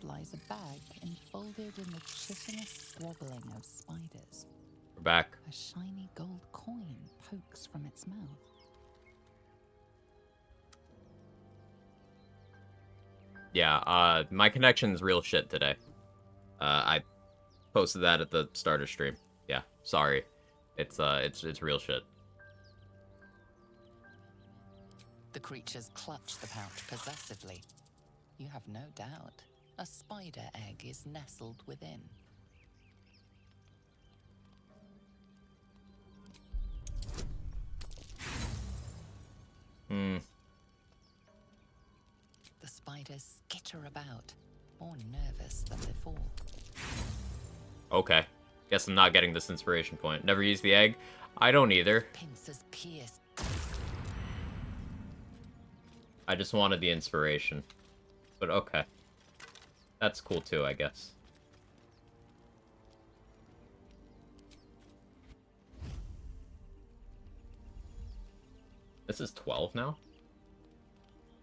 branches lies a bag enfolded in the chitinous squabbling of spiders. We're back. A shiny gold coin pokes from its mouth. Yeah, my connection's real shit today. I posted that at the starter stream. Yeah, sorry. It's real shit. The creatures clutch the pouch possessively. You have no doubt a spider egg is nestled within. Hmm. The spiders skitter about, more nervous than before. Okay. Guess I'm not getting this inspiration point. Never use the egg? I don't either. Pincers pierce. I just wanted the inspiration. But okay. That's cool too, I guess. This is 12 now?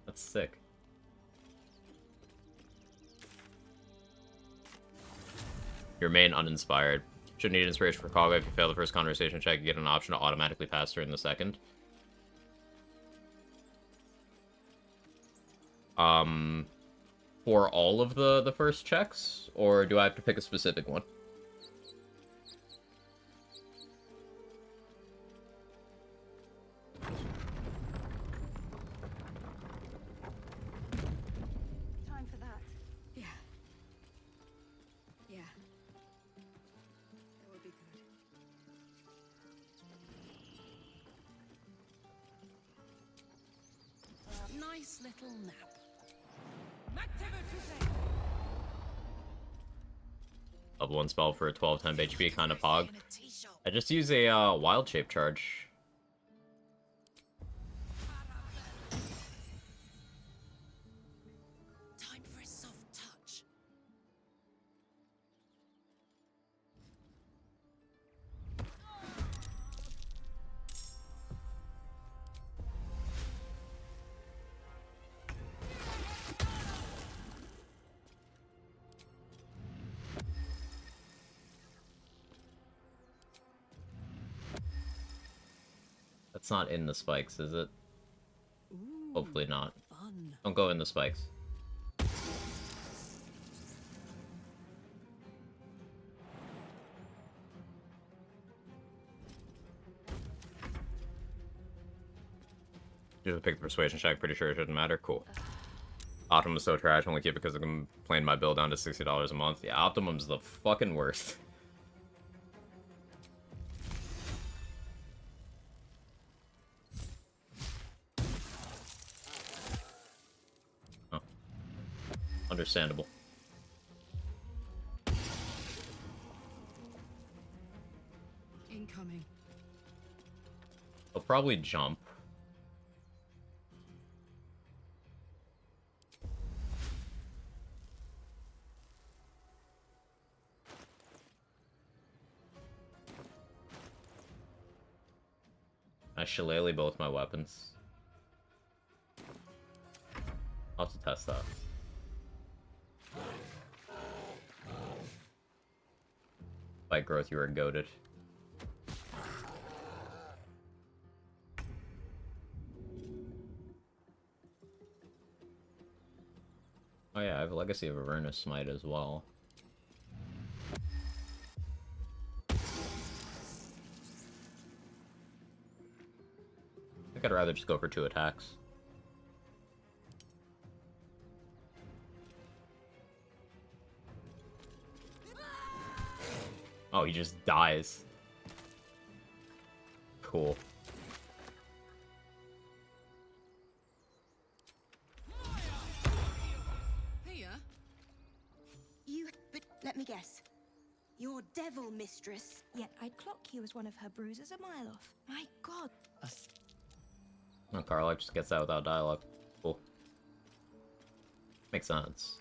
That's sick. You remain uninspired. Should need inspiration for Kaga. If you fail the first conversation check, you get an option to automatically pass during the second. For all of the first checks? Or do I have to pick a specific one? Time for that. Yeah. Yeah. That would be good. Nice little nap. Level 1 spell for a 12-10 HP kind of pog. I just use a wild shape charge. Time for a soft touch. That's not in the spikes, is it? Ooh, Hopefully not. fun. Don't go in the spikes. Just pick the persuasion check, pretty sure it shouldn't matter. Cool. Optimum's so trash, only keep it because I'm playing my bill down to $60 a month. Yeah, Optimum's the fucking worst. Oh. Understandable. Incoming. I'll probably jump. I shillelagh both my weapons. I'll have to test that. By growth, you are goated. Oh yeah, I have a Legacy of Avernus Smite as well. I think I'd rather just go for 2 attacks. Oh, he just dies. Cool. Here. You. But let me guess. Your devil mistress. Yet I'd clock you as one of her bruisers a mile off. My god. No, Karlach just gets that without dialogue. Cool. Makes sense.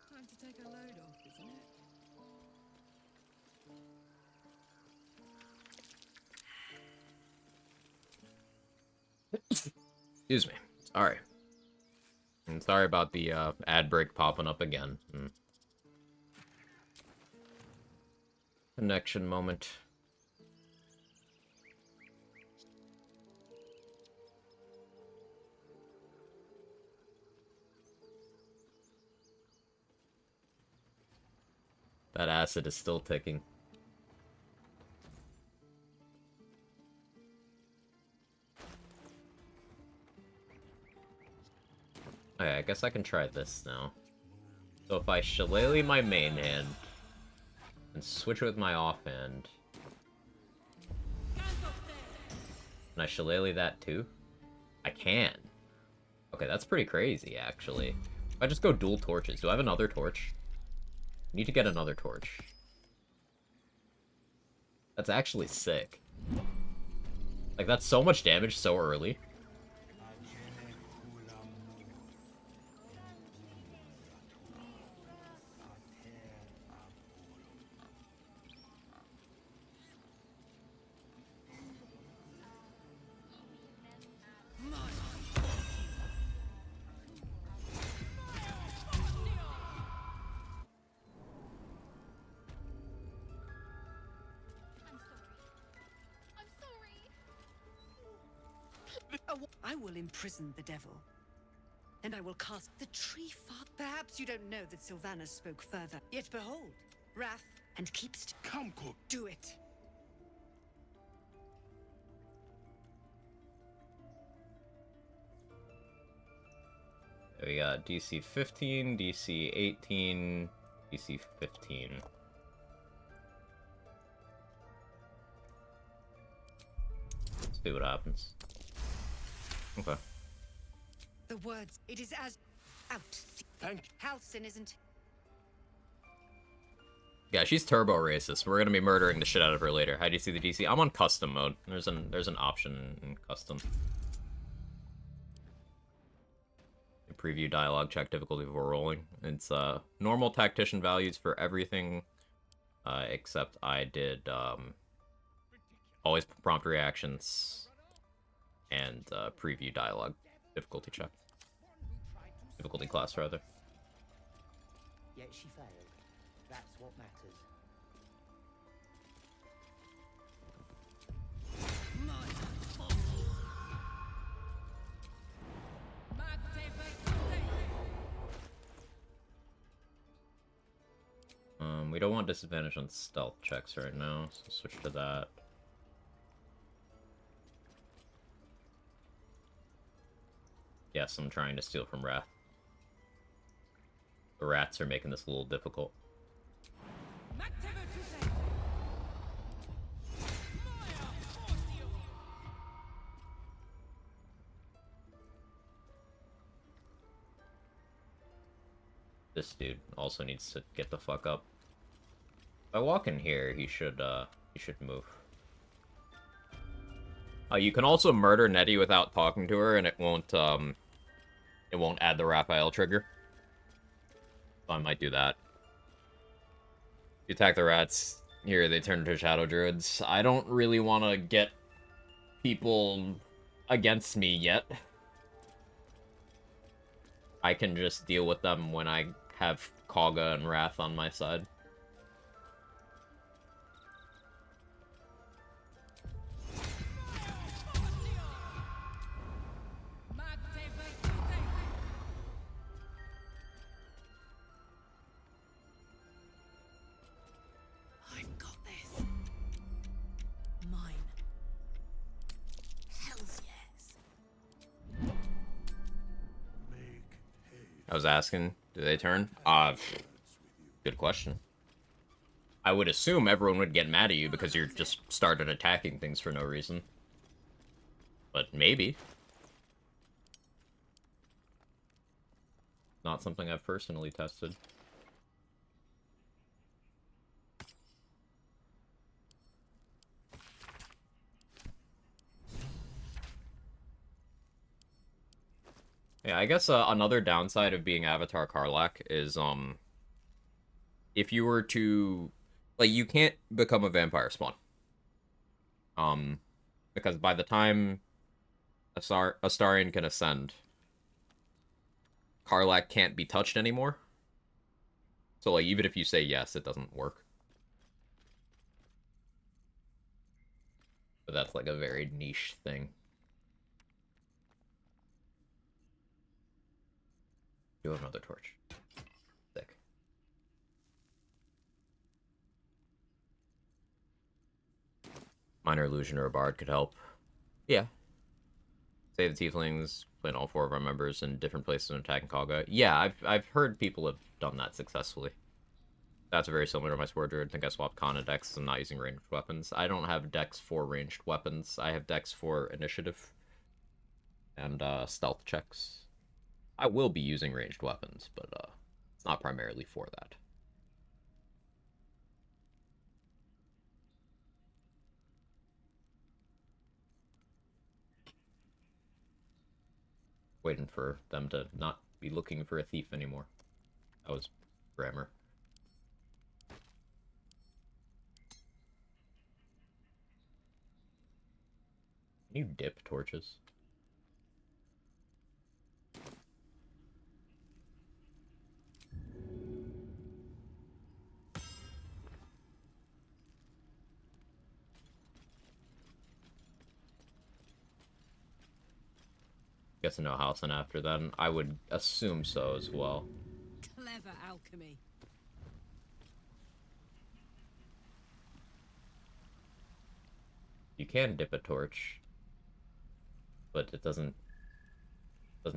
Time to take a load off, isn't it? Excuse me. Sorry. And sorry about the ad break popping up again. Connection moment. That acid is still ticking. Okay, I guess I can try this now. So if I shillelagh my main hand and switch with my offhand, can I shillelagh that too? I can. Okay, that's pretty crazy, actually. If I just go dual torches, do I have another torch? I need to get another torch. That's actually sick. Like, that's so much damage so early. I will imprison the devil. And I will cast the tree far. Perhaps you don't know that Sylvanas spoke further. Yet behold, wrath and keeps. Come, cook. Do it. We got DC 15, DC 18, DC 15. Let's see what happens. Okay. The words, it is as out. Thank Halcyon isn't. Yeah, she's turbo racist. We're gonna be murdering the shit out of her later. How do you see the DC? I'm on custom mode. There's an option in custom. Preview dialogue, check difficulty before rolling. It's normal tactician values for everything, except I did always prompt reactions and preview dialogue difficulty check. Difficulty class, rather. Yet she failed. That's what matters. We don't want disadvantage on stealth checks right now, so switch to that. Yes, I'm trying to steal from Wrath. The rats are making this a little difficult. This dude also needs to get the fuck up. If I walk in here, he should move. You can also murder Nettie without talking to her, and it won't add the Raphael trigger. So I might do that. If you attack the rats, here they turn into Shadow Druids. I don't really want to get people against me yet. I can just deal with them when I have Kaga and Wrath on my side. I've got this. Mine. Hells yes. I was asking, do they turn? Good question. I would assume everyone would get mad at you because you just started attacking things for no reason. But maybe. Not something I've personally tested. Yeah, I guess another downside of being Avatar Karlach is, if you were to, like, you can't become a vampire spawn. Because by the time Astarion can ascend, Karlach can't be touched anymore. So, like, even if you say yes, it doesn't work. But that's, like, a very niche thing. Do have another torch. Sick. Minor illusion or a bard could help. Yeah. Save the tieflings, plant all 4 of our members in different places and attack Kaga. Yeah, I've heard people have done that successfully. That's very similar to my Sword Druid. I think I swapped Con and Dex. I'm not using ranged weapons. I don't have Dex for ranged weapons. I have Dex for initiative and stealth checks. I will be using ranged weapons, but it's not primarily for that. Waiting for them to not be looking for a thief anymore. That was grammar. Can you dip torches? Guessing no house, and after then, I would assume so as well. Clever alchemy. You can dip a torch, but it doesn't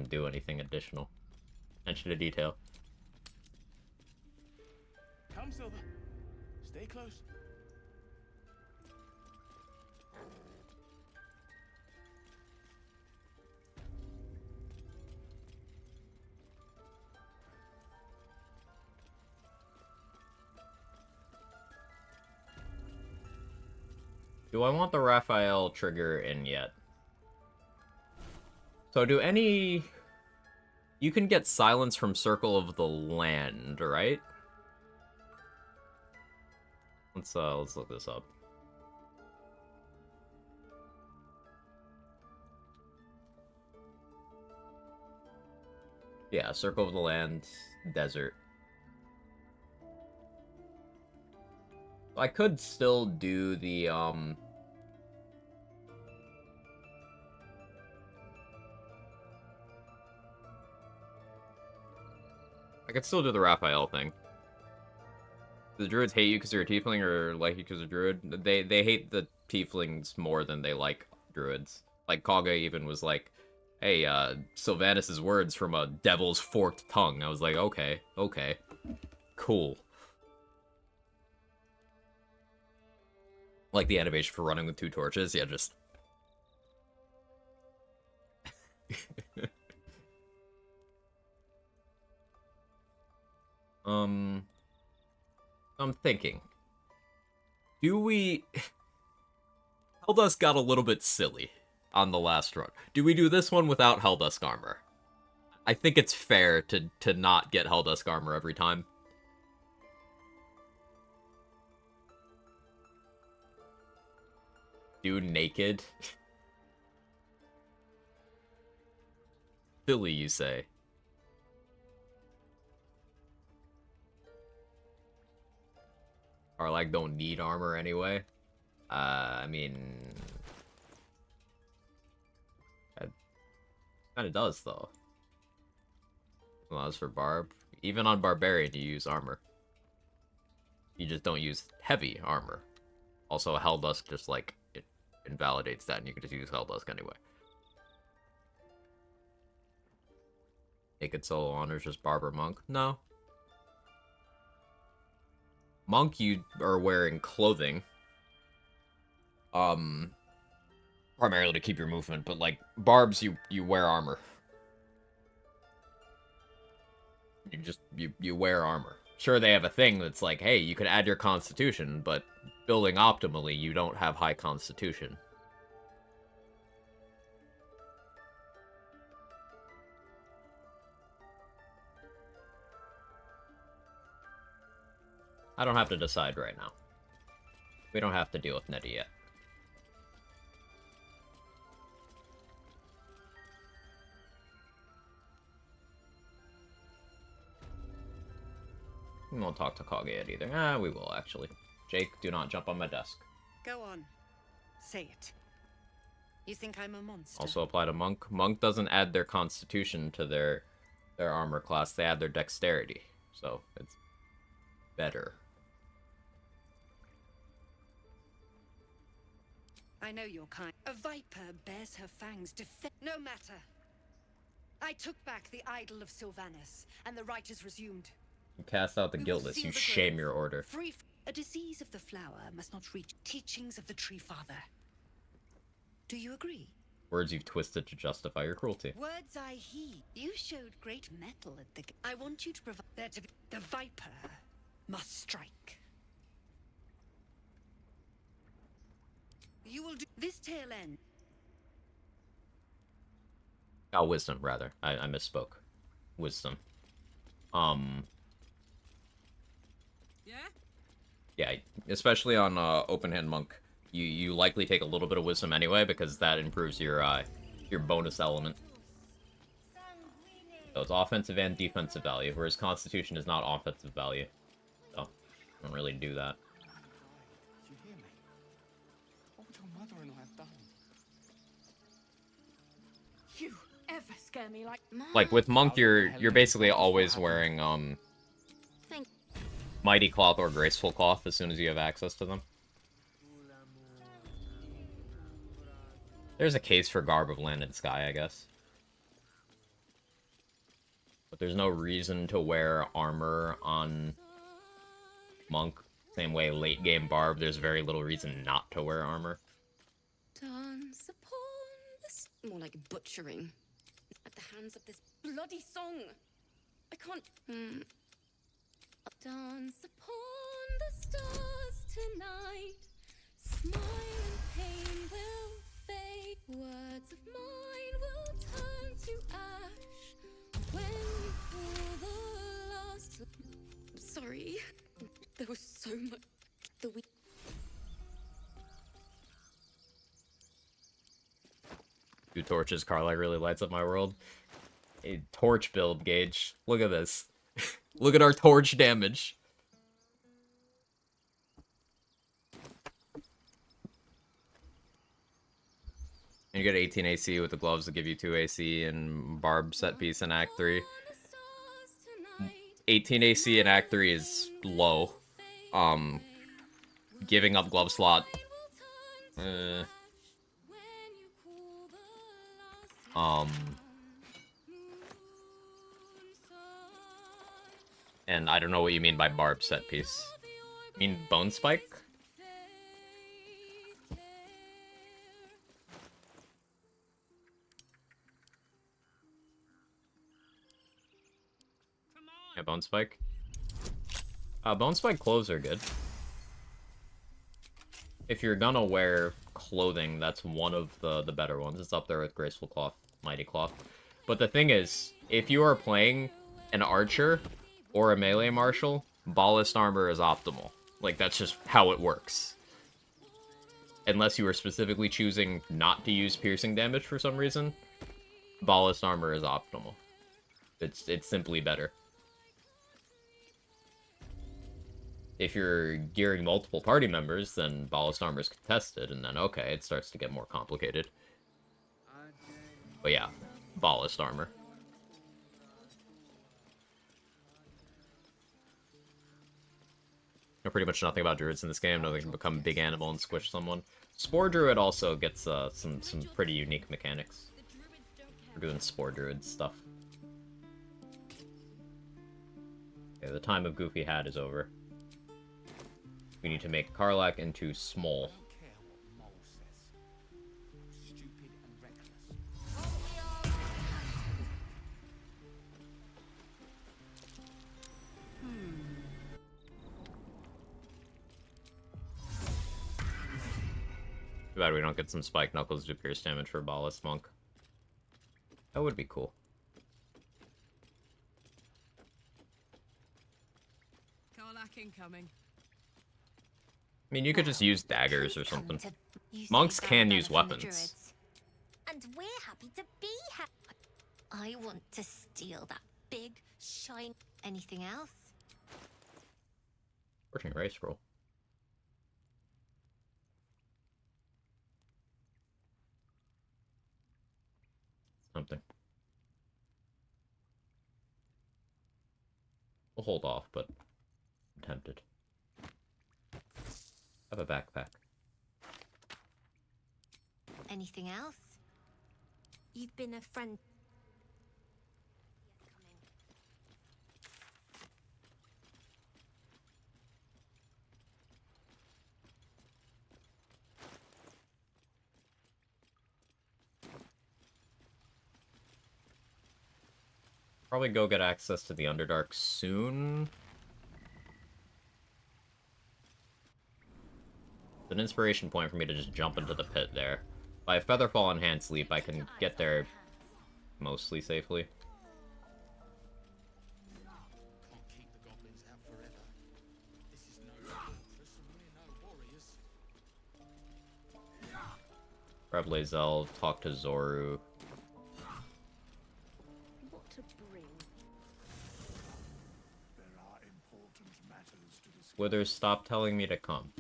do anything additional. Attention to detail. Come, Silver. Stay close. Do I want the Raphael trigger in yet? So do any... You can get silence from Circle of the Land, right? Let's look this up. Yeah, Circle of the Land, Desert. I could still do the, I could still do the Raphael thing. Do the druids hate you because you're a tiefling or like you because you're a druid? They hate the tieflings more than they like druids. Like, Kaga even was like, hey, Sylvanas' words from a devil's forked tongue. I was like, okay, cool. Like the animation for running with 2 torches, yeah, just... I'm thinking. Do we... Helldusk got a little bit silly on the last run. Do we do this one without Helldusk armor? I think it's fair to not get Helldusk armor every time. Do naked? Silly, you say? Or like don't need armor anyway? I mean... It kinda does, though. Well, as for Barb, even on Barbarian you use armor. You just don't use heavy armor. Also, Helldusk just, like, it invalidates that, and you can just use Helldusk anyway. Naked solo honors just Barber Monk? No. Monk, you are wearing clothing. Primarily to keep your movement, but, like, Barbs, you wear armor. You wear armor. Sure, they have a thing that's like, hey, you could add your constitution, but building optimally, you don't have high constitution. I don't have to decide right now. We don't have to deal with Nettie yet. We won't talk to Kage yet either. Ah, we will, actually. Jake, do not jump on my desk. Go on. Say it. You think I'm a monster? Also apply to Monk. Monk doesn't add their constitution to their armor class. They add their dexterity. So, it's better. I know your kind. A viper bears her fangs no matter. I took back the idol of Sylvanus, and the rite is resumed. You cast out the We will guiltless. seal You the shame grove. your order. A disease of the flower must not reach teachings of the Tree Father. Do you agree? Words you've twisted to justify your cruelty. Words I heed. You showed great mettle at the... I want you to provide... There to be... The viper must strike. You will do... This tail end. Oh, wisdom, rather. I misspoke. Wisdom. Yeah, especially on open hand monk, you likely take a little bit of wisdom anyway because that improves your bonus element. So it's offensive and defensive value, whereas constitution is not offensive value. So I don't really do that. Do you hear me? What would your mother-in-law have done? You ever scare me Like with monk, you're basically always wearing mighty cloth or graceful cloth as soon as you have access to them. There's a case for garb of land and sky, I guess. But there's no reason to wear armor on monk. Same way late game barb, there's very little reason not to wear armor. Dance upon this... More like butchering. At the hands of this bloody song. I can't... Dance upon the stars tonight. Smile and pain will fade. Words of mine will turn to ash. When you pull the last... I'm sorry. There was so much... Two torches, Carly really lights up my world. A torch build, Gage. Look at this. Look at our torch damage. And you get 18 AC with the gloves that give you 2 AC and barb set piece in Act 3. 18 AC in Act 3 is low. Giving up glove slot. And I don't know what you mean by barb set piece. You mean bone spike? Yeah, bone spike. Bone spike clothes are good. If you're gonna wear clothing, that's one of the better ones. It's up there with graceful cloth, mighty cloth. But the thing is, if you are playing an archer or a melee martial, ballast armor is optimal. Like, that's just how it works. Unless you are specifically choosing not to use piercing damage for some reason, ballast armor is optimal. It's simply better. If you're gearing multiple party members, then ballast armor is contested, and then, okay, it starts to get more complicated. But yeah, ballast armor. Know pretty much nothing about druids in this game. No, they can become a big animal and squish someone. Spore druid also gets some pretty unique mechanics. We're doing spore druid stuff. Okay, the time of Goofy Hat is over. We need to make Karlach into small. Too bad we don't get some Spike Knuckles to pierce damage for Ballast Monk. That would be cool. Karlach incoming. I mean, you could just use daggers or something. Monks can use weapons. And we're happy to be happy. I want to steal that big, shiny... Anything else? Fortune Ray Scroll. Something. We'll hold off, but I'm tempted. Have a backpack. Anything else? You've been a friend. Probably go get access to the Underdark soon. It's an inspiration point for me to just jump into the pit there. If I have Featherfall and Hand Sleep, I can get there mostly safely. Can't keep the goblins out forever. This is no fortress and we're no warriors. Grab Lae'zel, talk to Zoru. What to bring? There are important matters to discuss. Withers, stop telling me to come.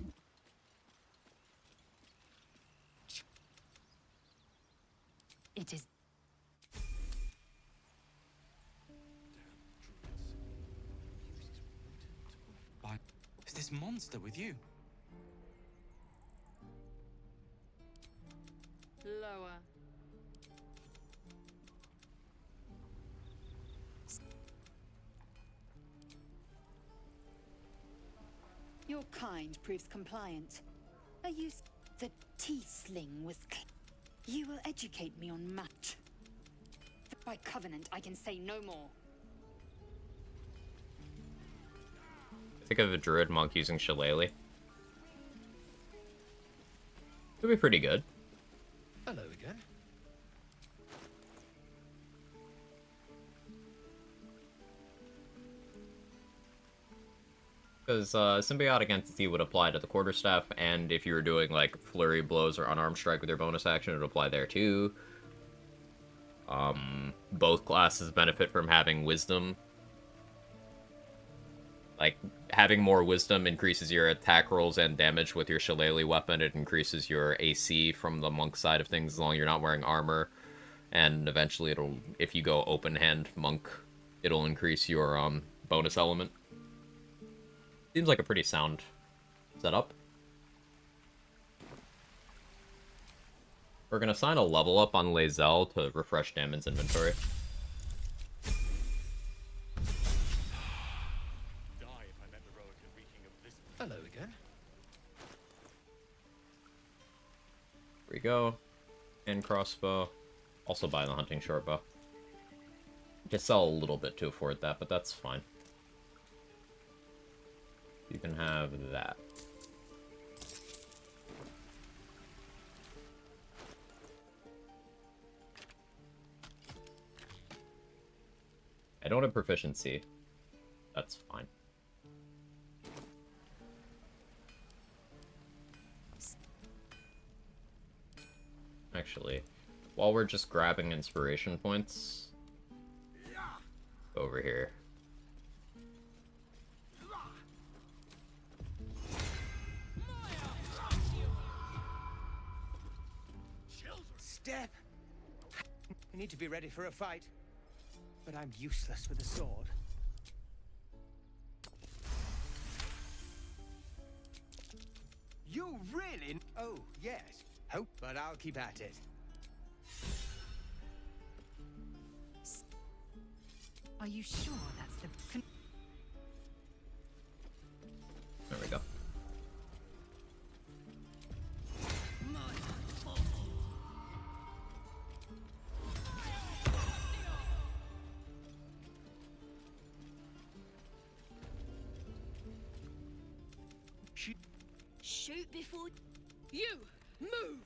It is. Why is this monster with you? Lower. Your kind proves compliant. Are you... The tea-sling was... You will educate me on match. By covenant, I can say no more. Think of a Druid monk using Shillelagh. Could be pretty good. Hello again. Because Symbiotic Entity would apply to the Quarterstaff, and if you were doing, like, Flurry Blows or Unarmed Strike with your bonus action, it would apply there too. Both classes benefit from having Wisdom. Like, having more Wisdom increases your attack rolls and damage with your Shillelagh weapon. It increases your AC from the Monk side of things as long as you're not wearing armor. And eventually it'll, if you go Open Hand Monk, it'll increase your bonus element. Seems like a pretty sound setup. We're gonna assign a level up on Lae'zel to refresh Damon's inventory. Hello again. Here we go. And crossbow. Also buy the hunting shortbow. Just sell a little bit to afford that, but that's fine. You can have that. I don't have proficiency. That's fine. Actually, while we're just grabbing inspiration points, go over here. Step! I need to be ready for a fight, but I'm useless with a sword. You really? Oh, yes. Hope, but I'll keep at it. Are you sure that's the... There we go. Shoot before. You move.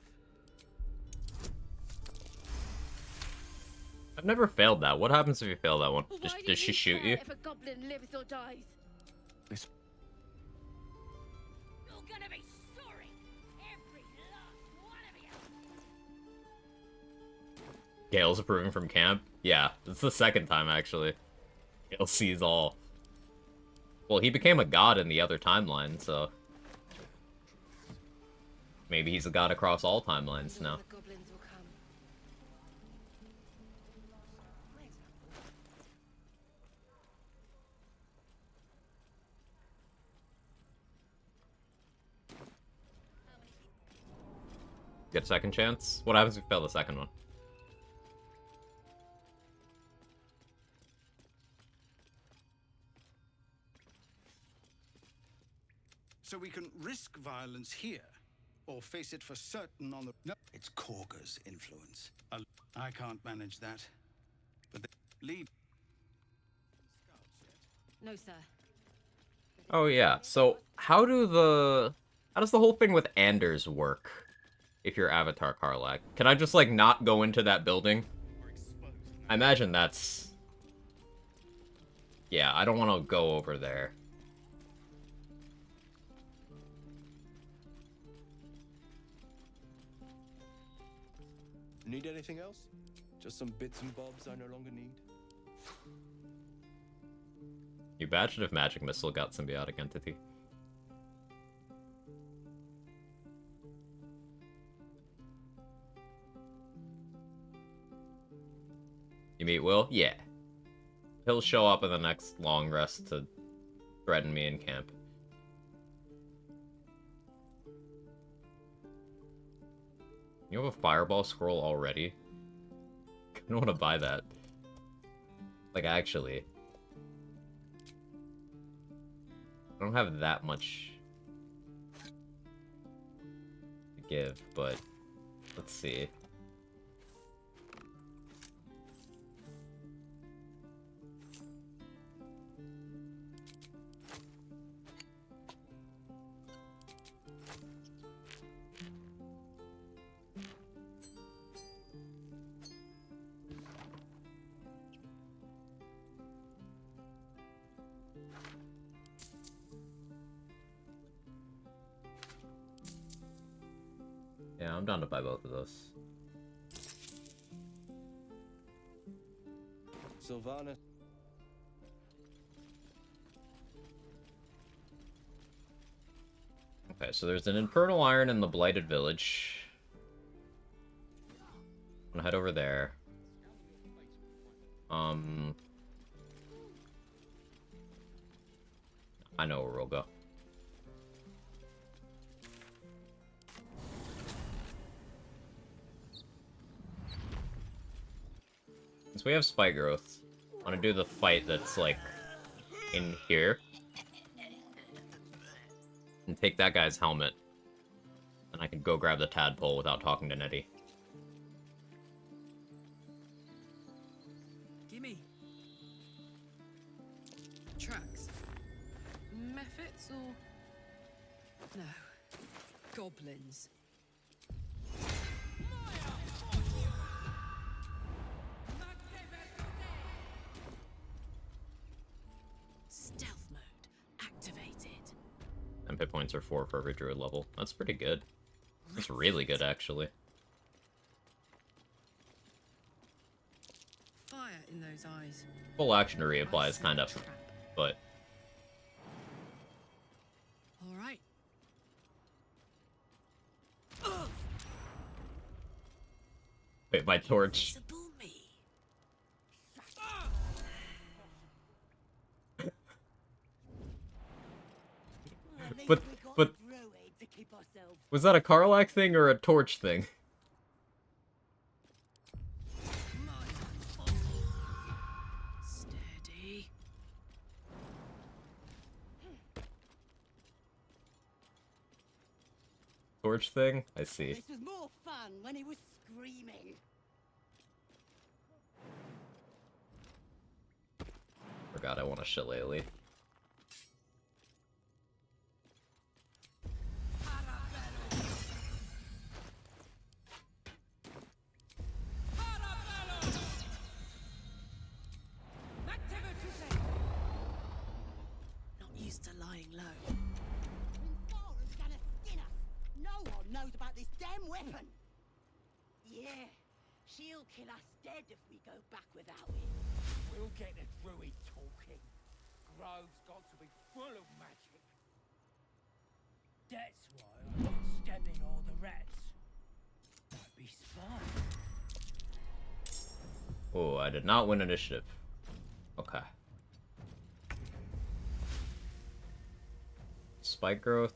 I've never failed that. What happens if you fail that one? Why Does do she shoot care you? If a goblin lives or dies. This You're gonna be sorry. Every last one of you. Gale's approving from camp? Yeah, it's the second time, actually. Gale sees all. Well, he became a god in the other timeline, so... Maybe he's a god across all timelines now. The goblins will come. Get a second chance? What happens if you fail the second one? So we can risk violence here, or face it for certain on the... No, it's Korga's influence. I can't manage that. But they lead... No, sir. Oh yeah, so how does the whole thing with Anders work? If you're Avatar Karlach. Can I just, like, not go into that building? I imagine that's... Yeah, I don't want to go over there. Need anything else? Just some bits and bobs I no longer need. You imagine if Magic Missile got symbiotic entity. You meet Will? Yeah. He'll show up in the next long rest to threaten me in camp. You have a fireball scroll already? I don't want to buy that. Like, actually. I don't have that much to give, but let's see. Yeah, I'm down to buy both of those. Sylvana. Okay, so there's an Infernal Iron in the Blighted Village. I'm gonna head over there. I know where we'll go. Since we have Spike Growth, I want to do the fight that's, like, in here. And take that guy's helmet. And I can go grab the tadpole without talking to Nettie. Gimme. Tracks. Mephits or... No. Goblins. Stealth mode activated. And hit points are 4 for every druid level. That's pretty good. That's really good, actually. Fire in those eyes. Full action to reapply is kind of, but... All right. Wait, my torch. But was that a Karlach thing or a torch thing? Steady. Torch thing? I see. This was more fun when he was screaming. Forgot I want a shillelagh. Not used to lying low. Rinthara's gonna skin us. No one knows about this damn weapon. Yeah, she'll kill us dead if we go back without it. We'll get the Druid talking. Grove's got to be full of magic. That's why I'm not stabbing all the rats. Might be spies. Oh, I did not win initiative. Okay. Spike growth.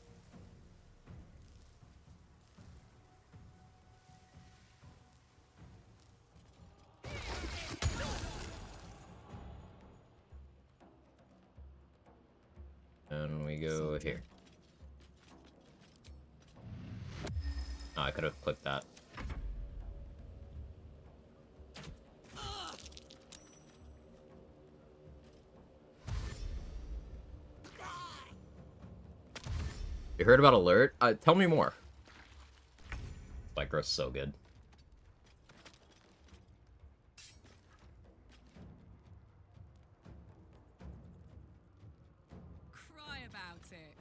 And we go here. Oh, I could have clicked that. You heard about alert? Tell me more. Spike growth's so good. Cry about it.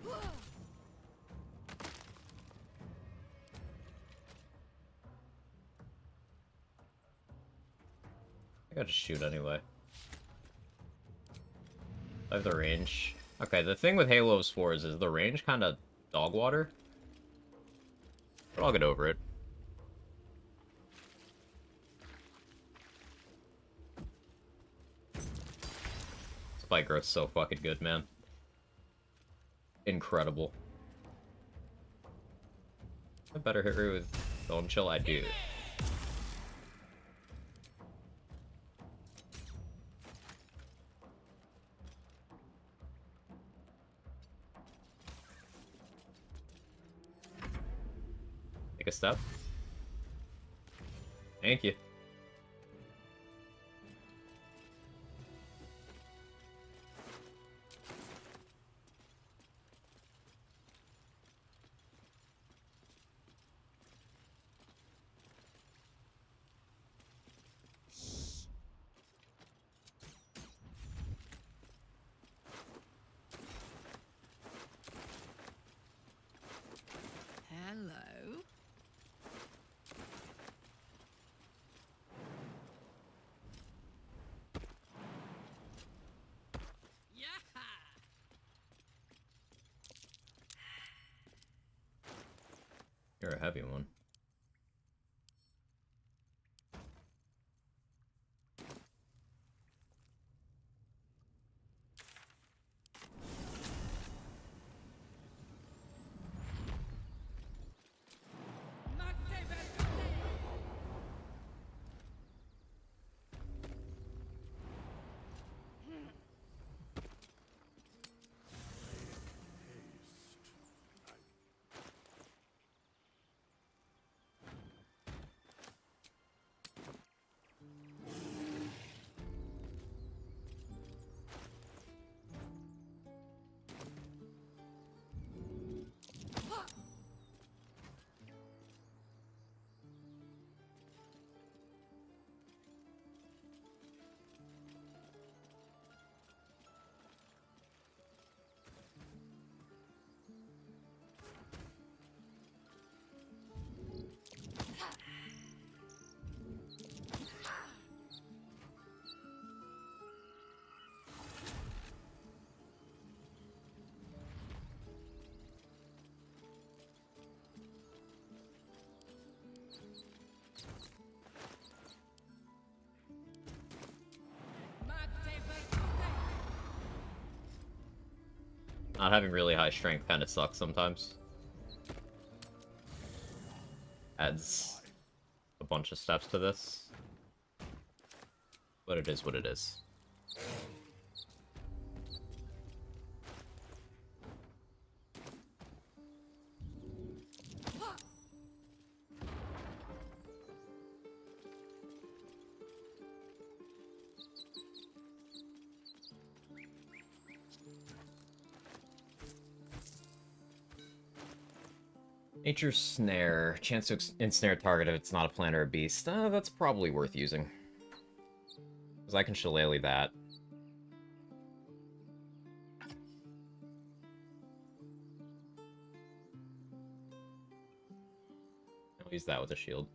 I gotta shoot anyway. I have the range. Okay, the thing with Halo of Spores is the range kind of dog water. But I'll get over it. Spike growth's so fucking good, man. Incredible. I better hit her with Bone Chill, I do. Take a step. Thank you. Hello. Yeah. You're a heavy one. Not having really high strength kind of sucks sometimes. Adds a bunch of steps to this. But it is what it is. Nature's Snare. Chance to ensnare target if it's not a plant or a beast. That's probably worth using. Because I can shillelagh that. I'll use that with a shield.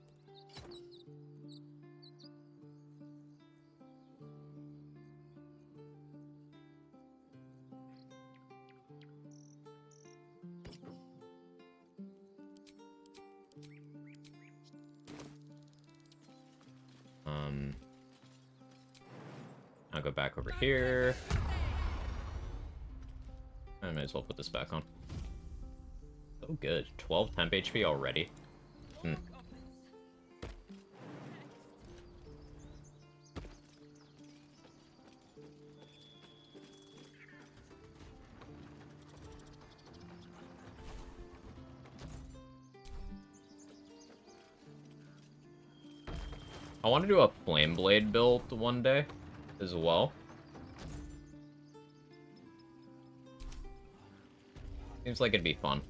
I'll go back over here. I might as well put this back on. Oh, good. 12 temp HP already. Hmm. I want to do a Flame Blade build one day as well. Seems like it'd be fun.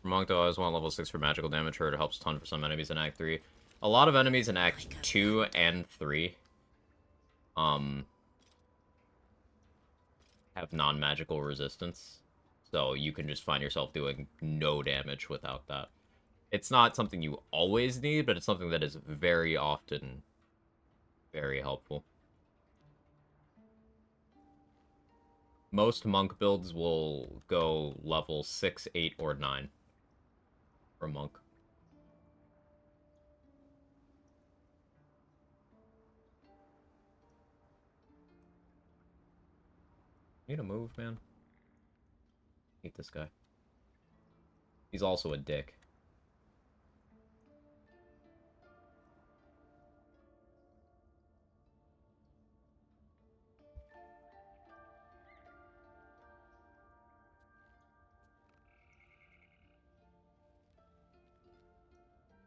For Monk, though, I always want level 6 for magical damage. Heard it helps a ton for some enemies in Act 3. A lot of enemies in Act 2 and 3 have non-magical resistance. So you can just find yourself doing no damage without that. It's not something you always need, but it's something that is very often very helpful. Most Monk builds will go level 6, 8, or 9. For Monk. Need to move, man. Hate this guy. He's also a dick.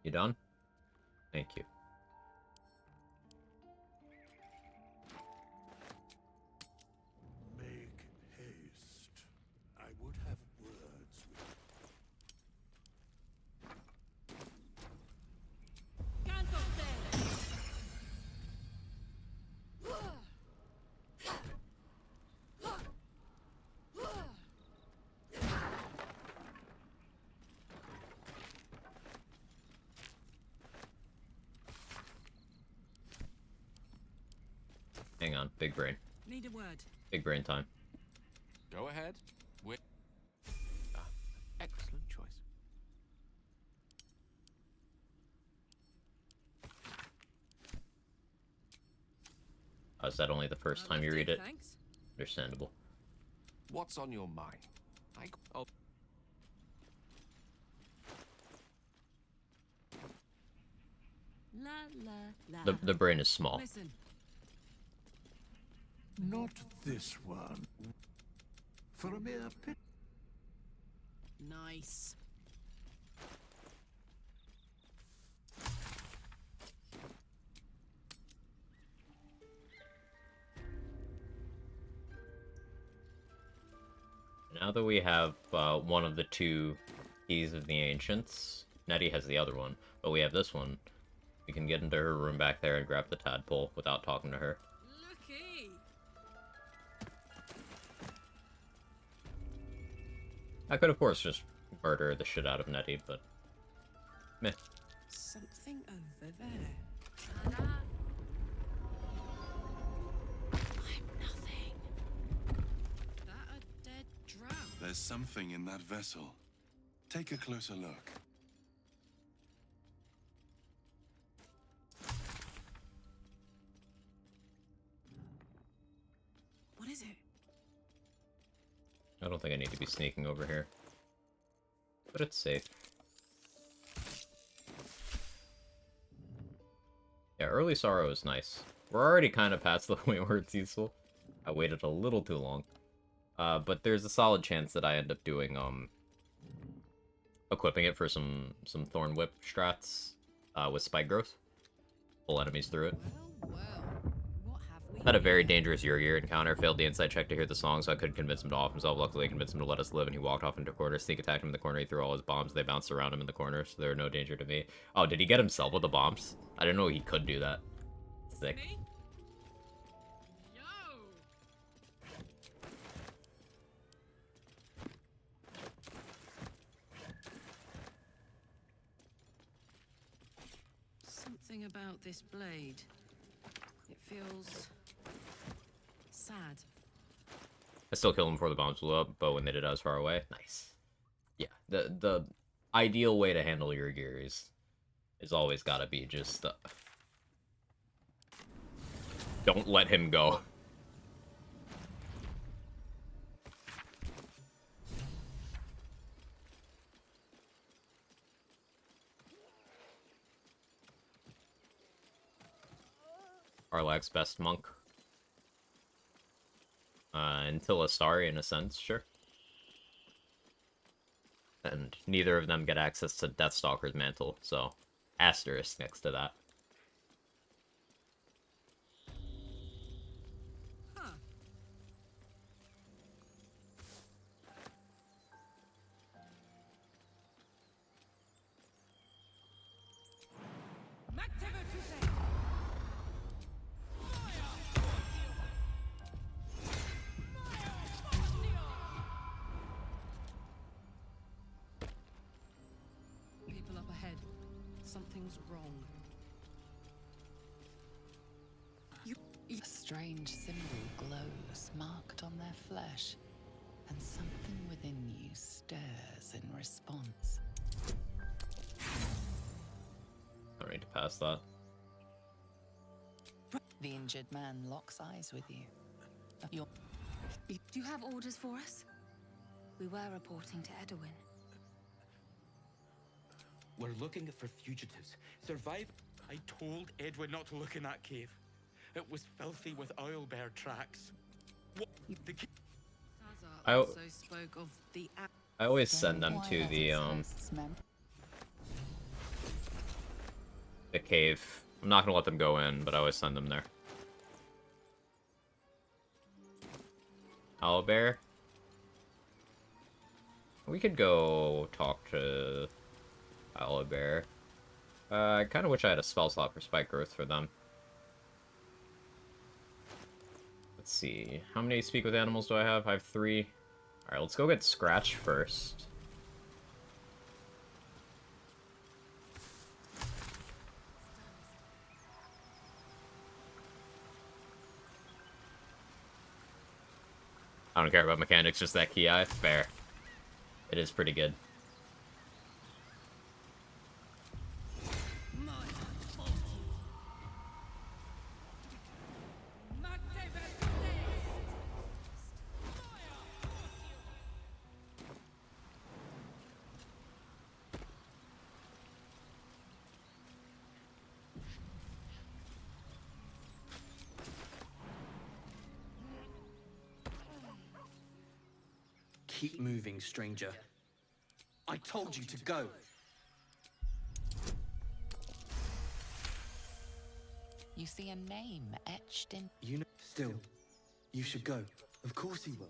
You done? Thank you. Make haste. I would have words with Hang on, big brain. Need a word. Big brain time. Go ahead. Excellent choice. Is that only the first time you read it? Thanks. Understandable. What's on your mind? Oh. La la la. The brain is small. Listen. not this one. For a mere pit. Nice. Now that we have one of the two keys of the Ancients, Nettie has the other one, but we have this one, we can get into her room back there and grab the tadpole without talking to her. Looky. I could, of course, just murder the shit out of Nettie, but meh. Something over there. Ta-da. I'm nothing. That a dead drow? There's something in that vessel. Take a closer look. What is it? I don't think I need to be sneaking over here. But it's safe. Yeah, early sorrow is nice. We're already kind of past the point where it's useful. I waited a little too long. But there's a solid chance that I end up doing, equipping it for some Thorn Whip strats, with Spike Growth. Pull enemies through it. Well, what have we Had a very dangerous Yurgir encounter. Failed the insight check to hear the song, so I couldn't convince him to off himself. Luckily, I convinced him to let us live, and he walked off into a corner. Sneak attacked him in the corner. He threw all his bombs. They bounced around him in the corner, so they were no danger to me. Oh, did he get himself with the bombs? I didn't know he could do that. Sick. Something about this blade. It feels sad. I still killed him before the bombs blew up, but when they did, I was far away. Nice. Yeah, the ideal way to handle your gear is always gotta be just don't let him go. Arlac's best monk. Until Astari, in a sense, sure. And neither of them get access to Deathstalker's mantle, so asterisk next to that. Huh. People up ahead. Something's wrong. A strange symbol glows, marked on their flesh, and something within you stirs in response. I don't need to pass that. The injured man locks eyes with you. Do you have orders for us? We were reporting to Edwin. We're looking for fugitives. Survive. I told Edwin not to look in that cave. It was filthy with owlbear tracks. What? The I also spoke of the I always send them to the cave. I'm not gonna let them go in, but I always send them there. Owlbear. We could go talk to Owlbear. I kind of wish I had a spell slot for spike growth for them. Let's see. How many speak with animals do I have? I have 3. Alright, let's go get Scratch first. I don't care about mechanics, just that key eye. Fair. It is pretty good. Keep moving, stranger. I told you to go. You see a name etched in. You know, still, you should go. Of course he will.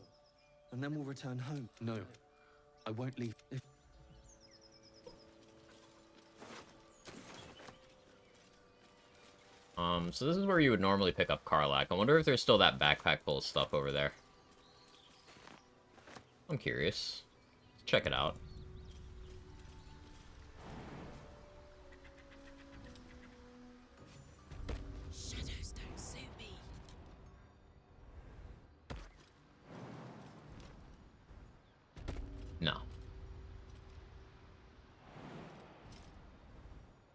And then we'll return home. No, I won't leave. So this is where you would normally pick up Karlach. I wonder if there's still that backpack full of stuff over there. I'm curious. Let's check it out. shadows don't suit me. No.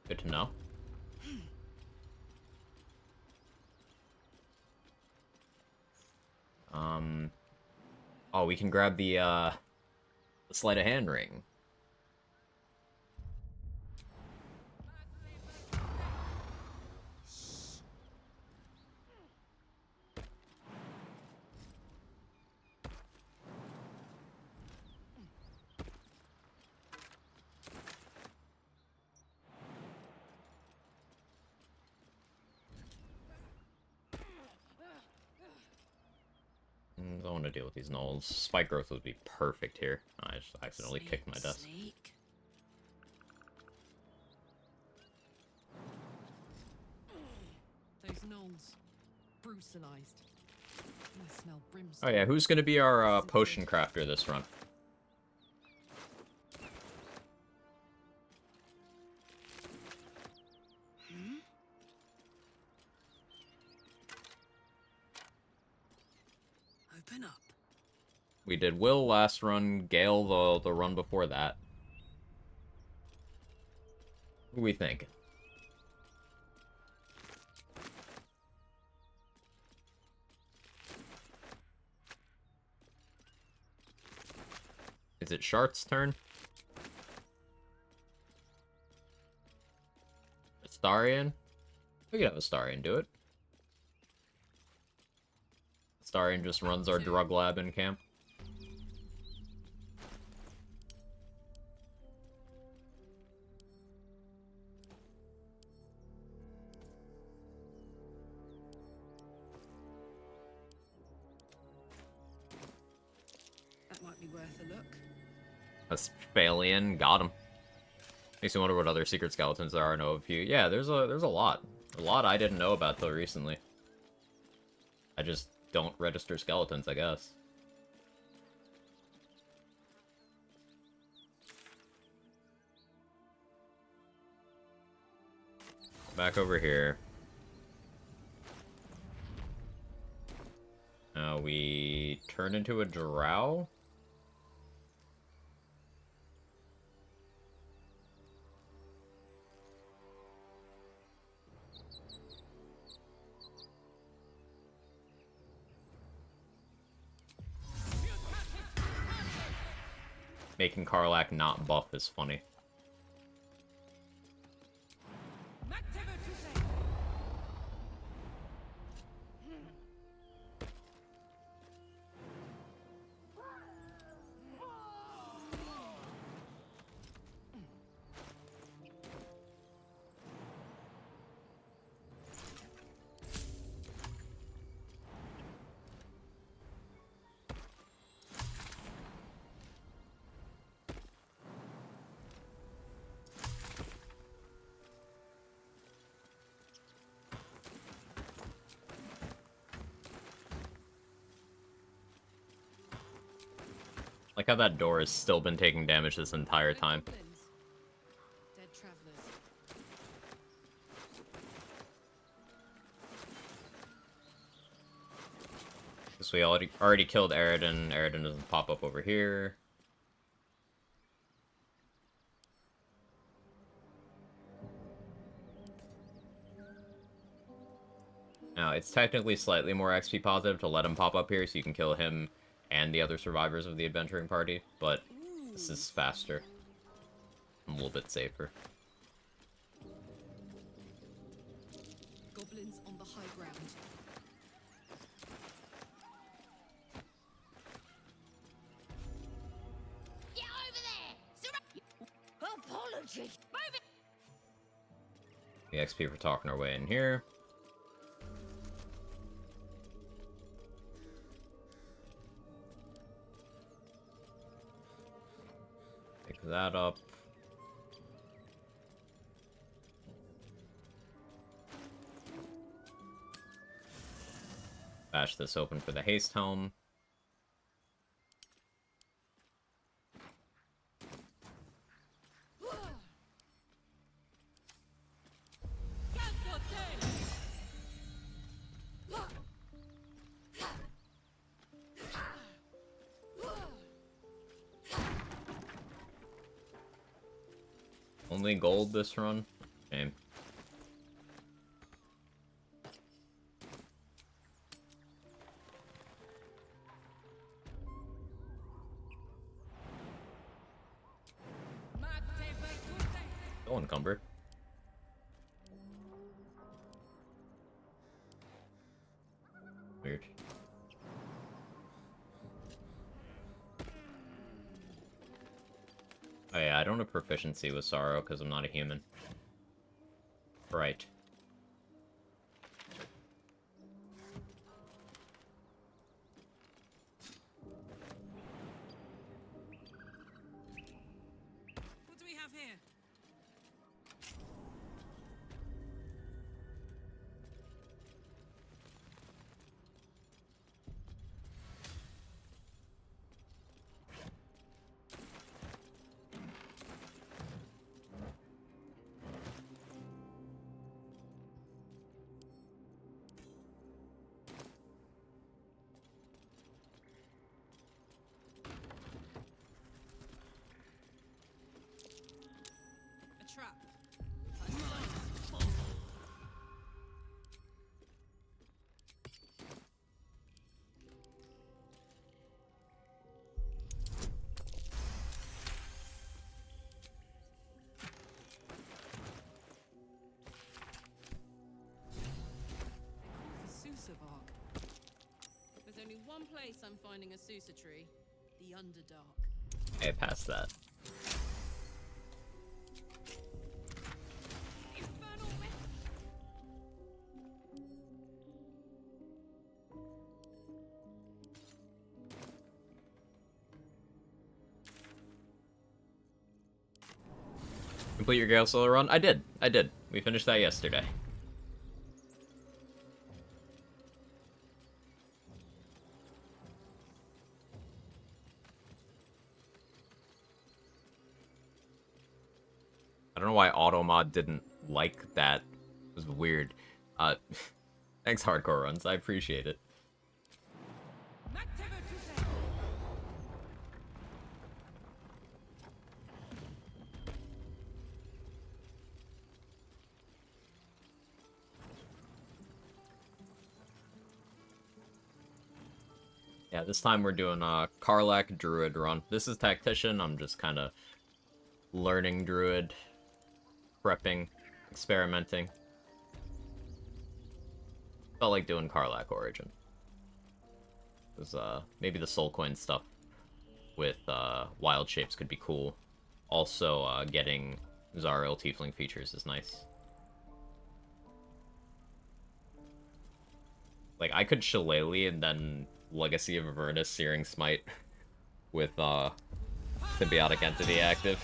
Good to know. Oh, we can grab the sleight of hand ring. Don't want to deal with these gnolls. Spike growth would be perfect here. I just accidentally kicked my desk. Sneak. Those gnolls. Brutalized. I smell Oh brimstone. yeah, who's gonna be our potion crafter this run? Open up. We did Will last run, Gale the run before that. Who we think? Is it Shart's turn? Astarion? We could have Astarion do it. Astarion just runs our drug lab in camp. That might be worth a look. Asphalion, got him. Makes me wonder what other secret skeletons there are. I know of a few. Yeah, there's a lot. A lot I didn't know about till recently. I just don't register skeletons, I guess. Back over here. Now we turn into a drow. Making Karlach not buff is funny. Like how that door has still been taking damage this entire time. Dead travelers. Because we already killed Eridan. Eridan doesn't pop up over here. Now, it's technically slightly more XP positive to let him pop up here so you can kill him and the other survivors of the adventuring party, but this is faster. A little bit safer. Goblins on the high ground. Get over there! Apologies. Move it! The XP for talking our way in here. Pick that up. Bash this open for the haste helm. Only gold this run? Shame. Still encumbered. Weird. Oh yeah, I don't have proficiency with sorrow because I'm not a human. Right. elusive arc. There's only one place I'm finding a Susa tree. The Underdark. Hey, past that. Complete your Gale Solar run? I did. We finished that yesterday. I don't know why Automod didn't like that. It was weird. Thanks, Hardcore Runs. I appreciate it. Yeah, this time we're doing a Karlach Druid run. This is Tactician. I'm just kind of learning Druid, prepping, experimenting. Felt like doing Karlach Origin. Because maybe the Soul Coin stuff with Wild Shapes could be cool. Also, getting Zariel Tiefling features is nice. Like, I could Shillelagh and then Legacy of Avernus Searing Smite with Symbiotic Entity active.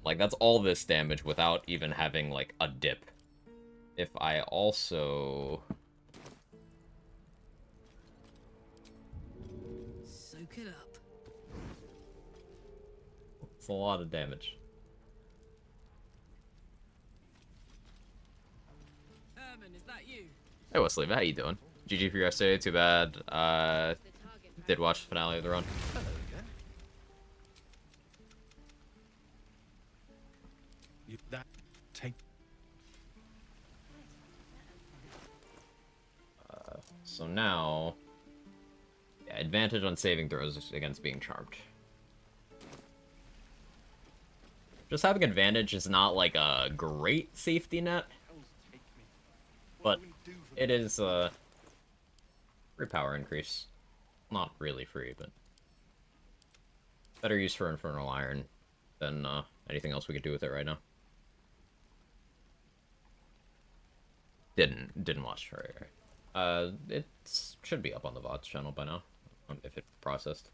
Like, that's all this damage without even having, like, a dip. If I also... Soak it up. It's a lot of damage. Herman, is that you? Hey, Wesley, how you doing? GG for yesterday, too bad. Did watch the finale of the run. So now, yeah, advantage on saving throws against being charmed. Just having advantage is not like a great safety net, but it is free power increase. Not really free, but better use for Infernal Iron than anything else we could do with it right now. Didn't watch her. It should be up on the VODs channel by now, if it processed.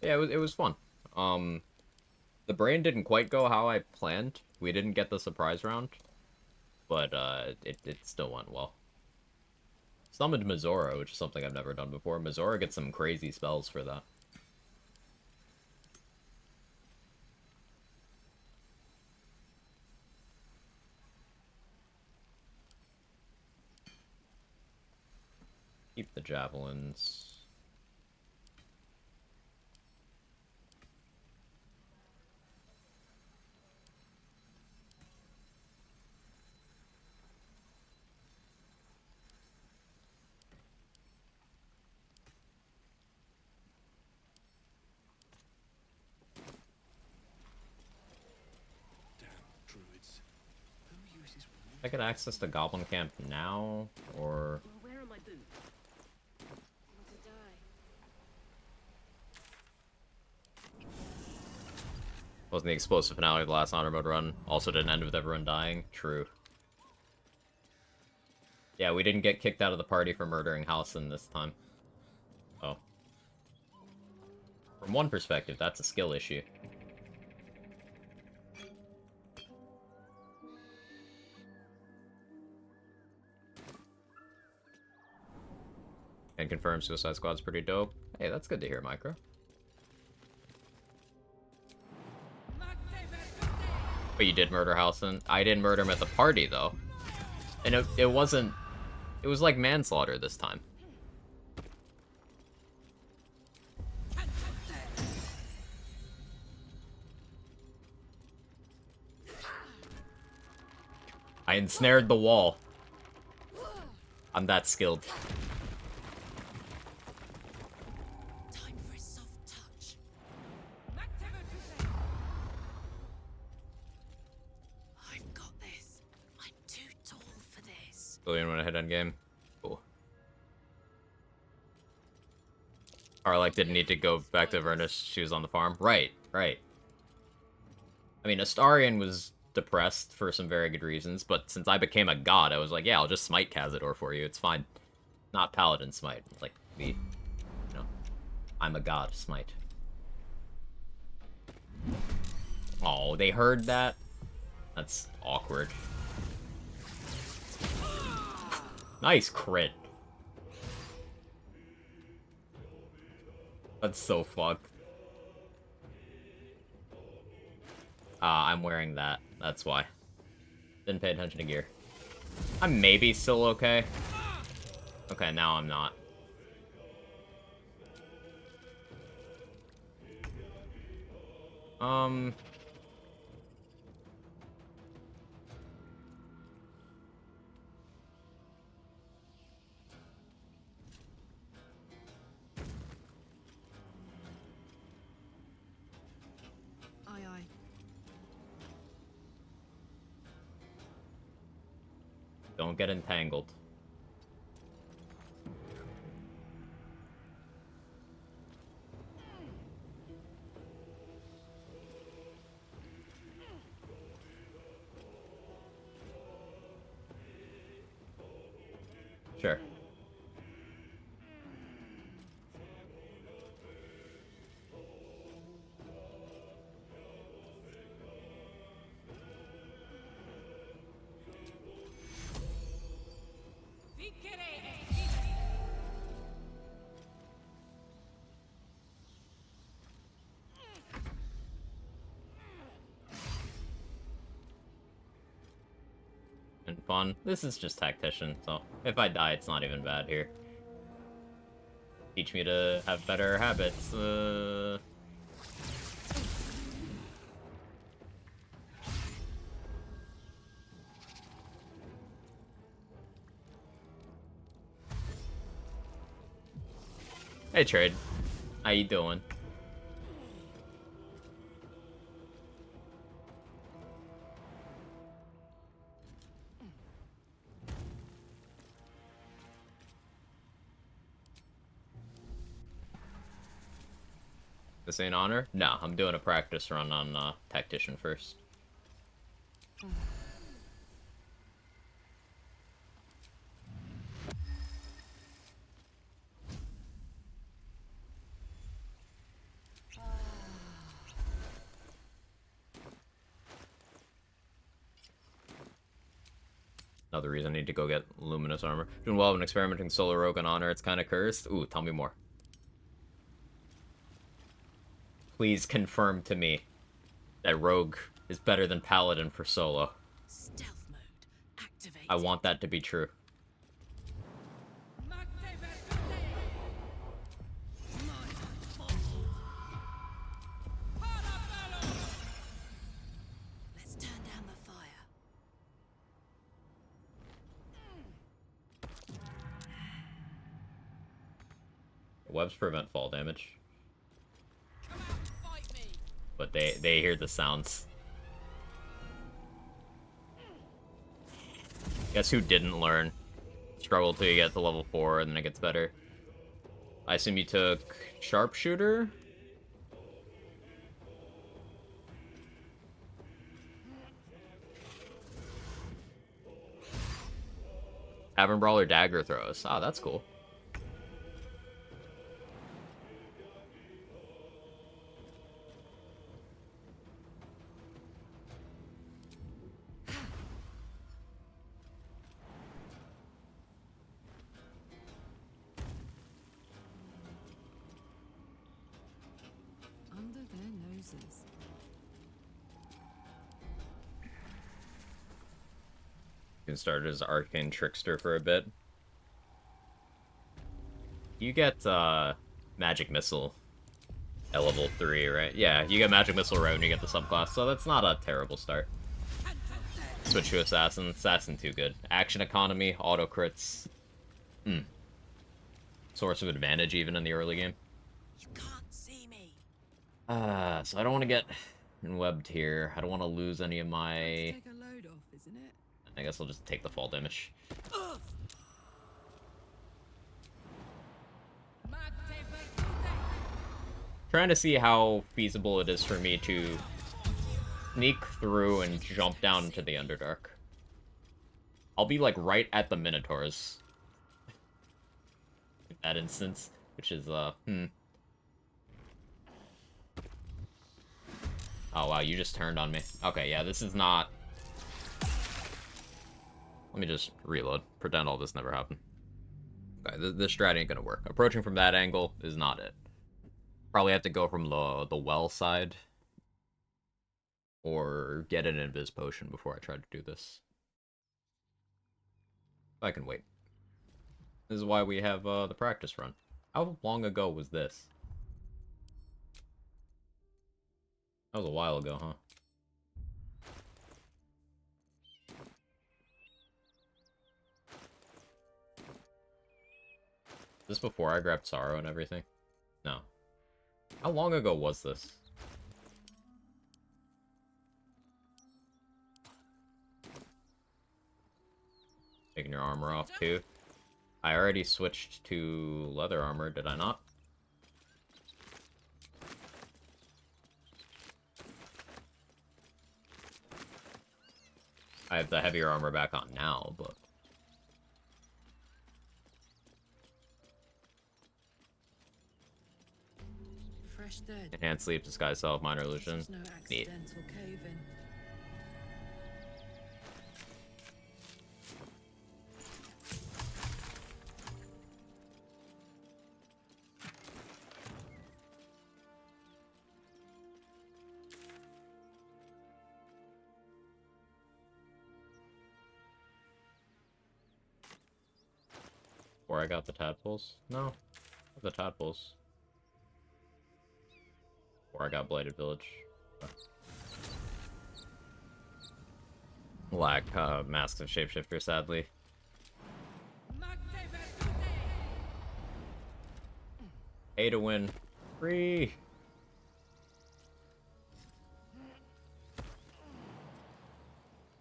Yeah, it was fun. The brain didn't quite go how I planned. We didn't get the surprise round, but it still went well. Summoned Mizora, which is something I've never done before. Mizora gets some crazy spells for that. Keep the javelins. Druids. Who uses I could access the Goblin Camp now, or... Well, where are my boots? Want to die? Wasn't the explosive finale of the last honor mode run. Also didn't end with everyone dying. True. Yeah, we didn't get kicked out of the party for murdering Halcyon this time. Oh. From one perspective, that's a skill issue. And confirm Suicide Squad's pretty dope. Hey, that's good to hear, Micro. But you did murder Halcyon. I didn't murder him at the party, though. And it wasn't... It was like manslaughter this time. I ensnared the wall. I'm that skilled. Time for a soft touch. I've got this. I'm too tall for this. Billion when I hit endgame. Cool. Arlek didn't need to go back to Avernus. She was on the farm. Right, right. I mean, Astarion was depressed for some very good reasons, but since I became a god, I was like, yeah, I'll just smite Cazador for you. It's fine. Not Paladin smite. Like, me. You know. I'm a god smite. Oh, they heard that? That's awkward. Nice crit. That's so fucked. I'm wearing that. That's why. Didn't pay attention to gear. I'm maybe still okay. Okay, now I'm not. Aye, aye. Don't get entangled. Sure. And fun. This is just Tactician, so if I die, it's not even bad here. Teach me to have better habits. Hey, Trade. How you doing? This ain't honor? No, I'm doing a practice run on Tactician first. Another reason I need to go get Luminous Armor. Doing well when experimenting solo rogue on honor, it's kind of cursed. Ooh, tell me more. Please confirm to me that rogue is better than paladin for solo. Stealth mode activated. I want that to be true. Let's turn down the fire. Webs prevent fall damage. But they hear the sounds. Guess who didn't learn? Struggle till you get to level 4 and then it gets better. I assume you took Sharpshooter? Tavern Brawler dagger throws. Ah, that's cool. Under their noses. You can start as Arcane Trickster for a bit. You get Magic Missile at level 3, right? Yeah, you get Magic Missile right when you get the subclass, so that's not a terrible start. Switch to Assassin. Assassin too good. Action economy, auto crits. Source of advantage even in the early game. You can't see me. So I don't want to get webbed here. I don't want to lose any of my... Take a load off, isn't it? I guess I'll just take the fall damage. trying to see how feasible it is for me to sneak through and jump down into the Underdark. I'll be like right at the Minotaurs in that instance, which is Oh wow, you just turned on me. Okay, yeah, this is not. Let me just reload. Pretend all this never happened. Okay, this strat ain't gonna work. Approaching from that angle is not it. Probably have to go from the well side. Or get an invis potion before I try to do this. I can wait. This is why we have the practice run. How long ago was this? That was a while ago, huh? Is this before I grabbed Sorrow and everything? No. How long ago was this? Taking your armor off too. I already switched to leather armor, did I not? I have the heavier armor back on now, but... Fresh dead. Enhanced sleep, disguise self, minor illusion. No Neat. accidental cave-in. Or I got the tadpoles? No. The tadpoles. Or I got Blighted Village. Lack Masks of Shapeshifter, sadly. Pay to win. Free!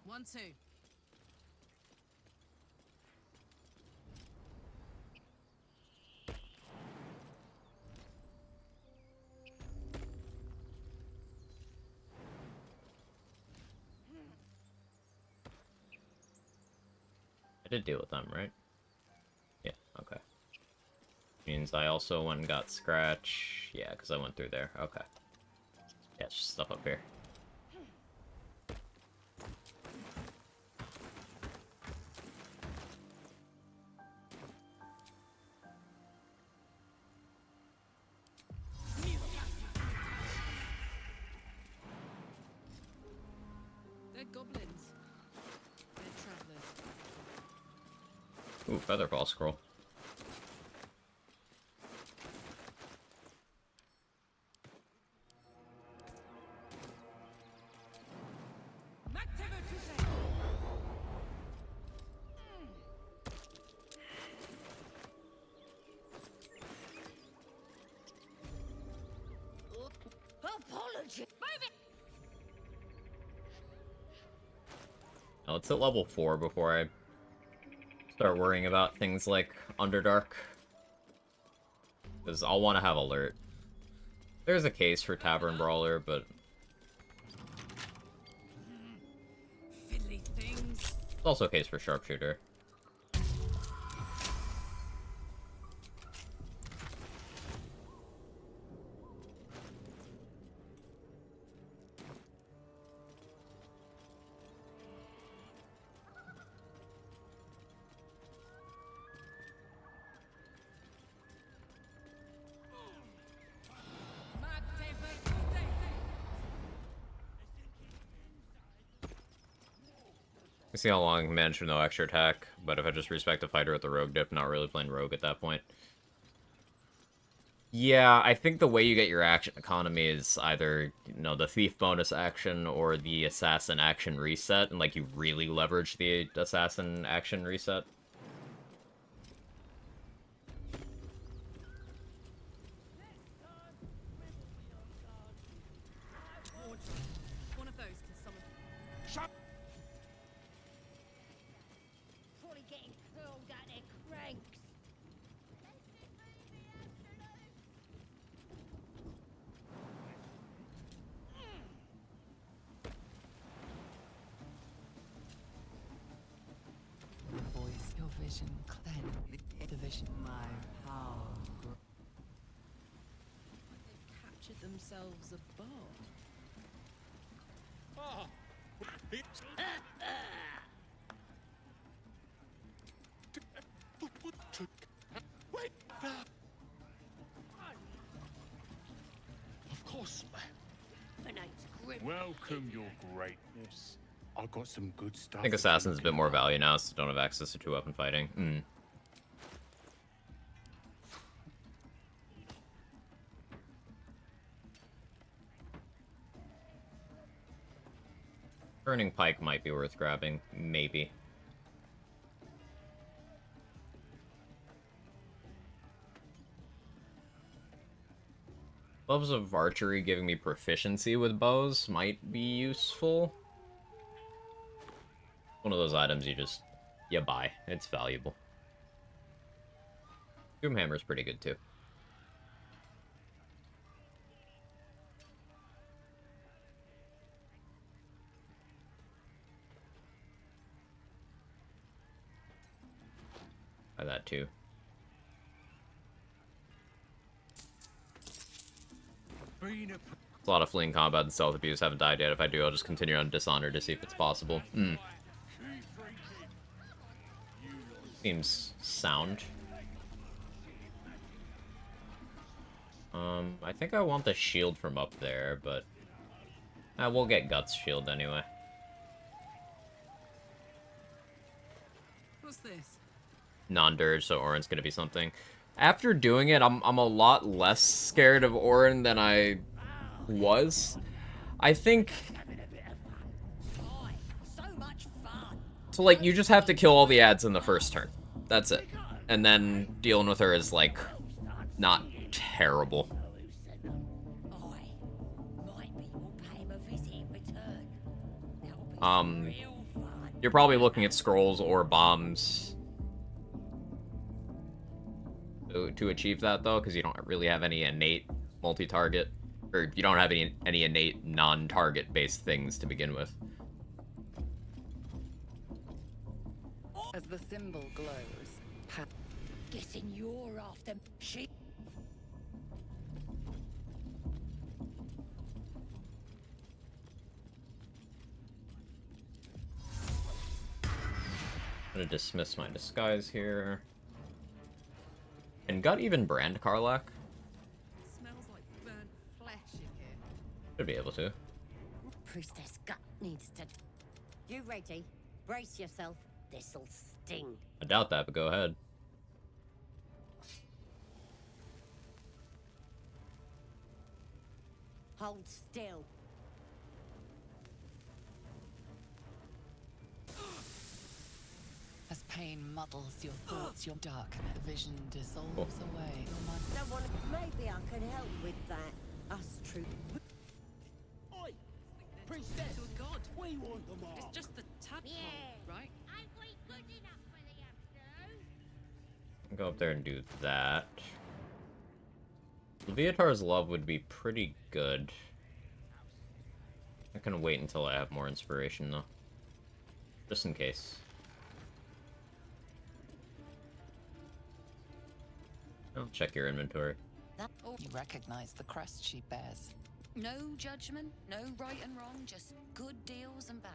One, two. I did deal with them, right? Yeah, okay. Means I also went and got Scratch. Yeah, because I went through there. Okay. Yeah, it's just stuff up here. They're goblins. They're travelers. Ooh, Featherfall Scroll. Apology. Now let's hit level 4 before I start worrying about things like Underdark. Because I'll want to have Alert. There's a case for Tavern Brawler, but... Fiddly things. There's also a case for Sharpshooter. See how long I can manage with no extra attack, but if I just respect a fighter with the rogue dip, not really playing rogue at that point. Yeah, I think the way you get your action economy is either, you know, the thief bonus action or the assassin action reset, and like you really leverage the assassin action reset. One of those can summon. Probably getting curled at their cranks. vision. My power. They've captured themselves a bow. Of course. The name's Grim. Welcome, your greatness. I got some good stuff. I think Assassin's a bit more value now, so don't have access to 2-weapon fighting. Burning Pike might be worth grabbing, maybe. Gloves of Archery giving me proficiency with bows might be useful. One of those items you buy. It's valuable. Doomhammer's pretty good too. Buy that too. There's a lot of fleeing combat and stealth abuse. Haven't died yet. If I do, I'll just continue on Dishonor to see if it's possible. Seems sound. I think I want the shield from up there, but we'll get Guts shield anyway. What's this? Non-dirge, so Orin's gonna be something. After doing it, I'm a lot less scared of Orin than I was. I think... So, like, you just have to kill all the ads in the first turn. That's it. And then dealing with her is, like, not terrible. You're probably looking at scrolls or bombs to achieve that, though, because you don't really have any innate multi-target, or you don't have any innate non-target based things to begin with. As the symbol glows, Guessing you're after she. I'm gonna dismiss my disguise here. Can Gut even brand Karlach? Smells like burnt flesh in here. Should be able to. Priestess Gut needs to. You ready? Brace yourself. This'll sting. I doubt that, but go ahead. Hold still. as pain muddles your thoughts, your dark vision dissolves away. Someone, maybe I can help with that. Us true. Oi! Priestess! To a god. We want them all. It's just the tadpole, right? Ain't we good enough for the episode? Go up there and do that. Leviatar's Love would be pretty good. I can wait until I have more inspiration, though. Just in case. I'll check your inventory. You recognize the crest she bears. No judgment, no right and wrong, just good deals and bad.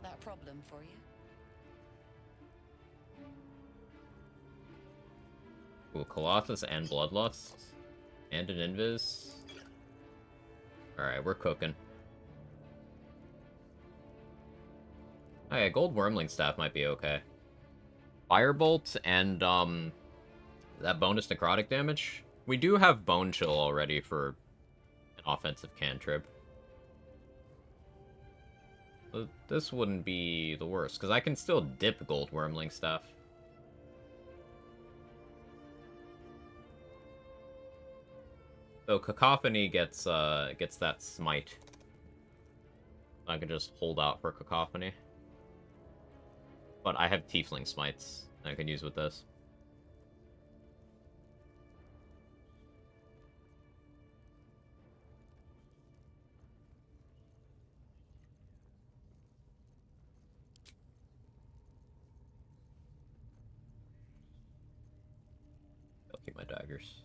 That a problem for you? Ooh, Colossus and Bloodlust. And an Invis. Alright, we're cooking. Oh yeah, Gold Wormling Staff might be okay. Firebolt and, that bonus necrotic damage? We do have Bone Chill already for an offensive cantrip. But this wouldn't be the worst, because I can still dip Gold Wormling Staff. So Cacophony gets that smite. I can just hold out for Cacophony. But I have Tiefling smites I can use with this. Keep my daggers.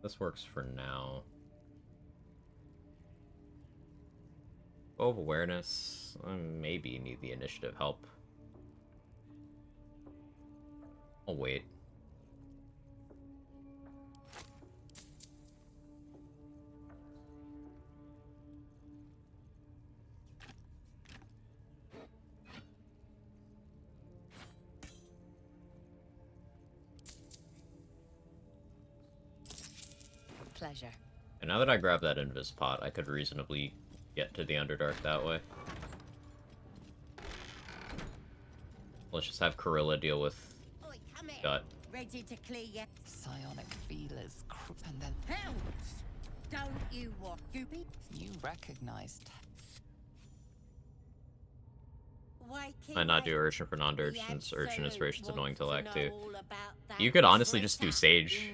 This works for now. Bow of awareness. Maybe need the initiative help. I'll wait. Pleasure. And now that I grab that invis pot, I could reasonably get to the Underdark that way. Let's just have Corilla deal with gut. Ready to clear your Psionic feelers, and then hells. Don't you want you be you recognized. I not do Urchin for non-Urchin, since Urchin Inspiration's annoying to lack too. You could honestly just do Sage.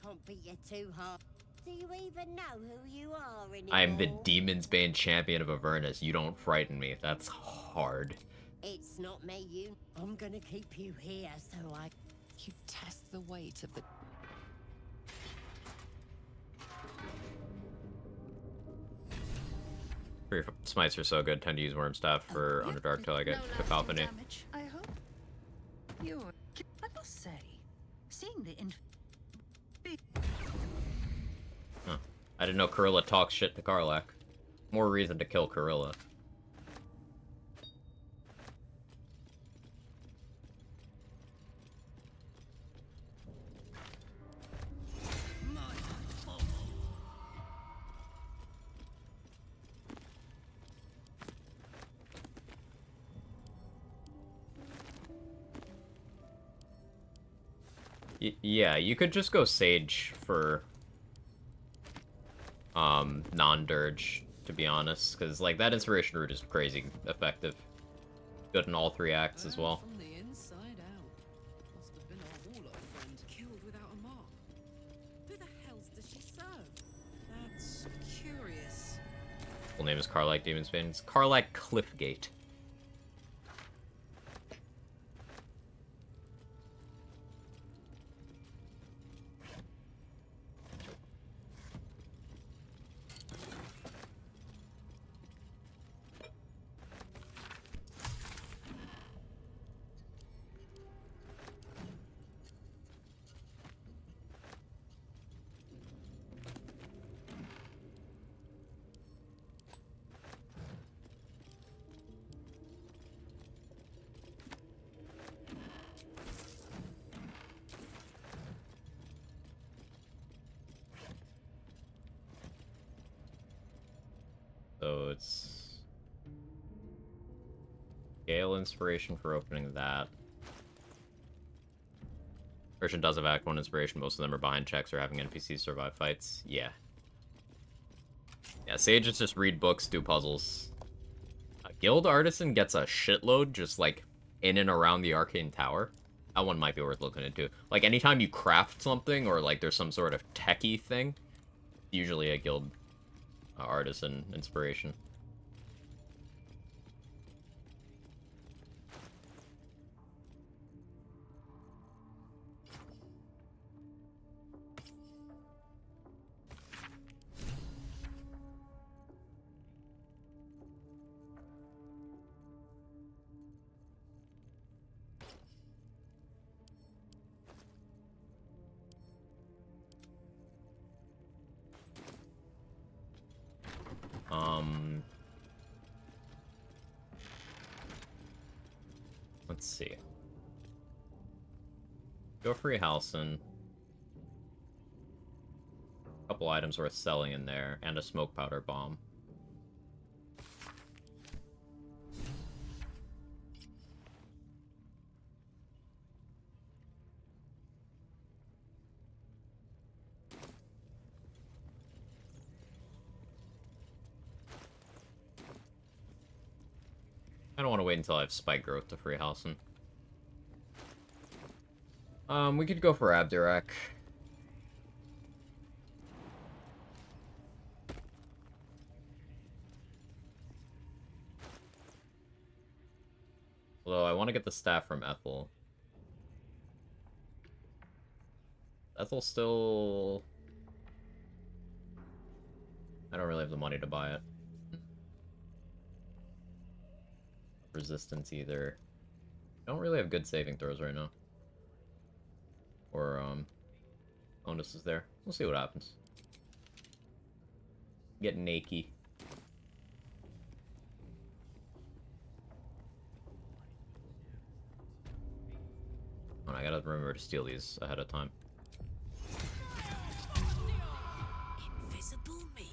Can't be you too hard. Do you even know who you are anymore? I am the Demon's Bane champion of Avernus. You don't frighten me. That's hard. It's not me, you. I'm gonna keep you here so I... You test the weight of the... Your smites are so good. Tend to use Worm Staff for Underdark till I get Cacophony. I hope. You're... I must say, seeing the Huh. I didn't know Corilla talks shit to Karlach. More reason to kill Corilla. Yeah, you could just go Sage for non-Dirge, to be honest, because like that inspiration route is crazy effective. Good in all 3 acts as well. From the inside out. Must have been our warlock friend killed without a mark. Who the hells does she serve? That's curious. Full name is Karlach Demon's Bane. It's Karlach Cliffgate. So it's Gale inspiration for opening that. Version does have Act 1 inspiration. Most of them are behind checks or having NPCs survive fights. Yeah. Yeah, Sage is just read books, do puzzles. Guild Artisan gets a shitload just like in and around the Arcane Tower. That one might be worth looking into. Like anytime you craft something or like there's some sort of techie thing, usually a Guild Artisan inspiration. Let's see. Go free Halcyon. Couple items worth selling in there, and a smoke powder bomb. I don't want to wait until I have spike growth to free Halcyon. We could go for Abdurak. Although I want to get the staff from Ethel. Ethel still... I don't really have the money to buy it. Resistance either. I don't really have good saving throws right now. Or, bonuses there. We'll see what happens. Get naked. Oh, I gotta remember to steal these ahead of time. Invisible me.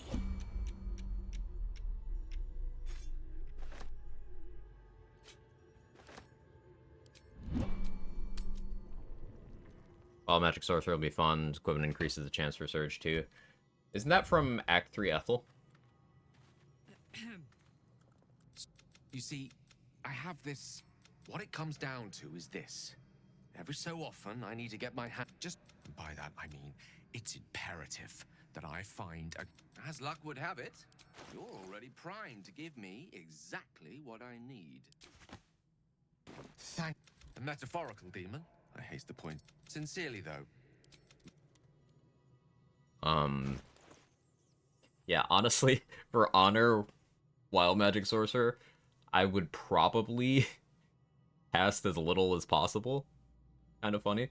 Wild Magic Sorcerer will be fun. Equipment increases the chance for Surge too. Isn't that from Act 3 Ethel? You see, I have this... What it comes down to is this. Every so often, I need to get my hand... Just by that, I mean, it's imperative that I find a... As luck would have it, you're already primed to give me exactly what I need. Thank... A metaphorical demon, I haste the point. Sincerely, though. Yeah, honestly, for Honor Wild Magic Sorcerer, I would probably cast as little as possible. Kind of funny.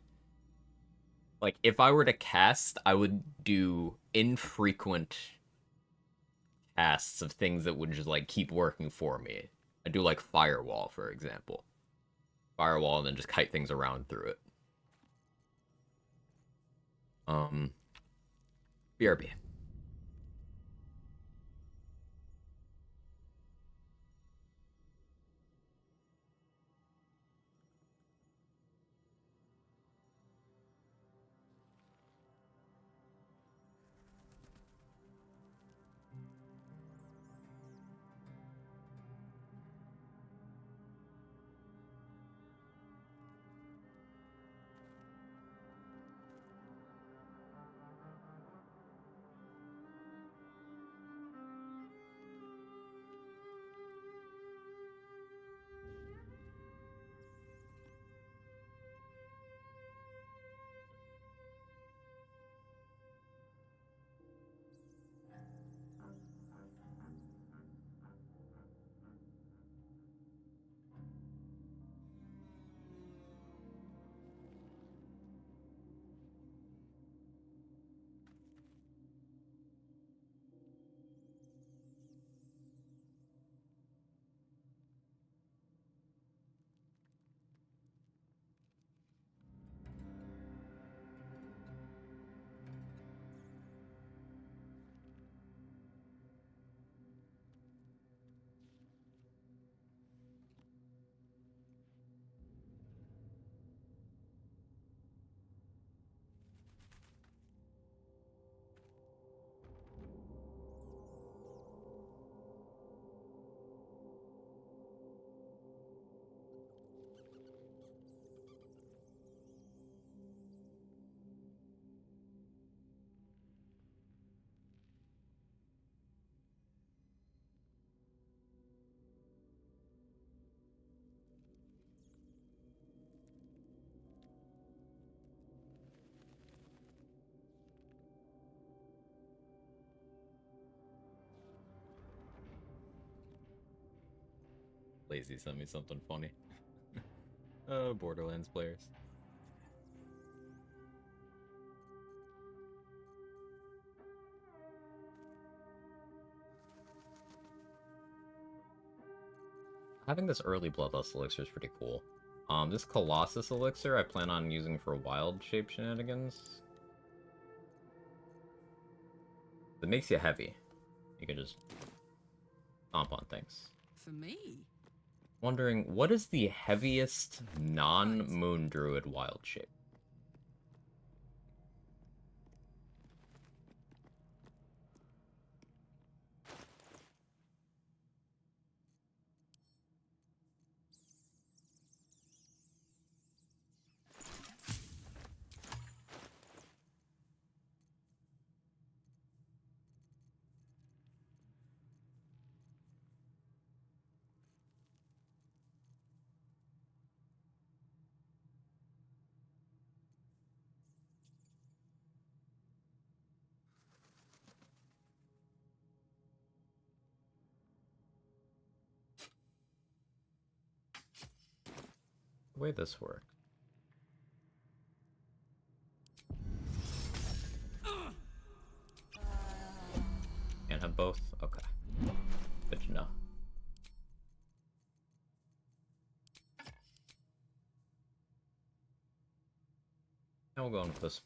Like, if I were to cast, I would do infrequent casts of things that would just, like, keep working for me. I'd do, like, Firewall, for example. Firewall, and then just kite things around through it. BRB. Lazy sent me something funny. Borderlands players. Having this early Bloodlust elixir is pretty cool. This Colossus elixir I plan on using for wild shape shenanigans. It makes you heavy. You can just stomp on things. For me? Wondering, what is the heaviest non-Moon Druid wild shape? The way this works. Can't have both? Okay. Good to know. Now we'll go on with this.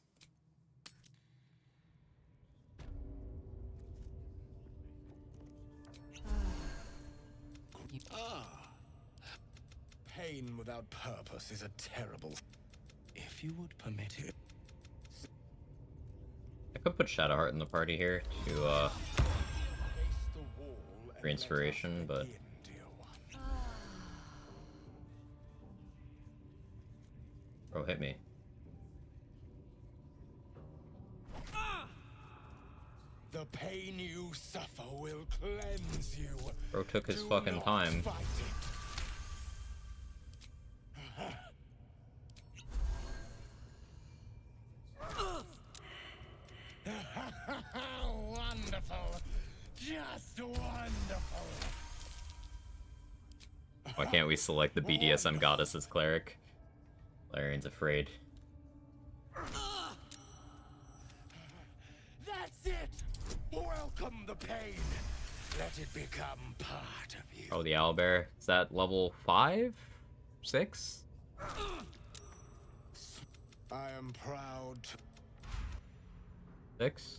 Pain without purpose is a terrible... If you would permit it... I could put Shadowheart in the party here to, for inspiration, but... Bro, hit me. The pain you suffer will cleanse you. Bro took his fucking time. Wonderful. Just wonderful. Why can't we select the BDSM goddess as cleric? Larian's afraid. That's it. Welcome the pain. Let it become part of you. Oh, the owlbear. Is that level 5? 6? I am proud. 6?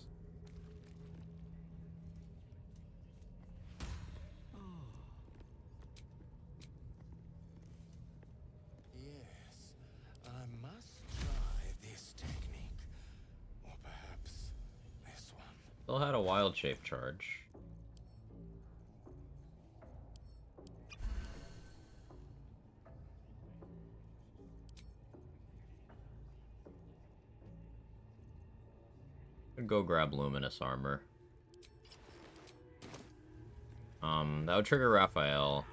Yes, I must try this technique. Or perhaps this one. Still had a wild shape charge. Could go grab luminous armor. That would trigger Raphael.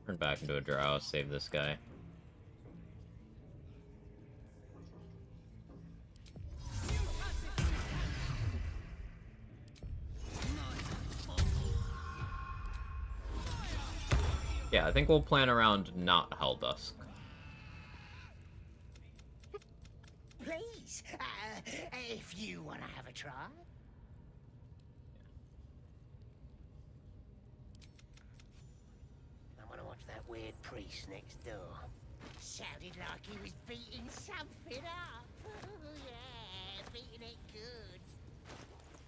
Turn back into a drow, save this guy. Yeah, I think we'll plan around not Helldusk. Please, if you want to have a try. I want to watch that weird priest next door. Sounded like he was beating something up. Yeah, beating it good.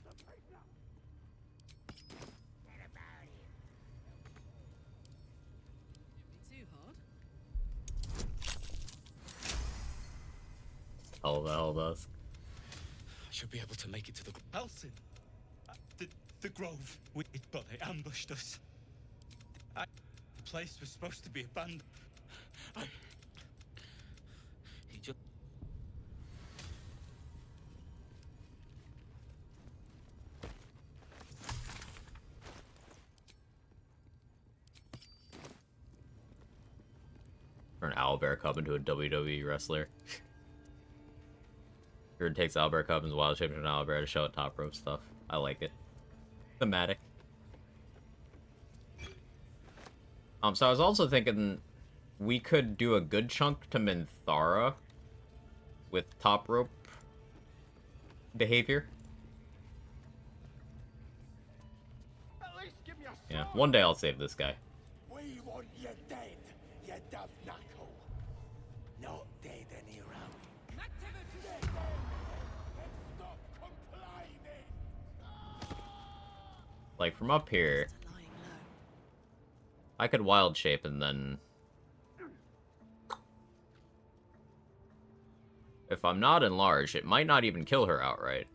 What about him? Too hard. Oh, the Helldusk. I should be able to make it to the... Elsin! The grove. But they ambushed us. The place was supposed to be abandoned. He just... Turn Owlbear Cub into a WWE wrestler. Druid takes Owlbear Cub and wild shape into an owlbear to show it top rope stuff. I like it. Thematic. So I was also thinking we could do a good chunk to Minthara with top rope behavior. Yeah, one day I'll save this guy. We want you dead, you dumb knuckle. Not dead any round. Stop complaining. Like from up here, I could wild shape and then if I'm not enlarged, it might not even kill her outright.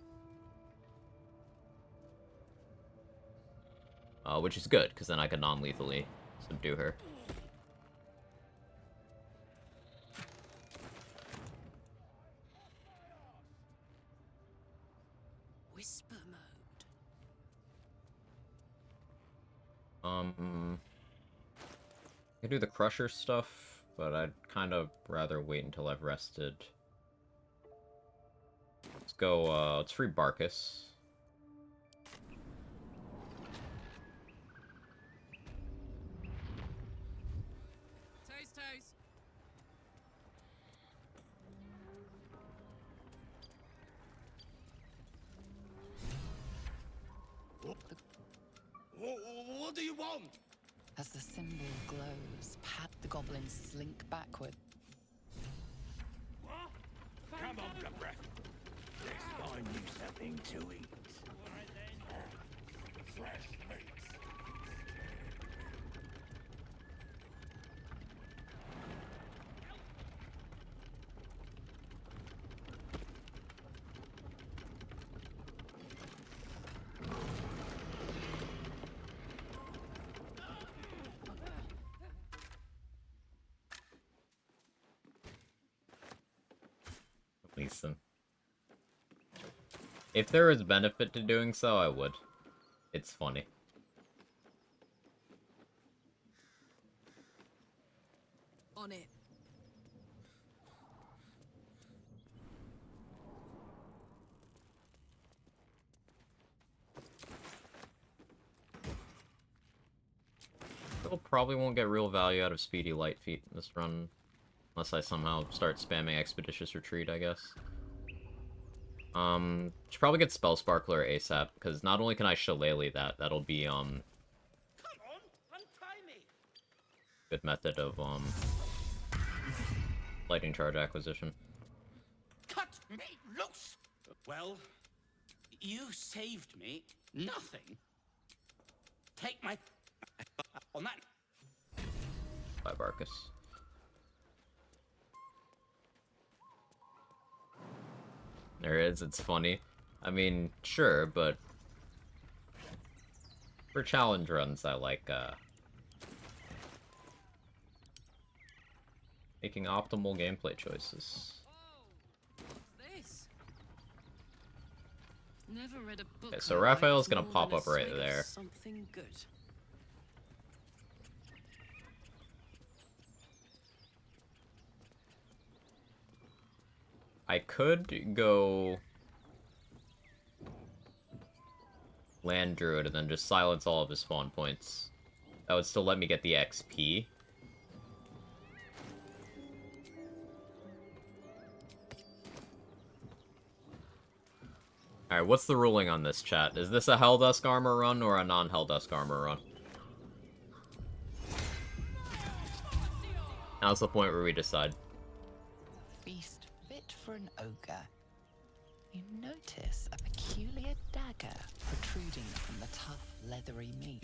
Which is good, because then I can non-lethally subdue her. Whisper mode. I could do the Crusher stuff, but I'd kind of rather wait until I've rested. Let's go, let's free Barkus. won! As the symbol glows, the goblins slink backward. Come on, the breath. Let's find you something to eat. Fresh meat. Listen. If there was benefit to doing so, I would. It's funny. On it. Still probably won't get real value out of Speedy Light Feet in this run. Unless I somehow start spamming Expeditious Retreat, I guess. Should probably get Spell Sparkler ASAP, because not only can I Shillelagh that, that'll be, Come on, untie me. good method of, Lightning Charge acquisition. Cut me loose! Well, you saved me nothing. Take my... on that... Bye, Barkus. There it is, it's funny. I mean, sure, but... for challenge runs, I like, making optimal gameplay choices. This. Never read a book. Okay, so I Raphael's liked gonna more pop than a up right swig of there. Something good. I could go land Druid and then just silence all of his spawn points. That would still let me get the XP. Alright, what's the ruling on this, chat? Is this a Helldusk Armor run or a non-Helldusk Armor run? Now's the point where we decide. Feast fit for an ogre. You notice a peculiar dagger protruding from the tough, leathery meat.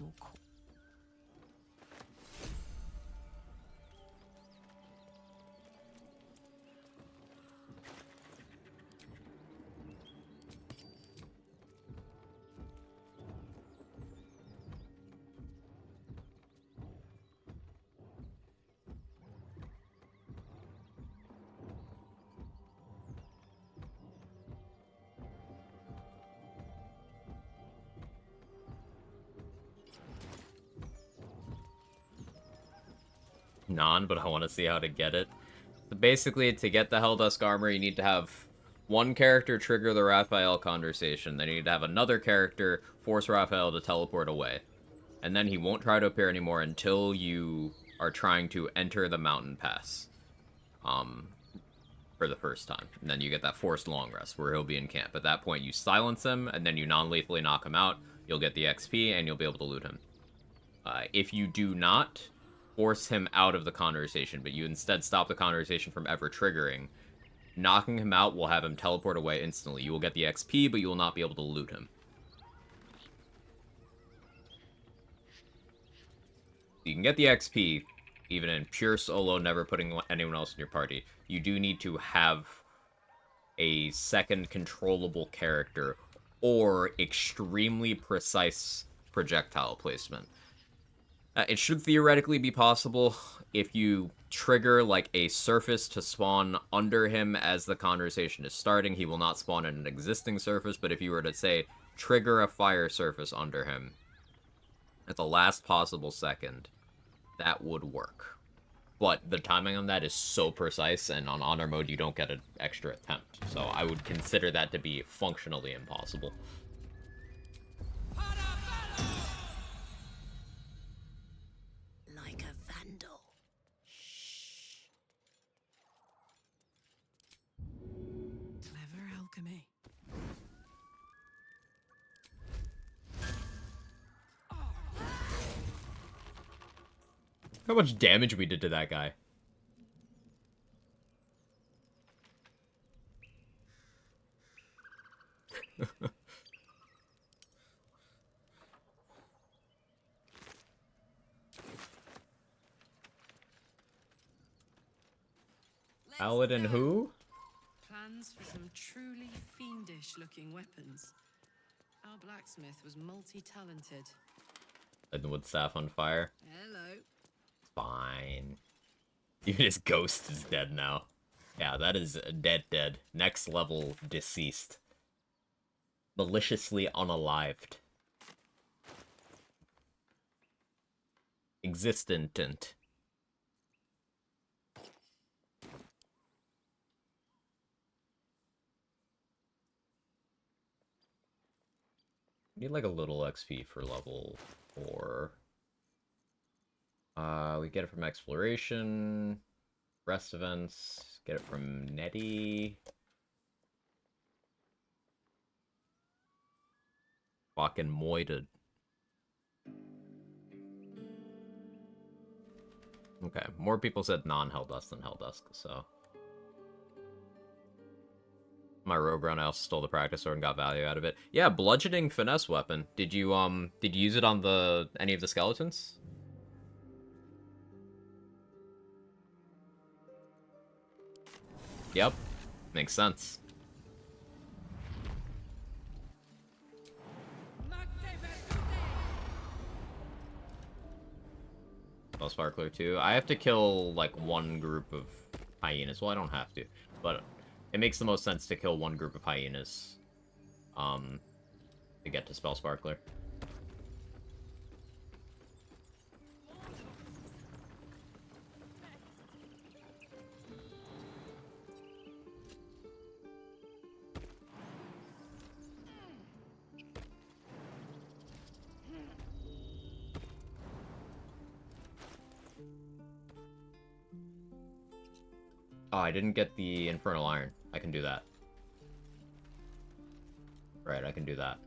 But I want to see how to get it. So basically, to get the Helldusk Armor, you need to have one character trigger the Raphael conversation, then you need to have another character force Raphael to teleport away. And then he won't try to appear anymore until you are trying to enter the mountain pass. For the first time. And then you get that forced long rest, where he'll be in camp. At that point, you silence him, and then you non-lethally knock him out. You'll get the XP, and you'll be able to loot him. If you do not force him out of the conversation, but you instead stop the conversation from ever triggering, knocking him out will have him teleport away instantly. You will get the XP, but you will not be able to loot him. You can get the XP, even in pure solo, never putting anyone else in your party. You do need to have a second controllable character, or extremely precise projectile placement. It should theoretically be possible if you trigger, like, a surface to spawn under him as the conversation is starting. He will not spawn in an existing surface, but if you were to, say, trigger a fire surface under him at the last possible second, that would work. But the timing on that is so precise, and on honor mode you don't get an extra attempt. So I would consider that to be functionally impossible. Like a vandal. Clever alchemy. How much damage we did to that guy. Paladin who? Plans for some truly fiendish-looking weapons. Our blacksmith was multi-talented. Lighting the wood staff on fire. Hello. Fine. Even his ghost is dead now. Yeah, that is dead. Next level deceased. Maliciously unalived. Existent. Need like a little XP for level 4. We get it from exploration, rest events, get it from Nettie. Fucking moited. Okay, more people said non-Helldusk than Helldusk, so. My rogue run, I also stole the practice sword and got value out of it. Yeah, bludgeoning finesse weapon. Did you use it on any of the skeletons? Yep. Makes sense. Oh, Sparkler too. I have to kill like one group of hyenas. Well, I don't have to, but it makes the most sense to kill one group of hyenas to get to Spell Sparkler. Oh, I didn't get the Infernal Iron. I can do that. Right, I can do that.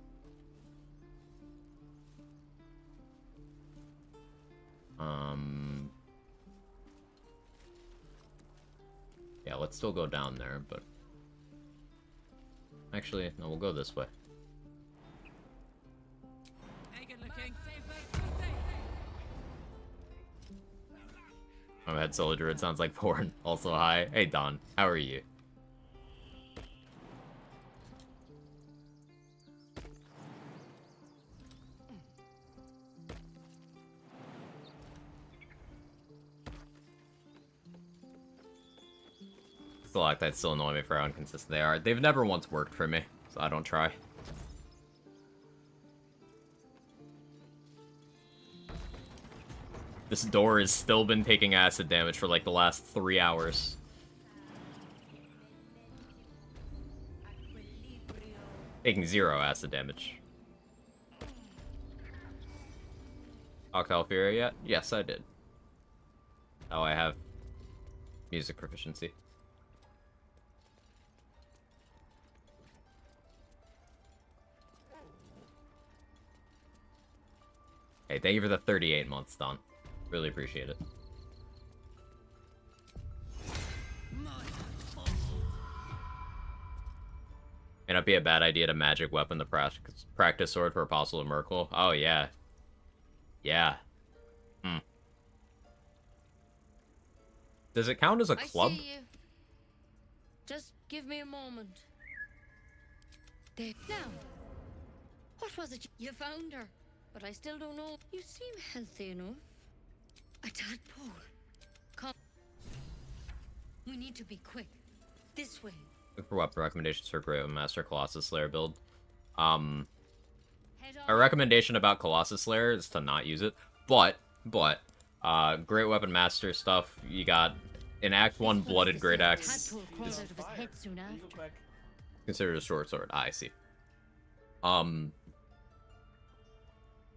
Yeah, let's still go down there, but... Actually, no, we'll go this way. My head solo druid sounds like porn. Also, hi. Hey, Don. How are you? Stalactites still annoy me for how inconsistent they are. They've never once worked for me, so I don't try. This door has still been taking acid damage for like the last 3 hours. Taking 0 acid damage. Octal Fury yet? Yes, I did. Oh, I have music proficiency. Hey, thank you for the 38 months, Don. Really appreciate it. May not be a bad idea to magic weapon the practice sword for Apostle of Merkel. Oh, yeah. Yeah. Does it count as a club? I see you. Just give me a moment. There. Now, what was it? You found her, but I still don't know. You seem healthy enough. A tadpole. Come. We need to be quick. This way. Look for weapon recommendations for Great Weapon Master Colossus Slayer build. A recommendation about Colossus Slayer is to not use it, but Great Weapon Master stuff, you got in Act 1 Blooded Great Axe is considered a short sword. I see. In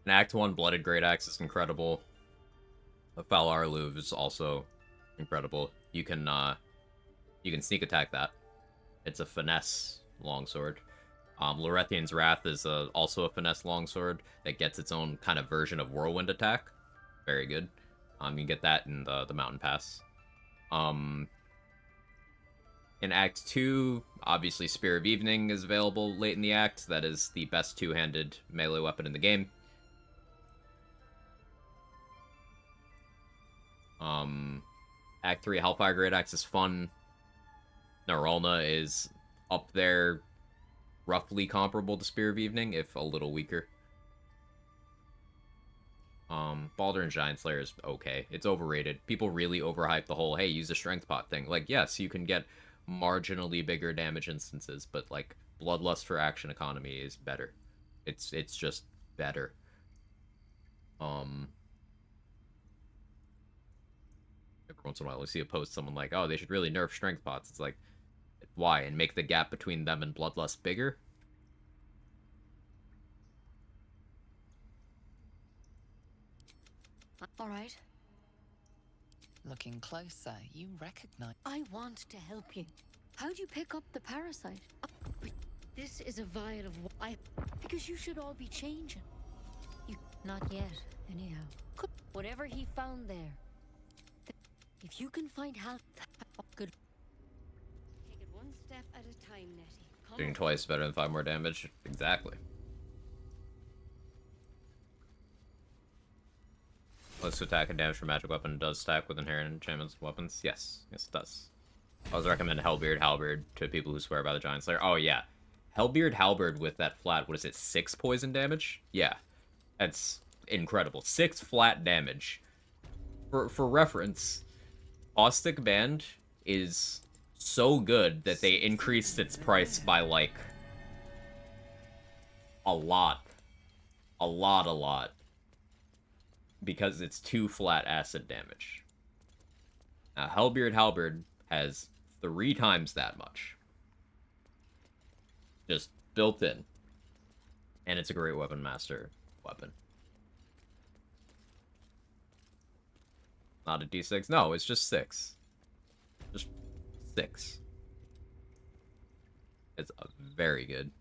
Act 1 Blooded Great Axe is incredible. The Falar Louvre is also incredible. You can sneak attack that. It's a finesse longsword. Lorethian's Wrath is also a finesse longsword that gets its own kind of version of whirlwind attack. Very good. You get that in the Mountain Pass. In Act 2, obviously Spear of Evening is available late in the act. That is the best two-handed melee weapon in the game. Act 3, Hellfire Great Axe is fun. Naralna is up there, roughly comparable to Spear of Evening, if a little weaker. Baldur's Giant Slayer is okay. It's overrated. People really overhype the whole, hey, use a strength pot thing. Like, yes, you can get marginally bigger damage instances, but, like, Bloodlust for action economy is better. It's just better. Every once in a while, we see a post, someone like, oh, they should really nerf strength pots. It's like, why? And make the gap between them and Bloodlust bigger? All right. Looking closer, you recognize. I want to help you. How'd you pick up the parasite? This is a vial of because you should all be changing. You not yet, anyhow. Whatever he found there. If you can find help, good. Take it one step at a time, Nettie. Doing twice better than 5 more damage. Exactly. Close to attack and damage for magic weapon does stack with inherent enchantments weapons. Yes, yes it does. I always recommend Hellbeard Halberd to people who swear by the Giant Slayer. Oh yeah, Hellbeard Halberd with that flat, what is it, 6 poison damage? Yeah, that's incredible. 6 flat damage. For reference, Caustic Band is so good that they increased its price by like a lot. A lot. Because it's 2 flat acid damage. Now, Hellbeard Halberd has 3 times that much. Just built in. And it's a great weapon master weapon. Not a D6? No, it's just 6. Just 6. It's very good.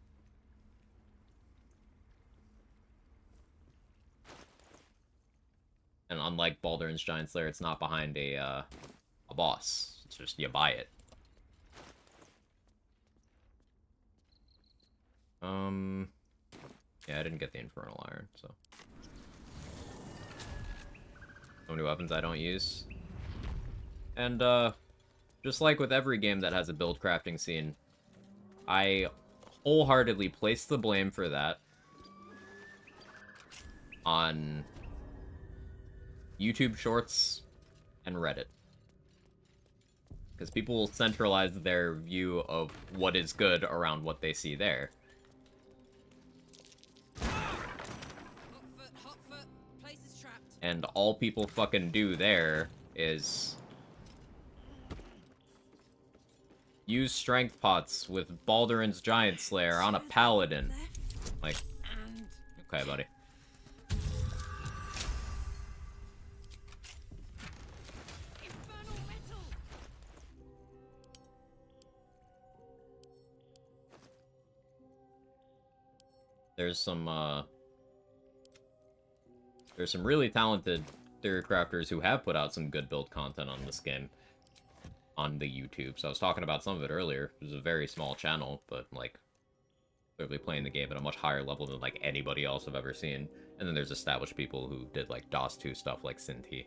And unlike Baldur's Giant Slayer, it's not behind a boss. It's just you buy it. Yeah, I didn't get the Infernal Iron, so. So many weapons I don't use. And, just like with every game that has a build crafting scene, I wholeheartedly place the blame for that on YouTube Shorts and Reddit. Because people will centralize their view of what is good around what they see there. And all people fucking do there is use strength pots with Baldur's Giant Slayer on a paladin. Like, okay, buddy. There's some really talented theory crafters who have put out some good build content on this game on the YouTube. So I was talking about some of it earlier. It was a very small channel, but like clearly playing the game at a much higher level than like anybody else I've ever seen. And then there's established people who did like DOS 2 stuff like Sinti,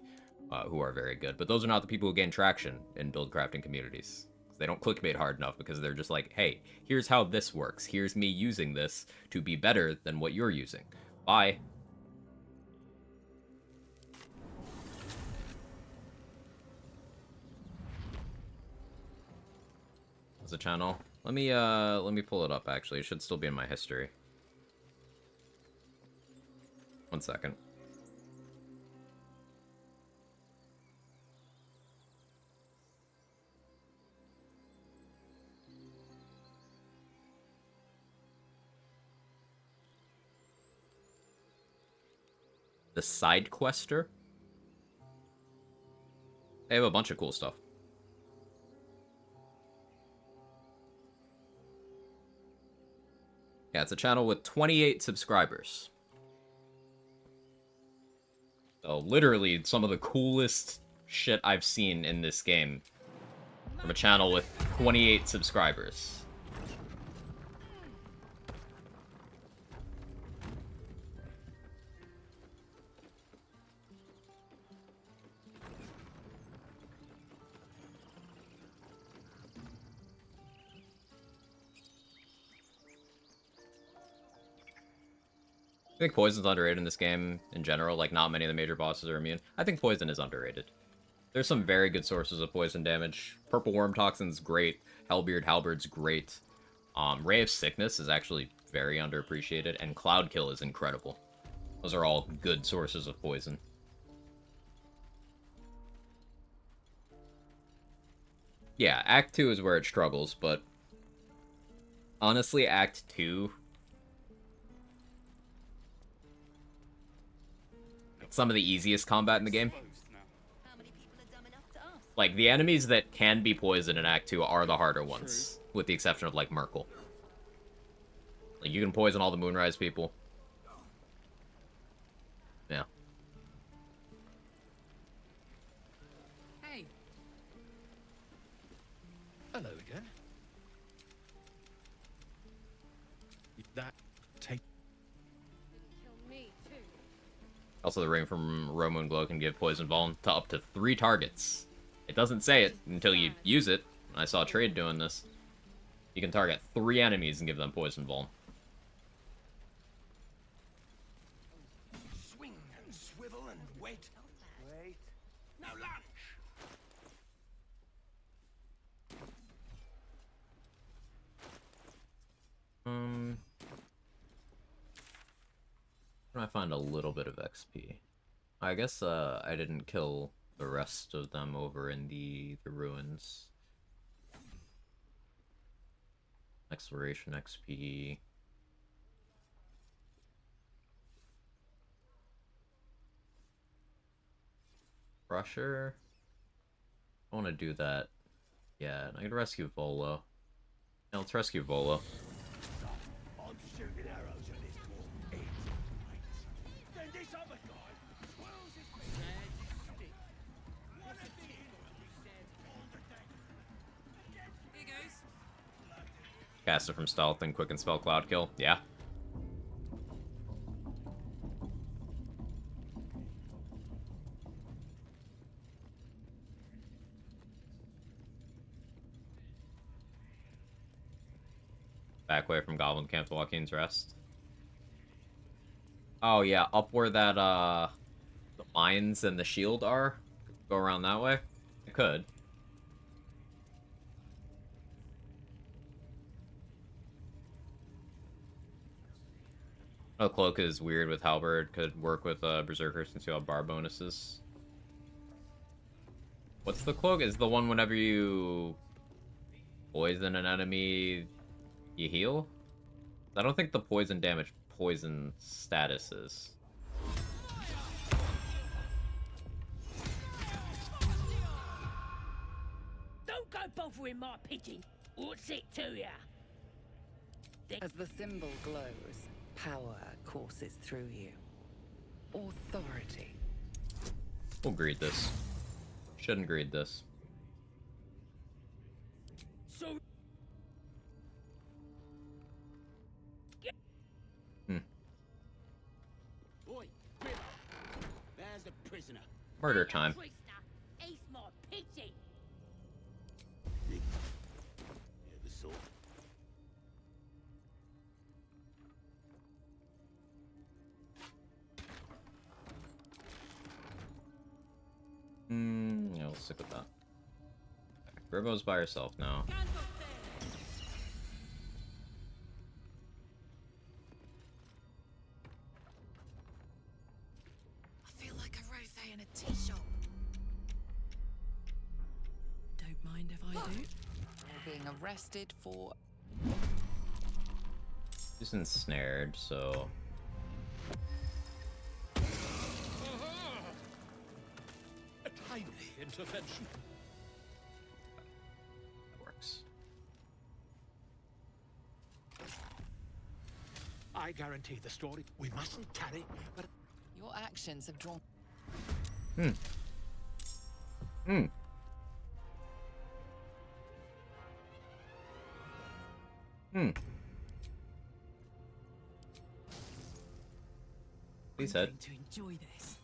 who are very good. But those are not the people who gain traction in build crafting communities. They don't clickbait hard enough because they're just like, hey, here's how this works. Here's me using this to be better than what you're using. Bye. As a channel. Let me pull it up actually. It should still be in my history. 1 second. The Side Quester. They have a bunch of cool stuff. Yeah, it's a channel with 28 subscribers. So literally some of the coolest shit I've seen in this game from a channel with 28 subscribers. I think poison's underrated in this game in general. Like, not many of the major bosses are immune. I think poison is underrated. There's some very good sources of poison damage. Purple Worm Toxin's great. Hellbeard Halberd's great. Ray of Sickness is actually very underappreciated. And Cloud Kill is incredible. Those are all good sources of poison. Yeah, Act 2 is where it struggles, but honestly, Act 2... some of the easiest combat in the game. Like, the enemies that can be poisoned in Act 2 are the harder ones, with the exception of, like, Merkel. Like, you can poison all the Moonrise people. Yeah. Hey. Hello again. That take. Also, the ring from Roman Glow can give Poison Vuln to up to 3 targets. It doesn't say it until you use it. I saw Trade doing this. You can target 3 enemies and give them Poison Vuln. Swing and swivel and wait. Wait. Now lunge. I find a little bit of XP. I guess I didn't kill the rest of them over in the ruins. Exploration XP. Crusher. I want to do that. Yeah, I could rescue Volo. Yeah, let's rescue Volo. I'm shooting arrows at this dwarf. It's right. Then this other guy swirls his stick. What a thing! He said all the day. Here goes. Cast it from stealth and quicken spell Cloud Kill. Yeah. Back away from Goblin Camp to Joaquin's Rest. Oh yeah, up where that the mines and the shield are. Go around that way. I could. Oh, Cloak is weird with Halberd. Could work with Berserker since you have bar bonuses. What's the Cloak? Is the one whenever you poison an enemy, you heal? I don't think the poison damage poison status is. Don't go bothering my pigeon. What's it to ya? As the symbol glows, power courses through you. Authority. We'll greed this. Shouldn't greed this. So boy, Grimmer, there's the prisoner. Murder time. He's my pigeon. Yeah, the sort. Yeah, we'll stick with that. Gribbo's by herself now. I feel like a rosé in a tea shop. Don't mind if I do. You're being arrested for... He's ensnared, so... A timely intervention. That works. I guarantee the story. We mustn't tarry, but Your actions have drawn... Hmm. Hmm. Hmm. He said. I'm going to enjoy this.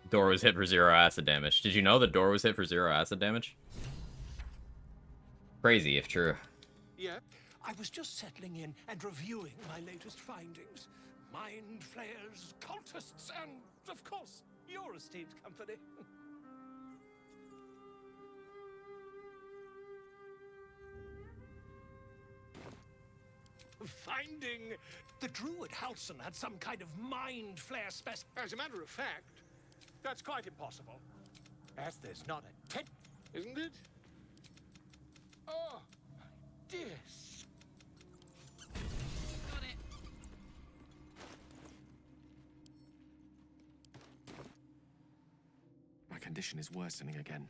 Door was hit for 0 acid damage. Did you know the door was hit for 0 acid damage? Crazy, if true. Yeah, I was just settling in and reviewing my latest findings. Mind flayers, cultists, and, of course, your esteemed company. Finding the Druid Halson had some kind of mind flare As a matter of fact, that's quite impossible. As there's not a isn't it? Oh, my dear. Got it. My condition is worsening again.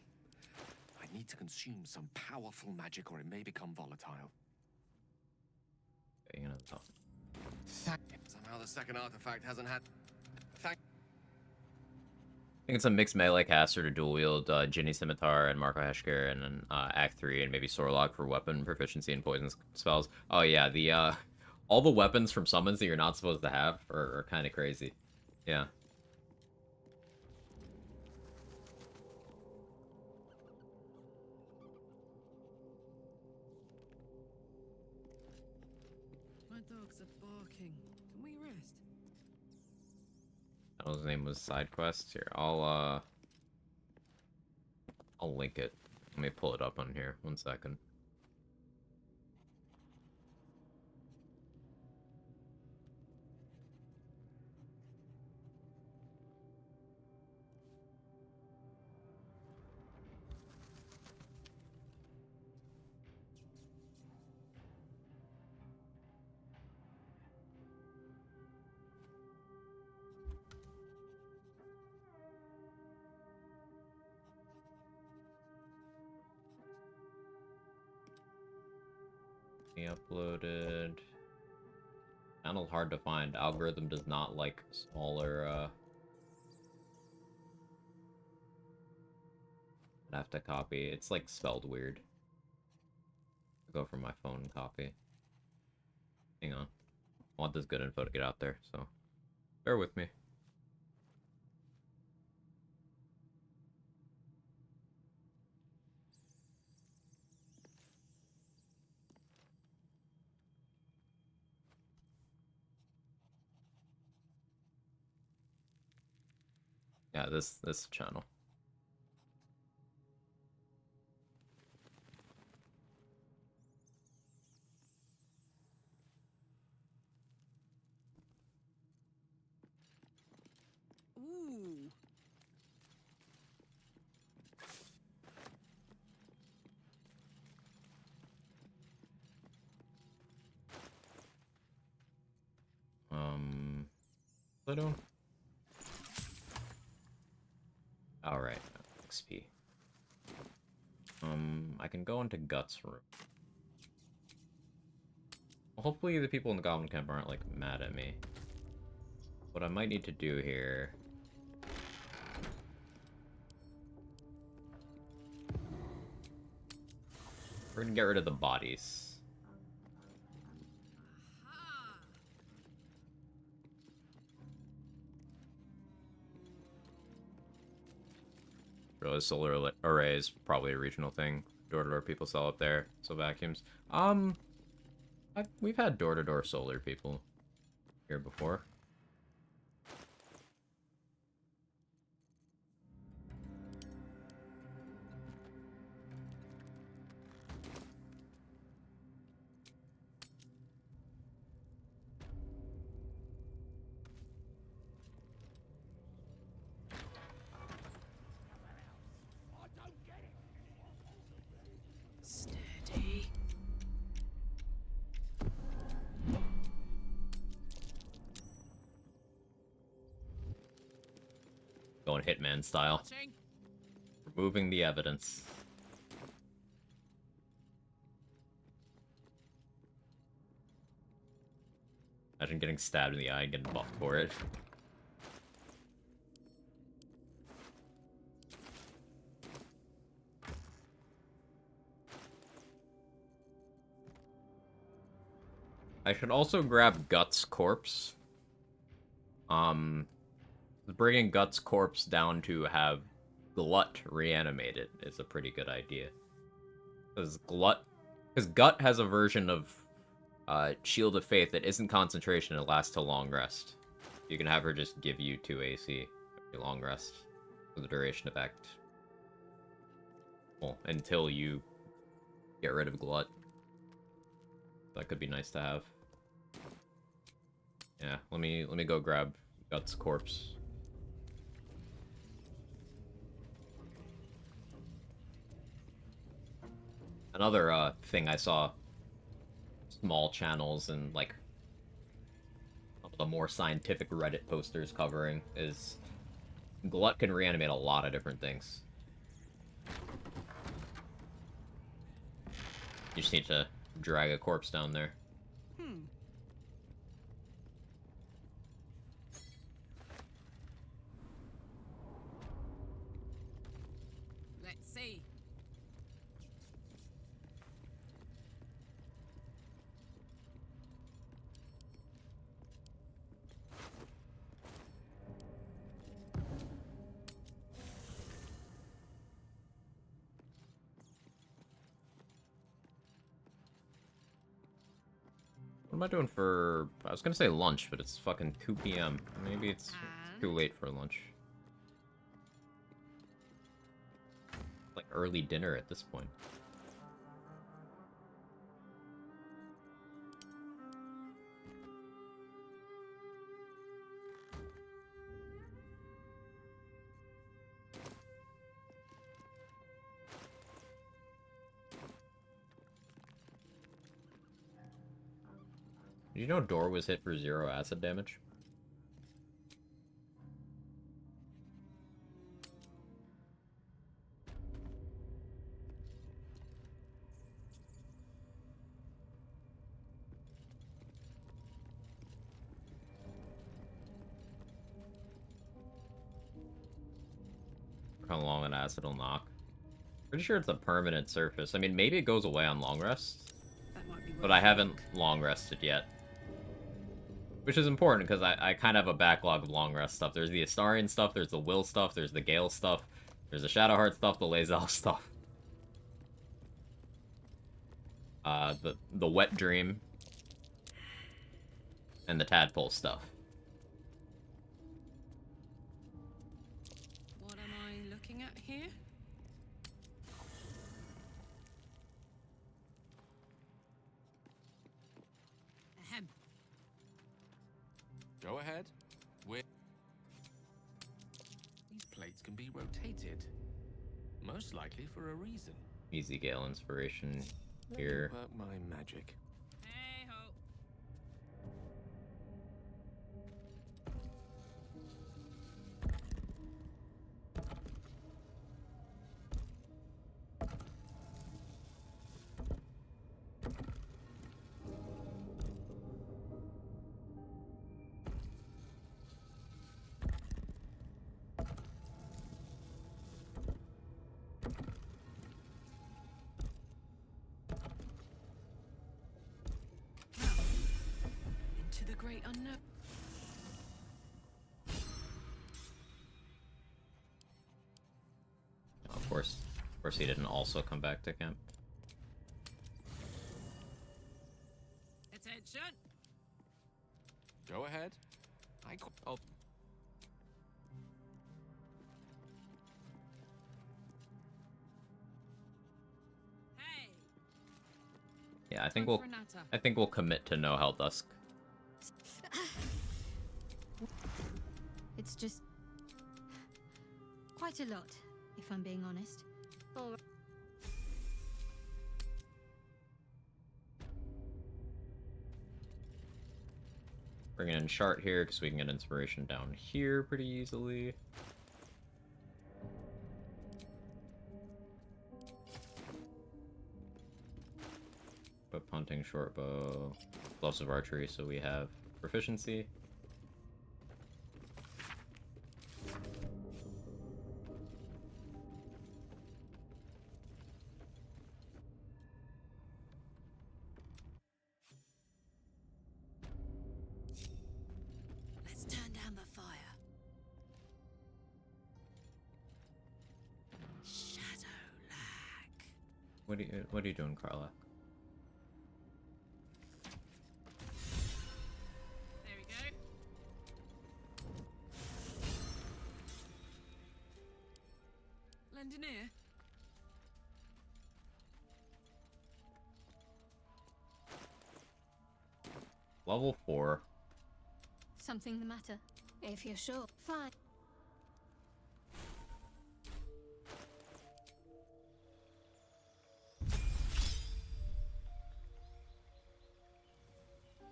I need to consume some powerful magic or it may become volatile. Okay, Somehow the second artifact hasn't had... Thank... I think it's a mixed melee caster to dual wield Ginny Scimitar and Marco Heshker, and then Act 3 and maybe Sorlock for weapon proficiency and poison spells. Oh yeah, the all the weapons from summons that you're not supposed to have are kind of crazy. Yeah. My dogs are barking. Can we rest? Oh, his name was side quest. Here, I'll link it. Let me pull it up on here. 1 second. He uploaded. Channel hard to find. Algorithm does not like smaller. I'd have to copy. It's like spelled weird. I'll go from my phone and copy. Hang on. I want this good info to get out there, so bear with me. Yeah, this channel. Ooh. Pluto. Alright, XP. I can go into Guts room. Well, hopefully the people in the Goblin Camp aren't, like, mad at me. What I might need to do here... We're gonna get rid of the bodies. Really, solar array is probably a regional thing. Door-to-door people sell up there, so vacuums. We've had door-to-door solar people here before. Steady. Going Hitman style. Removing the evidence. Imagine getting stabbed in the eye and getting buffed for it. I should also grab Guts' corpse. Bringing Guts' corpse down to have Glut reanimated is a pretty good idea. Because Gut has a version of Shield of Faith that isn't concentration and lasts till long rest. You can have her just give you 2 AC every long rest for the duration effect. Well, until you get rid of Glut. That could be nice to have. Yeah, let me go grab Guts' corpse. Another thing I saw small channels and like the more scientific Reddit posters covering is Glut can reanimate a lot of different things. You just need to drag a corpse down there. Let's see. What am I doing for... I was gonna say lunch, but it's fucking 2 p.m. Maybe it's too late for lunch. Like early dinner at this point. Did you know Door was hit for 0 acid damage? How long an acid will knock. Pretty sure it's a permanent surface. I mean, maybe it goes away on long rest. But I haven't long rested yet. Which is important, because I kind of have a backlog of long rest stuff. There's the Astarian stuff, there's the Will stuff, there's the Gale stuff, there's the Shadowheart stuff, the Lae'zel stuff. The Wet Dream. And the Tadpole stuff. What am I looking at here? Ahem. Go ahead. These plates can be rotated. Most likely for a reason. Easy Gale inspiration here. Work my magic. Hey ho. Into the great unknown. Of course he didn't also come back to camp. Attention. Go ahead. I'll... Hey. Yeah, I think we'll commit to no Hell Dusk. It's just quite a lot, if I'm being honest. All right. Bringing in Shart here because we can get inspiration down here pretty easily. But punting short bow, gloves of archery, so we have proficiency. Let's turn down the fire. Shadow lag. What are you doing, Carla? There we go. Lending ear. Level 4. Something the matter? If you're sure, fine.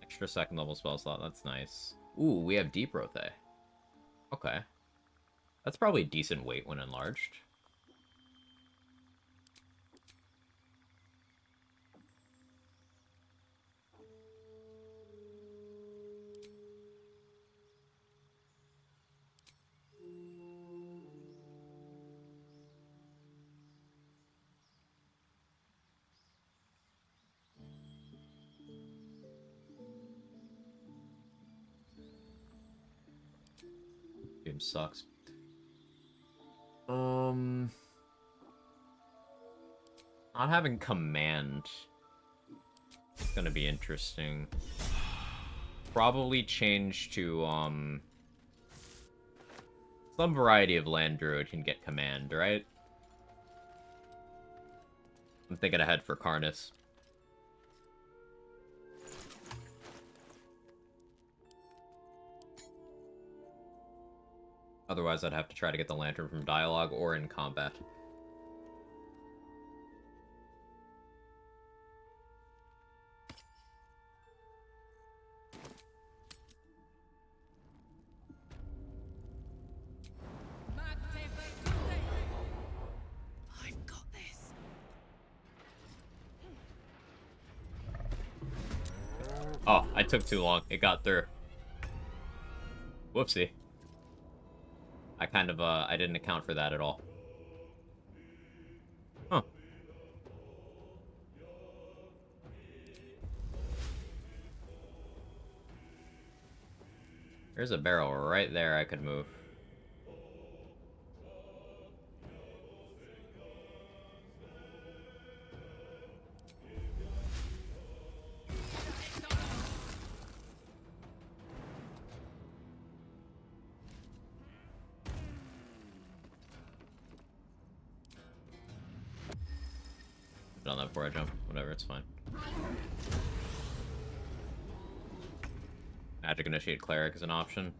Extra second level spell slot, that's nice. Ooh, we have Deep Rothe. Okay. That's probably decent weight when enlarged. Game sucks. Not having command is gonna be interesting. Probably change to some variety of land druid can get command, right? I'm thinking ahead for Karnas. Otherwise, I'd have to try to get the lantern from dialogue or in combat. I've got this. Oh, I took too long. It got through. Whoopsie. I kind of, I didn't account for that at all. Huh. There's a barrel right there I could move. On that before I jump. Whatever, it's fine. Magic Initiate Cleric is an option.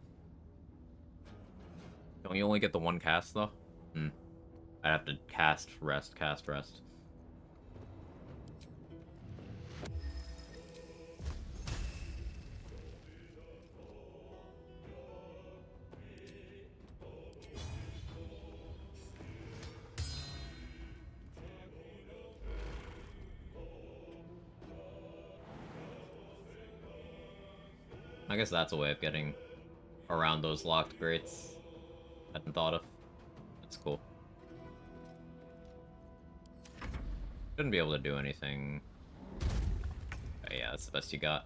Don't you only get the one cast, though? I'd have to cast rest. I guess that's a way of getting around those locked grates. I hadn't thought of. That's cool. Shouldn't be able to do anything. Okay, yeah, that's the best you got.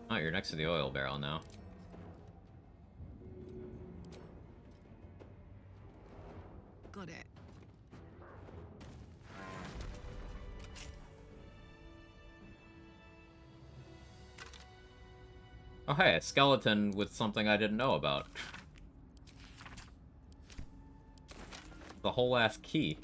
Oh, you're next to the oil barrel now. Got it. Oh hey, a skeleton with something I didn't know about. The whole ass key.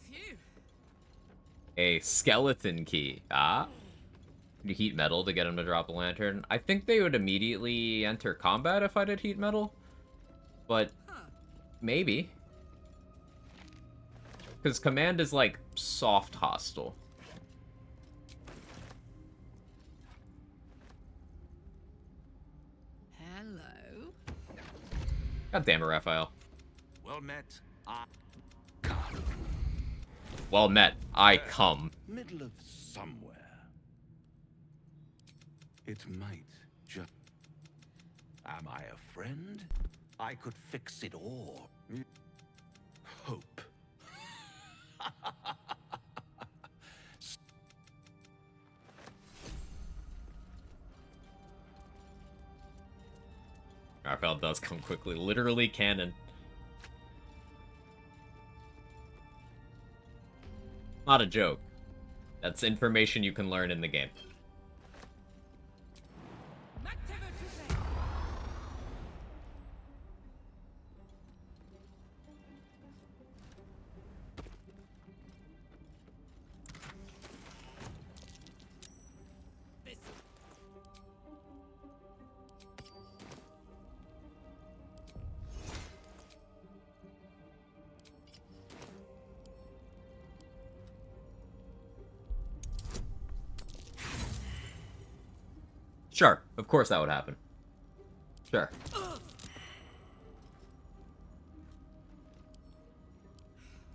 Phew. A skeleton key. Ah? You heat metal to get him to drop a lantern. I think they would immediately enter combat if I did heat metal. But maybe. Because command is like soft hostile. Hello. God damn it, Raphael. Well met. Well met. I come. Middle of somewhere. It might just. Am I a friend? I could fix it all. Hope. Raphael does come quickly. Literally canon. Not a joke. That's information you can learn in the game. Sure, of course that would happen. Sure.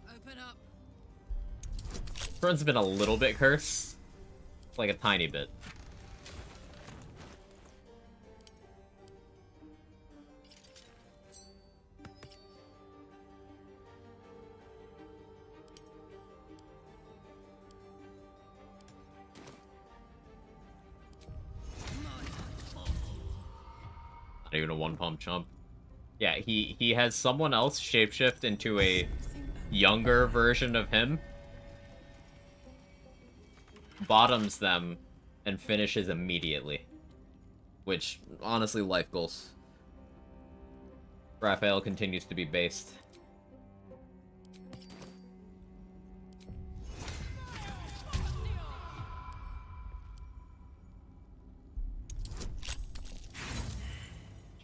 Open up. Friend's been a little bit cursed. Like a tiny bit. Not even a one-pump chump. Yeah, he has someone else shapeshift into a younger version of him, bottoms them, and finishes immediately. Which, honestly, life goals. Raphael continues to be based.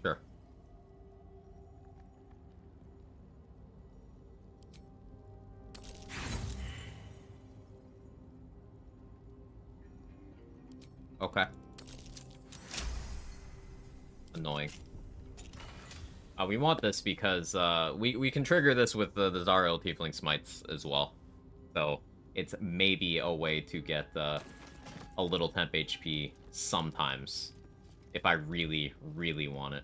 Sure. Okay. Annoying. We want this because we can trigger this with the Zariel Tiefling Smites as well. So it's maybe a way to get a little temp HP sometimes. If I really, really want it.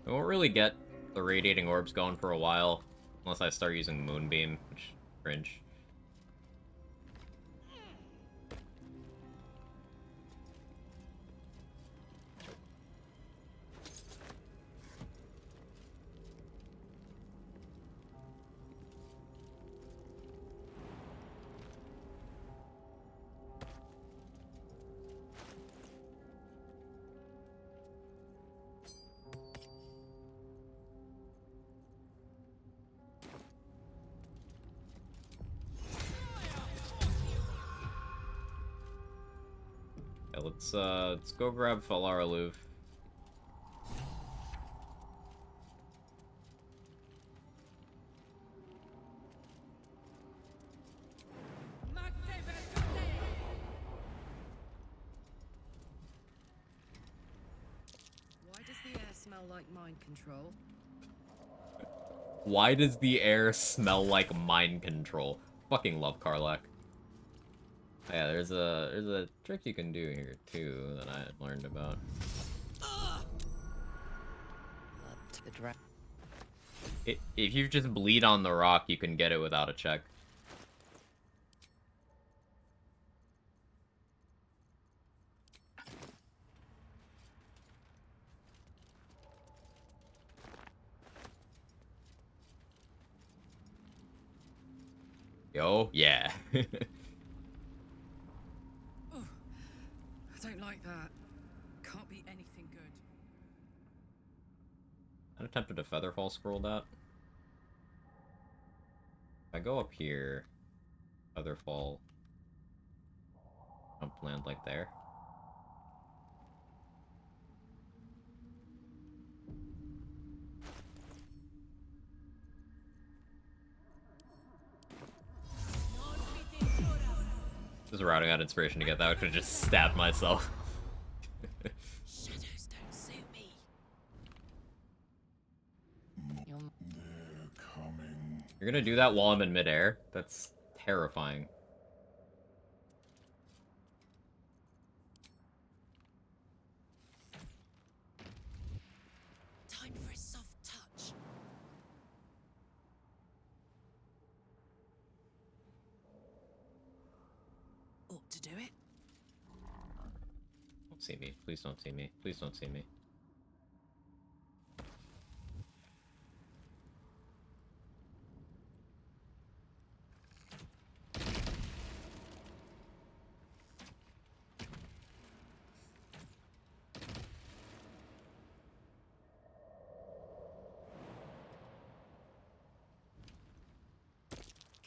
I won't really get the radiating orbs going for a while, unless I start using Moonbeam, which cringe. Let's go grab Falara Louvre. Why does the air smell like mind control? Why does the air smell like mind control? Fucking love Karlach. Yeah, there's a trick you can do here too that I had learned about. If you just bleed on the rock, you can get it without a check. Yo, yeah. I don't like that. Can't be anything good. of tempted to Featherfall scroll that. If I go up here, Featherfall, jump land like there. Just routing out inspiration to get that. I could have just stabbed myself. Shadows don't suit me. You're gonna do that while I'm in midair? That's terrifying. Time for a soft touch. Ought to do it. Don't see me. Please don't see me. Please don't see me.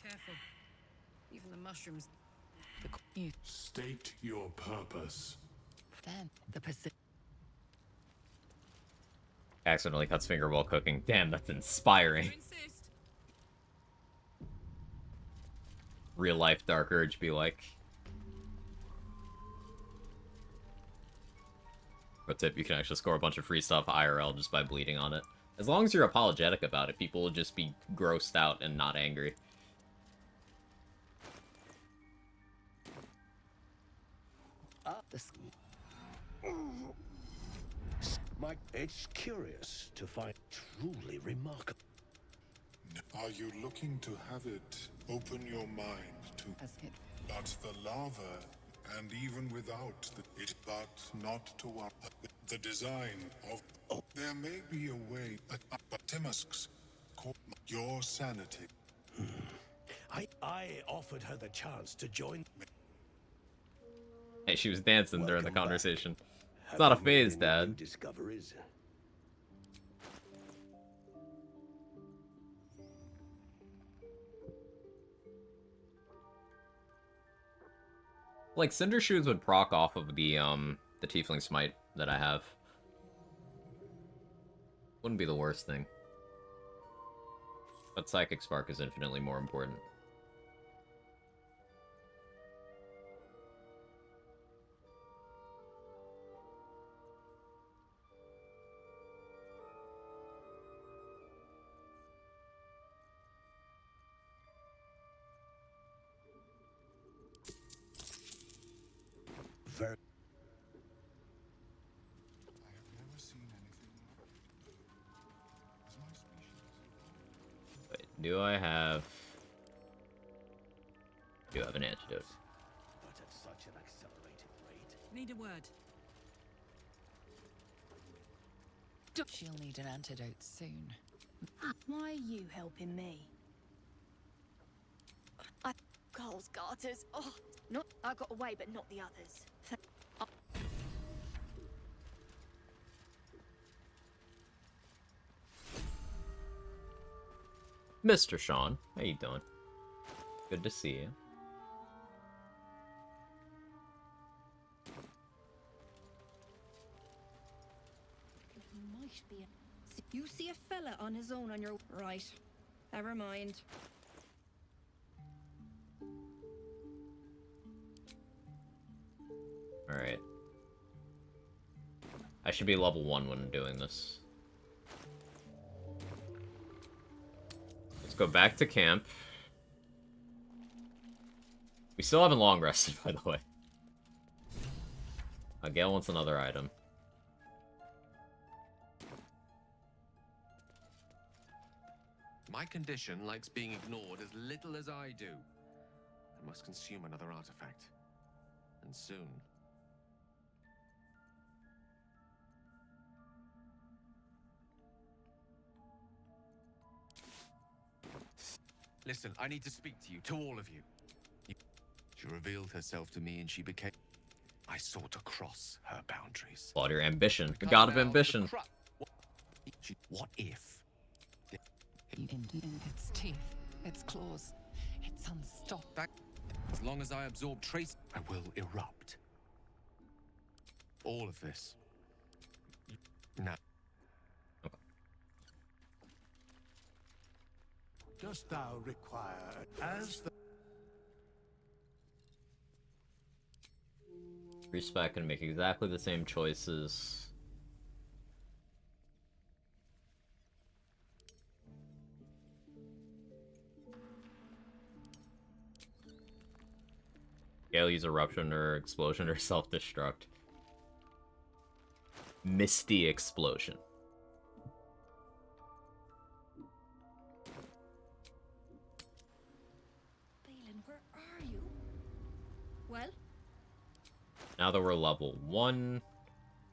Careful. Even the mushrooms. State your purpose. Then the Pacific. Accidentally cuts finger while cooking. Damn, that's inspiring. Real life Dark Urge be like. Pro tip, you can actually score a bunch of free stuff IRL just by bleeding on it. As long as you're apologetic about it, people will just be grossed out and not angry. It's curious to find truly remarkable. Are you looking to have it open your mind to but the lava, and even without it, but not to what the design of there may be a way, but Timusks, your sanity. I offered her the chance to join me. Hey, she was dancing during the conversation. It's not a phase, Dad. Discoveries. Like, Cinder Shoes would proc off of the Tiefling Smite that I have. Wouldn't be the worst thing. But Psychic Spark is infinitely more important. Very. Wait, do I have an antidote? But at such an accelerated rate. Need a word. She'll need an antidote soon. Why are you helping me? Carl's garters. Oh, not I got away, but not the others. Mr. Sean, how you doing? Good to see you. Might be. You see a fella on his own on your right. Never mind. Alright. I should be level 1 when doing this. Let's go back to camp. We still haven't long rested, by the way. Gale wants another item. My condition likes being ignored as little as I do. I must consume another artifact. And soon. Listen, I need to speak to you, to all of you. She revealed herself to me and she became... I sought to cross her boundaries. Blood your ambition. The god of ambition. What if? In its teeth, its claws, it's unstoppable. As long as I absorb trace, I will erupt. All of this. Now. Dost thou require, as the... Respec can make exactly the same choices. I'll use eruption or explosion or self-destruct. Misty explosion. Balin, where are you? Well? Now that we're level 1,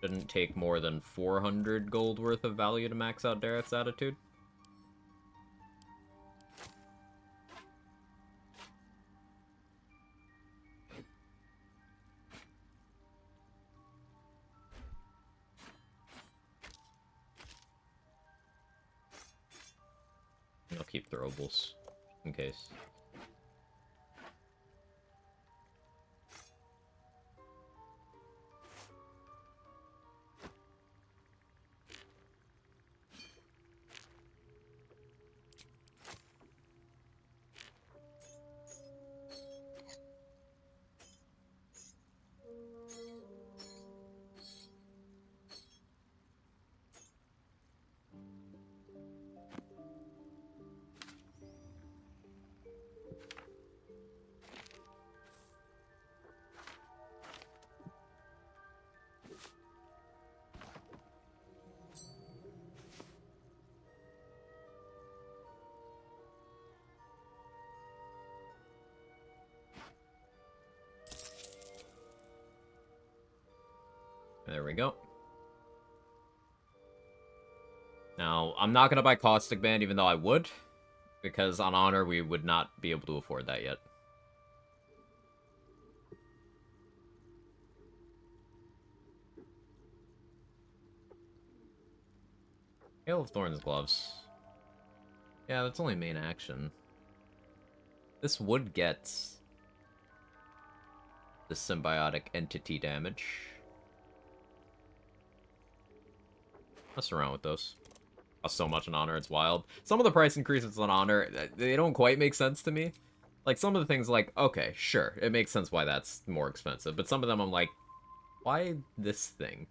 shouldn't take more than 400 gold worth of value to max out Dareth's attitude. I'll keep throwables, in case. There we go. Now, I'm not going to buy Caustic Band, even though I would, because on Honor, we would not be able to afford that yet. Hail of Thorns gloves. Yeah, that's only main action. This would get the symbiotic entity damage. Mess around with those. Cost so much in Honor, it's wild. Some of the price increases on Honor, they don't quite make sense to me. Like, some of the things, like, okay, sure, it makes sense why that's more expensive. But some of them I'm like, why this thing?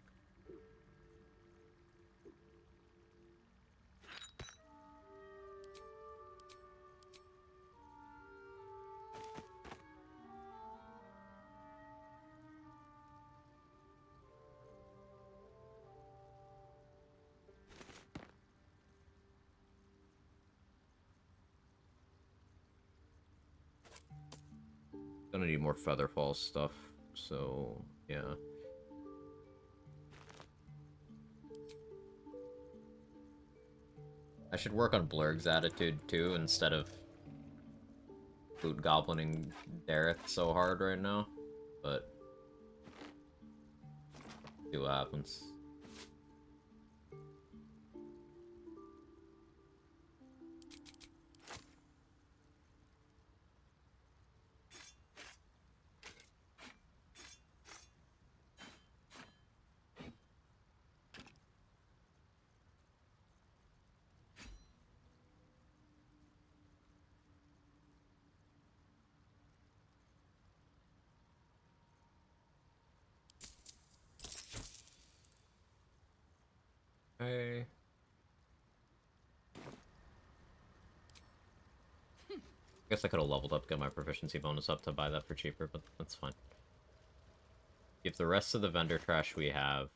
Gonna need more Featherfall stuff, so yeah. I should work on Blurg's attitude too, instead of boot goblining Dareth so hard right now, but see what happens. Hey. Guess I could have leveled up, get my proficiency bonus up to buy that for cheaper, but that's fine. Give the rest of the vendor trash we have.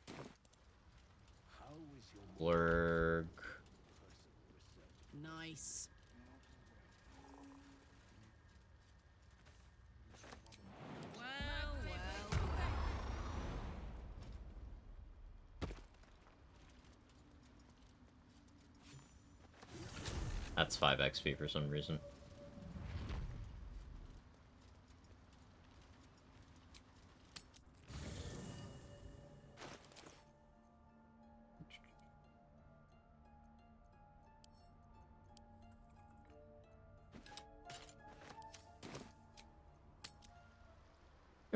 Blurg. Nice. That's 5 XP for some reason.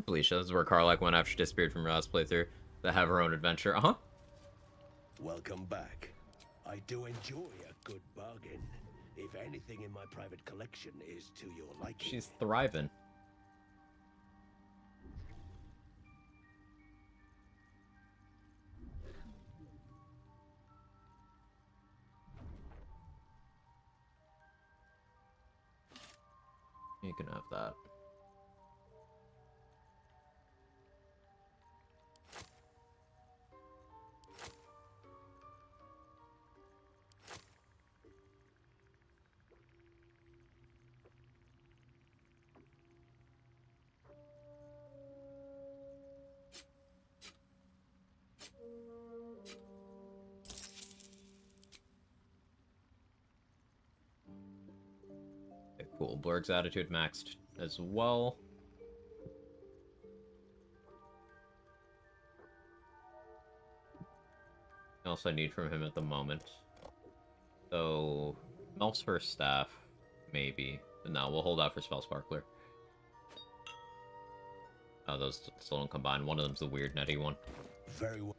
Felicia. This is where Karlach went after she disappeared from her last playthrough to have her own adventure. Uh-huh. Welcome back. I do enjoy a good bargain. If anything in my private collection is to your liking. She's thriving. You can have that. Okay, cool. Blurg's attitude maxed as well. What else I need from him at the moment? So, Melf's first staff, maybe. No, we'll hold out for Spell Sparkler. Oh, those still don't combine. One of them's the weird netty one. Very well.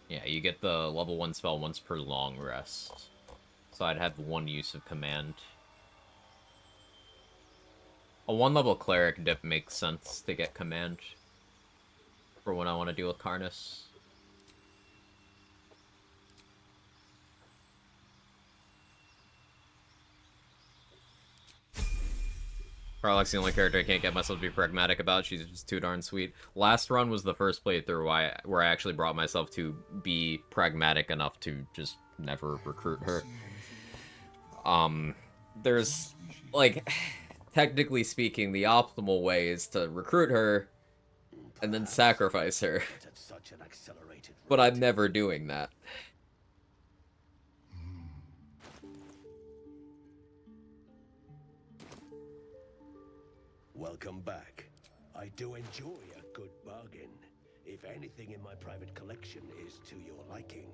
Yeah, you get the level 1 spell once per long rest. So I'd have one use of command. A 1-level cleric dip makes sense to get command for when I want to deal with Karnas. Karlach's the only character I can't get myself to be pragmatic about. She's just too darn sweet. Last run was the first playthrough where I actually brought myself to be pragmatic enough to just never recruit her. There's, like, technically speaking, the optimal way is to recruit her and then sacrifice her. But I'm never doing that. Welcome back. I do enjoy a good bargain. If anything in my private collection is to your liking.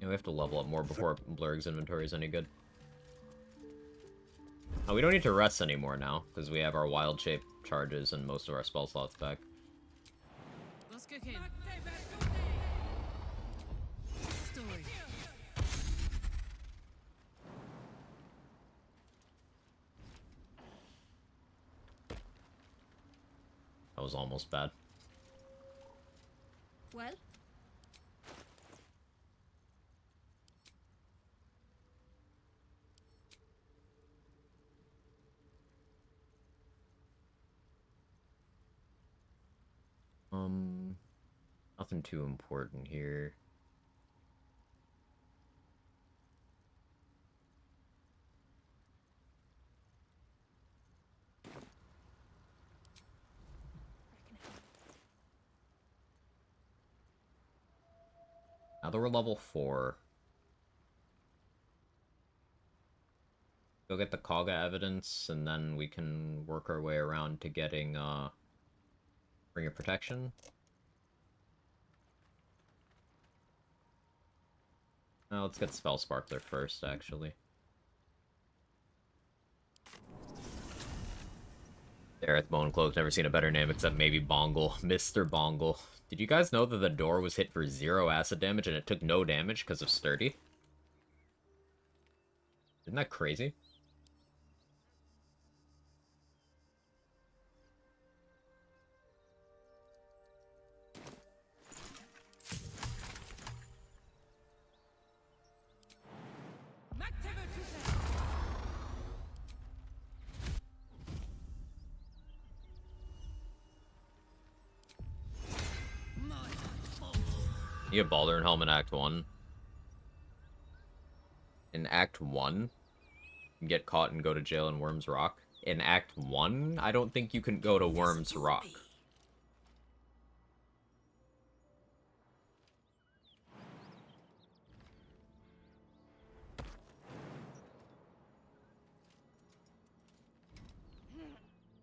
Yeah, we have to level up more before Blurg's inventory is any good. Oh, we don't need to rest anymore now, because we have our wild shape charges and most of our spell slots back. Let's kick in. Story. That was almost bad. Well? Nothing too important here. Now that we're level 4, go get the Kaga evidence, and then we can work our way around to getting Ring of Protection. Now let's get Spell Sparkler first, actually. Dareth Bonecloak, never seen a better name except maybe Bongle. Mr. Bongle. Did you guys know that the door was hit for 0 acid damage and it took no damage because of Sturdy? Isn't that crazy? You have Baldur and Helm in Act 1. In Act 1? You get caught and go to jail in Worm's Rock. In Act 1? I don't think you can go to Worm's Rock.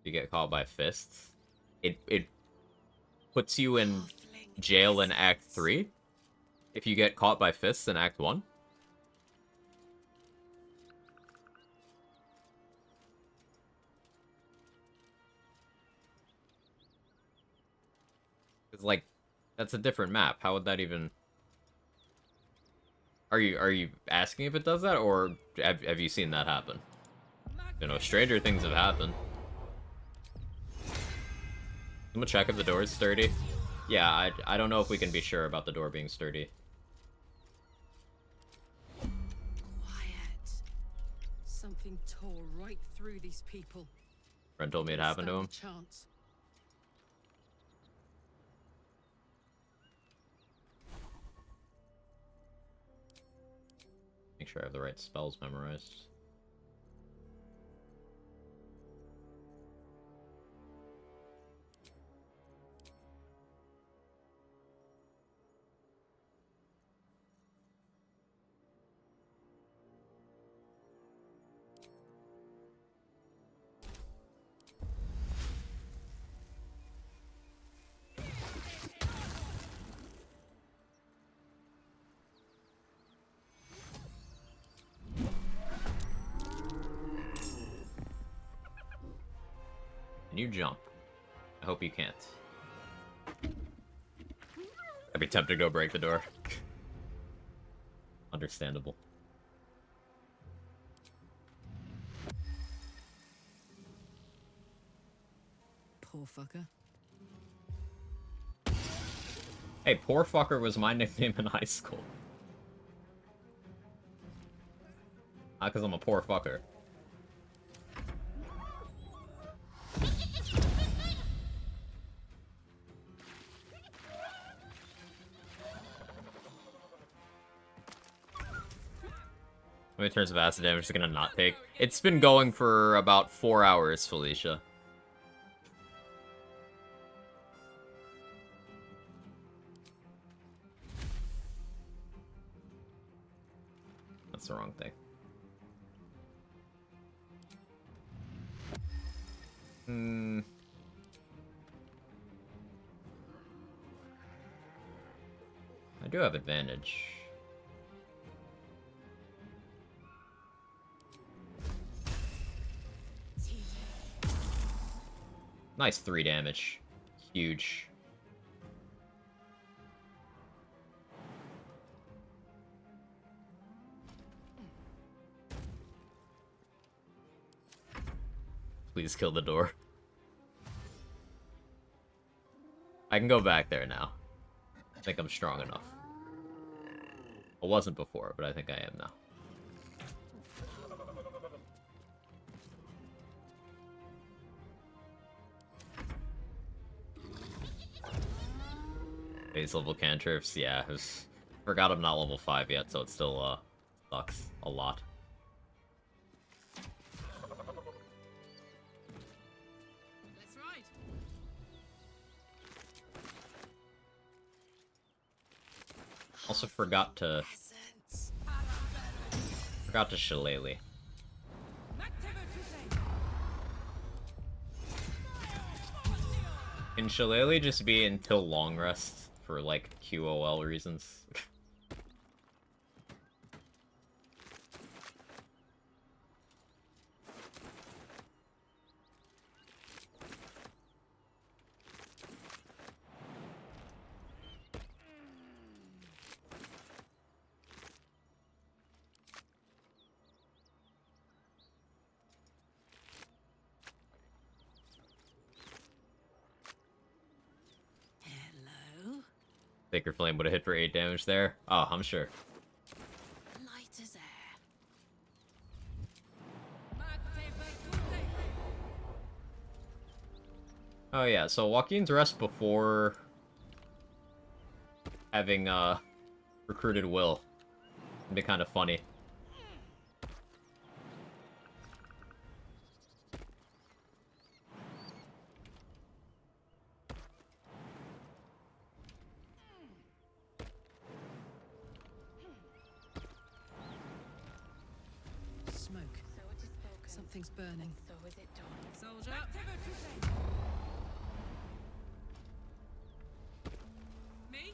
You get caught by fists. It puts you in jail in Act 3 if you get caught by fists in Act 1. It's like, that's a different map. How would that even... Are you asking if it does that, or have you seen that happen? You know, stranger things have happened. I'm gonna check if the door is sturdy. Yeah, I don't know if we can be sure about the door being sturdy. Quiet. Something tore right through these people. Ren told me it happened to him. Chance. Make sure I have the right spells memorized. Can you jump? I hope you can't. I'd be tempted to go break the door. Understandable. Poor fucker. Hey, poor fucker was my nickname in high school. Not because I'm a poor fucker. How many turns of acid damage is it gonna not take? It's been going for about 4 hours, Felicia. That's the wrong thing. I do have advantage. Nice 3 damage. Huge. Please kill the door. I can go back there now. I think I'm strong enough. I wasn't before, but I think I am now. Base level cantrips, yeah. Forgot I'm not level 5 yet, so it still sucks a lot. Let's ride. Also forgot to shillelagh. Can shillelagh just be until long rest for like QOL reasons? Sacred Flame would have hit for 8 damage there. Oh, I'm sure. Light as air. Oh yeah, so Joaquin's rest before having recruited Will would be kind of funny. Something's burning. So is it done? Soldier. Me?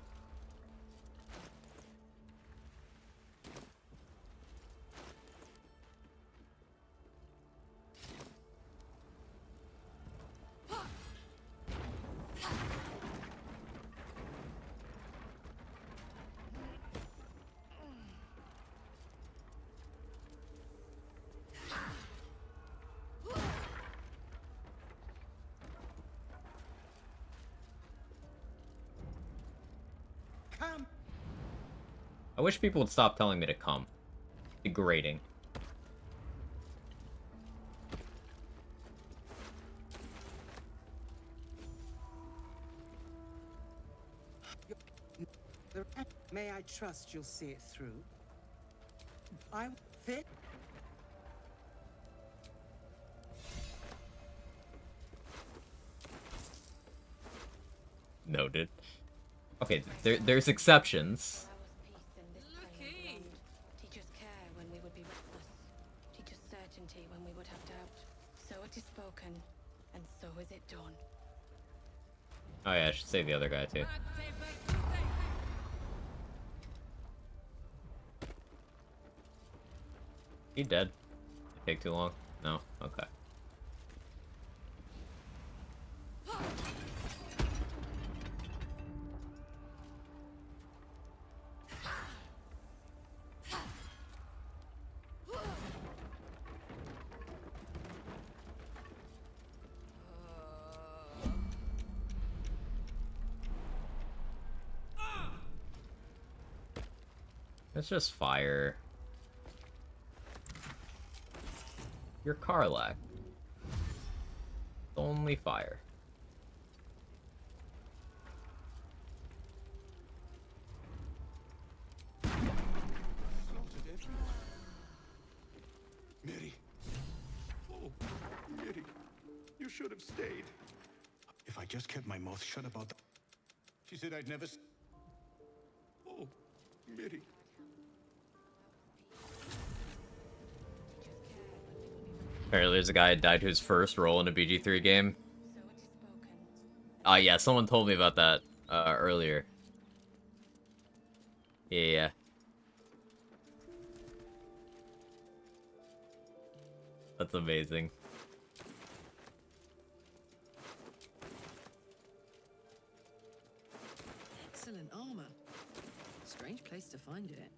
Come. I wish people would stop telling me to come. Degrading. May I trust you'll see it through? I fit. Noted. Okay, there's exceptions. Lucky. Teach us care when we would be reckless. Teach us certainty when we would have doubt. So it is spoken, and so is it done. Oh yeah, I should save the other guy too. He dead? Take too long? No? Okay. It's just fire. Your Karlach. Only fire. Slaughtered everyone. Mary. Oh, Mary. You should have stayed. If I just kept my mouth shut about that. She said I'd never. Oh, Mary. Apparently there's a guy who died to his first role in a BG3 game. Yeah, someone told me about that earlier. Yeah. That's amazing. Excellent armor. Strange place to find it.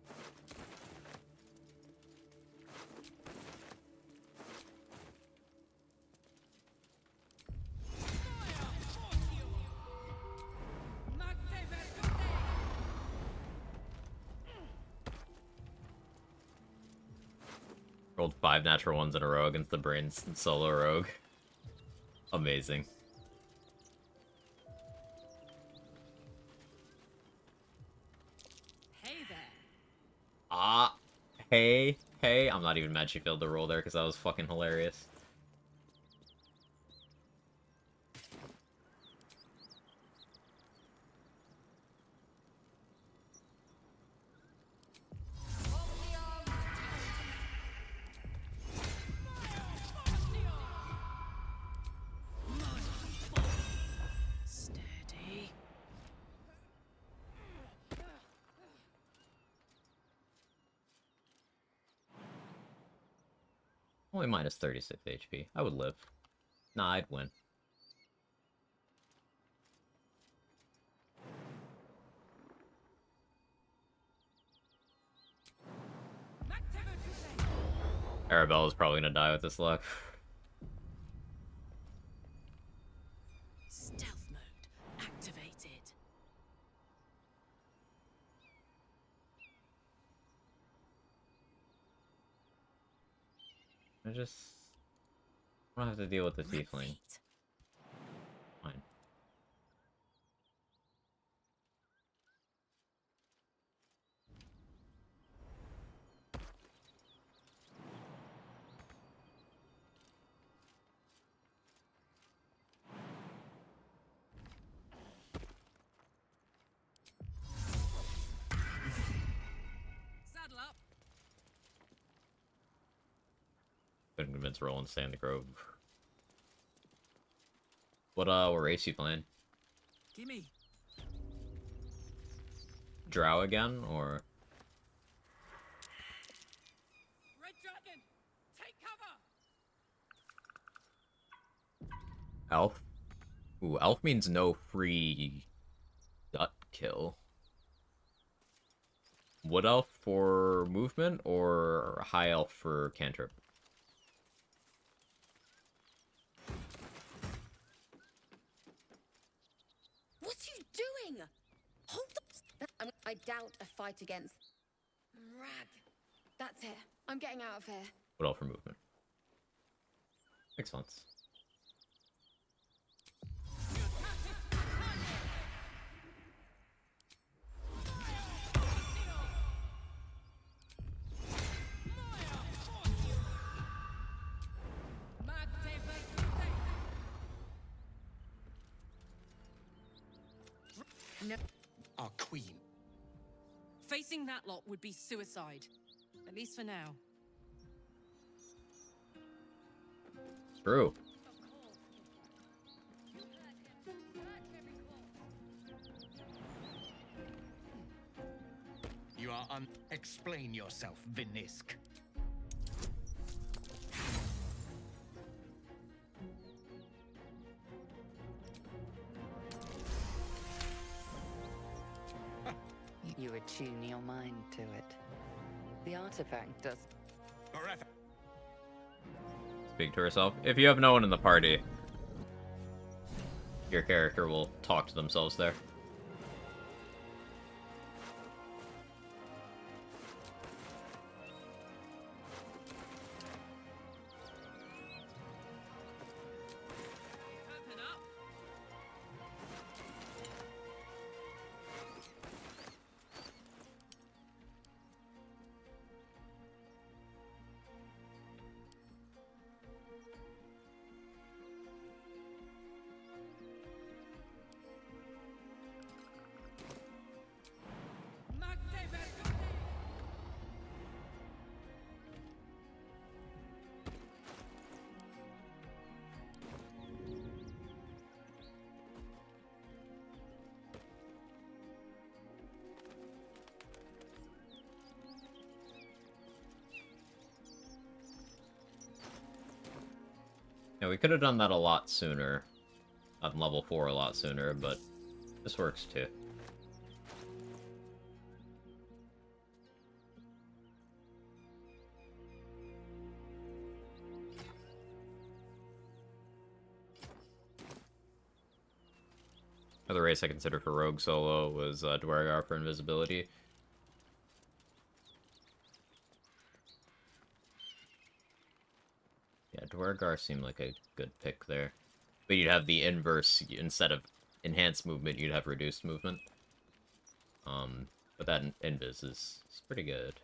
Rolled 5 natural ones in a row against the Brains solo rogue. Amazing. Hey there. Hey. I'm not even mad she failed the roll there because that was fucking hilarious. Steady. Only minus 36 HP. I would live. Nah, I'd win. Arabella's probably gonna die with this luck. Stealth mode activated. I don't have to deal with the tiefling. Fine. Saddle up. couldn't convince Roland to stay in the Grove. What race you playing? Gimme. Drow again, or? Red Dragon, take cover. Elf? Ooh, elf means no free gut kill. Wood elf for movement, or high elf for cantrip? What are you doing? Hold the... I doubt a fight against... Rag. That's it. I'm getting out of here. Wood elf for movement. Makes sense. No. Our queen. Facing that lot would be suicide. At least for now. True. You are Explain yourself, Vinisk. You attune your mind to it. The artifact does. Forever. Speak to herself. If you have no one in the party, your character will talk to themselves there. Yeah, we could have done that a lot sooner. On level 4 a lot sooner, but this works too. Another race I considered for Rogue Solo was Dwargar for Invisibility. Yeah, Dwargar seemed like a good pick there. But you'd have the inverse, instead of enhanced movement, you'd have reduced movement. But that invis is pretty good.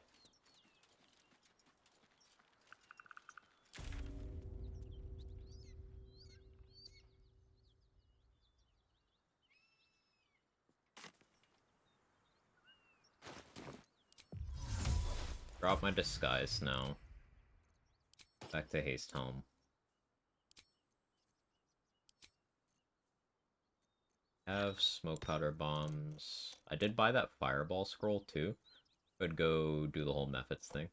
Drop my disguise now. Back to Haste Helm. Have smoke powder bombs. I did buy that fireball scroll too. Could go do the whole methods thing.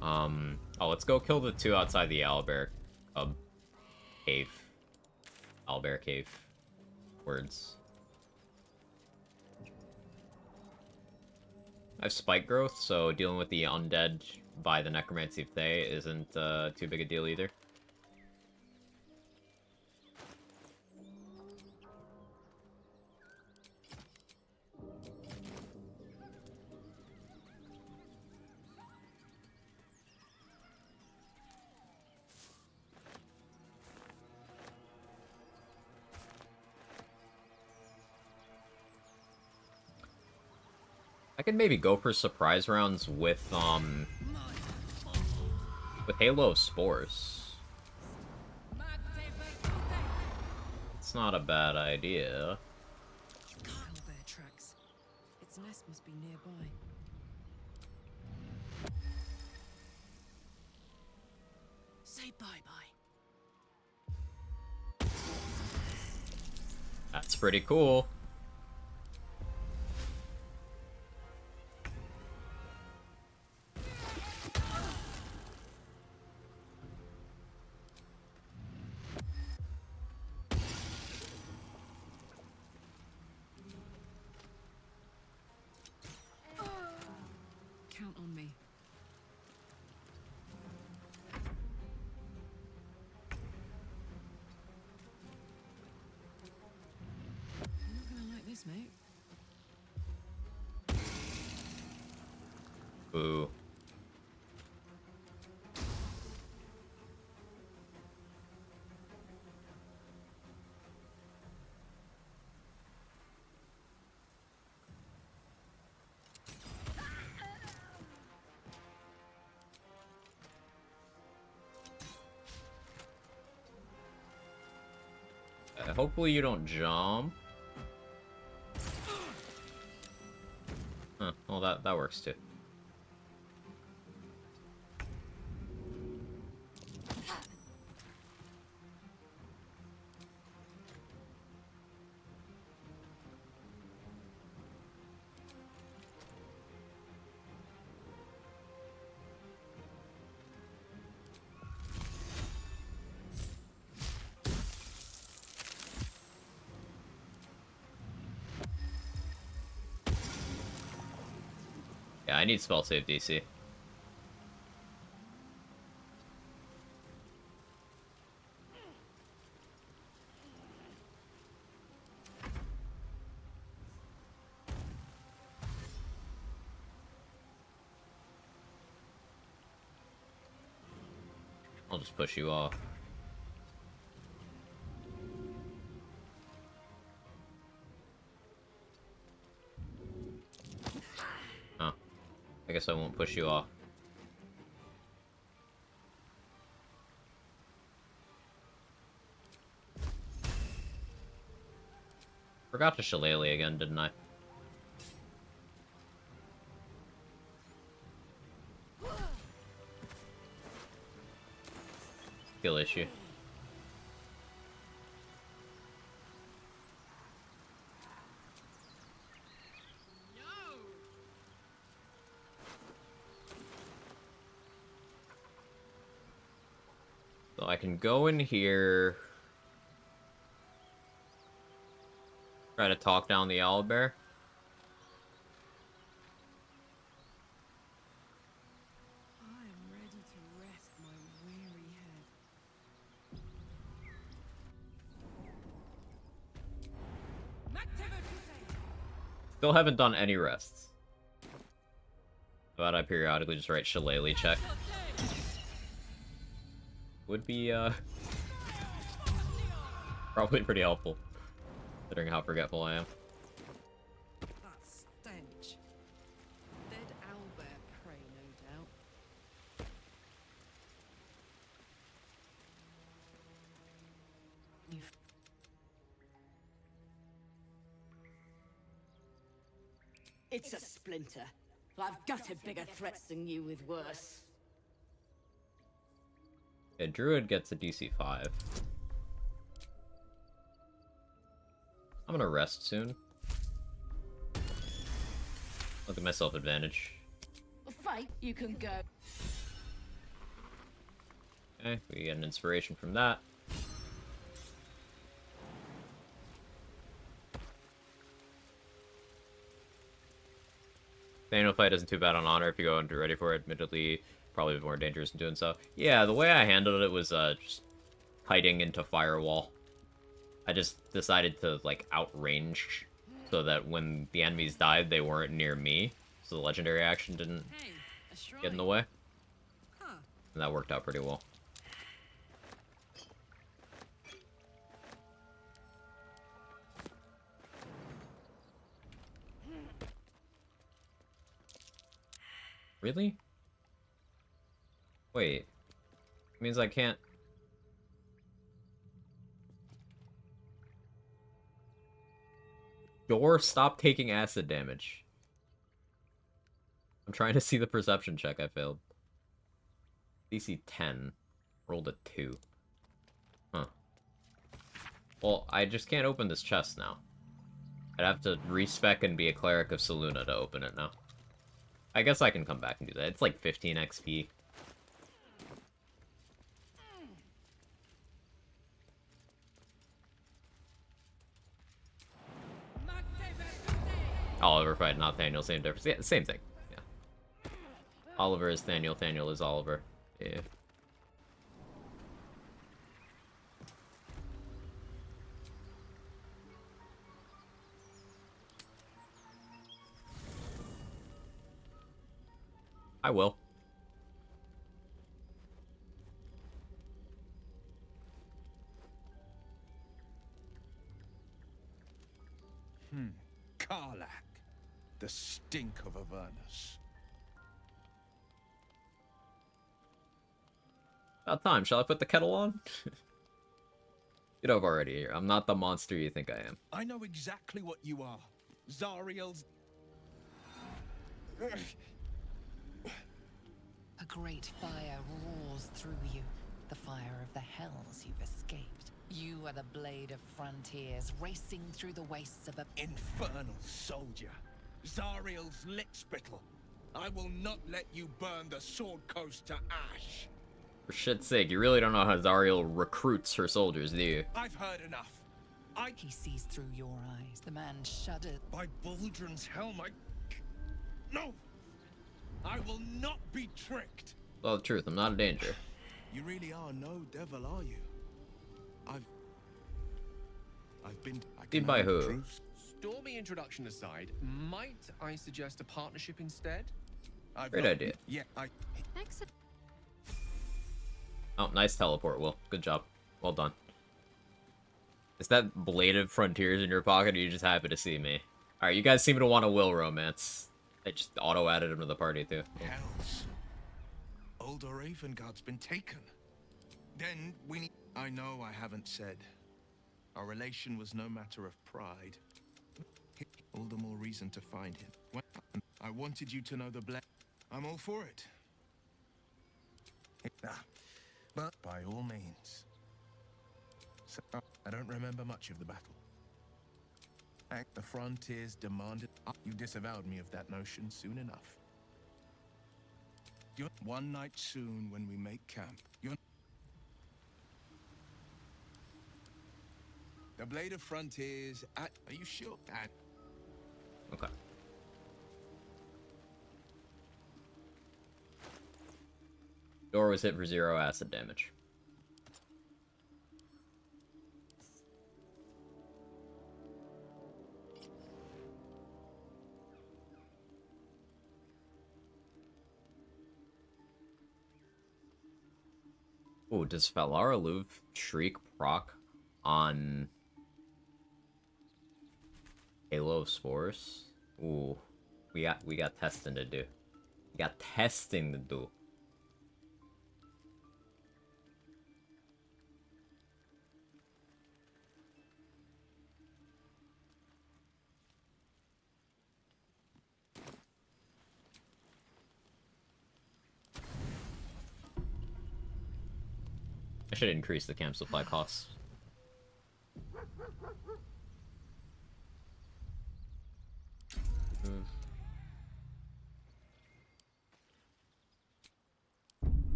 Oh, let's go kill the two outside the owlbear cave. Owlbear cave. Words. I have spike growth, so dealing with the undead by the Necromancy of Thay isn't too big a deal either. I could maybe go for surprise rounds with Halo of Spores. It's not a bad idea. Owlbear tracks. Its nest must be nearby. Say bye-bye. That's pretty cool. Count on me. You're not gonna like this, mate. Boo. Hopefully you don't jump. Huh, well that works too. Yeah, I need spell save DC. I'll just push you off. Oh. I guess I won't push you off. Forgot to shillelagh again, didn't I? Skill issue. So I can go in here, try to talk down the owlbear. I am ready to rest my weary head. Still haven't done any rests. How about I periodically just write shillelagh check? Would be, probably pretty helpful, considering how forgetful I am. That stench. Dead owlbear prey, no doubt. It's a splinter. I've gutted bigger threats than you with worse. Yeah, Druid gets a DC 5. I'm gonna rest soon. Look at myself advantage. Fight, you can go. Okay, we get an inspiration from that. Thanos fight isn't too bad on honor if you go into ready for it. Admittedly, probably more dangerous in doing so. Yeah, the way I handled it was just kiting into firewall. I just decided to like outrange so that when the enemies died, they weren't near me, so the legendary action didn't get in the way. And that worked out pretty well. Really? Wait. Means I can't... Door, stop taking acid damage. I'm trying to see the perception check I failed. DC 10. Rolled a 2. Huh. Well, I just can't open this chest now. I'd have to respec and be a cleric of Saluna to open it now. I guess I can come back and do that. It's like 15 XP. Oliver fight Nathaniel, same difference. Yeah, same thing. Yeah. Oliver is Thaniel, Thaniel is Oliver. Yeah. I will. Karlak. The stink of Avernus. About time. Shall I put the kettle on? You know I've already here. I'm not the monster you think I am. I know exactly what you are. Zariel's... A great fire roars through you, the fire of the hells you've escaped. You are the blade of frontiers, racing through the wastes of a... Infernal soldier. Zariel's lickspittle. I will not let you burn the Sword Coast to ash. For shit's sake, you really don't know how Zariel recruits her soldiers, do you? I've heard enough. He sees through your eyes. The man shuddered. By Baldrin's helm, No! I will not be tricked! Well, the truth, I'm not a danger. You really are no devil, are you? I've been... Seen by who? Stormy introduction aside, might I suggest a partnership instead? Great idea. Yeah, Excellent. Oh, nice teleport, Will. Good job. Well done. Is that Blade of Frontiers in your pocket, or are you just happy to see me? Alright, you guys seem to want a Will romance. I just auto-added him to the party, too. Hells. Old Ravengard's been taken. Then we need... I know I haven't said. Our relation was no matter of pride. All the more reason to find him. I wanted you to know the blame. I'm all for it. But by all means. So, I don't remember much of the battle. The frontiers demanded... You disavowed me of that notion soon enough. One night soon when we make camp. The Blade of Frontiers at... Are you sure? Okay. Door was hit for 0 acid damage. Ooh, does Valara Luv Shriek proc on Halo of Spores? Ooh, we got testing to do. We got testing to do. I should increase the camp supply costs.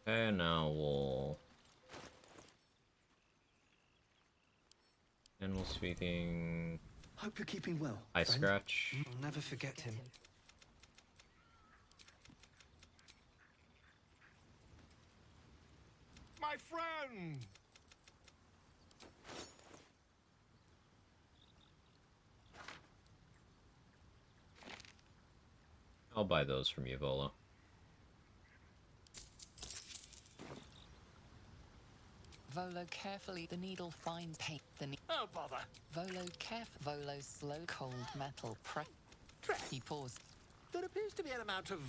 And now we'll... Animal speaking... Hope you're keeping well. I friend. scratch. I'll never forget him. My friend! I'll buy those from you, Volo. Volo carefully. The needle finds paint. Oh, bother. Volo Volo's slow cold metal He paused. There appears to be an amount of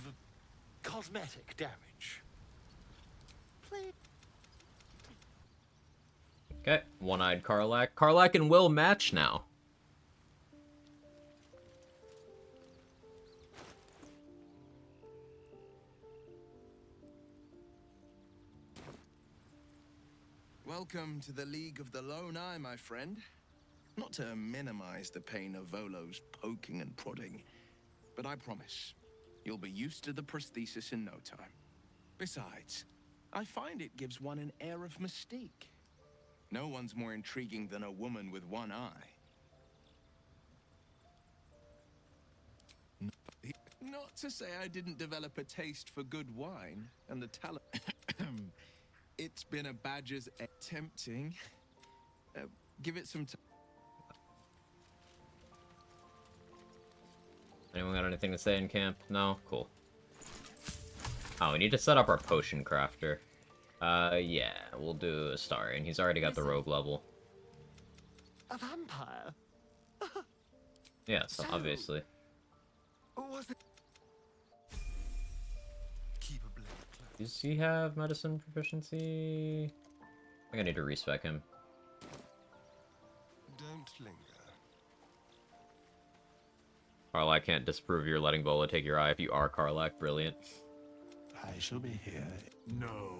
cosmetic damage. Please. Okay, one-eyed Karlak. Karlak and Will match now. Welcome to the League of the Lone Eye, my friend. Not to minimize the pain of Volo's poking and prodding, but I promise, you'll be used to the prosthesis in no time. Besides, I find it gives one an air of mystique. No one's more intriguing than a woman with one eye. Not to say I didn't develop a taste for good wine and the talent. It's been a badger's tempting. Give it some time. Anyone got anything to say in camp? No? Cool. Oh, we need to set up our potion crafter. Yeah, we'll do a Astarion. He's already got the rogue level. A vampire? Yes, obviously. Was it? Keep a blade close. Does he have medicine proficiency? I think I need to respec him. Don't linger. Karlak can't disprove you're letting Vola take your eye if you are Karlak. Brilliant. I shall be here. No,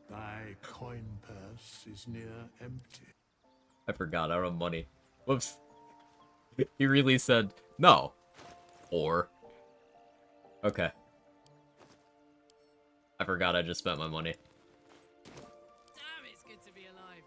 thy coin purse is near empty. I forgot, I don't have money. Whoops. He really said, no. Or. Okay. I forgot I just spent my money. Damn, it's good to be alive.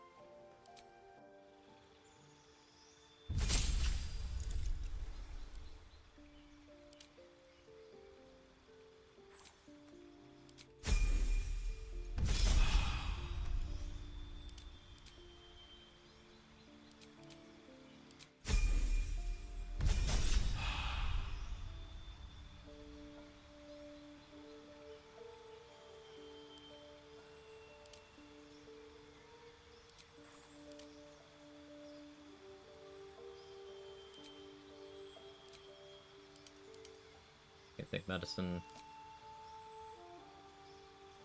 Can't take medicine.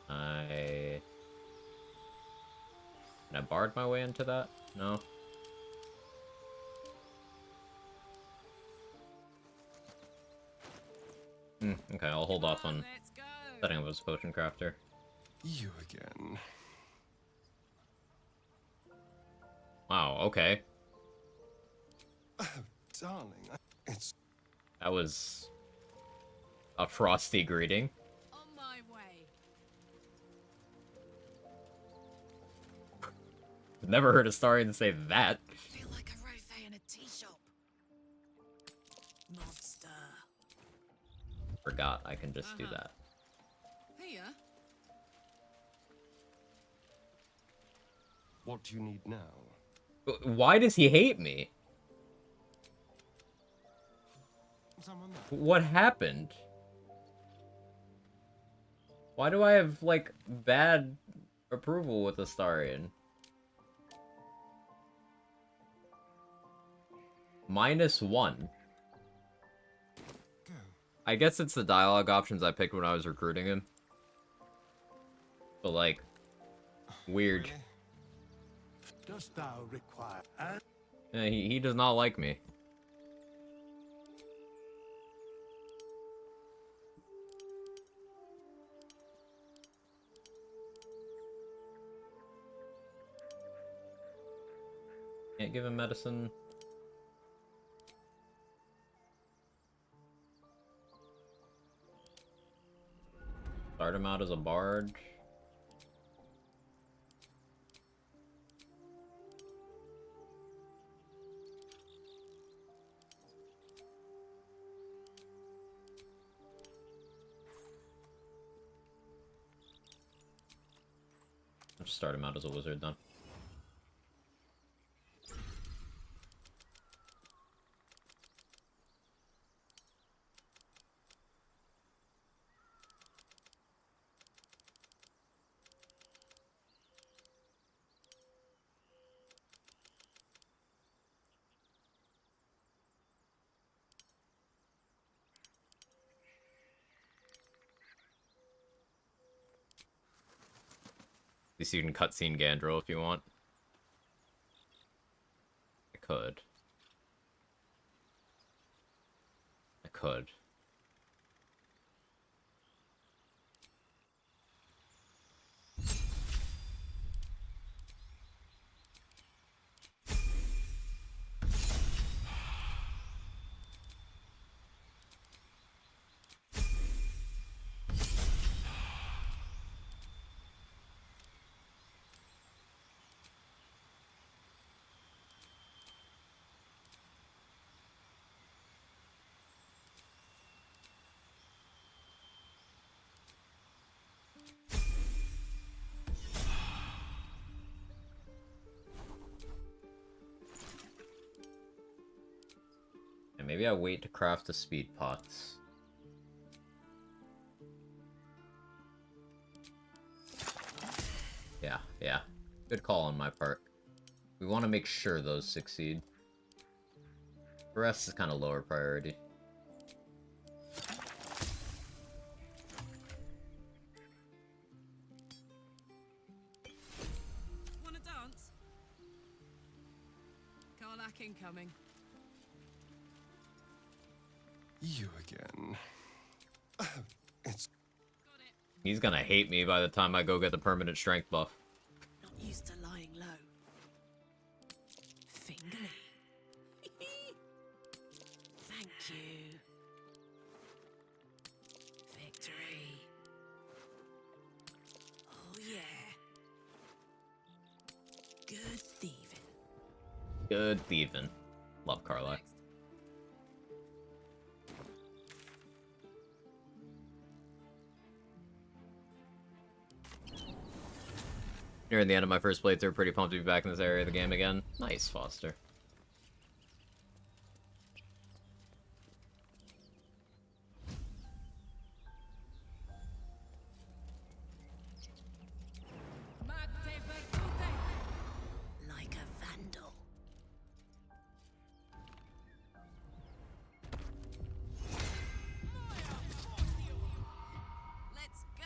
Can I bard my way into that? No. Okay, I'll hold off on setting up his potion crafter. You again. Wow, okay. Oh, darling, it's... That was a frosty greeting. On my way. Never heard a Astarion say that. I feel like a rosé in a tea shop. Monster. Forgot I can just do that. Here. What do you need now? Why does he hate me? Someone there? What happened? Why do I have, like, bad approval with Astarion? -1. Go. I guess it's the dialogue options I picked when I was recruiting him. But, like, weird. Really? Dost thou require? Yeah, he does not like me. Can't give him medicine. Start him out as a bard. I'll just start him out as a wizard then. At least you can cutscene Gandrel if you want. could. I could. And maybe I wait to craft the speed pots. Yeah. Good call on my part. We want to make sure those succeed. The rest is kind of lower priority. Wanna dance? Karlak incoming. You again. It's... He's gonna hate me by the time I go get the permanent strength buff. Not used to lying low. Fingerly. Thank you. Victory. Oh yeah. Good thieving. Good thieving. Love Carla. Nearing the end of my first playthrough, pretty pumped to be back in this area of the game again. Nice, Foster. Like a vandal. Let's go.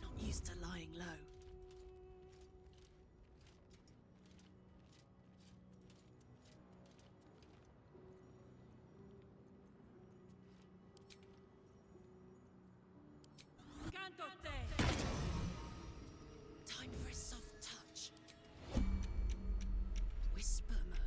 Not used to lying low. Time for a soft touch. Whisper mode.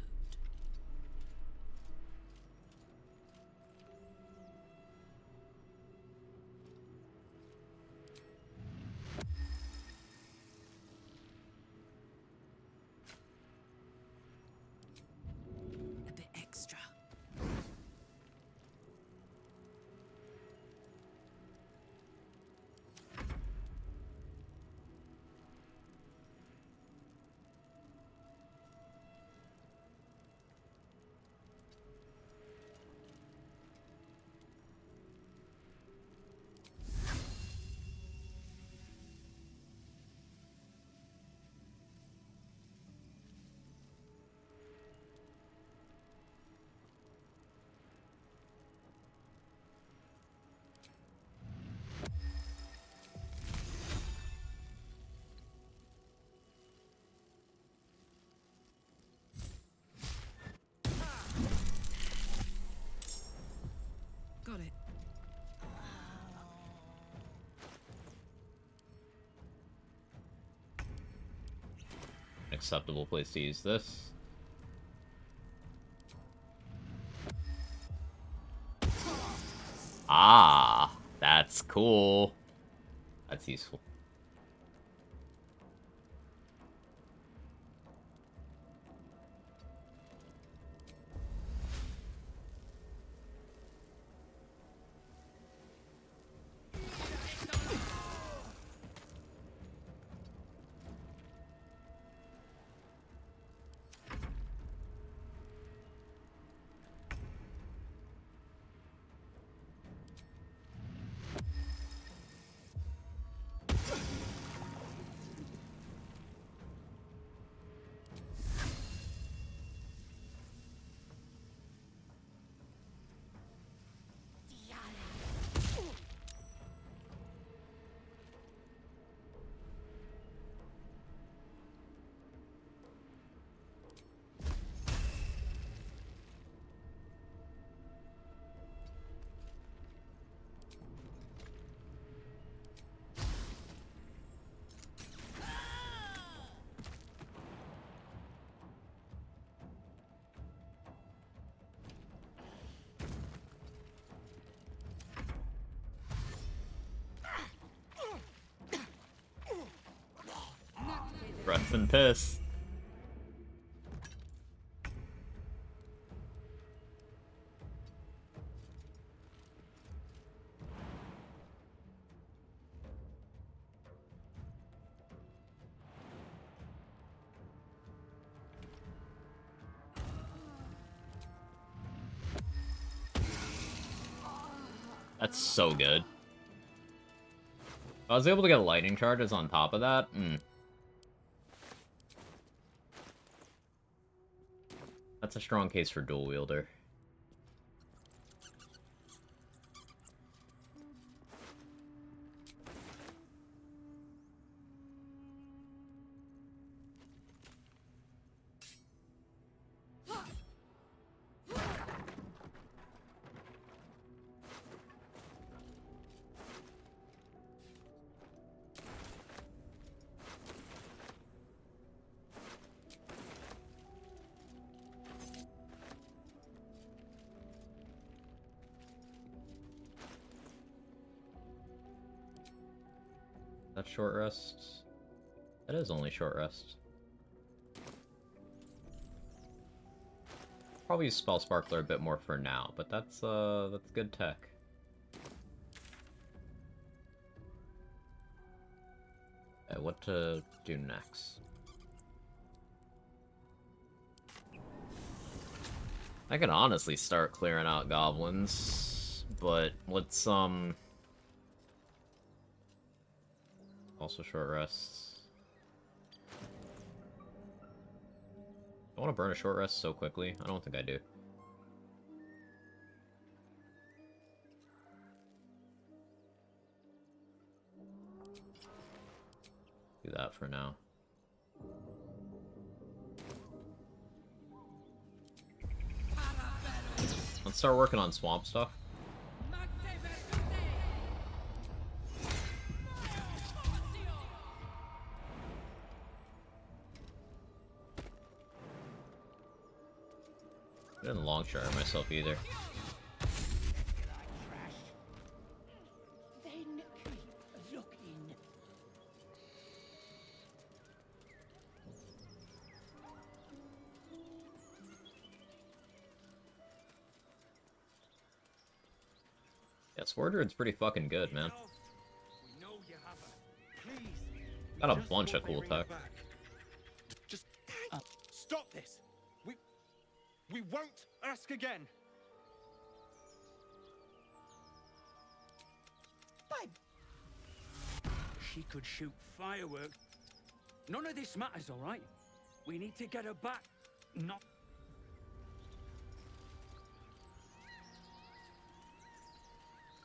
A bit extra. Got it. Acceptable place to use this. Ah, that's cool. That's useful. Rest and piss. That's so good. If I was able to get lightning charges on top of that, that's a strong case for dual wielder. That's short rest. That is only short rest. Probably use Spell Sparkler a bit more for now, but that's good tech. Okay, what to do next? I can honestly start clearing out goblins, but let's also short rests. I want to burn a short rest so quickly. I don't think I do. Do that for now. Let's start working on swamp stuff. I didn't long shard myself either. Then keep looking. Yeah, Sword Druid's pretty fucking good, man. Got a bunch of cool tech. Just stop this. We won't ask again. She could shoot fireworks. None of this matters, all right? We need to get her back. Not.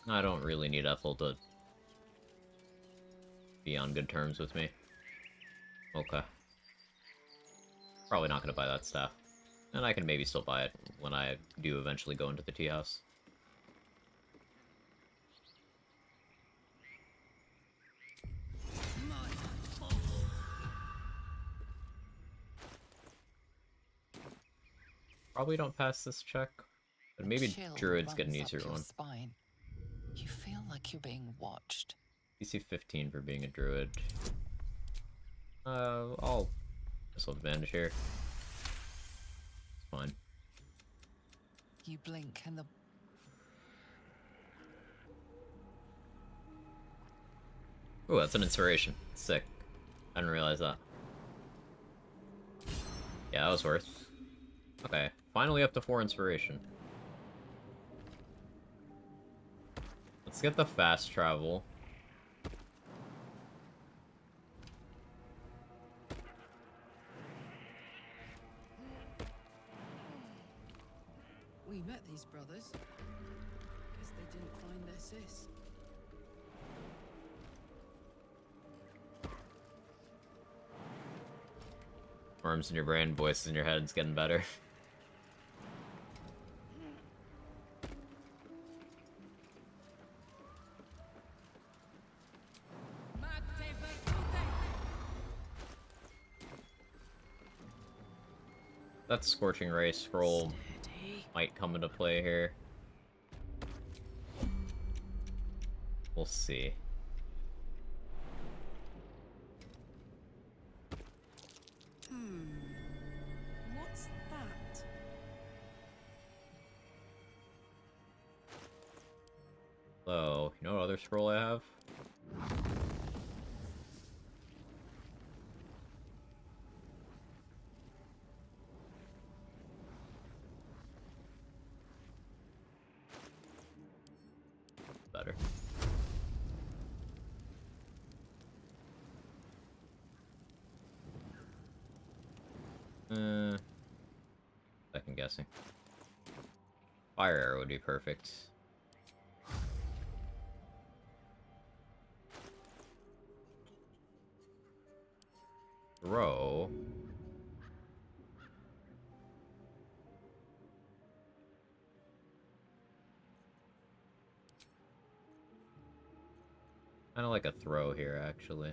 I don't really need Ethel to be on good terms with me. Okay. Probably not gonna buy that staff. And I can maybe still buy it when I do eventually go into the tea house. Probably don't pass this check, but maybe Druids get an easier one. Spine. You feel like you're being watched. DC 15 for being a Druid. I'll disadvantage here. It's fine. You blink and the... Ooh, that's an inspiration. Sick. I didn't realize that. Yeah, that was worth. Okay, finally up to 4 inspiration. Let's get the fast travel. We met these brothers. Guess they didn't find their sis. Worms in your brain, voices in your head, it's getting better. That Scorching Ray scroll might come into play here. We'll see. other scroll I have. Better. Second guessing. Fire arrow would be perfect. Throw. Kind of like a throw here, actually.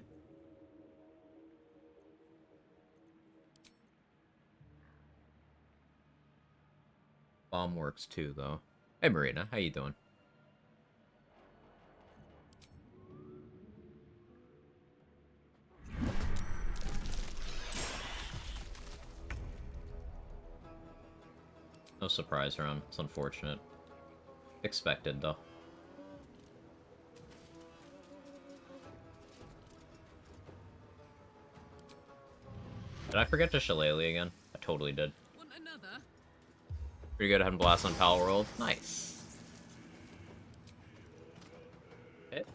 Bomb works too, though. Hey, Marina, how you doing? No surprise round. It's unfortunate. Expected, though. Did I forget to Shillelagh again? I totally did. Want another? Pretty good having Blast on Pal World. Nice. Hit.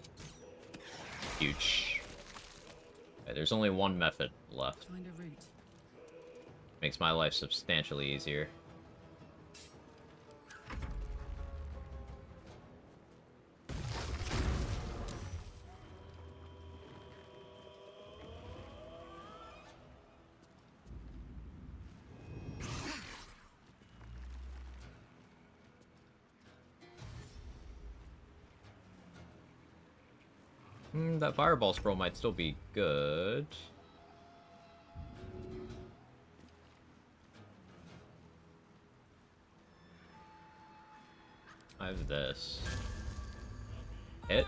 Huge. Okay, there's only one method left. Find a route. Makes my life substantially easier. That Fireball Scroll might still be good. I have this. Hit.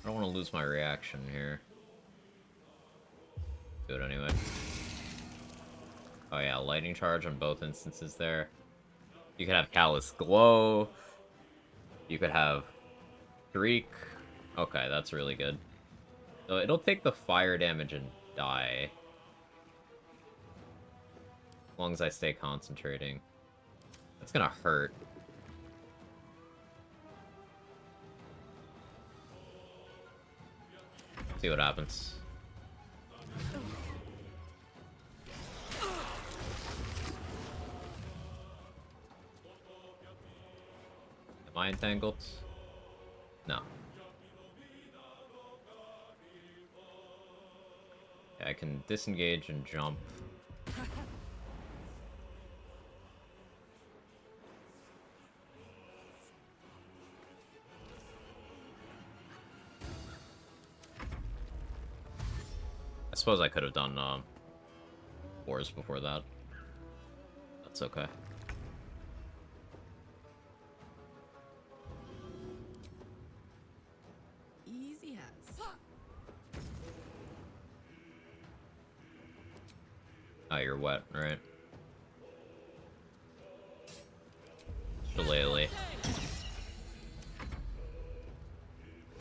I don't want to lose my reaction here. Do it anyway. Oh yeah, lightning charge on both instances there. You could have Callous Glow. You could have Shriek. Okay, that's really good. So it'll take the fire damage and die. As long as I stay concentrating. That's gonna hurt. See what happens. Am I entangled? No. Okay, I can disengage and jump. I suppose I could have done wars before that. That's okay. Easy as. Oh, you're wet, right? Shillelagh.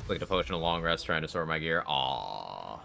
Clicked a potion of long rest trying to store my gear. Aww.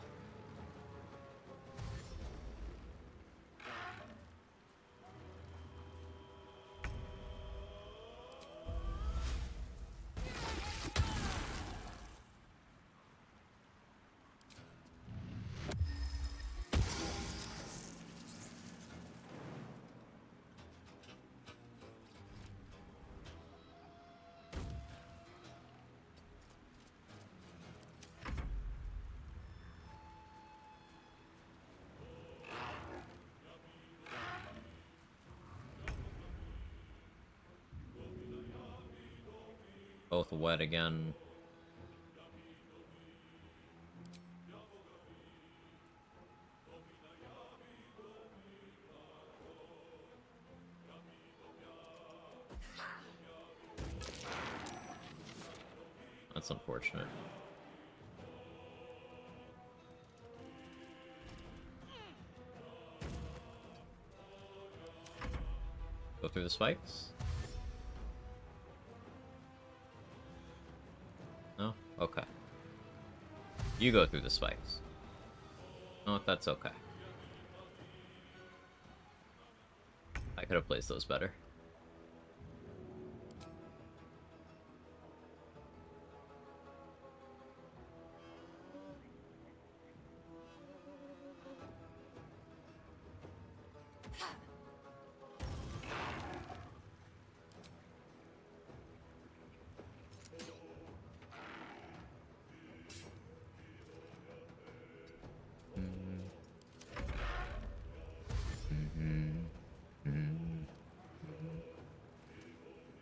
Both wet again. That's unfortunate. Go through the spikes? No? Okay. You go through the spikes. No, that's okay. I could have placed those better.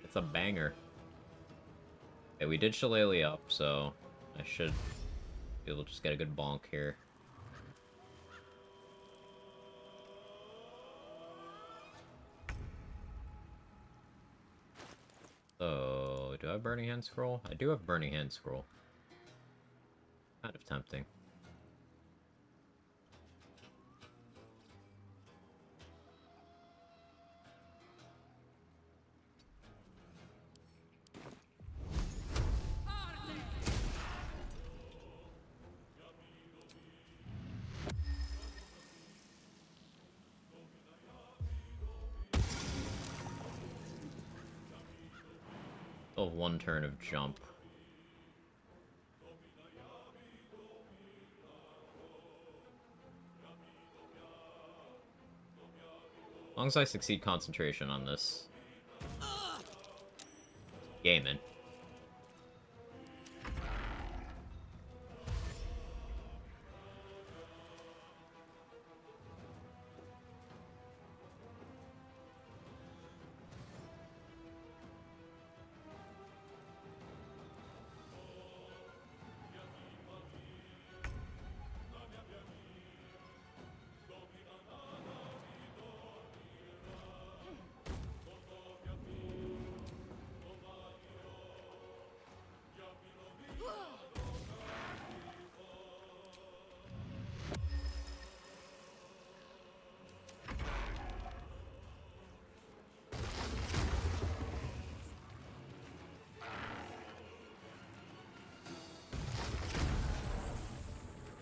It's a banger. Okay, we did Shillelagh up, so I should be able to just get a good bonk here. So, do I have Burning Hand Scroll? I do have Burning Hand Scroll. Kind of tempting. Still have one turn of jump. As long as I succeed concentration on this. Gaming.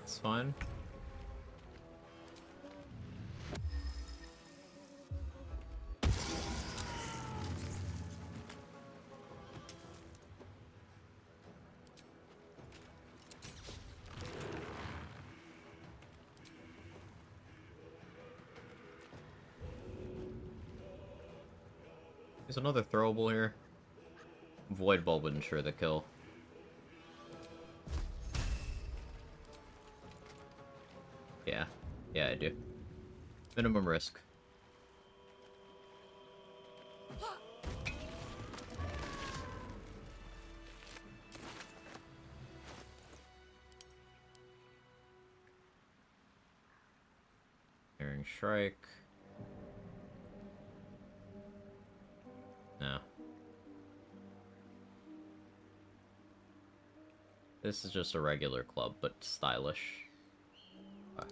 It's fine. There's another throwable here. Void Bulb would ensure the kill. Yeah, I do. Minimum risk. Daring Strike. No. This is just a regular club, but stylish. Okay.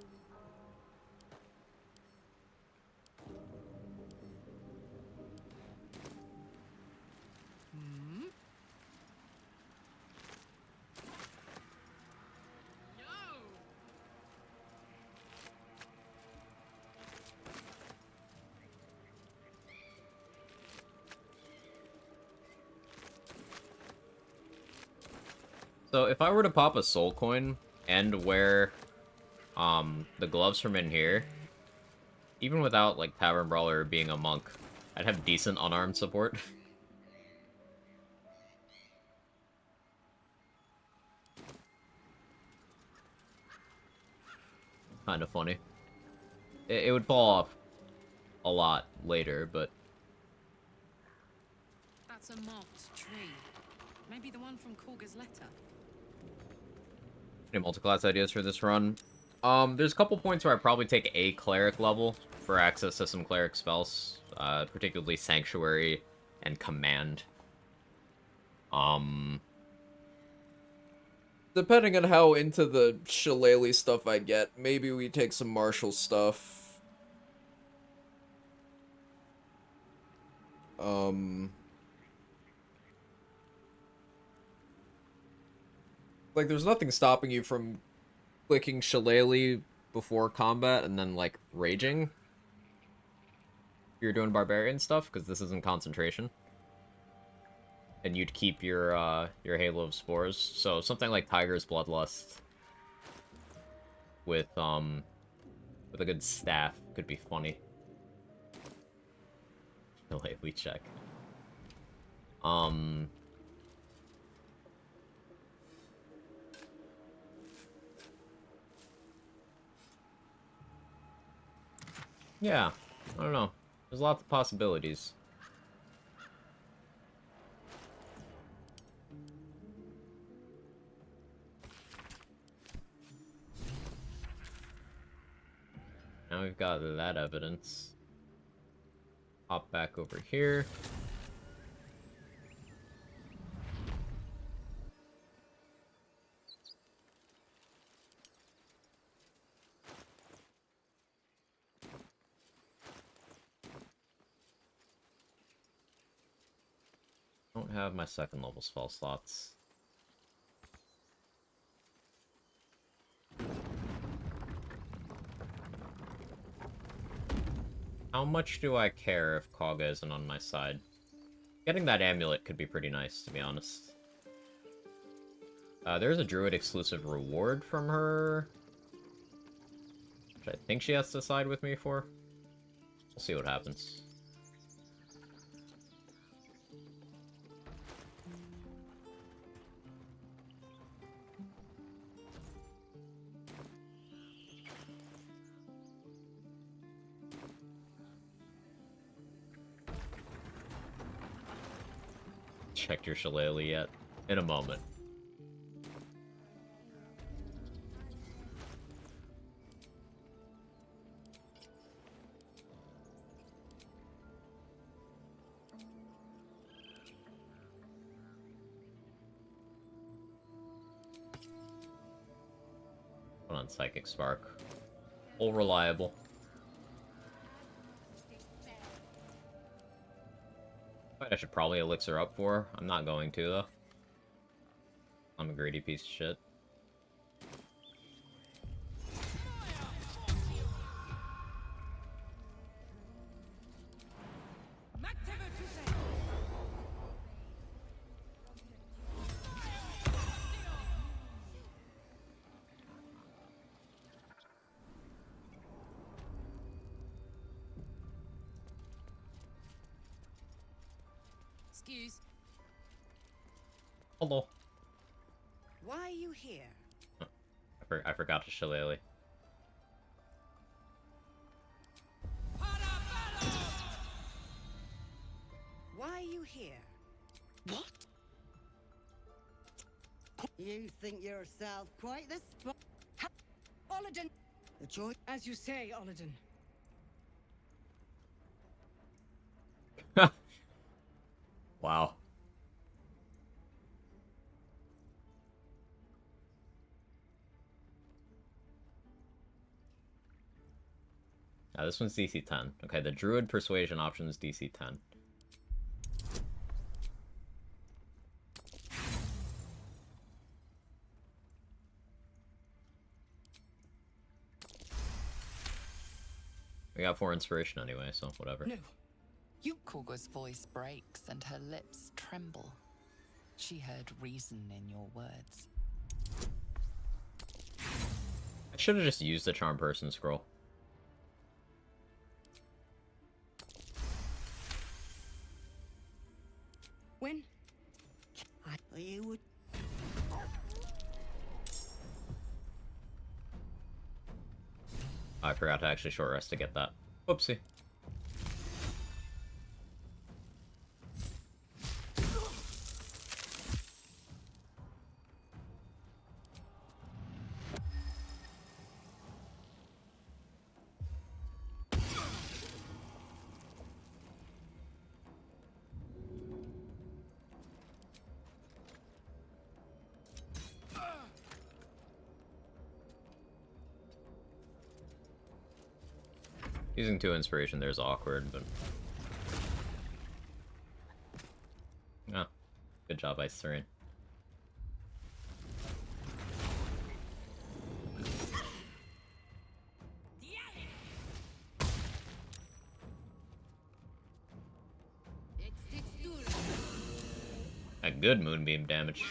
So if I were to pop a soul coin and wear the gloves from in here, even without like Tavern Brawler being a monk, I'd have decent unarmed support. Kind of funny. It would fall off a lot later, but That's a marked tree. Maybe the one from Korga's letter. any multi-class ideas for this run? There's a couple points where I probably take a cleric level for access to some cleric spells, particularly Sanctuary and Command. Depending on how into the Shillelagh stuff I get, maybe we take some martial stuff. Like, there's nothing stopping you from clicking Shillelagh before combat and then, like, raging. If you're doing barbarian stuff, because this isn't concentration. And you'd keep your Halo of Spores. So something like Tiger's Bloodlust with a good staff could be funny. Shillelagh check. Yeah, I don't know. There's lots of possibilities. Now we've got that evidence. Hop back over here. Don't have my second level spell slots. How much do I care if Kaga isn't on my side? Getting that amulet could be pretty nice, to be honest. There's a Druid exclusive reward from her, which I think she has to side with me for. We'll see what happens. Checked your Shillelagh yet? In a moment. Put on Psychic Spark. All reliable. I should probably elixir up for. I'm not going to, though. I'm a greedy piece of shit. Excuse. Hello. Why are you here? I forgot to Shillelagh. Why are you here? What? You think yourself quite the spot. Olladin! The choice. As you say, Olladin. Wow. Now this one's DC 10. Okay, the Druid Persuasion option is DC 10. We got 4 inspiration anyway, so whatever. No. Kagha's voice breaks and her lips tremble. She heard reason in your words. I should have just used the Charm Person scroll. When? You would. I forgot to actually short rest to get that. Whoopsie. Using 2 inspiration there is awkward, but Good job, Ice Serene. A good moonbeam damage.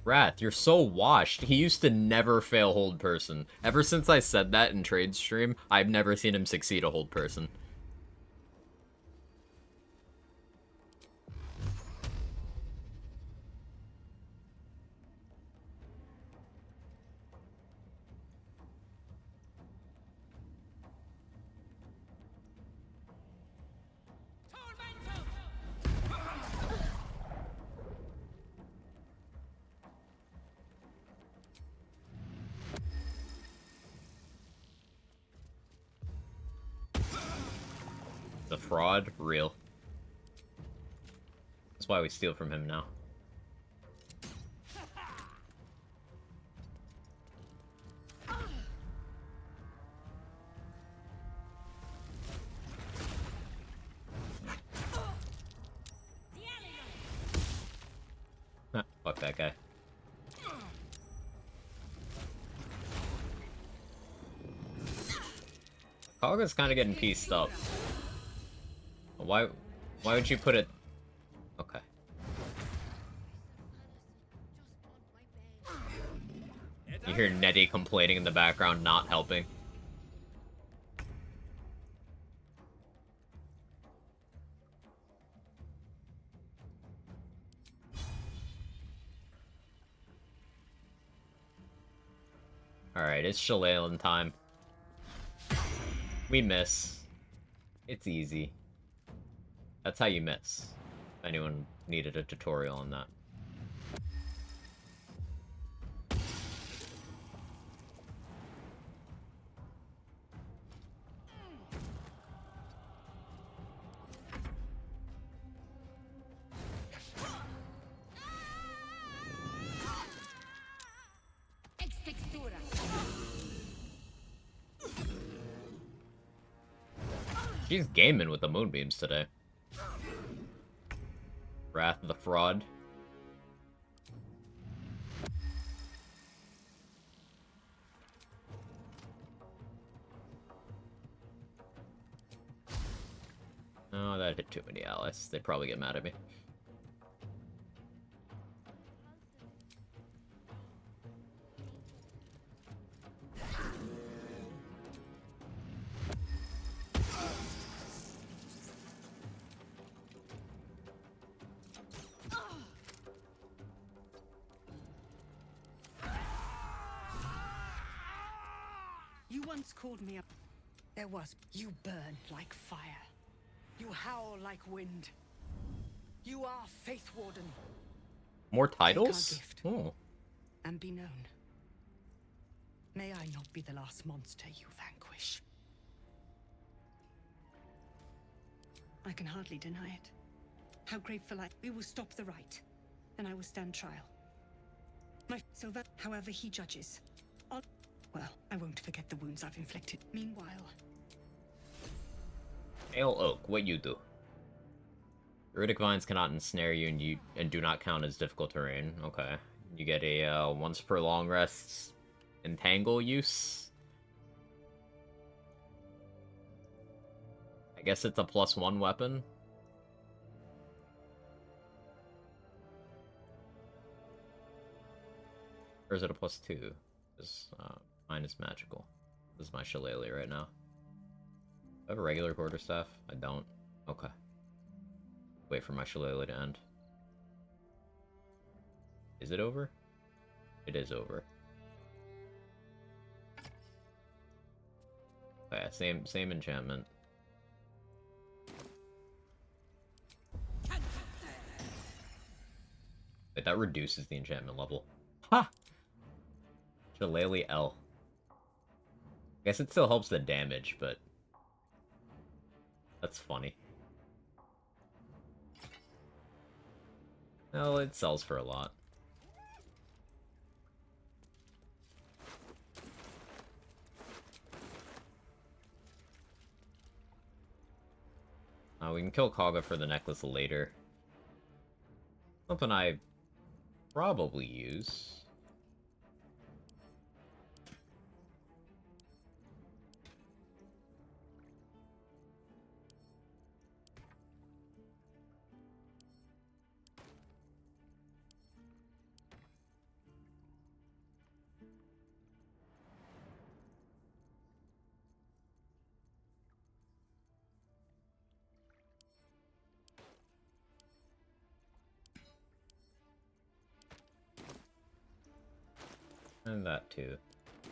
Wrath, you're so washed. He used to never fail hold person. Ever since I said that in trade stream, I've never seen him succeed a hold person. The fraud, real. That's why we steal from him now. Fuck that guy. Kaga's kind of getting pieced up. Why would you put it? Okay. You hear Nettie complaining in the background, not helping. Alright, it's Shillelagh time. We miss. It's easy. That's how you miss. If anyone needed a tutorial on that. She's gaming with the moonbeams today. Wrath of the Fraud. Oh, that hit too many allies. They'd probably get mad at me. You once called me up. There was. You burn like fire. You howl like wind. You are Faith Warden. More titles? Oh. And be known. May I not be the last monster you vanquish. I can hardly deny it. How grateful we will stop the right, and I will stand trial. So that, however he judges, well, I won't forget the wounds I've inflicted. Meanwhile... Ale Oak, what you do? Druidic vines cannot ensnare you and do not count as difficult terrain. Okay. You get a once per long rest entangle use. I guess it's a +1 weapon. Or is it a +2? Because mine is magical. This is my Shillelagh right now. Do I have a regular quarterstaff? I don't. Okay. Wait for my Shillelagh to end. Is it over? It is over. Yeah, same enchantment. Wait, that reduces the enchantment level. Ha! Shillelagh L. I guess it still helps the damage, but that's funny. Well, it sells for a lot. We can kill Kaga for the necklace later. Something I probably use. And that too.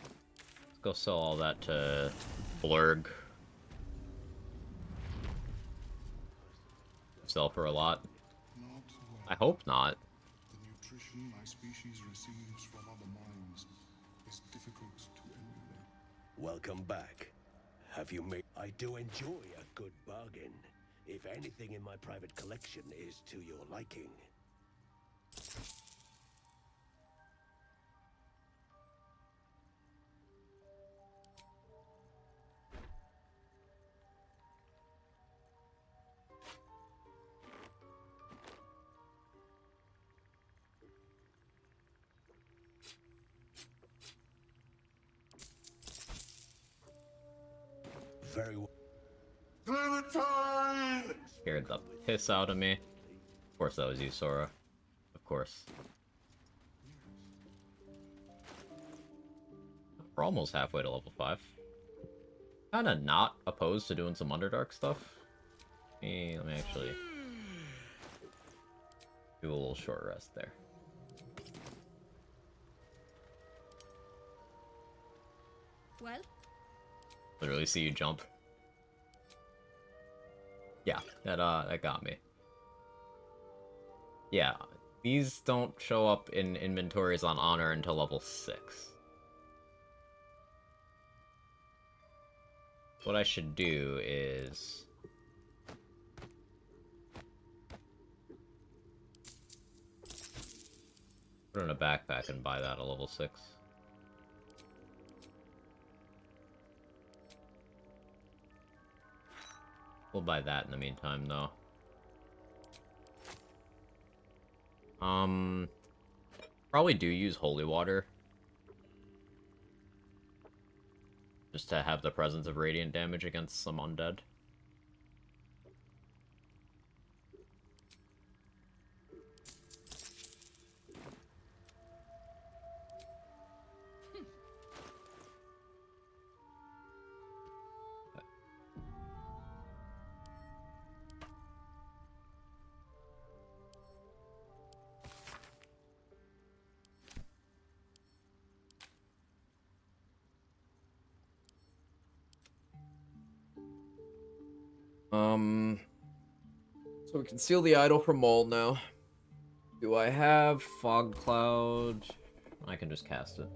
Let's go sell all that to Blurg. Sell for a lot. I hope not. The nutrition my species receives from other minds is difficult to emulate. Welcome back. Have you made... I do enjoy a good bargain. If anything in my private collection is to your liking. Very well. Scared the piss out of me. Of course that was you, Sora. Of course. We're almost halfway to level 5. Kinda not opposed to doing some Underdark stuff. Let me actually do a little short rest there. Well? Literally see you jump. Yeah, that got me. Yeah, these don't show up in inventories on Honor until level 6. What I should do is... put it in a backpack and buy that at level 6. We'll buy that in the meantime, though. Probably do use holy water. Just to have the presence of radiant damage against some undead. So we can steal the idol from Mold now. Do I have Fog Cloud? I can just cast it.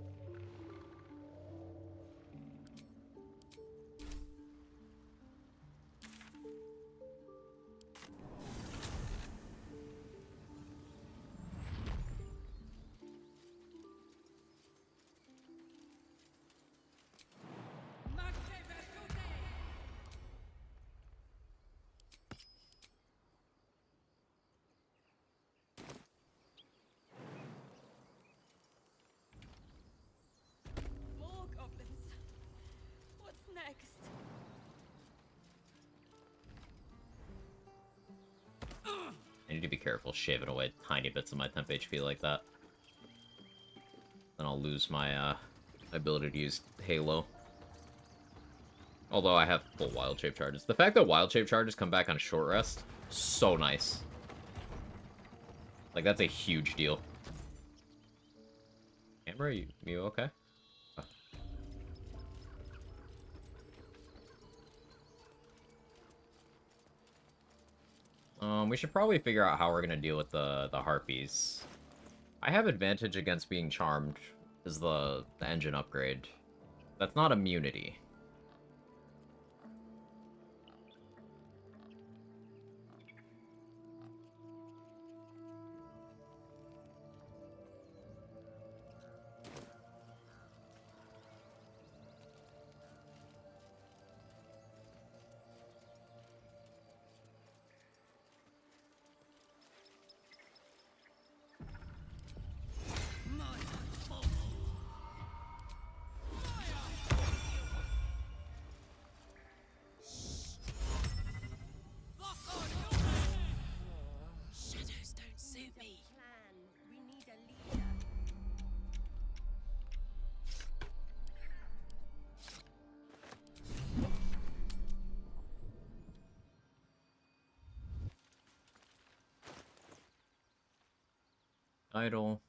More goblins. What's next? I need to be careful shaving away tiny bits of my temp HP like that. Then I'll lose my ability to use Halo. Although I have full Wild Shape charges. The fact that Wild Shape charges come back on short rest, so nice. Like, that's a huge deal. Camera, you okay? We should probably figure out how we're gonna deal with the harpies. I have advantage against being charmed, is the engine upgrade. That's not immunity. Idle.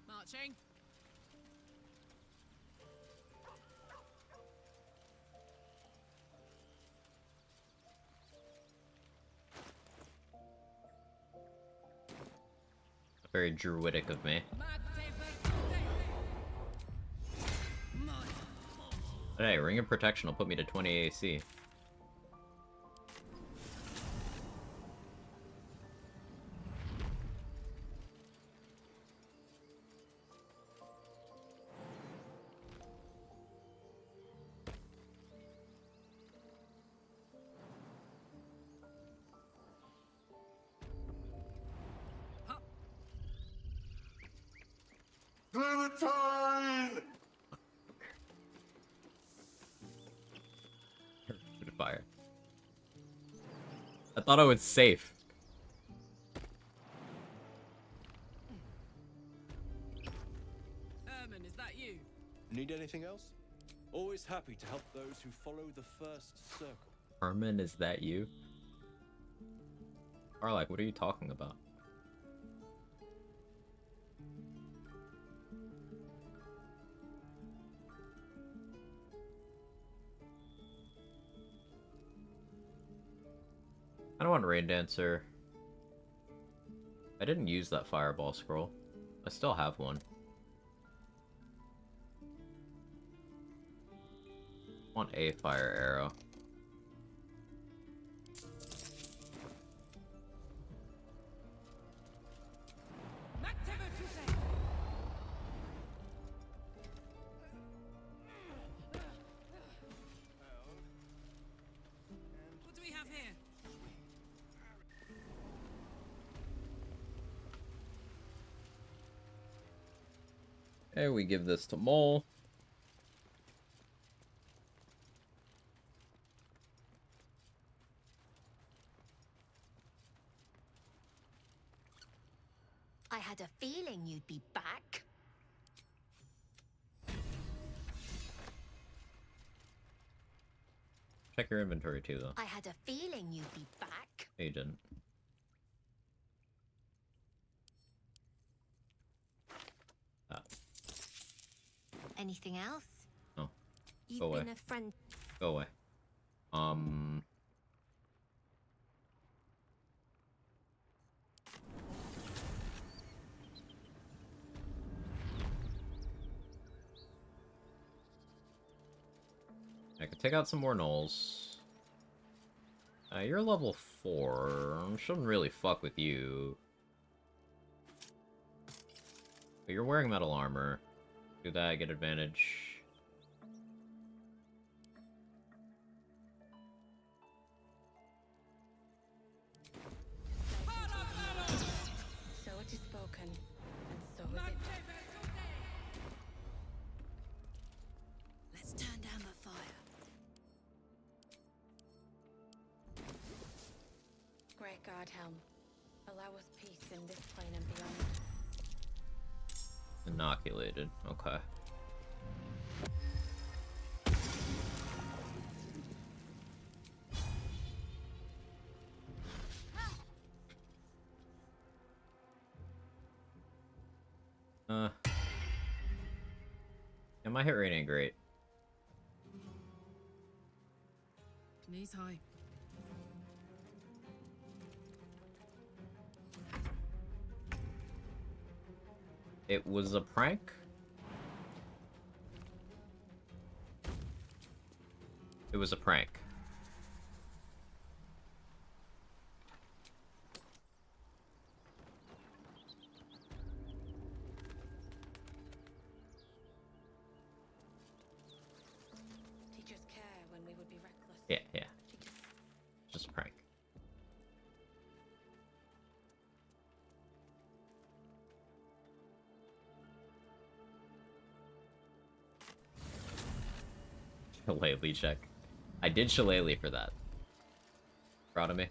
Marching. Very druidic of me. Hey, Ring of Protection will put me to 20 AC. Clementine! Fire. I thought I was safe. Herman, is that you? Need anything else? Always happy to help those who follow the first circle. Herman, is that you? Arlak, what are you talking about? I don't want Rain Dancer. I didn't use that fireball scroll. I still have one. I want a fire arrow. What do we have here? Okay, we give this to Mole. I had a feeling you'd be back. Check your inventory too, though. I had a feeling you'd be back. No, you didn't. Ah. Anything else? No. You've Go away. been a friend. Go away. I could take out some more gnolls. You're level 4. Shouldn't really fuck with you. But you're wearing metal armor. Do that, get advantage. So it is spoken, and so is it. Let's turn down the fire. Great God, Helm. Allow us peace in this plane and beyond. Inoculated. Okay. Yeah, my hit rate ain't great. Knees high. It was a prank? It was a prank. Teachers care when we would be reckless. Yeah. Just a prank. Shillelagh check. I did Shillelagh for that. Proud of me.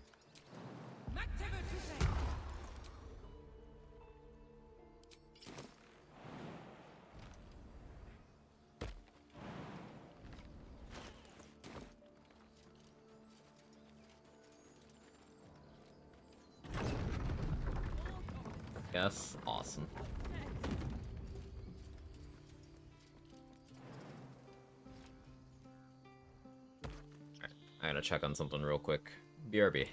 Yes, awesome. Alright, I gotta check on something real quick. BRB.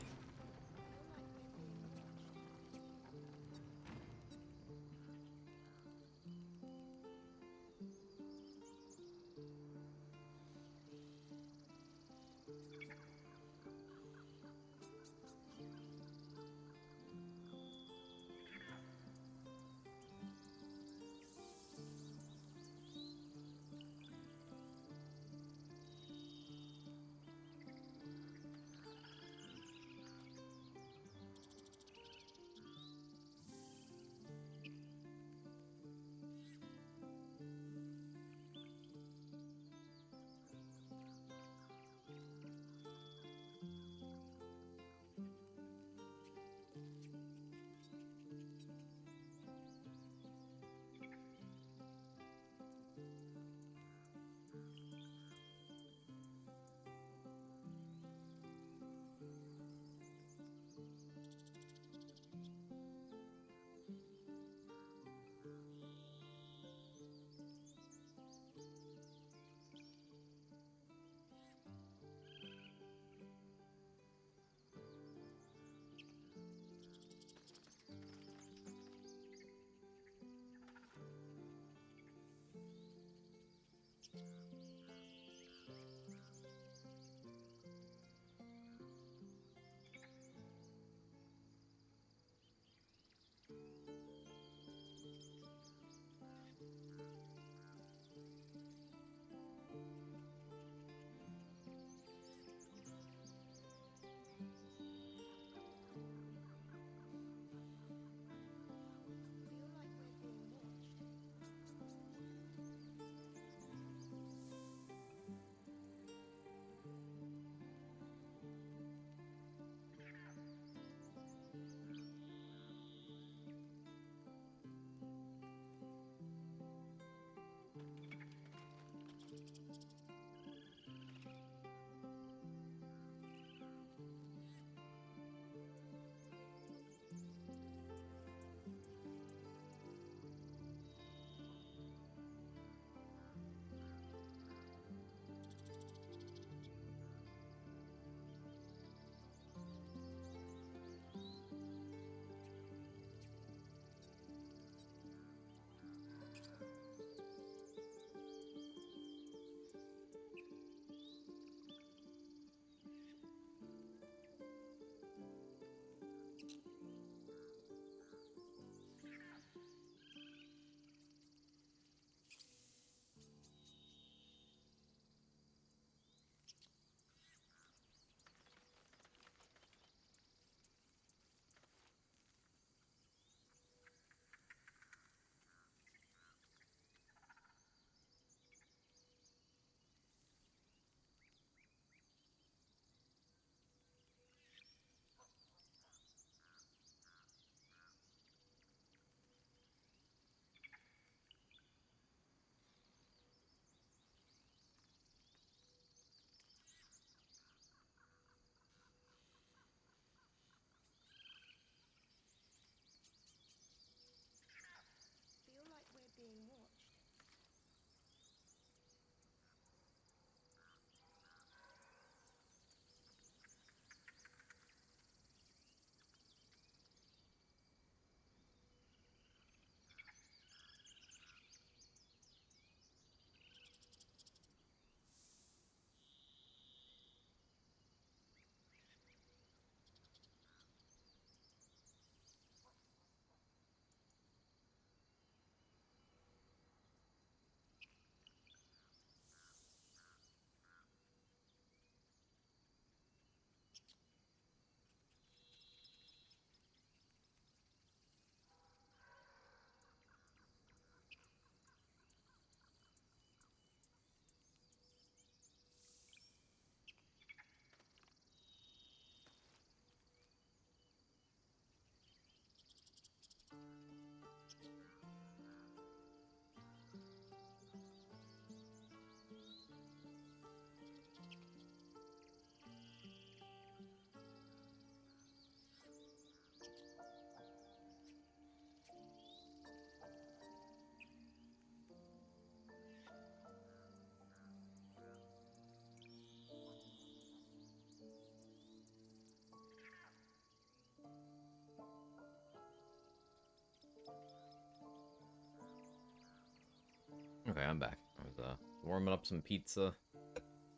Okay, I'm back. I was warming up some pizza,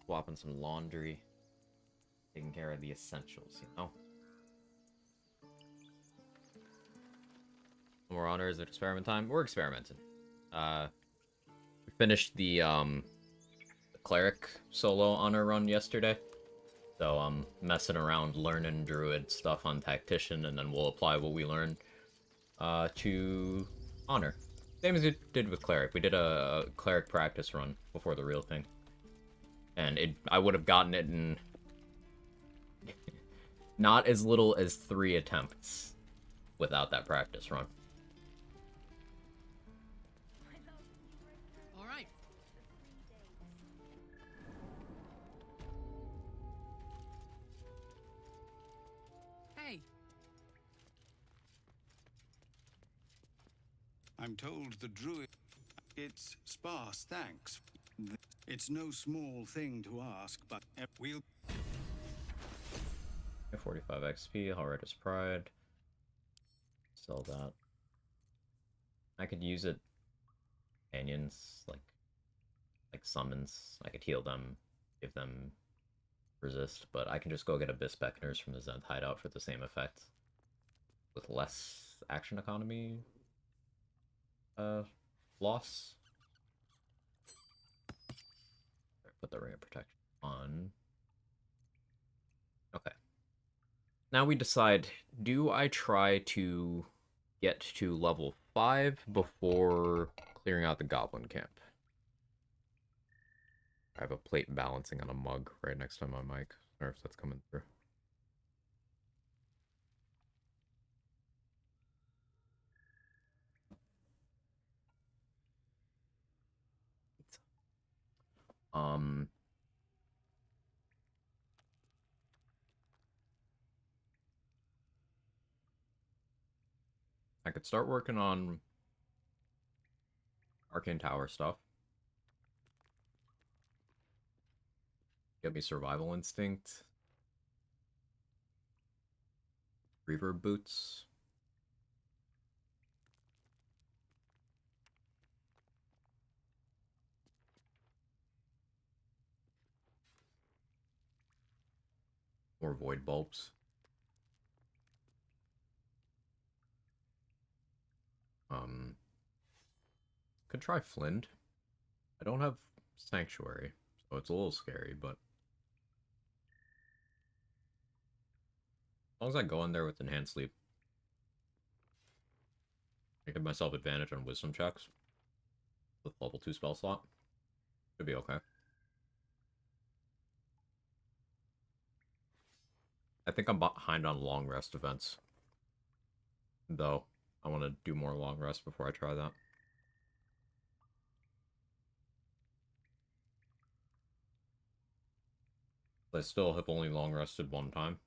swapping some laundry, taking care of the essentials, you know? More honors at experiment time. We're experimenting. We finished the cleric solo honor run yesterday. So I'm messing around learning druid stuff on tactician, and then we'll apply what we learned to honor. Same as we did with cleric. We did a cleric practice run before the real thing. And I would have gotten it in not as little as 3 attempts without that practice run. All right. Hey. I'm told the Druid... It's sparse, thanks. It's no small thing to ask, but we'll... 45 XP, Hallrider's Pride. Sell that. I could use it. Companions, like summons. I could heal them, give them resist, but I can just go get Abyss Beckoners from the Zenth hideout for the same effect. With less action economy loss. Put the Ring of Protection on. Okay. Now we decide, do I try to get to level 5 before clearing out the Goblin Camp? I have a plate balancing on a mug right next to my mic. Or if that's coming through. I could start working on Arcane Tower stuff. Get me Survival Instinct. Reverb Boots. Or Void Bulbs. Could try Flint. I don't have Sanctuary, so it's a little scary, but as long as I go in there with Enhanced Sleep, I give myself advantage on Wisdom checks with level 2 spell slot. Should be okay. I think I'm behind on long rest events, though. I want to do more long rest before I try that. I still have only long rested 1 time.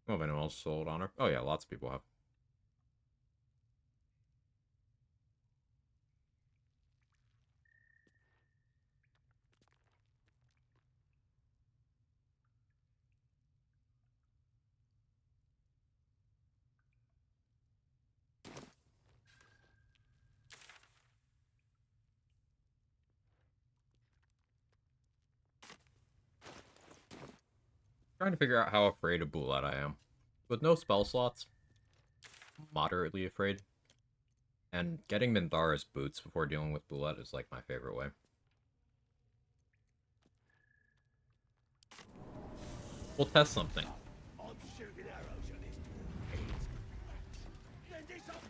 Oh, if anyone else sold Honor? Oh yeah, lots of people have. Trying to figure out how afraid of Bullet I am. With no spell slots, moderately afraid. And getting Minthara's boots before dealing with Bullet is like my favorite way. We'll test something. I'm shooting arrows at this dwarf. Then this up.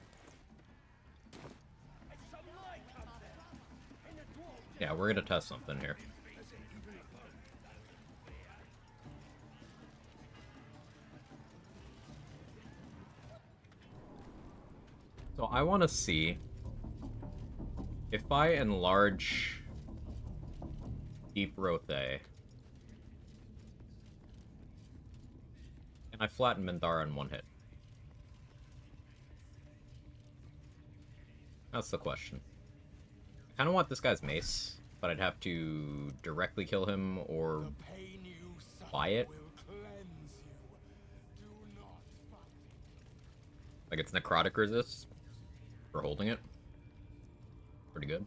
And some light comes out. And the dwarf Yeah, we're gonna test something here. So I want to see if I enlarge Deep Rothe, and I flatten Minthara in 1 hit. That's the question. I kind of want this guy's mace, but I'd have to directly kill him or buy it. Like, it's necrotic resist for holding it. Pretty good.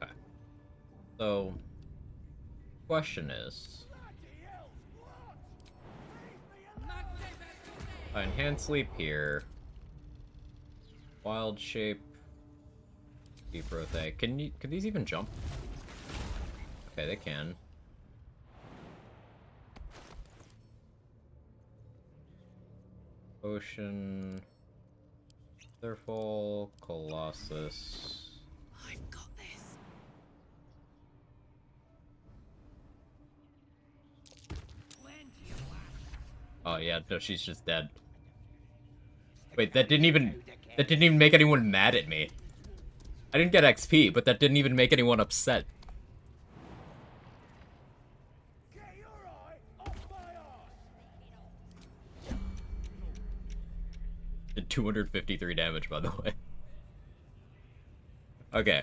Okay. So, question is, enhanced sleep here. Wild shape. Deep rothe. Can these even jump? Okay, they can. Ocean. Thurfall. Colossus. I've got this. Oh yeah, no, she's just dead. Wait, that didn't even make anyone mad at me. I didn't get XP, but that didn't even make anyone upset. Did 253 damage, by the way. Okay.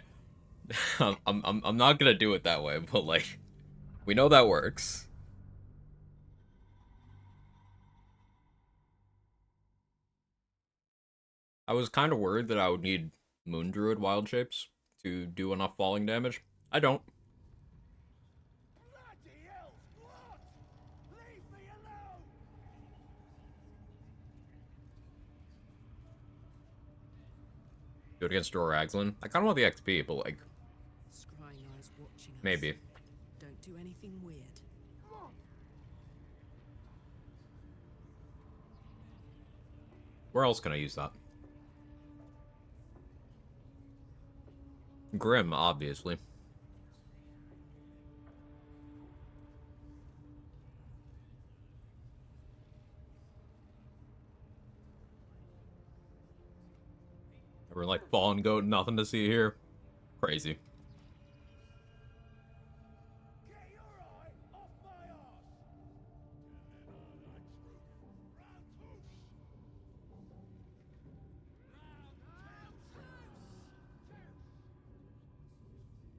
I'm not gonna do it that way, but like, we know that works. I was kind of worried that I would need Moon Druid wild shapes to do enough falling damage. I don't. Do it against Doraxlin. I kind of want the XP, but like, Scrying eyes watching us. maybe. Don't do anything weird. Where else can I use that? Grim, obviously. We're like fallen goat, nothing to see here. Crazy.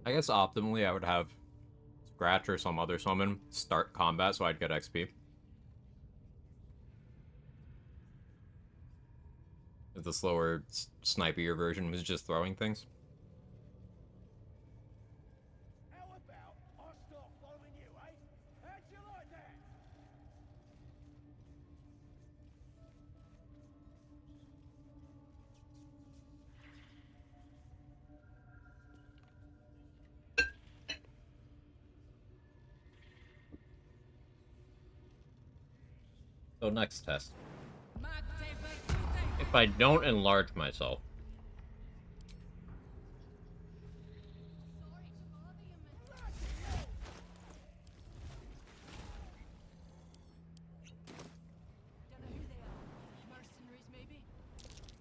I guess optimally I would have Scratch or some other summon start combat so I'd get XP. If the slower, snipier version was just throwing things. So next test. If I don't enlarge myself.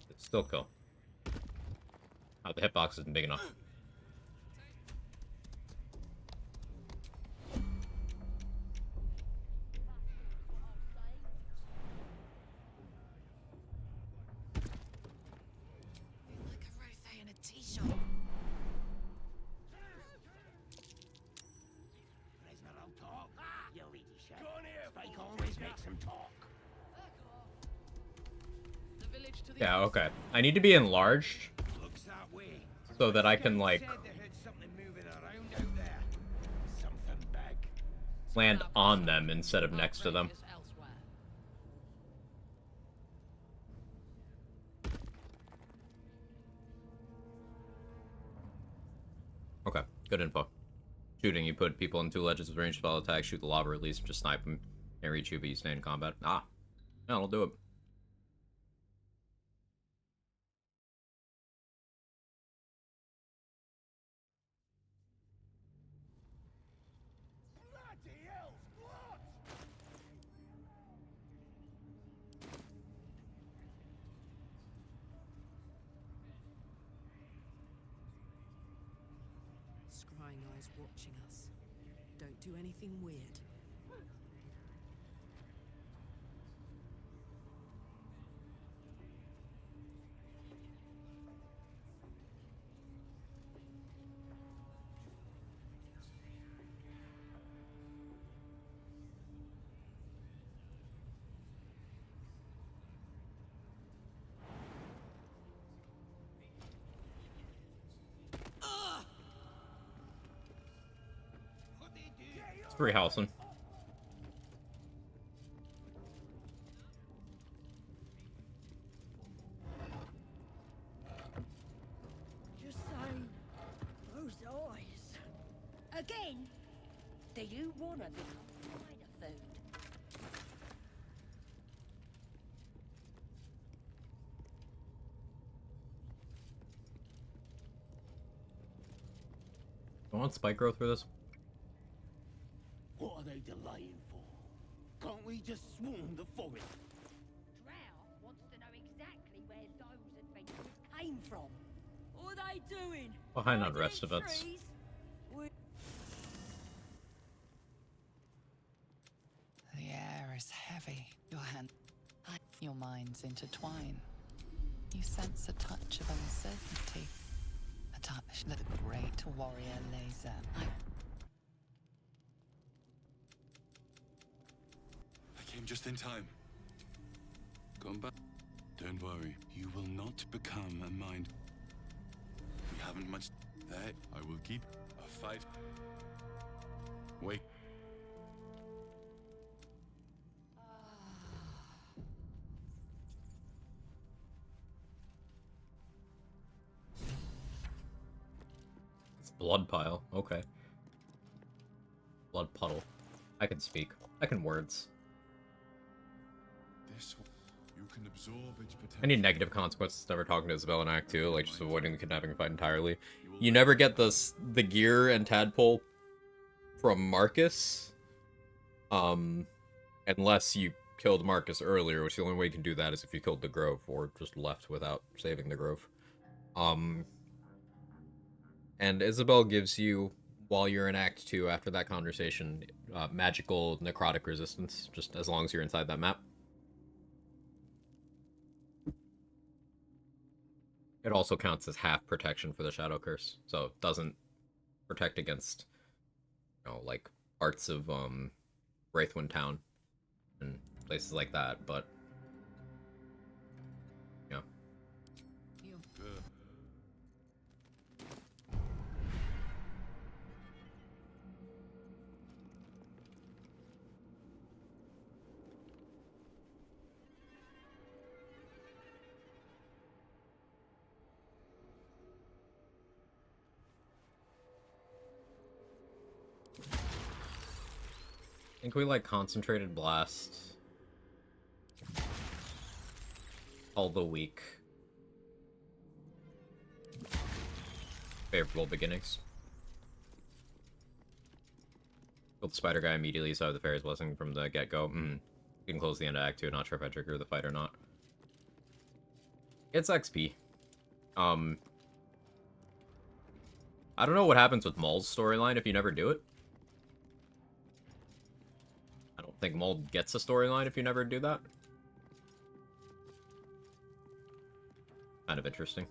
It's still kill. Oh, the hitbox isn't big enough. Like a rosé in a tea shop. There's no talk. You lead your shit. Spike always makes him talk. Yeah, okay. I need to be enlarged Looks that way. so that I can, like, Said they heard something moving around out there. Something big. land on them instead of next to them. Okay, good info. Shooting, you put people in 2 ledges with ranged spell attacks, shoot the lava release, just snipe them. Can't reach you, but you stay in combat. Ah, yeah, I'll do it. prying eyes watching us. Don't do anything weird. It's pretty Halcyon. Just saying, those eyes. Again? Do you want to become spider food? I want spike growth for this. What are they delaying for? Can't we just swarm the forest? Drow wants to know exactly where those adventures came from. What are they doing? Behind on rest events. Trees? The air is heavy. Your minds intertwine. You sense a touch of uncertainty. A touch that a great warrior lays at. I came just in time. Come back. Don't worry. You will not become a mind. We haven't much. That I will keep a fight. Wait. Blood pile. Okay. Blood puddle. I can speak. I can words. This you can absorb its potential. I need negative consequences never talking to Isabel in Act 2, like just avoiding the kidnapping fight entirely. You never get the gear and tadpole from Marcus. Unless you killed Marcus earlier, which the only way you can do that is if you killed the Grove or just left without saving the Grove. And Isabel gives you, while you're in Act 2 after that conversation, magical necrotic resistance, just as long as you're inside that map. It also counts as half protection for the Shadow Curse, so it doesn't protect against, you know, like, parts of, Wraithwind Town and places like that, but, you know. I think we like Concentrated Blast. All the weak. Favorable beginnings. Killed the spider guy immediately, so I have the Fairy's Blessing from the get-go. You can close the end of Act 2, not sure if I trigger the fight or not. It's XP. I don't know what happens with Maul's storyline if you never do it. I don't think Maul gets a storyline if you never do that. Kind of interesting.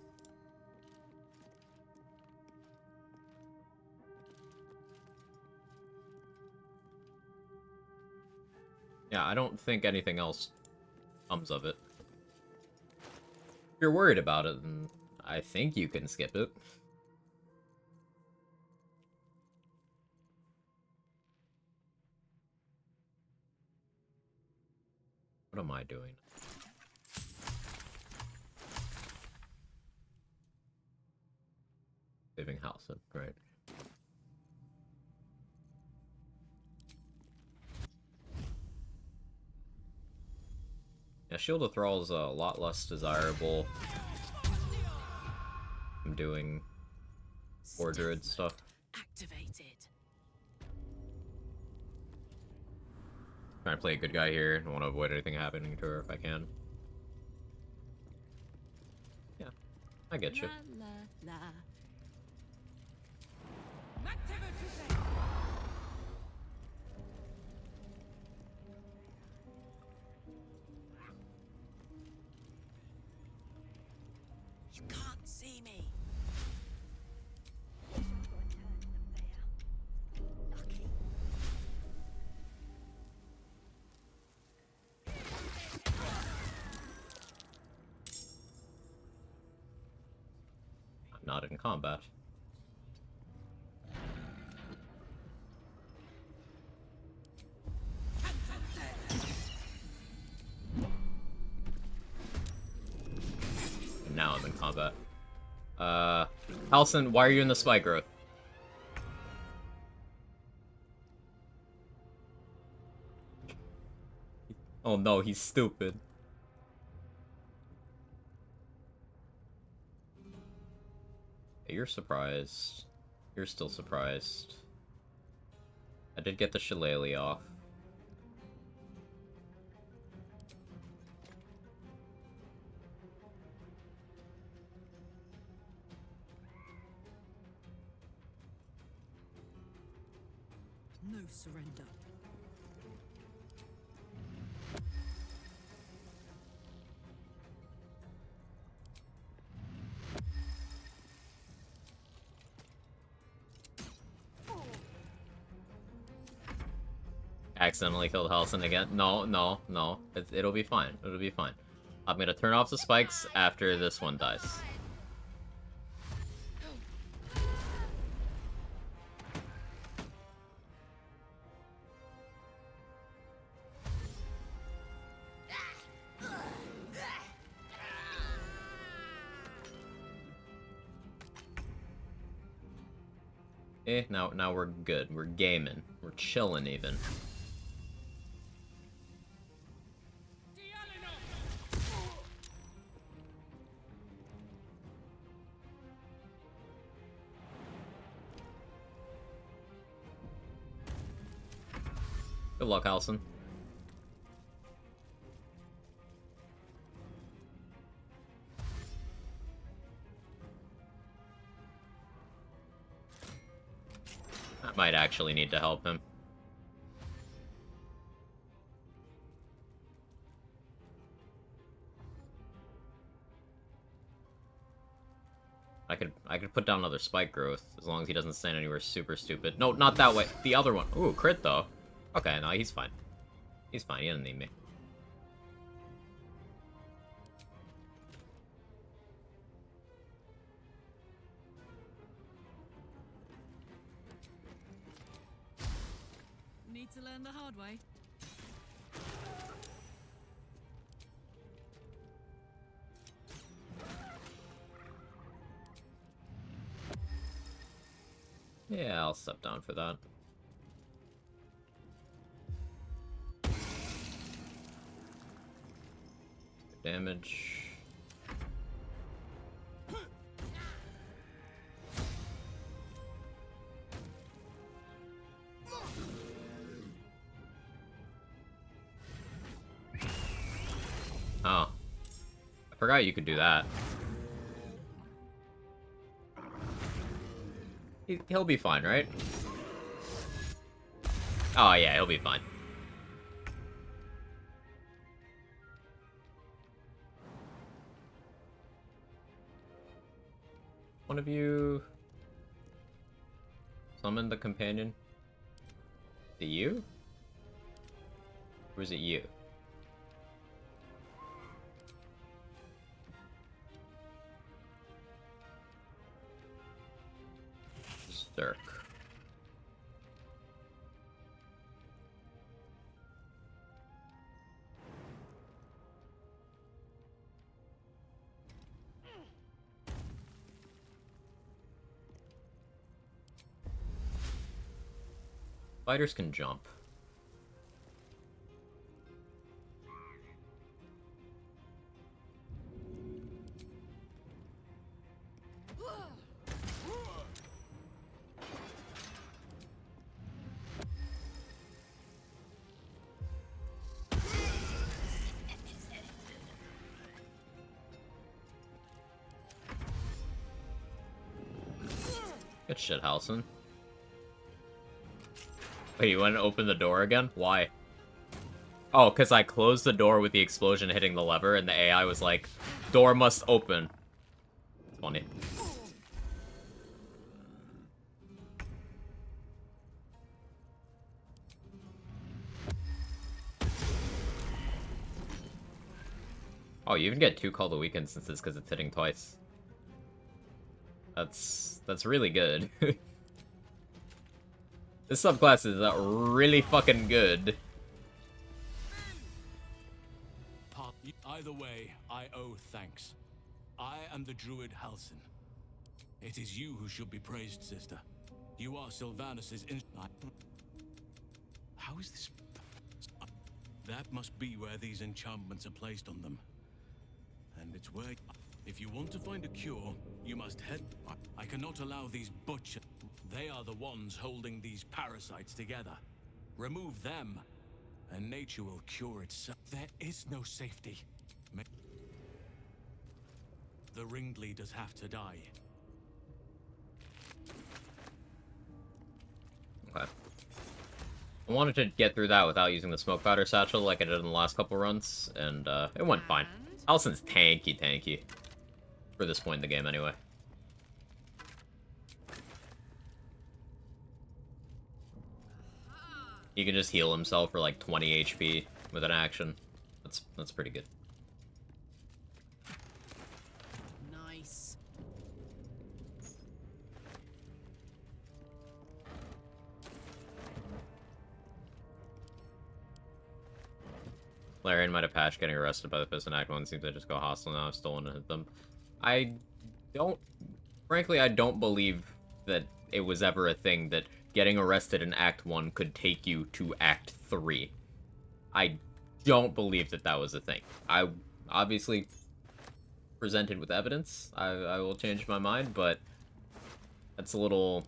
Yeah, I don't think anything else comes of it. If you're worried about it, then I think you can skip it. What am I doing? Saving Halcyon, right? Yeah, Shield of Thrall is a lot less desirable. I'm doing War Druid stuff. Activated. Trying to play a good guy here. I want to avoid anything happening to her if I can. Yeah, I get you. La, la, la. not in combat. And now I'm in combat. Halson, why are you in the spy growth? Oh no, he's stupid. You're surprised. You're still surprised. I did get the shillelagh off. No surrender. Accidentally killed Halson again. No, no, no. It'll be fine. It'll be fine. I'm gonna turn off the spikes after this one dies. Now we're good. We're gaming. We're chilling even. Good luck, Halson. I might actually need to help him. I could put down another spike growth as long as he doesn't stand anywhere super stupid. No, not that way. The other one. Ooh, crit though. Okay, no, he's fine. He's fine. He doesn't need me. Need to learn the hard way. Yeah, I'll step down for that. Damage. Oh. I forgot you could do that. He'll be fine, right? Oh yeah, he'll be fine. One of you summon the companion. Is it you? Or is it you? Dirk. Fighters can jump. Good shit, Halson. Wait, you want to open the door again? Why? Oh, because I closed the door with the explosion hitting the lever, and the AI was like, door must open. It's funny. Oh, you even get 2 Call the Weak instances because it's hitting twice. That's really good. This subclass is really fucking good. Either way, I owe thanks. I am the Druid Halsin. It is you who should be praised, sister. You are Sylvanus's How is this? That must be where these enchantments are placed on them. And it's where... If you want to find a cure, you must head... I cannot allow these butchers... They are the ones holding these parasites together. Remove them, and nature will cure itself. There is no safety. The ringleaders have to die. Okay. I wanted to get through that without using the smoke powder satchel like I did in the last couple runs, and it went fine. Allison's tanky. For this point in the game, anyway. He can just heal himself for like 20 HP with an action. That's pretty good. Nice. Larian might have patched getting arrested by the Fist in Act 1. Seems I just go hostile now. I've stolen to hit them. Frankly, I don't believe that it was ever a thing that getting arrested in Act 1 could take you to Act 3. I don't believe that that was a thing. I obviously presented with evidence. I will change my mind, but that's a little...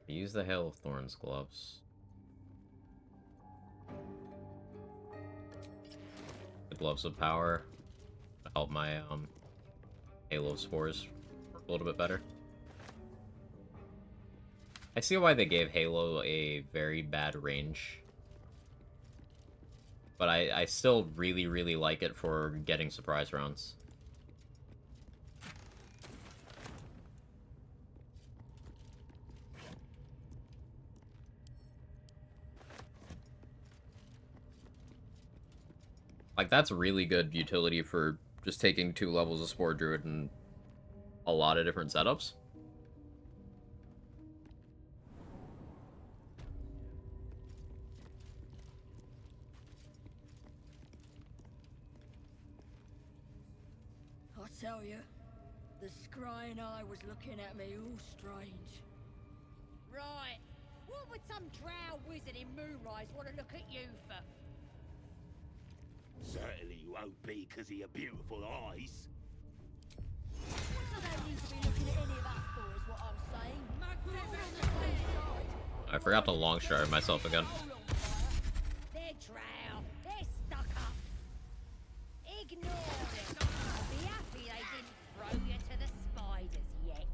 Use the Hail of Thorns gloves. The gloves of power to help my Halo spores work a little bit better. I see why they gave Halo a very bad range. But I still really like it for getting surprise rounds. Like, that's really good utility for just taking 2 levels of Spore Druid in a lot of different setups. I tell you, the scrying eye was looking at me all strange. Right. What would some drow wizard in Moonrise want to look at you for? Certainly you won't be because of your beautiful eyes. What do they need to be looking at any of us for, is what I'm saying? We're all on the same side. I forgot to long shard myself again. They're drow. They're stuck-ups. Ignore them. I'll be happy they didn't throw you to the spiders yet.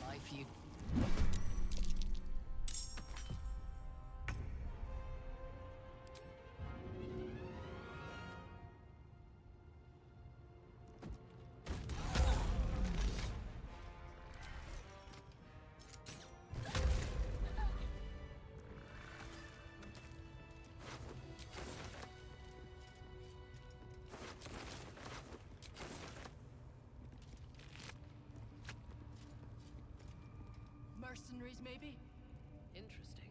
Life you... Mercenaries, maybe? Interesting.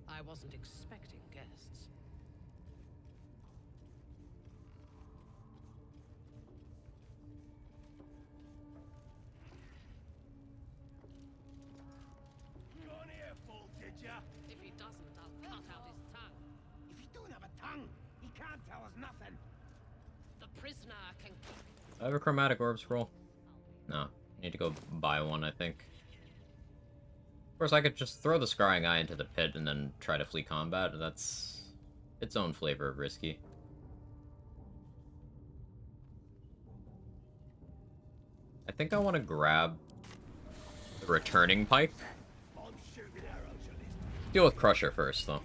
I wasn't expecting guests. Gone here, fool, did ya? prisoner can keep. I have a chromatic orb scroll. No, need to go buy one, I think. Of course, I could just throw the Scrying Eye into the pit and then try to flee combat. That's its own flavor of risky. I think I want to grab the returning pike. I'm shooting arrows at this. Deal with Crusher first, though.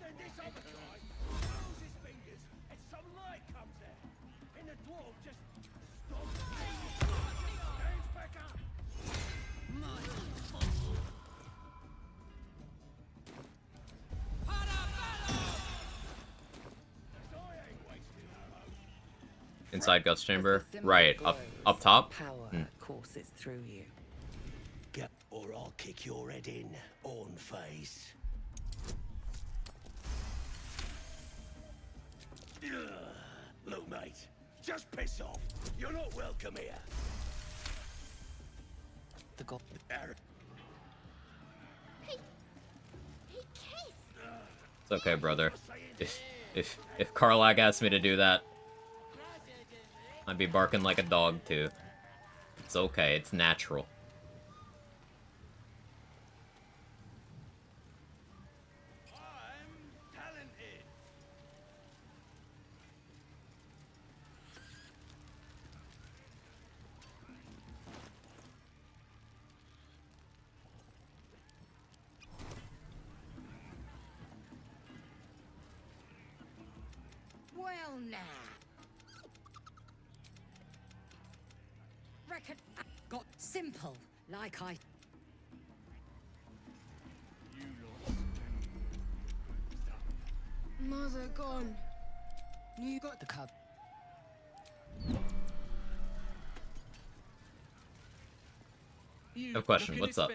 Then this other guy twirls his fingers and some light comes out. And the dwarf just stops. Stands back up. Inside Guts Chamber. Right, up top? Power courses through you. Get, or I'll kick your head in, on face. Look, mate, just piss off. You're not welcome here. The god. He kissed. It's okay, brother. If Karlak asked me to do that, I'd be barking like a dog, too. It's okay, it's natural. Well, now. Reckon I got simple, like I. Mother gone. You got The cub. I have a question, what's up?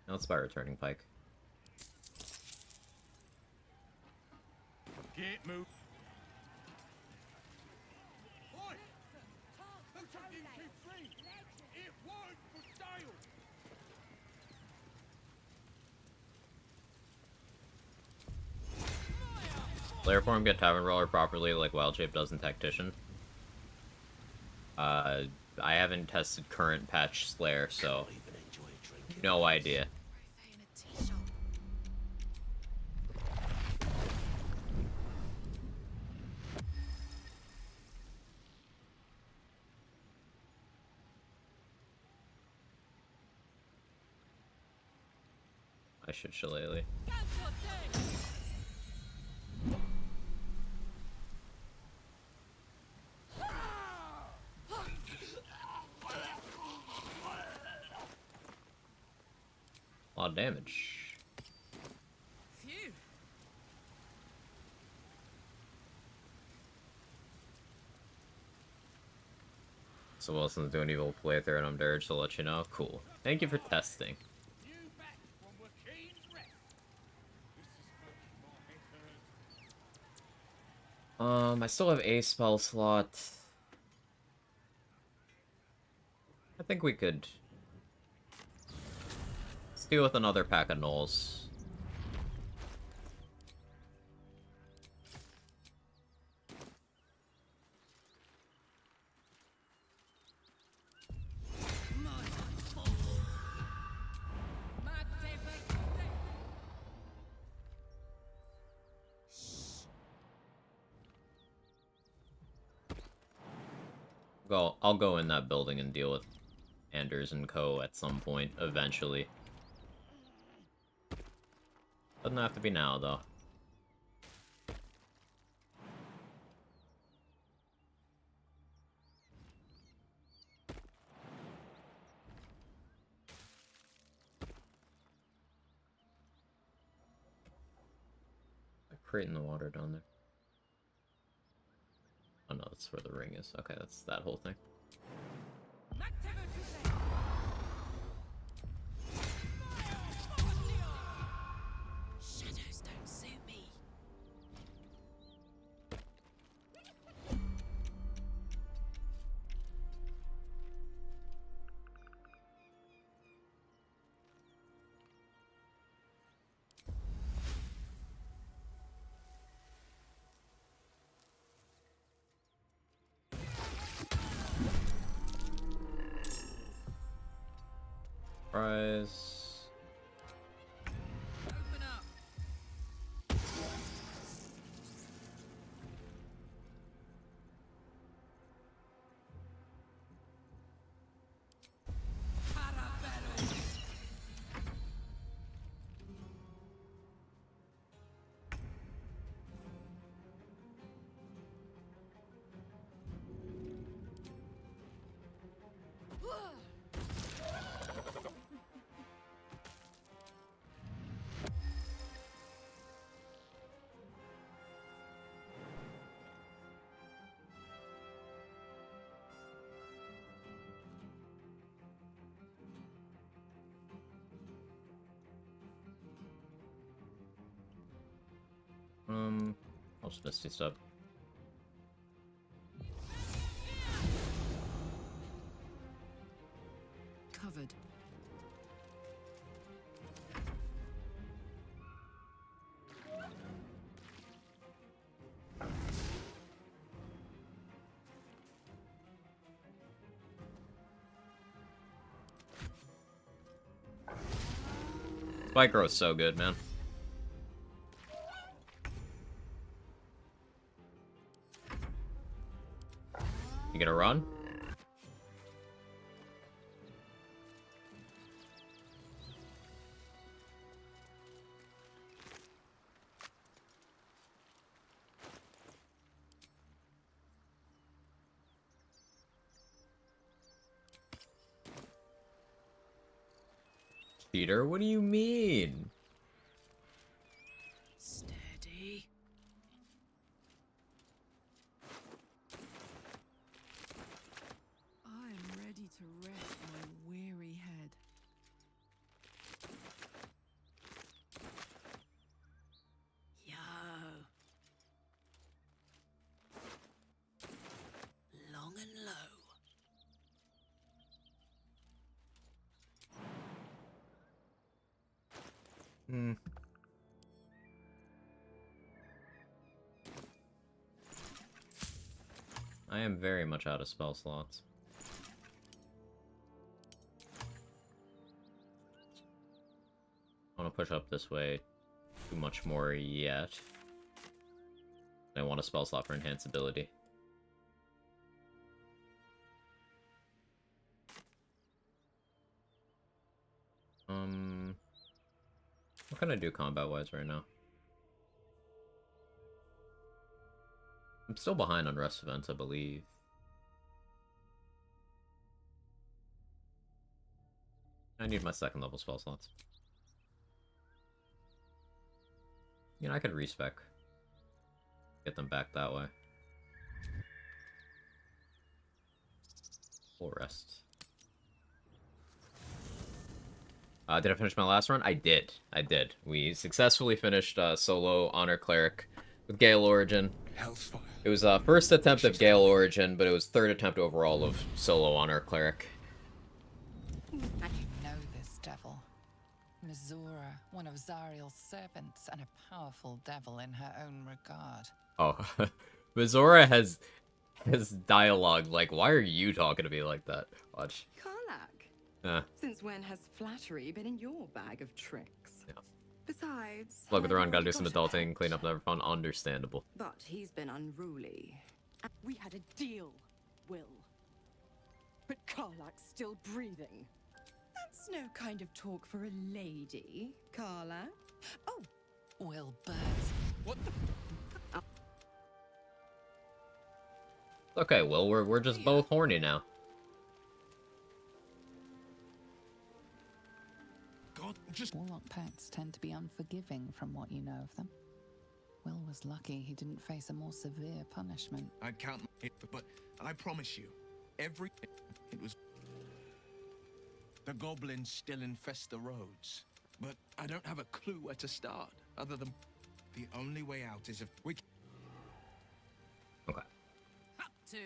Now let's buy returning pike. Can't move. Oi! Who took you keep free? It won't for sale! Slayer form get Tavern Roller properly like Wild Shape does in Tactician. I haven't tested current patch Slayer, so no idea. I should Shillelagh. A lot of damage. Phew. So Wilson's doing evil playthrough and I'm Dirge to let you know. Cool. Thank you for testing. I still have a spell slot. I think we could... Let's deal with another pack of gnolls. I'll go in that building and deal with Anders and Co. at some point, eventually. Doesn't have to be now, though. Crate in the water down there. Oh no, that's where the ring is. Okay, that's that whole thing. Shadows don't suit me. Surprise. Open up. I'll just Misty Step. Covered. Spike growth's so good, man. You gonna run? Peter, what do you mean? Steady. I am ready to rest my weary head. Yo. Long and low. Hmm. I am very much out of spell slots. I want to push up this way too much more yet. I want a spell slot for enhanced ability. What can I do combat-wise right now? I'm still behind on rest events, I believe. I need my second level spell slots. You know, I could respec. Get them back that way. Full rest. Did I finish my last run? I did. I did. We successfully finished solo Honor Cleric with Gale Origin. Hellfire. It was first attempt of Gale Origin, but it was third attempt overall of solo Honor Cleric. And you know this devil. Mizora, one of Zariel's servants, and a powerful devil in her own regard. Oh, Mizora has dialogue like, why are you talking to me like that? Watch. Karlach. Since when has flattery been in your bag of tricks? Yeah. Besides, Look at the run, I've gotta do already some got a adulting, pet. clean up never fun, understandable. But he's been unruly. We had a deal, Will. But Karlach's still breathing. That's no kind of talk for a lady, Karlach. Oh, Will Birds. what the? Okay, Will, we're just both horny now. God, just Warlock pets tend to be unforgiving from what you know of them. Will was lucky he didn't face a more severe punishment. I'd count it, but I promise you, it was. The goblins still infest the roads, but I don't have a clue where to start. Other than the only way out is if we. Okay. Up to.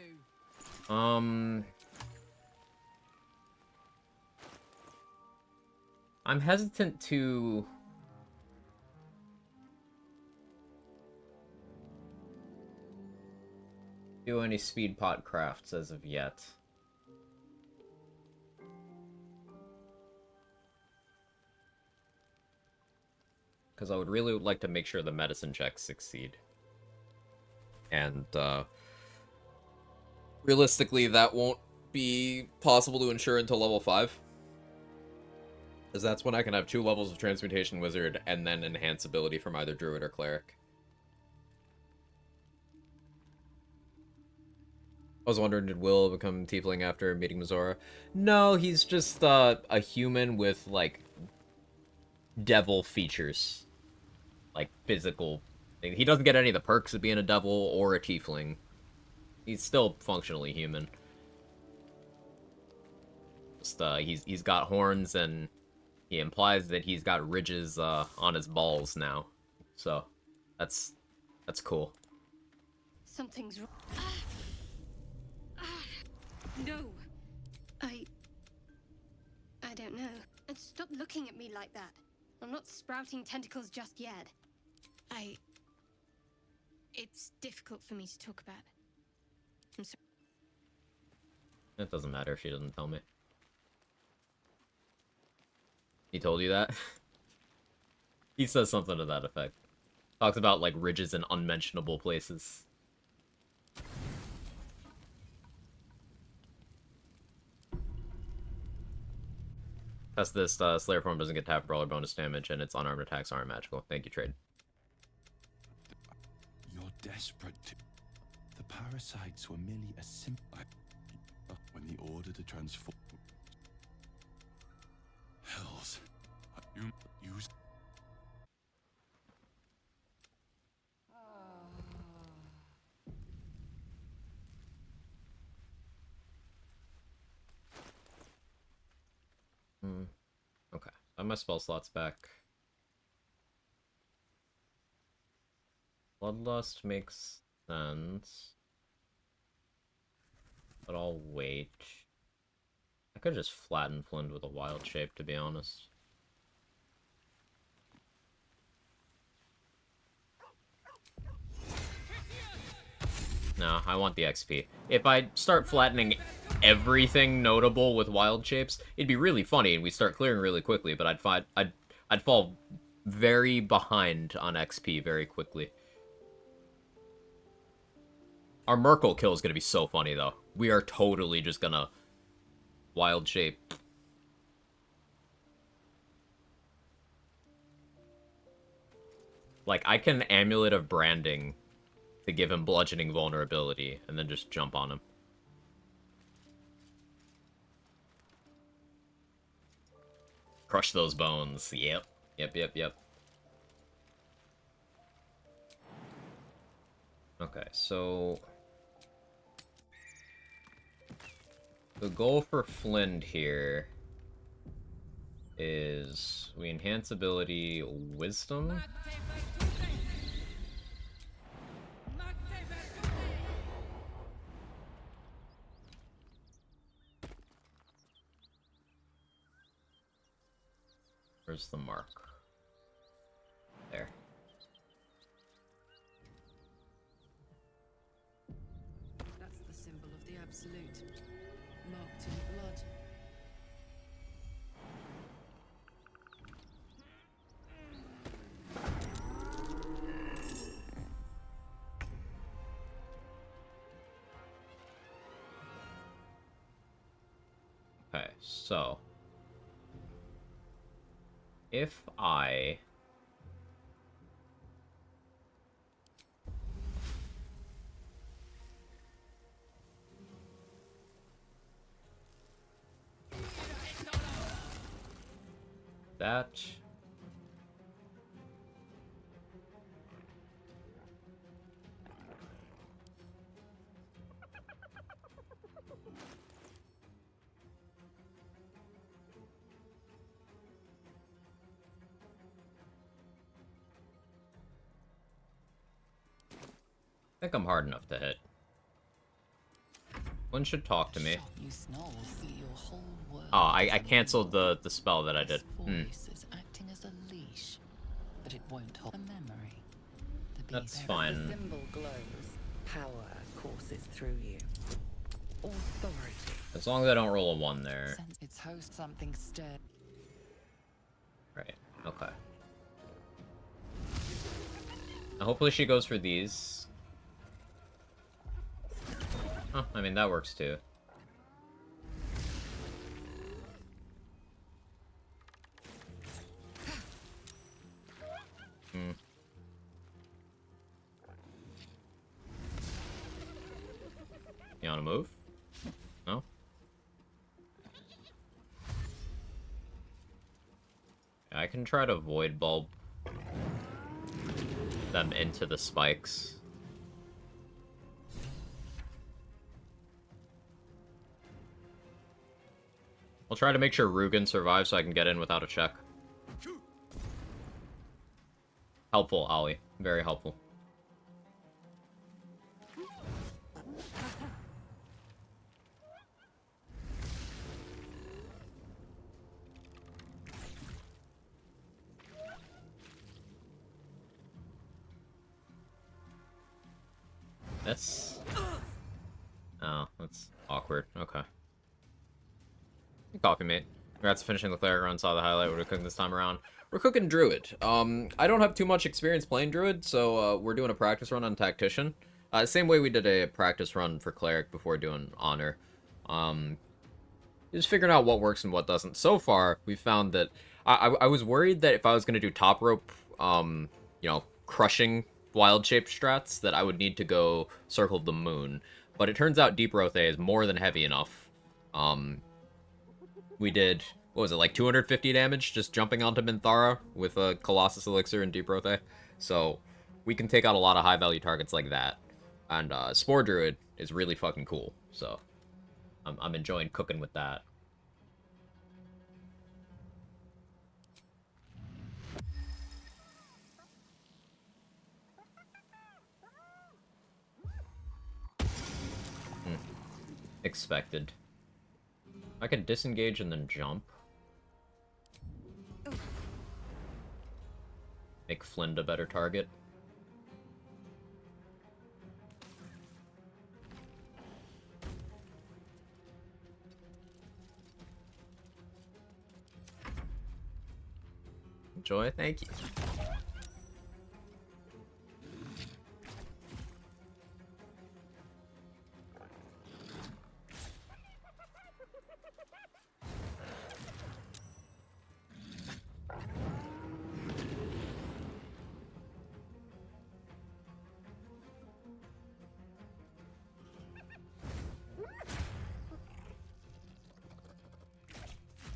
I'm hesitant to do any speed pot crafts as of yet. because I would really like to make sure the medicine checks succeed. And, realistically, that won't be possible to ensure until level 5. Because that's when I can have 2 levels of Transmutation Wizard and then enhance ability from either Druid or Cleric. I was wondering, did Will become Tiefling after meeting Mizora? No, he's just a human with, like, devil features. Like, physical. He doesn't get any of the perks of being a devil or a Tiefling. He's still functionally human. Just, he's got horns, and he implies that he's got ridges on his balls now. So, that's cool. Something's wrong. No. I don't know. And stop looking at me like that. I'm not sprouting tentacles just yet. It's difficult for me to talk about. I'm sorry. It doesn't matter if she doesn't tell me. He told you that? He says something to that effect. Talks about, like, ridges in unmentionable places. That's this, Slayer form doesn't get tap brawler bonus damage, and its unarmed attacks aren't magical. Thank you, trade. You're desperate to... The parasites were merely a simple... When the order to transform... Hells. You use... Okay. I have my spell slots back. Bloodlust makes sense. But I'll wait. I could just flatten Flint with a wild shape, to be honest. No, I want the XP. If I start flattening everything notable with wild shapes, it'd be really funny and we start clearing really quickly, but I'd fall very behind on XP very quickly. Our Merkle kill is gonna be so funny though. We are totally just gonna wild shape. Like, I can Amulet of Branding to give him bludgeoning vulnerability, and then just jump on him. Crush those bones. Yep. Yep. Okay, so... the goal for Flint here is we enhance ability Wisdom. Where's the mark? There. That's the symbol of the Absolute, marked in blood. Okay, so... if I... that... I think I'm hard enough to hit. One should talk to me. Oh, I canceled the spell that I did. Voice is acting as a leash, but it won't hold a memory. That's fine. The symbol glows. Power courses through you. Authority. As long as I don't roll a 1 there. Its host something stirred. Right, okay. Hopefully she goes for these. Oh, I mean, that works too. Hmm. You wanna move? No? I can try to void bulb them into the spikes. I'll try to make sure Rugen survives so I can get in without a check. Helpful, Ollie. Very helpful. This? Oh, that's awkward. Okay. Coffee, mate. Congrats on finishing the cleric run. Saw the highlight. What are we cooking this time around? We're cooking Druid. I don't have too much experience playing Druid, so we're doing a practice run on Tactician. Same way we did a practice run for Cleric before doing Honor. Just figuring out what works and what doesn't. So far, we found that I was worried that if I was going to do top rope, you know, crushing wild shape strats, that I would need to go Circle of the Moon. But it turns out Deep Rothe is more than heavy enough. We did, what was it, like 250 damage just jumping onto Minthara with a Colossus Elixir and Deep Rothe. So we can take out a lot of high-value targets like that. And Spore Druid is really fucking cool. So I'm enjoying cooking with that. Expected. I can disengage and then jump. Make Flynn a better target. Enjoy, thank you.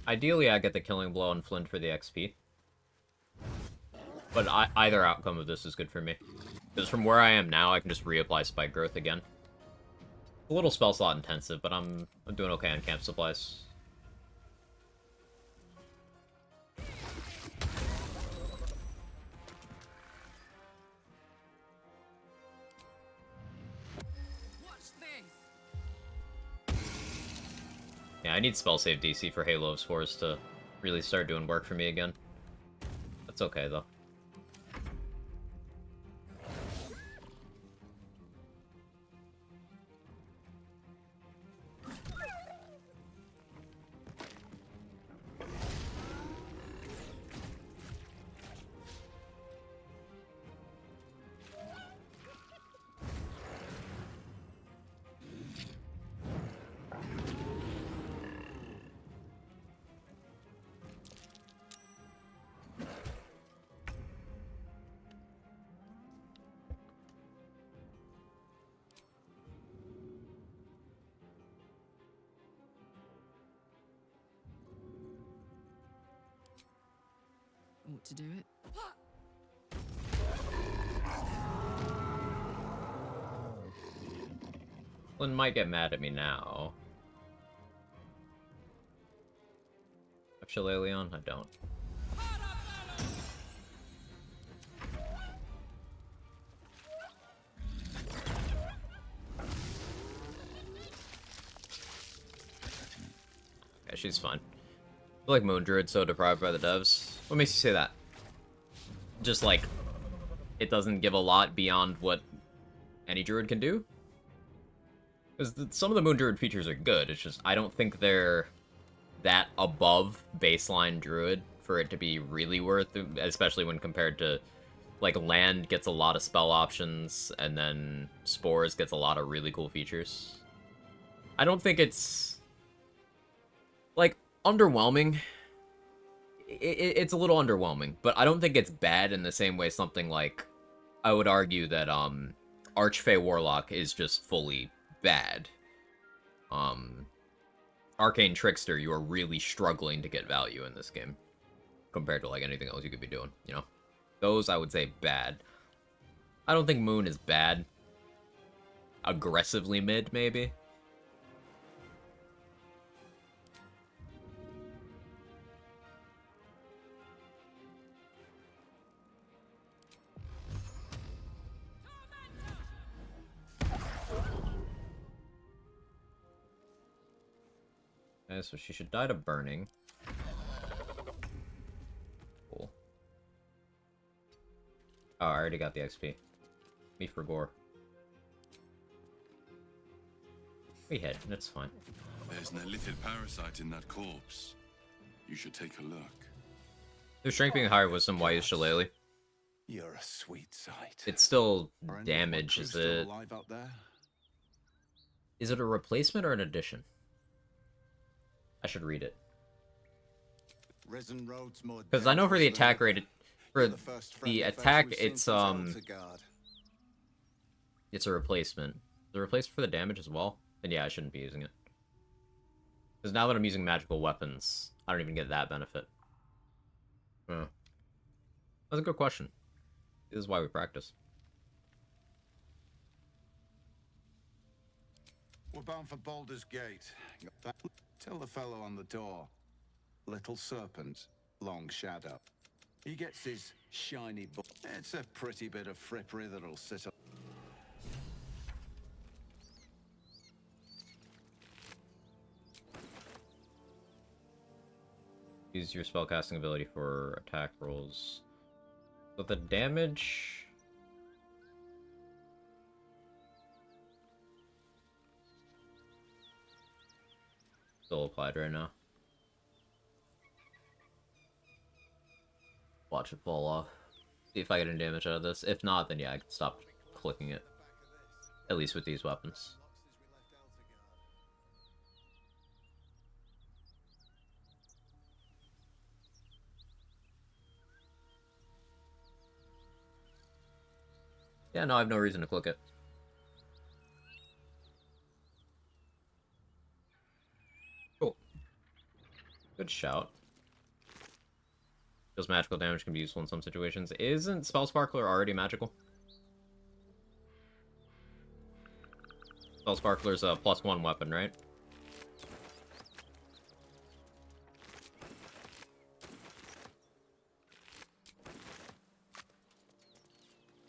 Ideally, I get the Killing Blow and Flint for the XP. But either outcome of this is good for me. Because from where I am now, I can just reapply Spike Growth again. A little spell slot intensive, but I'm doing okay on camp supplies. Yeah, I need spell save DC for Halo of Spores to really start doing work for me again. That's okay, though. Ought to do it. Flynn might get mad at me now. Have Shillelagh on? I don't. Yeah, she's fine. I feel like Moon Druid's so deprived by the devs. What makes you say that? Just like, it doesn't give a lot beyond what any Druid can do? Because some of the Moon Druid features are good, it's just, I don't think they're that above baseline Druid for it to be really worth it, especially when compared to like, Land gets a lot of spell options, and then Spores gets a lot of really cool features. I don't think it's, like, underwhelming. It's a little underwhelming, but I don't think it's bad in the same way something like, I would argue that, Archfey Warlock is just fully bad. Arcane Trickster, you are really struggling to get value in this game, compared to, like, anything else you could be doing, you know? Those, I would say, bad. I don't think Moon is bad. Aggressively mid, maybe? Okay, so she should die to burning. Cool. Oh, I already got the XP. Me for gore. We hit, that's fine. There's an illithid parasite in that corpse. You should take a look. The strength being higher with some Wise Shillelagh. You're a sweet sight. It's still Are any of my damage, crew is still it? alive out there? Is it a replacement or an addition? I should read it. Risen roads more Because I know for the dangerous than attack rate, for You're the first the friendly face attack, we've seen it's since Eldergard. it's a replacement. The replacement for the damage as well? Then yeah, I shouldn't be using it. Because now that I'm using magical weapons, I don't even get that benefit. Huh. That's a good question. This is why we practice. We're bound for Baldur's Gate. Tell the fellow on the door. Little serpent, long shadow. He gets his shiny book. It's a pretty bit of frippery that'll sit up. Use your spellcasting ability for attack rolls. So the damage... still applied right now. Watch it fall off. See if I get any damage out of this. If not, then yeah, I can stop clicking it. At least with these weapons. Yeah, no, I have no reason to click it. Cool. Good shout. Feels magical damage can be useful in some situations. Isn't Spell Sparkler already magical? Spell Sparkler's a +1 weapon, right?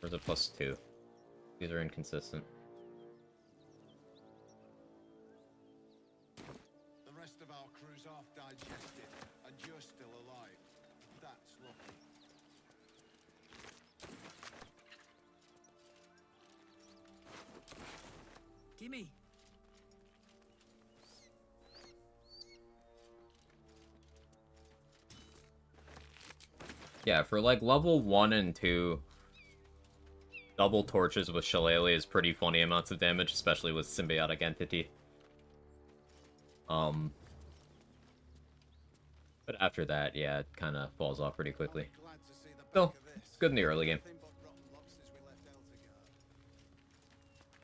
Or is it +2? These are inconsistent. The rest of our crew's half digested, and you're still alive. That's lucky. Gimme. Yeah, for like level 1 and 2, double torches with Shillelagh is pretty funny amounts of damage, especially with Symbiotic Entity. But after that, yeah, it kind of falls off pretty quickly. Still, it's good in the early game.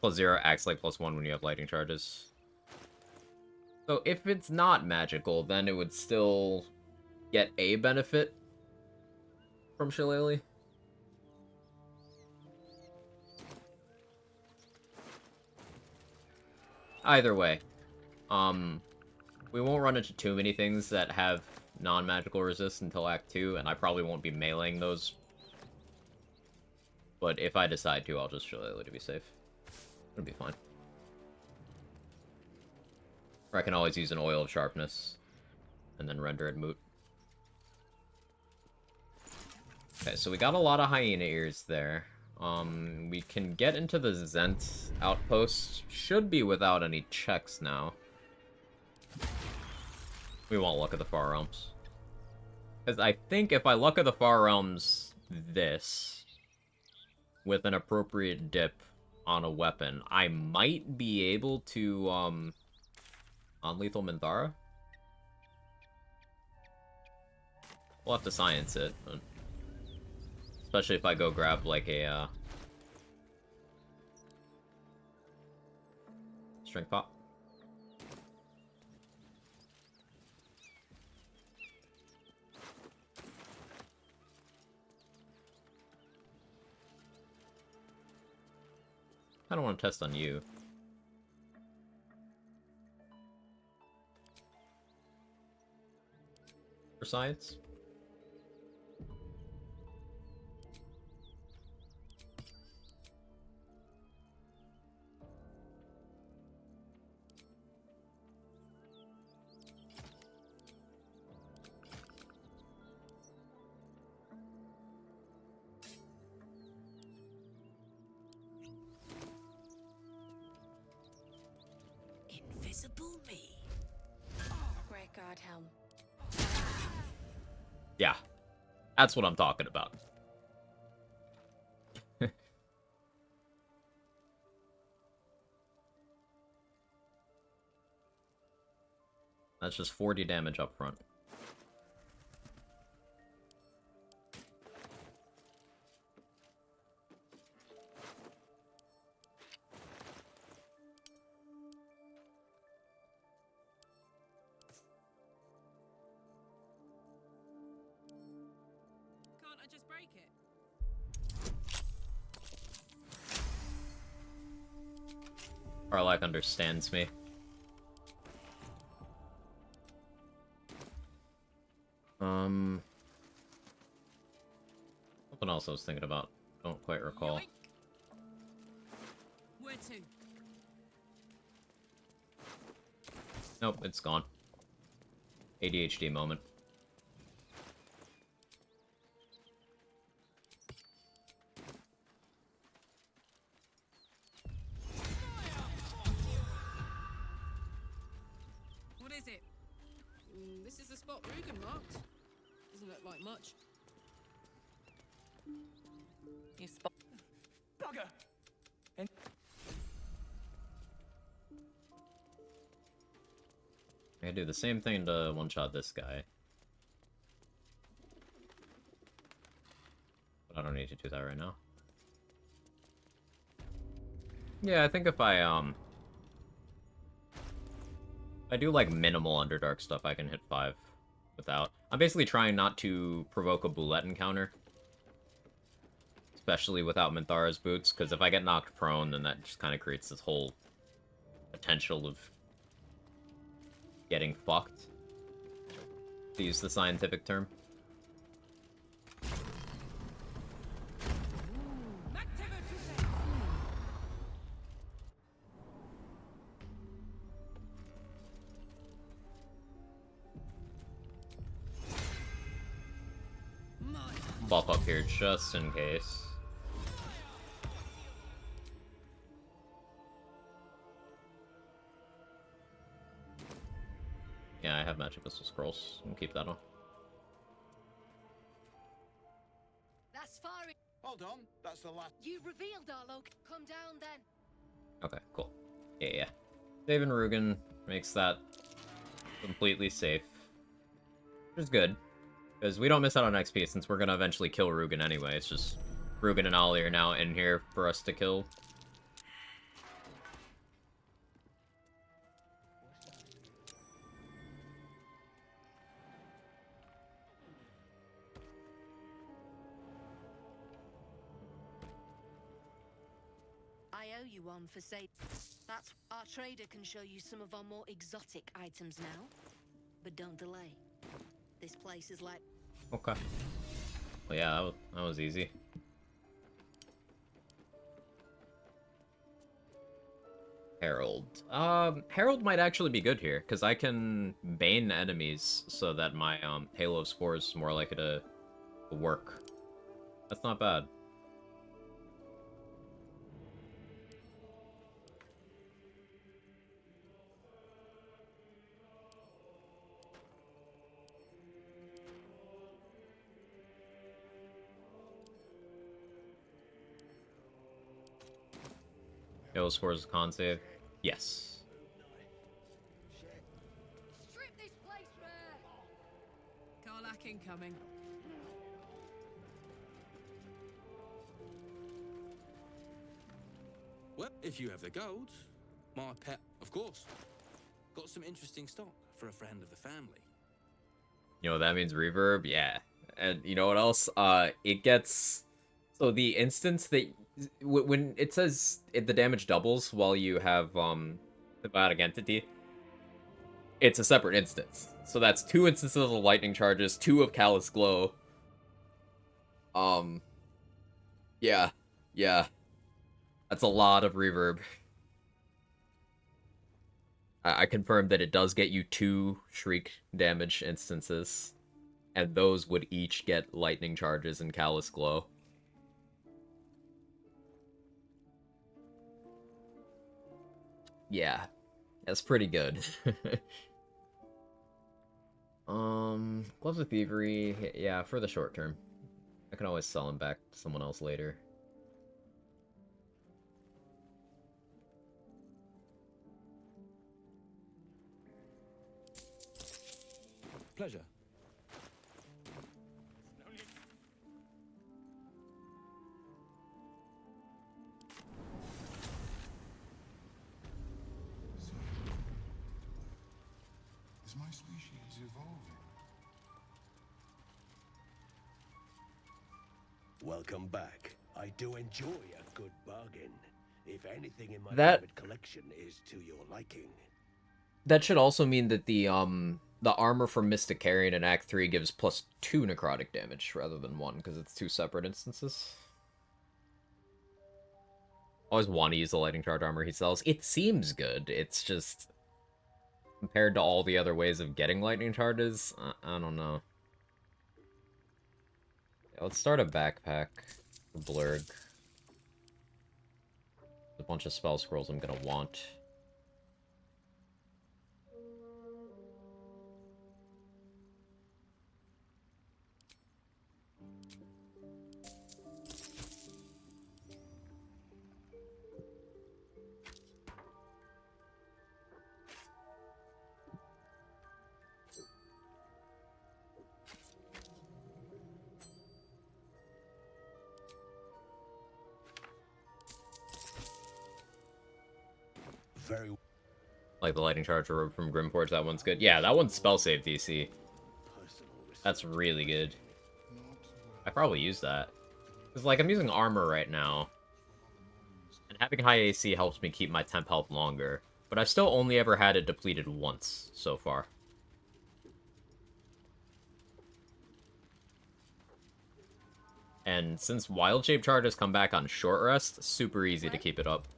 +0 acts like +1 when you have lightning charges. So if it's not magical, then it would still get a benefit from Shillelagh. Either way, we won't run into too many things that have non-magical resist until Act 2, and I probably won't be meleeing those. But if I decide to, I'll just Shillelagh to be safe. It'll be fine. Or I can always use an Oil of Sharpness, and then render it moot. Okay, so we got a lot of hyena ears there. We can get into the Zent outpost. Should be without any checks now. We won't look at the Far Realms. Because I think if I look at the Far Realms this, with an appropriate dip on a weapon, I might be able to, non-lethal Minthara? We'll have to science it, but... Especially if I go grab, like, a, Strength pop. I don't want to test on you. For science? Invisible me. Great guard helm. Yeah. That's what I'm talking about. That's just 40 damage up front. Can't I just break it? Arlak understands me. Something else I was thinking about. Don't quite recall. Where to? Nope, it's gone. ADHD moment. What is it? This is the spot Rugen marked. Doesn't look like much. You spot. Bugger! And I do the same thing to one-shot this guy. But I don't need to do that right now. Yeah, I think if I do like minimal Underdark stuff, I can hit 5 without. I'm basically trying not to provoke a Boulette encounter. Especially without Minthara's boots, because if I get knocked prone, then that just kind of creates this whole potential of getting fucked, to use the scientific term. Buff up here just in case. Yeah, I have magic missile scrolls. We'll keep that on. That's far. Hold on, that's the last. You revealed our loc. Come down then. Okay, cool. Yeah. Saving Rugen makes that completely safe. Which is good. Because we don't miss out on XP since we're gonna eventually kill Rugen anyway. It's just Rugen and Ollie are now in here for us to kill. I owe you one for say. That's our trader can show you some of our more exotic items now. But don't delay. This place is like. Okay. Well, yeah, that was easy. Herald. Herald might actually be good here, because I can bane enemies so that my Halo of Spores is more likely to work. That's not bad. Yo scores a con save. Yes. Strip this place bare! Karlak incoming. Well, if you have the gold, my pet, of course. Got some interesting stock for a friend of the family. You know what that means? Reverb? Yeah. And you know what else? It gets... So the instance that... When it says the damage doubles while you have, the biotic entity, it's a separate instance. So that's 2 instances of lightning charges, 2 of Callous Glow. Yeah. Yeah. That's a lot of reverb. I confirmed that it does get you 2 Shriek damage instances. And those would each get lightning charges and Callous Glow. Yeah. That's pretty good. Gloves of Thievery, yeah, for the short term. I can always sell them back to someone else later. Pleasure. Is my species evolving? Welcome back. I do enjoy a good bargain. If anything in my That- private collection is to your liking. That should also mean that the armor from Mystic Carrion in Act 3 gives +2 necrotic damage rather than 1, because it's 2 separate instances. Always want to use the lightning charge armor he sells. It seems good. It's just compared to all the other ways of getting lightning charges, I don't know. Yeah, let's start a backpack for Blurg. A bunch of spell scrolls I'm gonna want. Very Like the lightning charge from Grimforge, that one's good. Yeah, that one's spell save DC. That's really good. I probably use that. Because, like, I'm using armor right now. And having high AC helps me keep my temp health longer. But I've still only ever had it depleted once so far. And since Wild Shape charges come back on short rest, super easy to keep it up.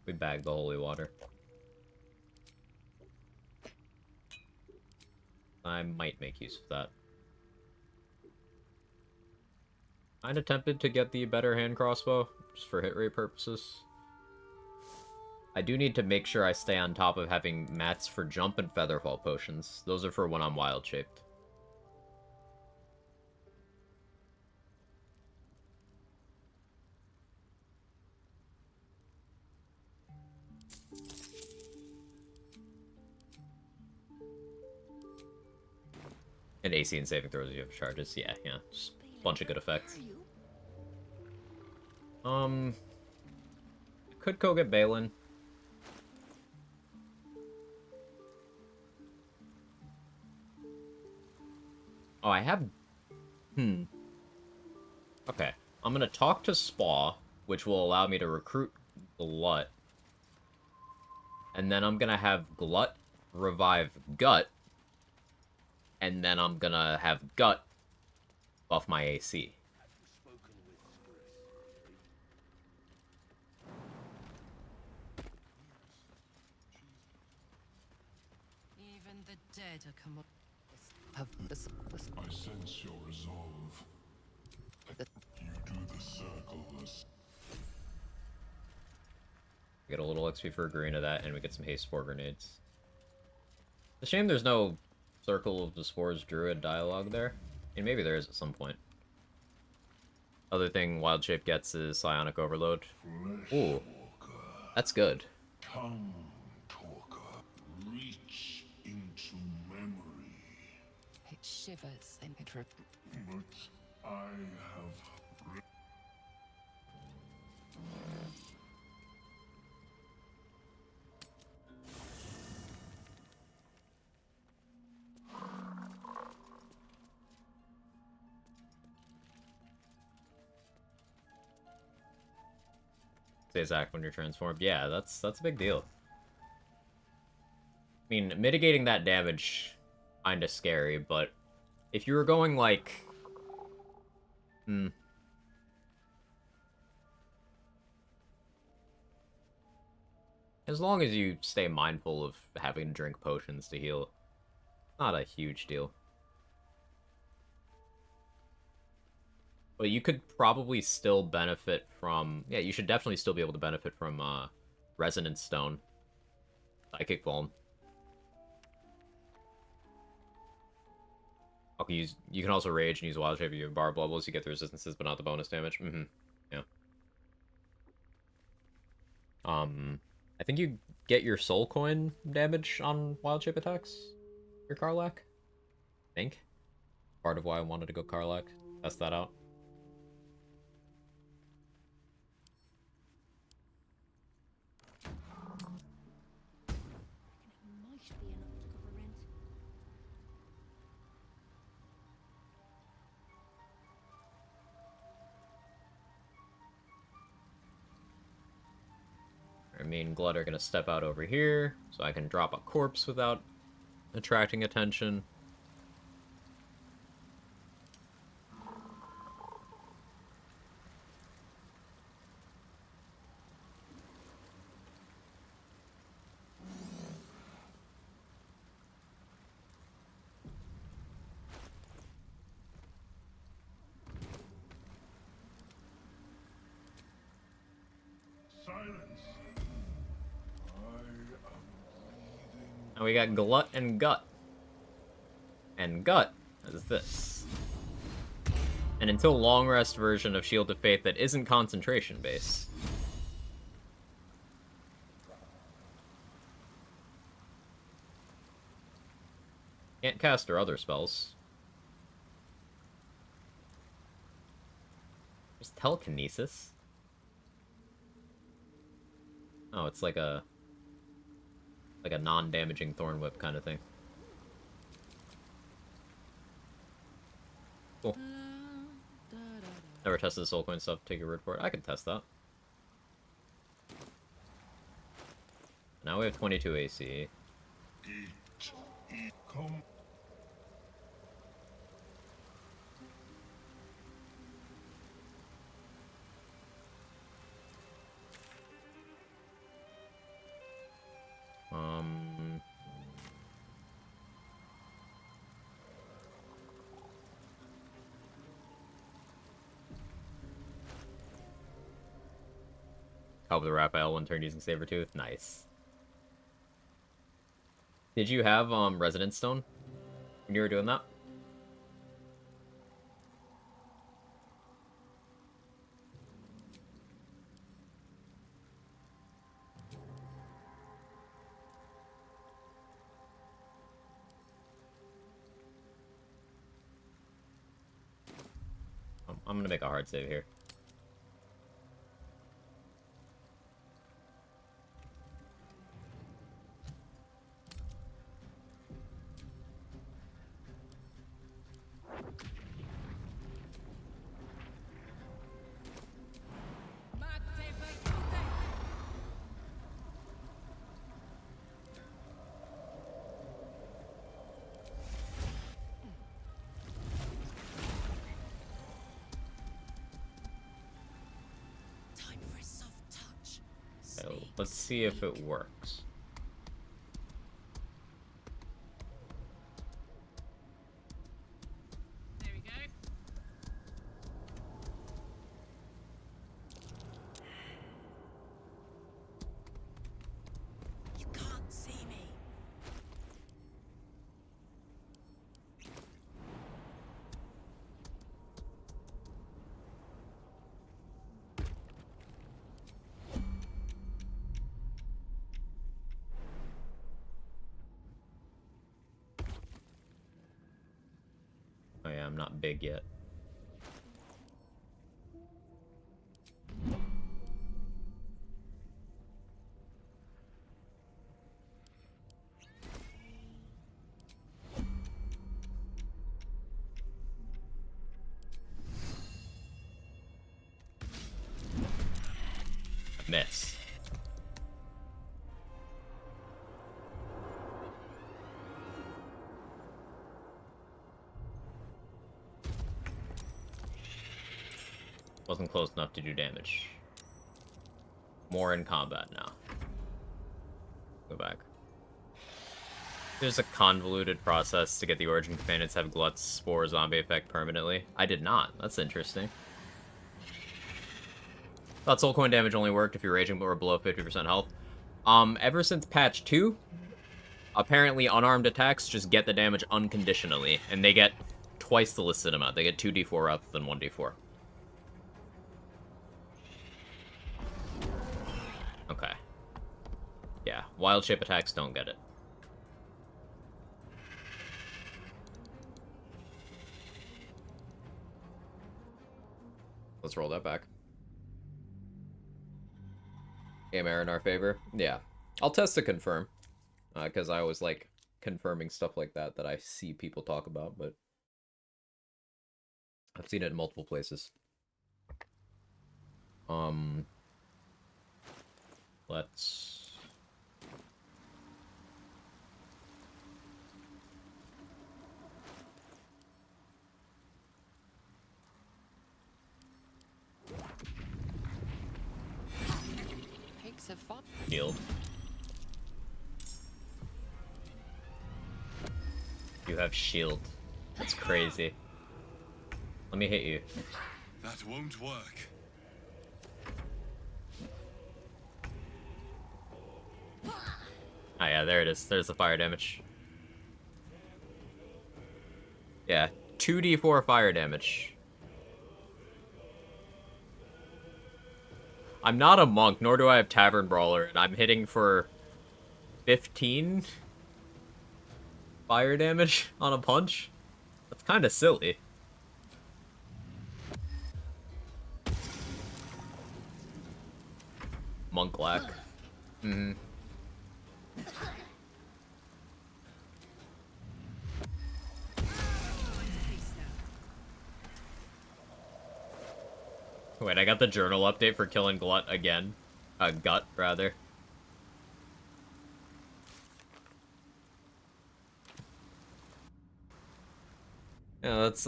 We bagged the holy water. I might make use of that. Kinda tempted to get the better hand crossbow, just for hit rate purposes. I do need to make sure I stay on top of having mats for jump and featherfall potions. Those are for when I'm wild shaped. And AC and saving throws you have charges. Yeah, just a bunch of good effects. Could go get Balin. Oh, I have... Okay. I'm gonna talk to Spa, which will allow me to recruit Glut. And then I'm gonna have Glut revive Gut. And then I'm gonna have Gut buff my AC. Even the dead are come up. I sense your resolve. You do the circle. We get a little XP for agreeing to that, and we get some haste spore grenades. It's a shame there's no Circle of the Spores Druid dialogue there. And maybe there is at some point. Other thing Wild Shape gets is Psionic Overload. Ooh. That's good. Tongue talker, reach into memory. It shivers and it But I have... Say Zach when you're transformed. Yeah, that's a big deal. I mean, mitigating that damage kinda scary, but if you were going like as long as you stay mindful of having to drink potions to heal, not a huge deal. But you could probably still benefit from... Yeah, you should definitely still be able to benefit from Resonance Stone. Psychic Vuln. Okay, you can also Rage and use Wild Shape if you have Barb levels. You get the resistances, but not the bonus damage. Yeah. I think you get your Soul Coin damage on Wild Shape attacks. Your Karlach. I think. Part of why I wanted to go Karlach. Test that out. Me and Glut are gonna step out over here, so I can drop a corpse without attracting attention. Now we got Glut and Gut. And Gut is this. And until long rest version of Shield of Faith that isn't concentration based. Can't cast her other spells. There's telekinesis. Oh, it's like a non-damaging Thorn Whip kind of thing. Cool. Never tested the Soul Coin stuff, take your word for it. I could test that. Now we have 22 AC. Come. Help with Raphael one turn using Sabertooth. Nice. Did you have Resonance Stone when you were doing that? I'm gonna make a hard save here. Let's see if it works. There we go. I'm not big yet. Miss. Wasn't close enough to do damage. More in combat now. Go back. There's a convoluted process to get the Origin Companions to have Glut's Spore zombie effect permanently. I did not. That's interesting. Thought soul coin damage only worked if you're raging but were below 50% health. Ever since patch 2, apparently unarmed attacks just get the damage unconditionally, and they get twice the listed amount. They get 2d4 rather than 1d4. Okay. Yeah, wild shape attacks don't get it. Let's roll that back. Game error in our favor? Yeah. I'll test to confirm. Because I always like confirming stuff like that I see people talk about, but I've seen it in multiple places. Let's... Takes a fun. Shield. You have shield. That's crazy. Let me hit you. That won't work. Oh yeah, there it is. There's the fire damage. Yeah, 2d4 fire damage. I'm not a monk, nor do I have Tavern Brawler, and I'm hitting for 15 fire damage on a punch? That's kind of silly. Monk lack. Mm-hmm. Wait, I got the journal update for killing Glut again. Gut, rather. Yeah, that's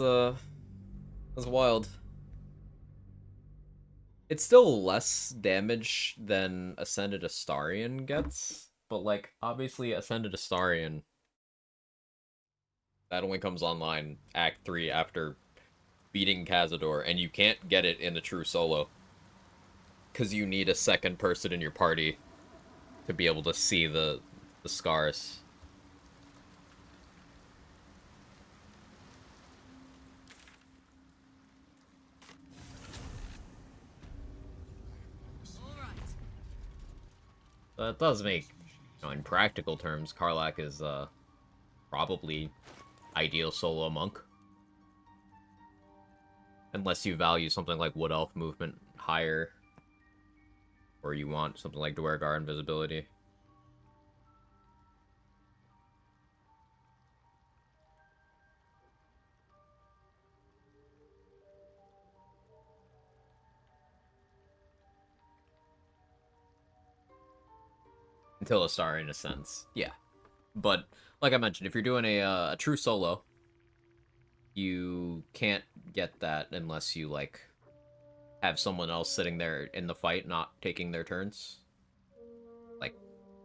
wild. It's still less damage than Ascended Astarion gets, but, like, obviously Ascended Astarion, that only comes online Act 3 after beating Cazador, and you can't get it in a true solo. Because you need a second person in your party to be able to see the scars. That does make, in practical terms, Karlach is probably ideal solo monk. Unless you value something like Wood Elf movement higher, or you want something like Dwergar invisibility. Until Astarion ascends, yeah. But, like I mentioned, if you're doing a true solo, you can't get that unless you, like, have someone else sitting there in the fight, not taking their turns. Like,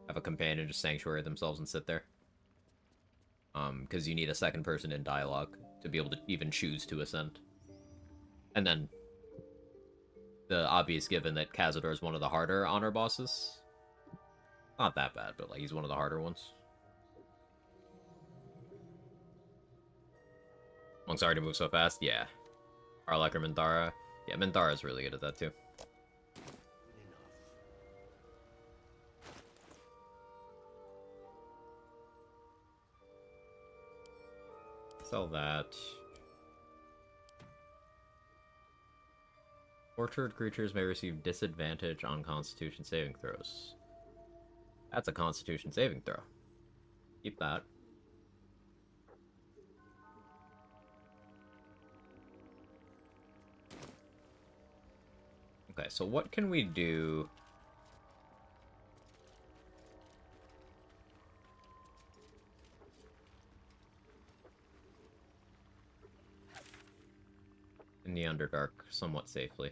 have a companion just sanctuary themselves and sit there. Because you need a second person in dialogue to be able to even choose to ascend. And then, the obvious given that Cazador is one of the harder honor bosses. Not that bad, but, like, he's one of the harder ones. Monk's already move so fast? Yeah. Karlach or Minthara? Yeah, Minthara's really good at that, too. Sell that. Tortured creatures may receive disadvantage on Constitution saving throws. That's a Constitution saving throw. Keep that. Okay, so what can we do? In the Underdark, somewhat safely.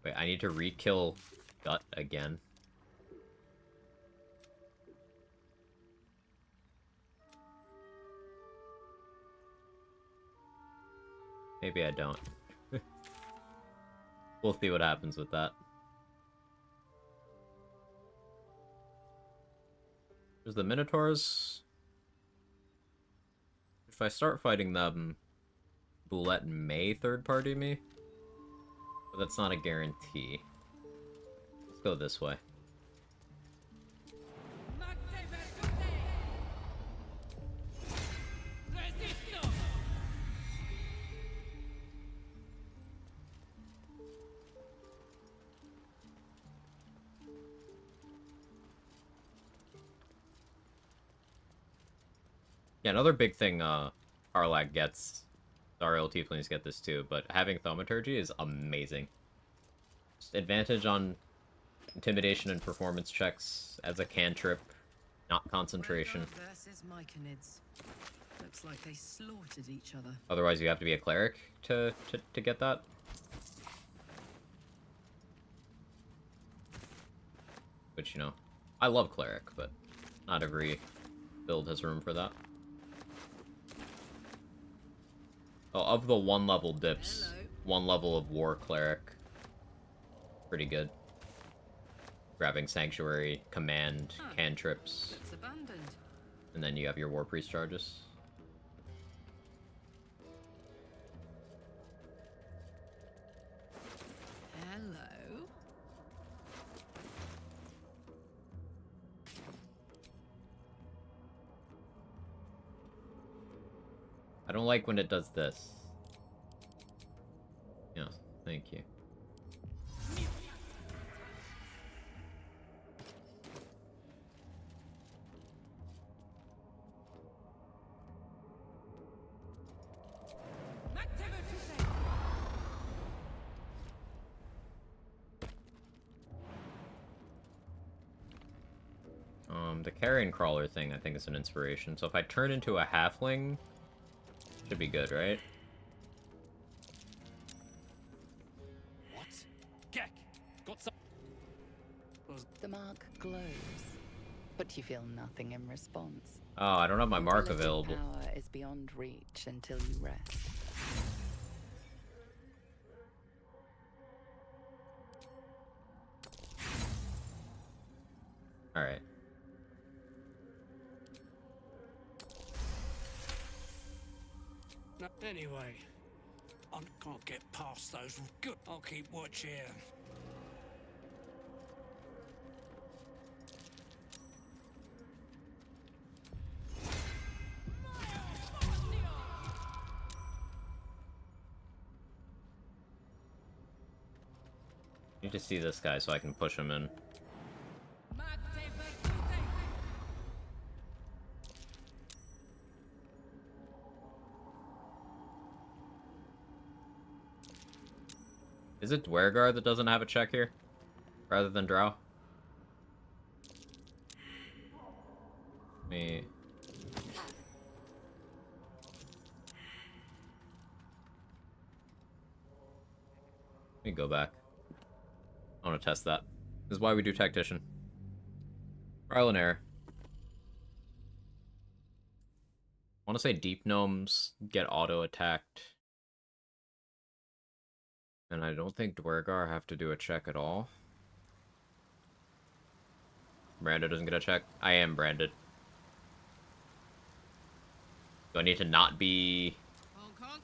Wait, I need to re-kill Gut again. Maybe I don't. We'll see what happens with that. There's the Minotaurs. If I start fighting them, Boulette may third-party me. But that's not a guarantee. Let's go this way. Yeah, another big thing Karlak gets, Zariel Tieflings get this too, but having Thaumaturgy is amazing. Just advantage on intimidation and performance checks as a cantrip, not concentration. Versus Myconids. Looks like they slaughtered each other. Otherwise you have to be a cleric to get that. Which, you know, I love cleric, but not every build has room for that. Oh, of the 1-level dips, 1 level of War Cleric. Pretty good. Grabbing Sanctuary, Command, Cantrips. It's abandoned. And then you have your War Priest charges. Hello. I don't like when it does this. Yes, thank you. The Carrion Crawler thing I think is an inspiration. So if I turn into a halfling, should be good, right? What? Gek! Got some... The mark glows, but you feel nothing in response. Oh, I don't have my mark Relative available. Power is beyond reach until you rest. Alright. No, anyway, I can't get past those. Good. I'll keep watch here. Need to see this guy so I can push him in. Is it Dwergar that doesn't have a check here? Rather than Drow? Me. Let me go back. I want to test that. This is why we do Tactician. Trial and error. I want to say Deep Gnomes get auto-attacked. And I don't think Dwergar have to do a check at all. Branded doesn't get a check. I am branded. Do I need to not be Honk honk.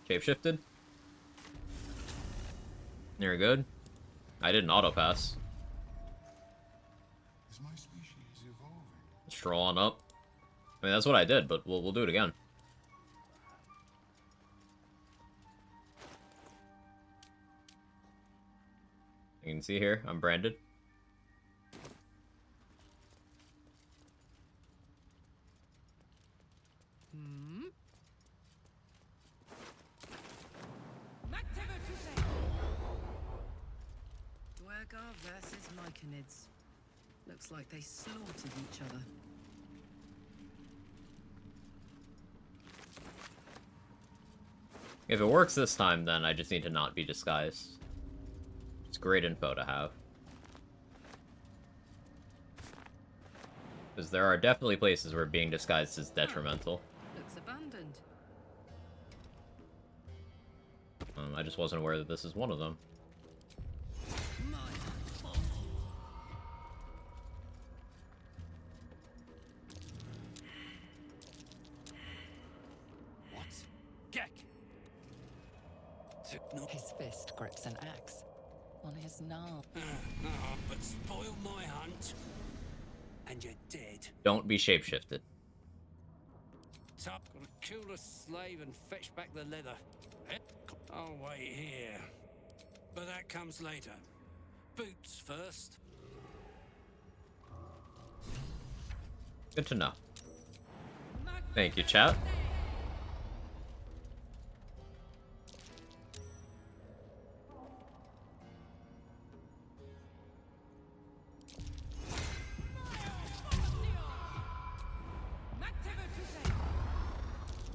shapeshifted? You're good. I did an auto pass. Is my species evolving? Stroll on up. I mean, that's what I did, but we'll do it again. You can see here, I'm branded. Dwergar versus Myconids. Looks like they slaughtered each other. If it works this time, then I just need to not be disguised. It's great info to have. Because there are definitely places where being disguised is detrimental. Looks abandoned. I just wasn't aware that this is one of them. What? Gek! His fist grips an axe. On his knob. But spoil my hunt, and you're dead. Don't be shapeshifted. Top, gonna kill the slave and fetch back the leather. I'll wait here. But that comes later. Boots first. Good to know. Thank you, chat.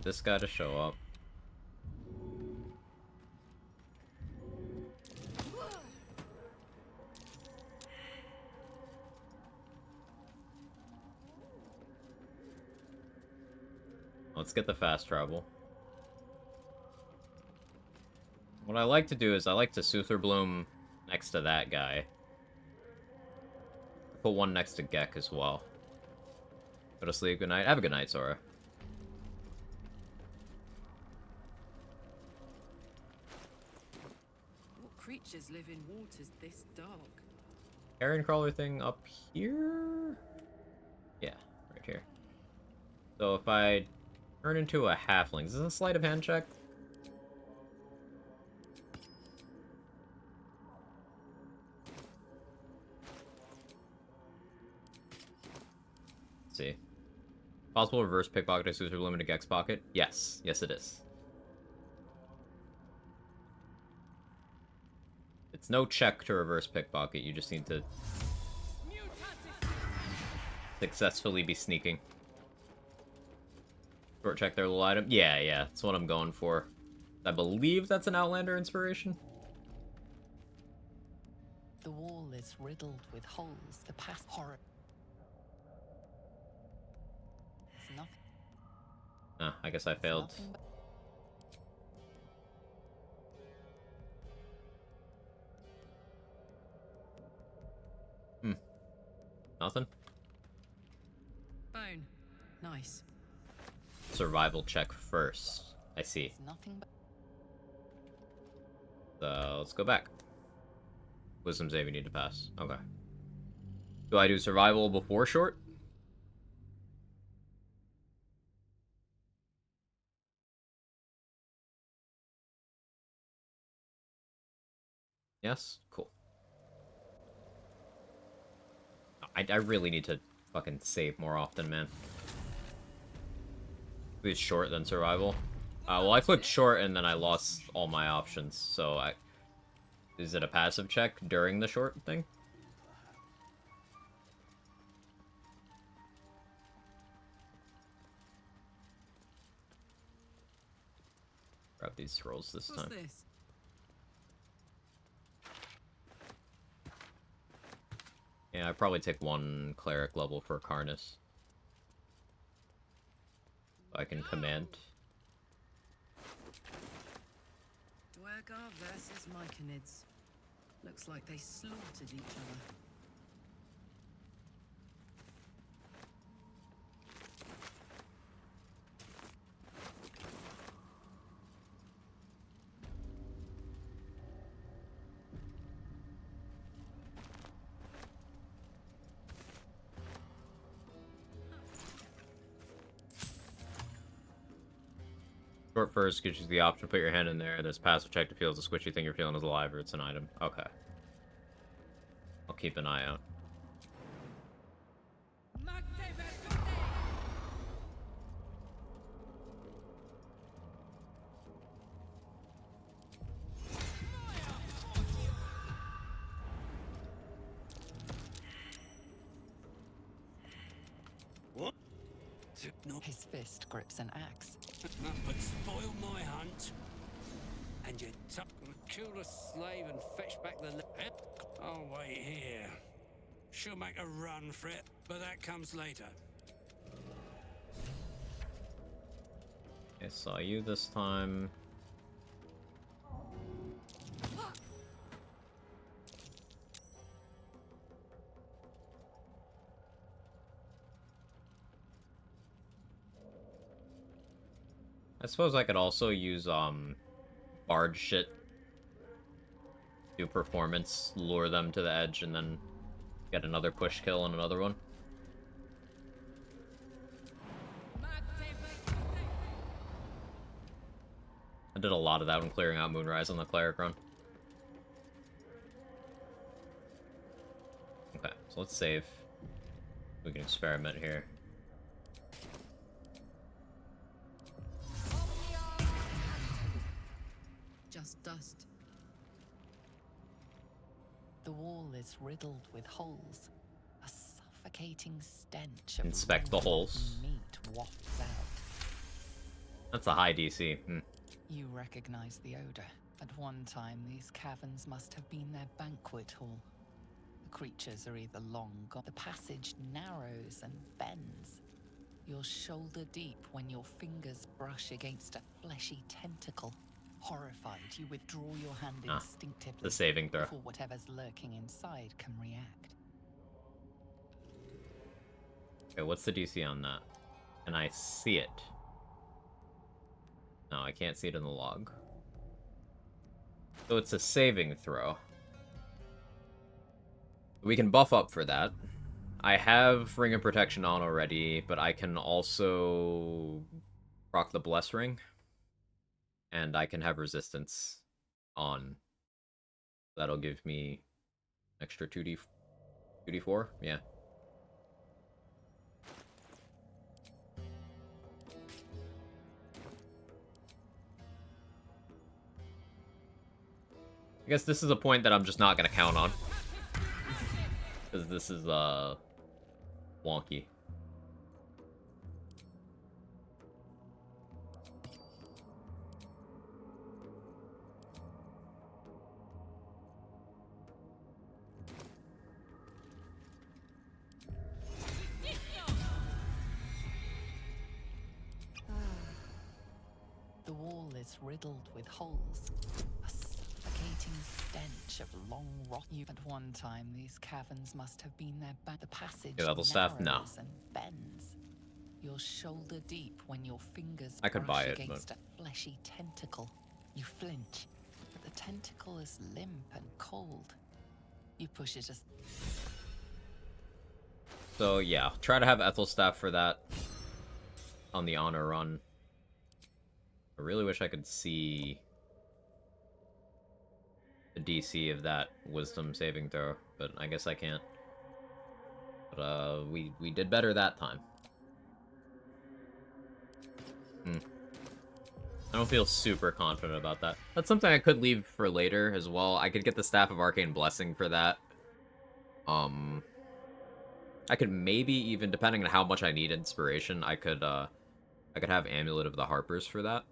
This guy to show up. Let's get the fast travel. What I like to do is I like to Suther Bloom next to that guy. Put one next to Gek as well. Go to sleep, good night. Have a good night, Sora. What creatures live in waters this dark? Carrion crawler thing up here? Yeah, right here. So if I turn into a halfling, is this a sleight of hand check? Let's see. Possible reverse pickpocket exclusive limited Gex pocket? Yes. Yes, it is. It's no check to reverse pickpocket, you just need to successfully be sneaking. Short check their little item. Yeah, that's what I'm going for. I believe that's an Outlander inspiration. The wall is riddled with holes. The past horror. It's nothing. I guess I failed. Nothing? Bone. Nice. Survival check first. I see. Nothing but So let's go back. Wisdom save you need to pass. Okay. Do I do survival before short? Yes? Cool. I really need to fucking save more often, man. It's short than survival. Well, I clicked short and then I lost all my options, so I... Is it a passive check during the short thing? Grab these scrolls this time. What's this? Yeah, I'd probably take one cleric level for Karnas. So I can command. Dwergar versus Myconids. Looks like they slaughtered each other. Short first gives you the option to put your hand in there. There's passive check to feel it's a squishy thing you're feeling is alive or it's an item. Okay. I'll keep an eye out. What? His fist grips an axe. But spoil my hunt, and you kill the slave and fetch back the. I'll wait here. She'll make a run for it, but that comes later. I saw you this time. I suppose I could also use barge shit. Do performance, lure them to the edge, and then get another push kill on another one. I did a lot of that when clearing out Moonrise on the cleric run. Okay, so let's save. We can experiment here. Just dust. The wall is riddled with holes. A suffocating stench of Inspect the holes. meat wafts out. That's a high DC. You recognize the odor. At one time, these caverns must have been their banquet hall. The creatures are either long gone. The passage narrows and bends. You're shoulder deep when your fingers brush against a fleshy tentacle. Horrified, you withdraw your hand instinctively the saving throw. before whatever's lurking inside can react. Okay, what's the DC on that? Can I see it? No, I can't see it in the log. So it's a saving throw. We can buff up for that. I have Ring of Protection on already, but I can also proc the Bless Ring. And I can have Resistance on. That'll give me extra 2d4? Yeah. I guess this is a point that I'm just not going to count on. Because this is, wonky. The wall is riddled with holes. A suffocating stench of long rot. At one time, these caverns must have been their back. The passage level staff? No. narrows and bends. You're shoulder deep when your fingers I could brush buy it, against but a fleshy tentacle. You flinch, but the tentacle is limp and cold. You push it as. So yeah, try to have Ethelstaff for that on the honor run. I really wish I could see the DC of that wisdom saving throw, but I guess I can't. But we did better that time. I don't feel super confident about that. That's something I could leave for later as well. I could get the Staff of Arcane Blessing for that. I could maybe even, depending on how much I need inspiration, I could have Amulet of the Harpers for that.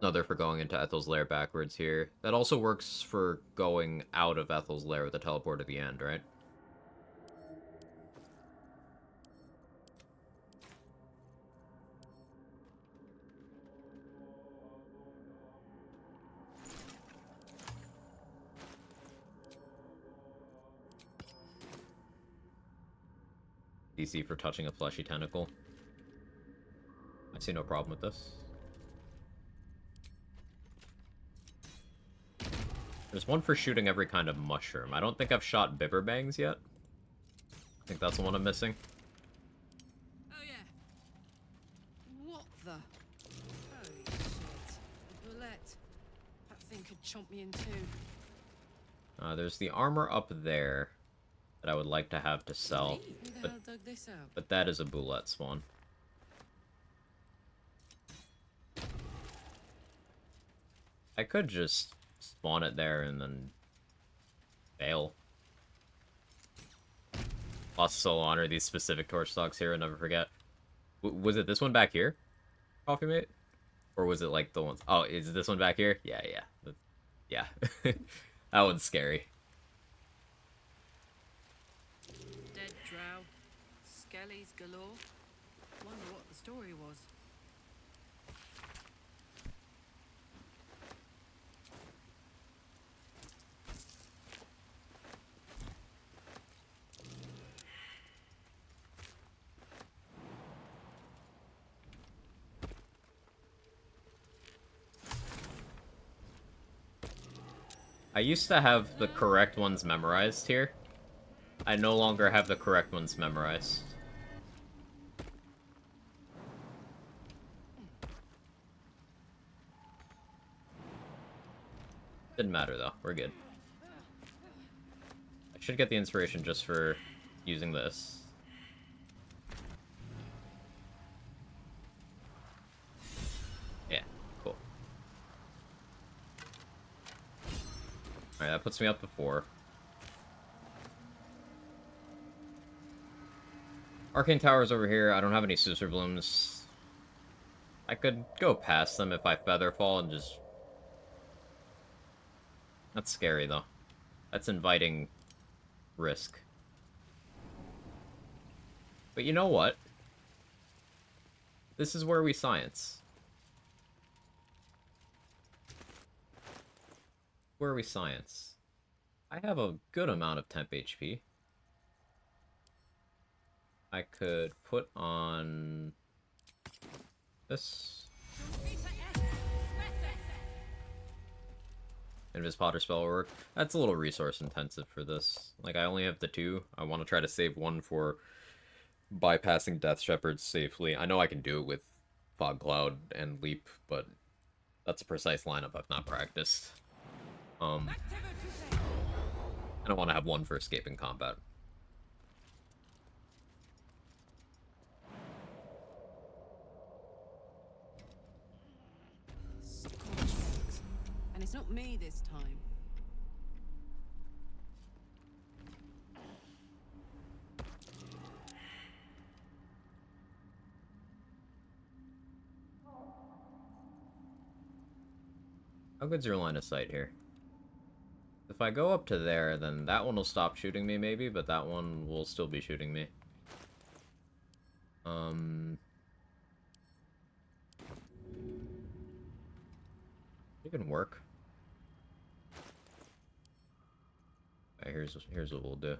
Another for going into Ethel's Lair backwards here. That also works for going out of Ethel's Lair with a teleport at the end, right? DC for touching a fleshy tentacle. I see no problem with this. There's one for shooting every kind of mushroom. I don't think I've shot Bibberbangs yet. I think that's the one I'm missing. Oh yeah. What the? Holy shit. A bullet. That thing could chomp me in two. There's the armor up there that I would like to have to sell, but that is a boulette spawn. I could just spawn it there and then fail. Also honor these specific torch stocks here and never forget. Was it this one back here, Coffee Mate? Or was it like the ones... Oh, is this one back here? Yeah, yeah. Yeah. That one's scary. Dead drow. Skellies galore. Wonder what the story was. I used to have the correct ones memorized here. I no longer have the correct ones memorized. Didn't matter though, we're good. I should get the inspiration just for using this. Yeah, cool. Alright, that puts me up to 4. Arcane Tower's over here. I don't have any Sucer Blooms. I could go past them if I Feather Fall and just... That's scary, though. That's inviting risk. But you know what? This is where we science. Where we science. I have a good amount of temp HP. I could put on this. Invis Potter spell will work. That's a little resource intensive for this. Like, I only have the 2. I want to try to save 1 for bypassing Death Shepherds safely. I know I can do it with Fog Cloud and Leap, but that's a precise lineup I've not practiced. I don't want to have 1 for escaping combat. And it's not me this time. How good's your line of sight here? If I go up to there, then that one will stop shooting me maybe, but that one will still be shooting me. It can work. Okay, here's what we'll do.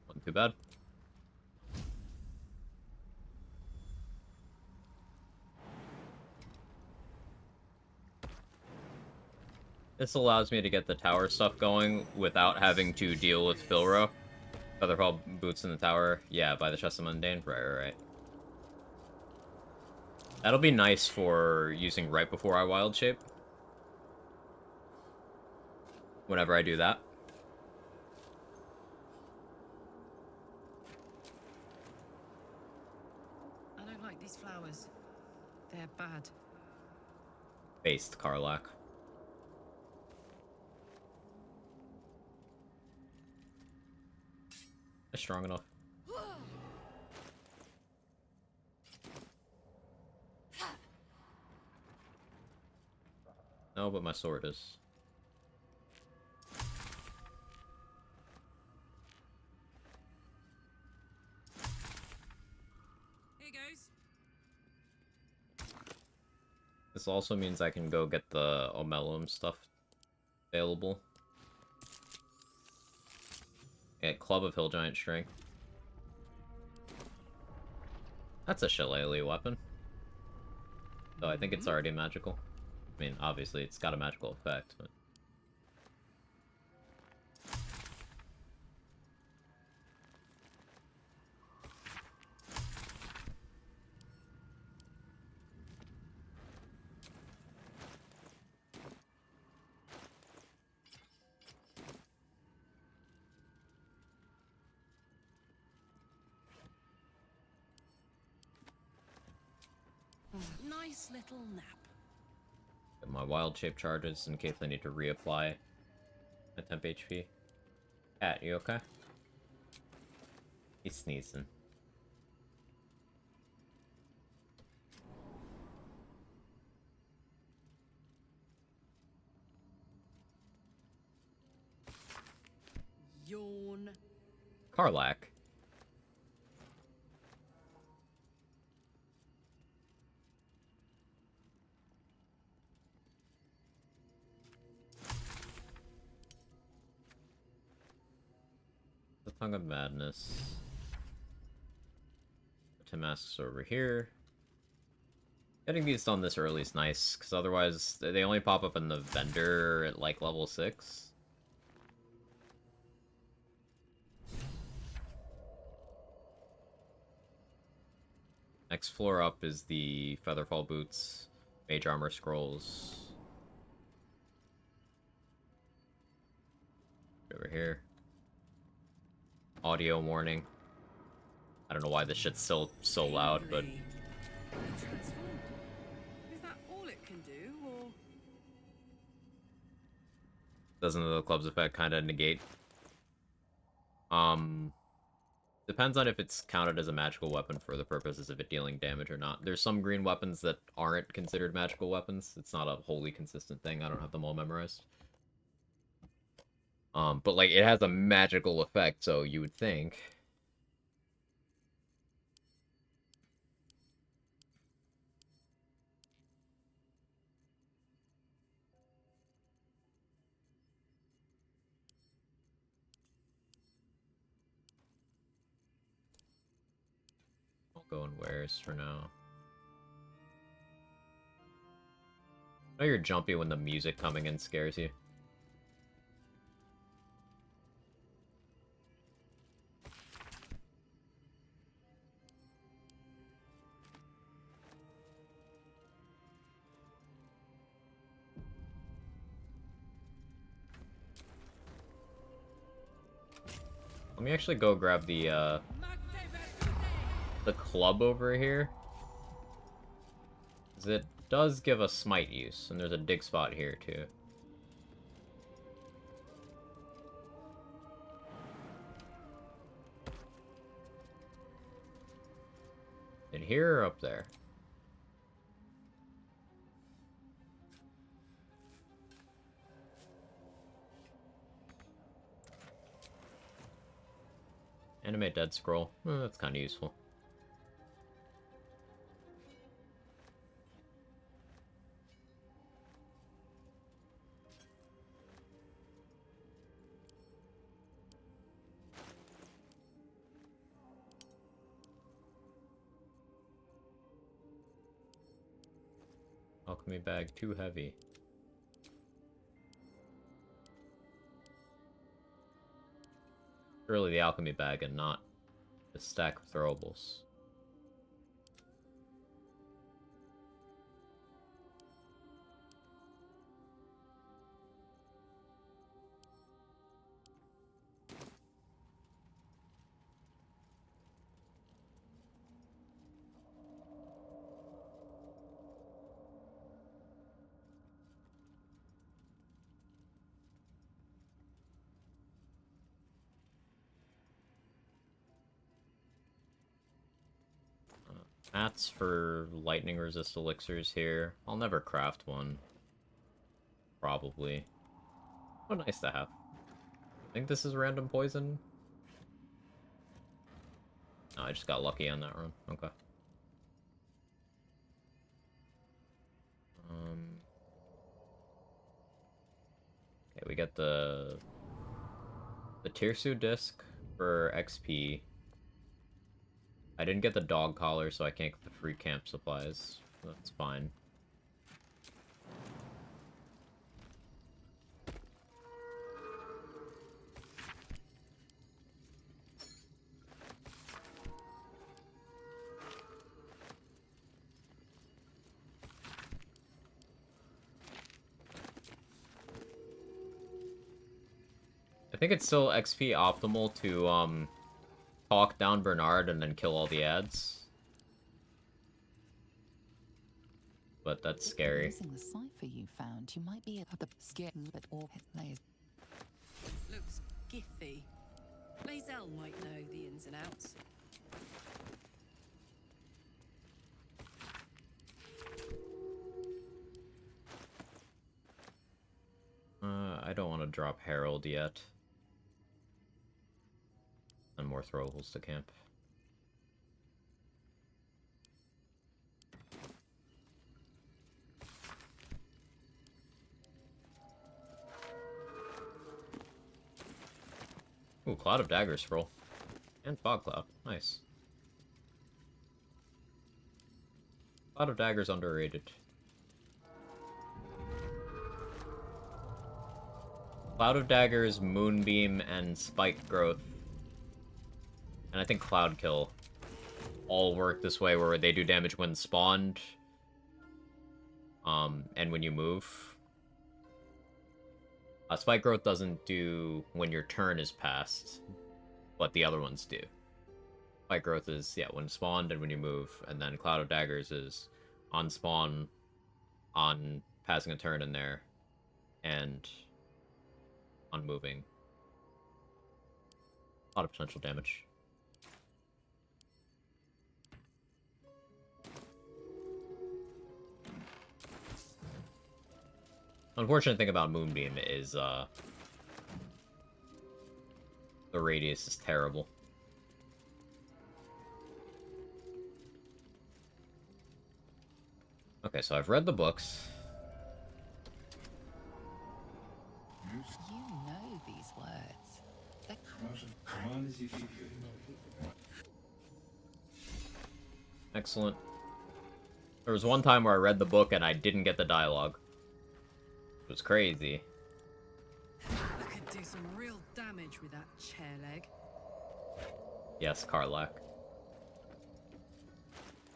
Wasn't too bad. This allows me to get the tower stuff going without having to deal with Filro. Featherfall boots in the tower. Yeah, by the Chest of Mundane. Right. That'll be nice for using right before I wild shape. Whenever I do that. I don't like these flowers. They're bad. Based Karlach. They're strong enough. No, but my sword is. Here goes. This also means I can go get the Omelum stuff available. Get Club of Hill Giant Strength. That's a shillelagh weapon. So I think it's already magical. I mean, obviously it's got a magical effect, but... Nice little nap. Get my wild shape charges in case I need to reapply a temp HP. Cat, you okay? He's sneezing. Yawn. Karlak. The Tongue of Madness. The Masks over here. Getting these done this early is nice, because otherwise they only pop up in the vendor at like level 6. Next floor up is the Featherfall Boots, Mage Armor Scrolls. Over here. Audio warning. I don't know why this shit's still so loud, but... Transformed. Is that all it can do, or...? Doesn't the club's effect kind of negate? Depends on if it's counted as a magical weapon for the purposes of it dealing damage or not. There's some green weapons that aren't considered magical weapons. It's not a wholly consistent thing. I don't have them all memorized. But like, it has a magical effect, so you would think... I'll go in wares for now. I know you're jumpy when the music coming in scares you. Let me actually go grab the club over here. 'Cause it does give a smite use, and there's a dig spot here too. In here or up there? Animate dead scroll. Oh, that's kind of useful. Alchemy bag too heavy. Surely the alchemy bag and not the stack of throwables. Mats for lightning resist elixirs here. I'll never craft one. Probably. Oh, nice to have. I think this is random poison. No, I just got lucky on that run. Okay. Okay, we got the Tirsu disc for XP. I didn't get the dog collar, so I can't get the free camp supplies. That's fine. I think it's still XP optimal to, talk down Bernard and then kill all the ads. But that's scary. Using the cipher you found, you might be able to skip but all his layers. Looks giffy. Lae'zel might know the ins and outs. I don't want to drop Herald yet. And more throwables to camp. Ooh, Cloud of Daggers scroll. And Fog Cloud. Nice. Cloud of Daggers underrated. Cloud of Daggers, Moonbeam, and Spike Growth. And I think Cloud Kill all work this way, where they do damage when spawned. And when you move. Spike Growth doesn't do when your turn is passed, but the other ones do. Spike Growth is, yeah, when spawned and when you move, and then Cloud of Daggers is on spawn, on passing a turn in there, and on moving. A lot of potential damage. Unfortunate thing about Moonbeam is, the radius is terrible. Okay, so I've read the books. You know these words. They're Excellent. There was one time where I read the book and I didn't get the dialogue. It was crazy. I could do some real damage with that chair leg. Yes, Karlak.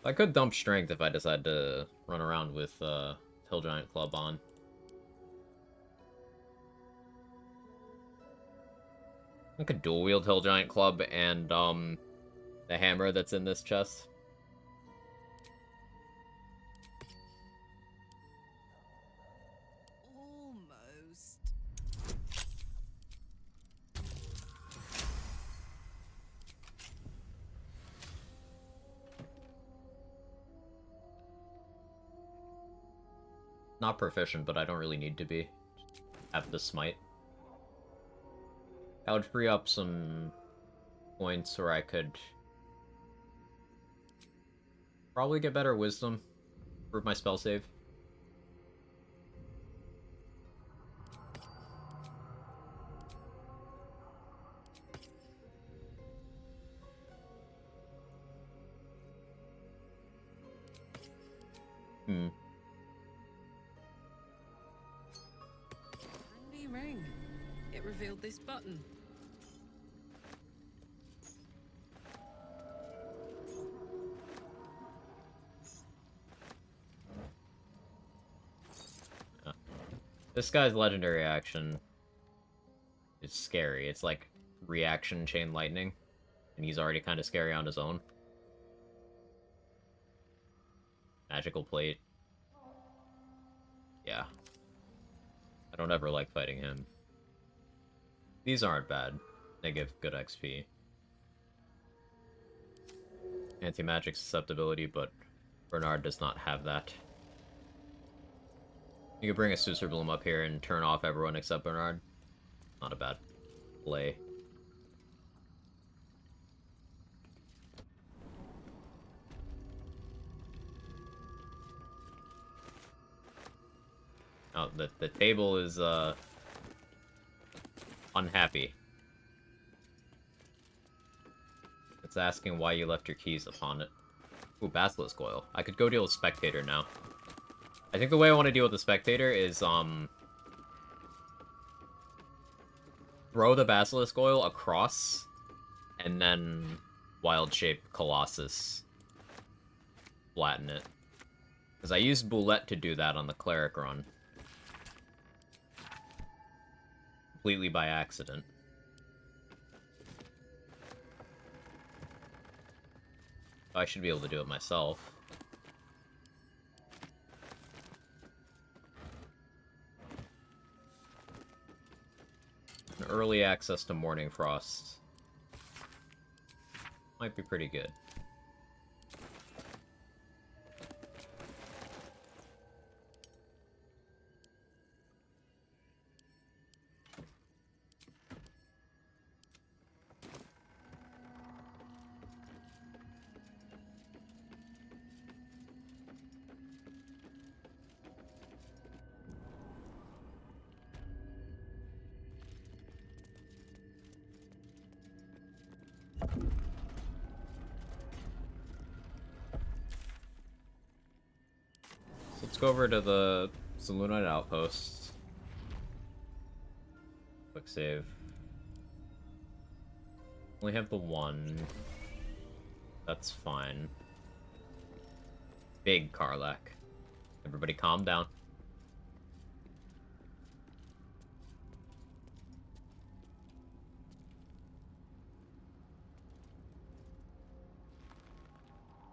I could dump strength if I decide to run around with Hill Giant Club on. I could dual wield Hill Giant Club and the hammer that's in this chest. Almost. Not proficient, but I don't really need to be. Have the smite. That would free up some points where I could probably get better wisdom, improve my spell save. Hmm. Handy ring. It revealed this button. This guy's legendary action is scary. It's like reaction chain lightning, and he's already kind of scary on his own. Magical plate. Yeah. I don't ever like fighting him. These aren't bad. They give good XP. Anti-magic susceptibility, but Bernard does not have that. You could bring a Susur Bloom up here and turn off everyone except Bernard. Not a bad play. Oh, the table is, unhappy. It's asking why you left your keys upon it. Ooh, Basilisk Oil. I could go deal with Spectator now. I think the way I want to deal with the Spectator is, throw the Basilisk Oil across, and then Wild Shape Colossus. Flatten it. Because I used Boulette to do that on the Cleric run. Completely by accident. I should be able to do it myself. An early access to Morning Frost might be pretty good. Let's go over to the Selûnite Outpost. Quick save. Only have the one. That's fine. Big Karlach. Everybody calm down.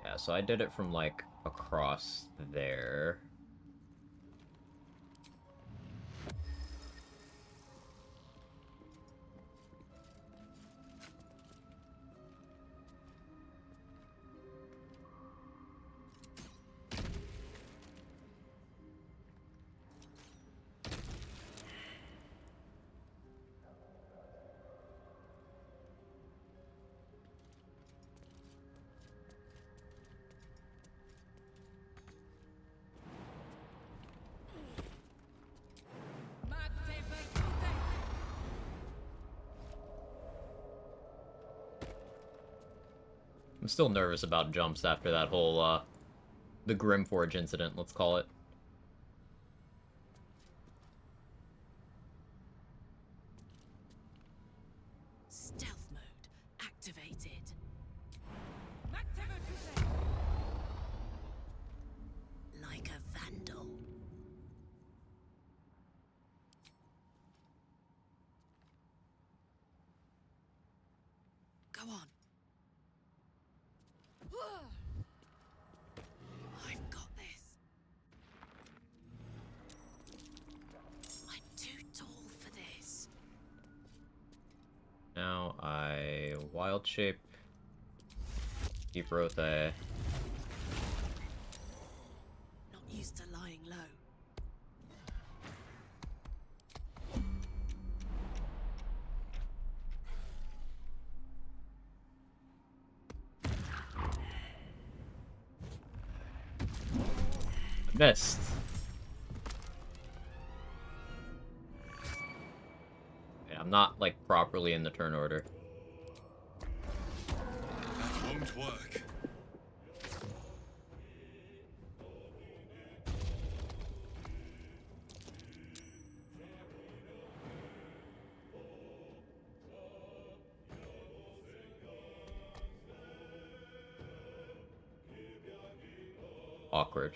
Yeah, so I did it from, like, across there. I'm still nervous about jumps after that whole, the Grimforge incident, let's call it. Stealth mode activated. Like a vandal. Go on. I've got this. I'm too tall for this. Now I Wild Shape. Keep Rothe. Not used to lying low. Missed. Okay, I'm not, like, properly in the turn order. That won't work. Awkward.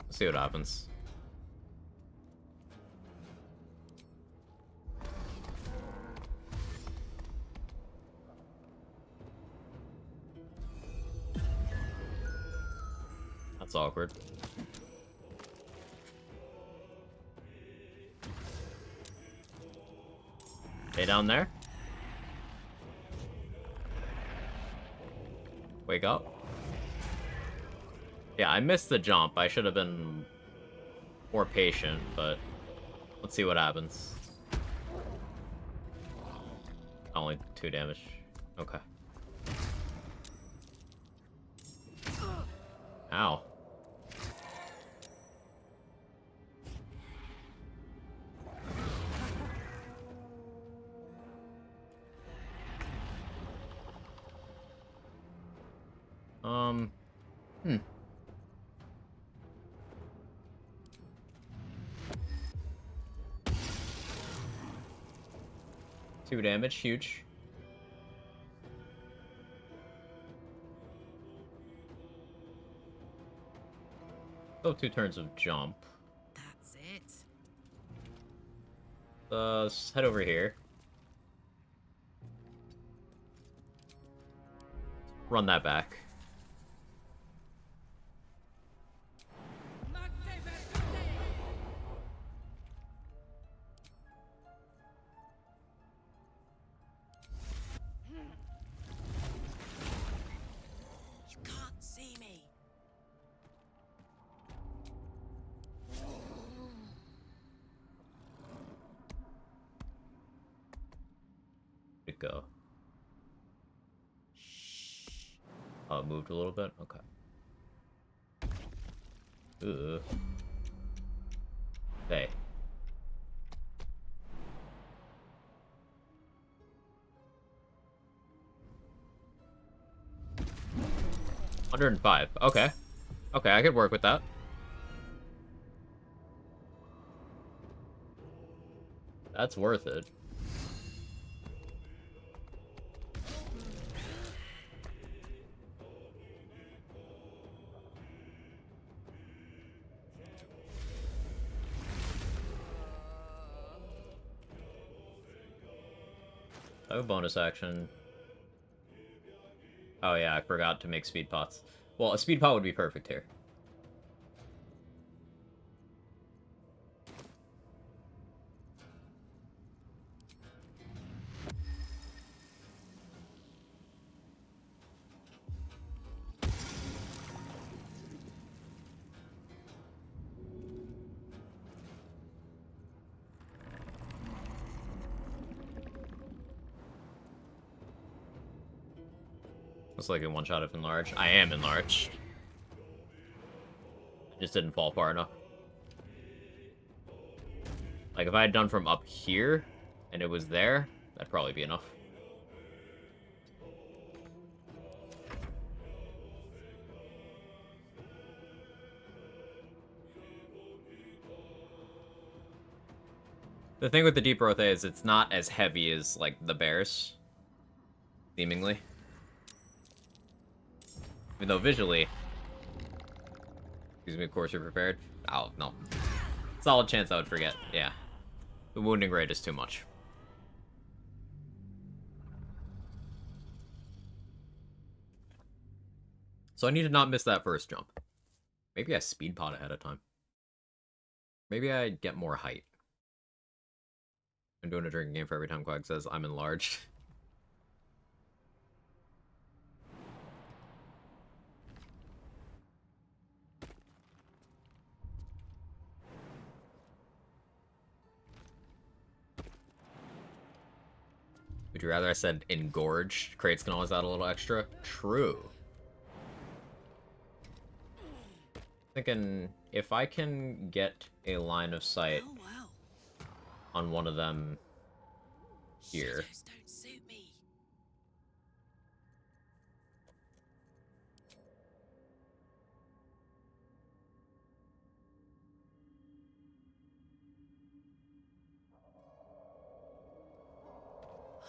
Let's see what happens. That's awkward. Stay down there. Wake up. Yeah, I missed the jump. I should have been more patient, but let's see what happens. Only 2 damage. Okay. Ow. Hmm. Two damage, huge. Still 2 turns of jump. That's it. Let's head over here. Run that back. You can't see me. It go. Oh, it moved a little bit? Okay. Ugh. Hey. $105. Okay. Okay, I could work with that. That's worth it. I have a bonus action. Oh yeah, I forgot to make speed pots. Well, a speed pot would be perfect here. Looks like in one shot if enlarged. I am enlarged. I just didn't fall far enough. Like, if I had done from up here, and it was there, that'd probably be enough. The thing with the Deep Rothe is it's not as heavy as, like, the bears. Seemingly. Even though visually... Excuse me, of course you're prepared. Oh, no. Solid chance I would forget, yeah. The wounding rate is too much. So I need to not miss that first jump. Maybe I speed pot ahead of time. Maybe I get more height. I'm doing a drinking game for every time Quag says I'm enlarged. Would you rather I said engorged? Crates can always add a little extra. True. Thinking if I can get a line of sight on one of them here. Shadows don't suit me.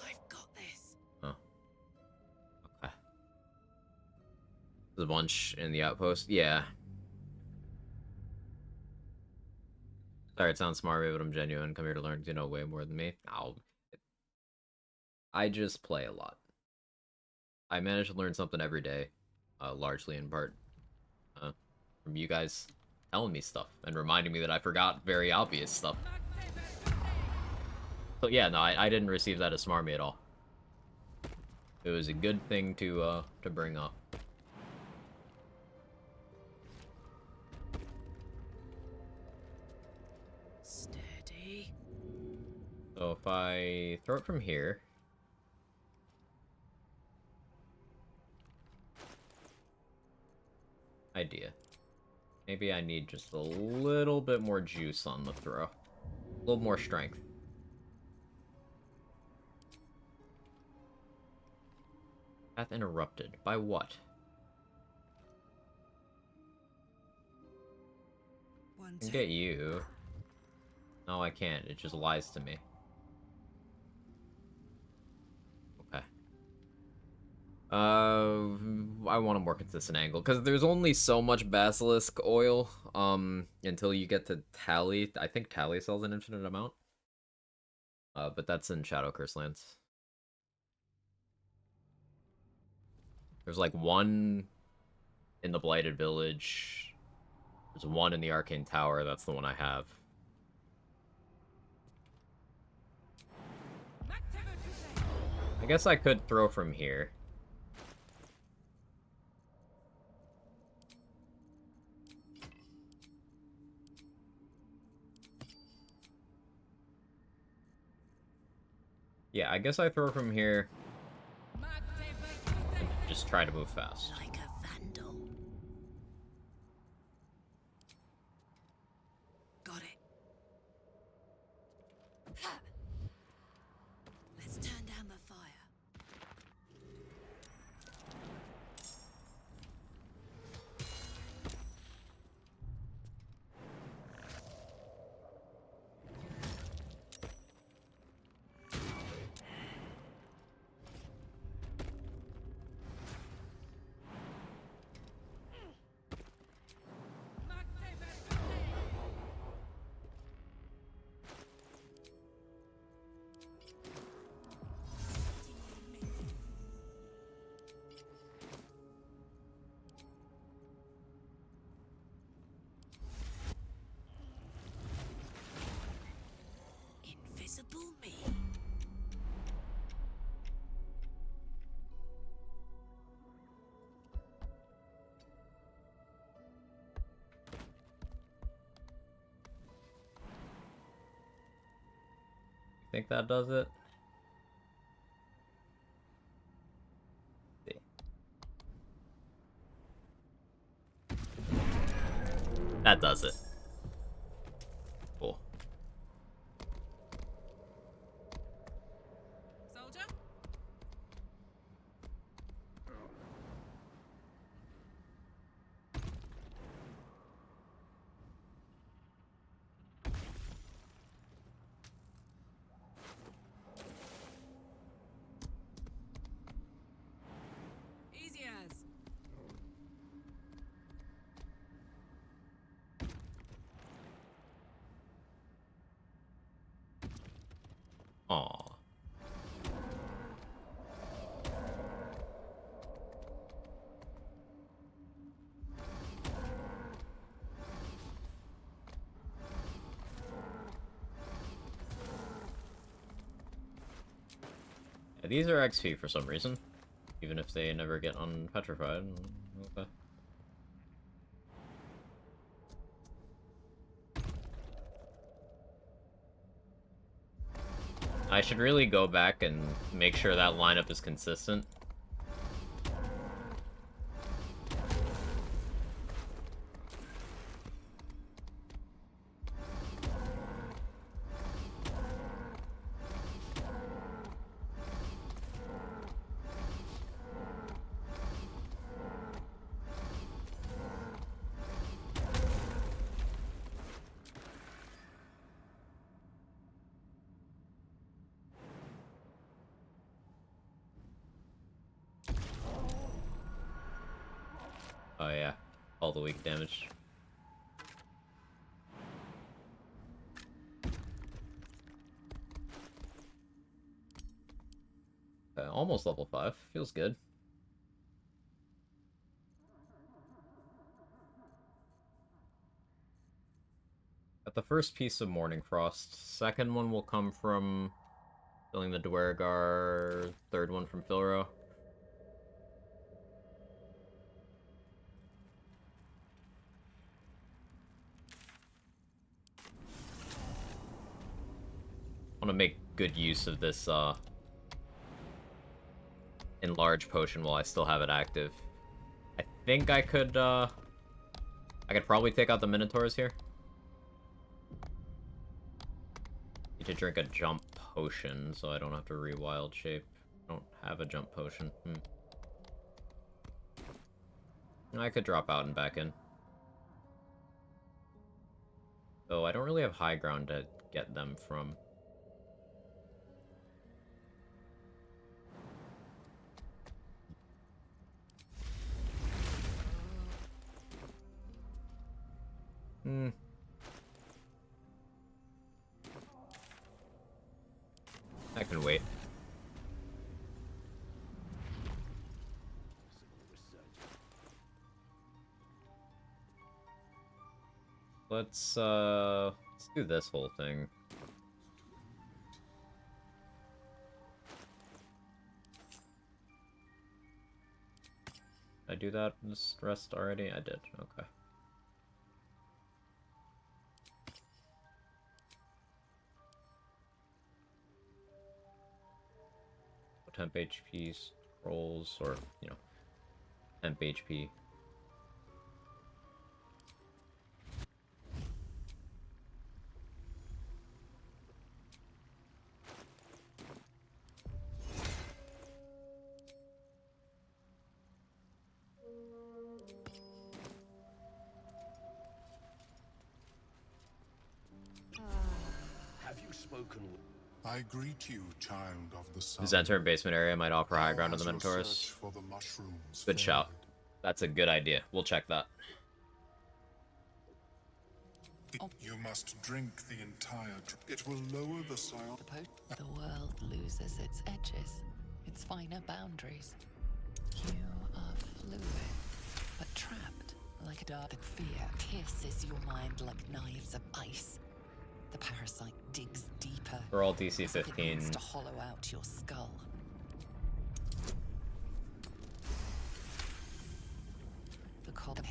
I've got this. Oh. Okay. There's a bunch in the outpost. Yeah. Sorry, it sounds smart, but I'm genuine. Come here to learn. You know way more than me. I just play a lot. I manage to learn something every day, largely in part from you guys telling me stuff and reminding me that I forgot very obvious stuff. So yeah, no, I didn't receive that as smarmy at all. It was a good thing to bring up. Steady. So if I throw it from here, idea. Maybe I need just a little bit more juice on the throw. A little more strength. Path interrupted. By what? I can get you. No, I can't. It just lies to me. Okay. I want a more consistent angle, because there's only so much basilisk oil, until you get to Tally. I think Tally sells an infinite amount. But that's in Shadow Curse lands. There's like one in the Blighted Village. There's one in the Arcane Tower. That's the one I have. I guess I could throw from here. Yeah, I guess I throw from here. Just try to move fast. Like a vandal. Got it. Let's turn down the fire. Invisible me. Think that does it? See. That does it. Cool. Soldier? Easy as. Aw. Yeah, these are XP for some reason. Even if they never get unpetrified. Okay. I should really go back and make sure that lineup is consistent. Oh yeah, all the weak damage. Okay, almost level 5. Feels good. Got the first piece of Morning Frost. Second one will come from filling the Dwergar. Third one from Filro. I want to make good use of this enlarge potion while I still have it active. I think I could I could probably take out the Minotaurs here. Need to drink a jump potion, so I don't have to rewild shape. I don't have a jump potion. I could drop out and back in. So I don't really have high ground to get them from. I can wait. Let's do this whole thing. Did I do that this rest already? I did. Okay. Temp HP scrolls, or, you know, temp HP. Have you spoken with... I greet you, child of the sun. Center and basement area might offer high ground to the As your Minotaurs. search for the mushrooms Good shout. That's a good idea. We'll check that. You must drink the entire... It will lower the soil... The world loses its edges, its finer boundaries. You are fluid, but trapped like a dark fear pierces your mind like knives of ice. The parasite digs deeper. We're all DC as if it 15. wants to hollow out your skull. The cold.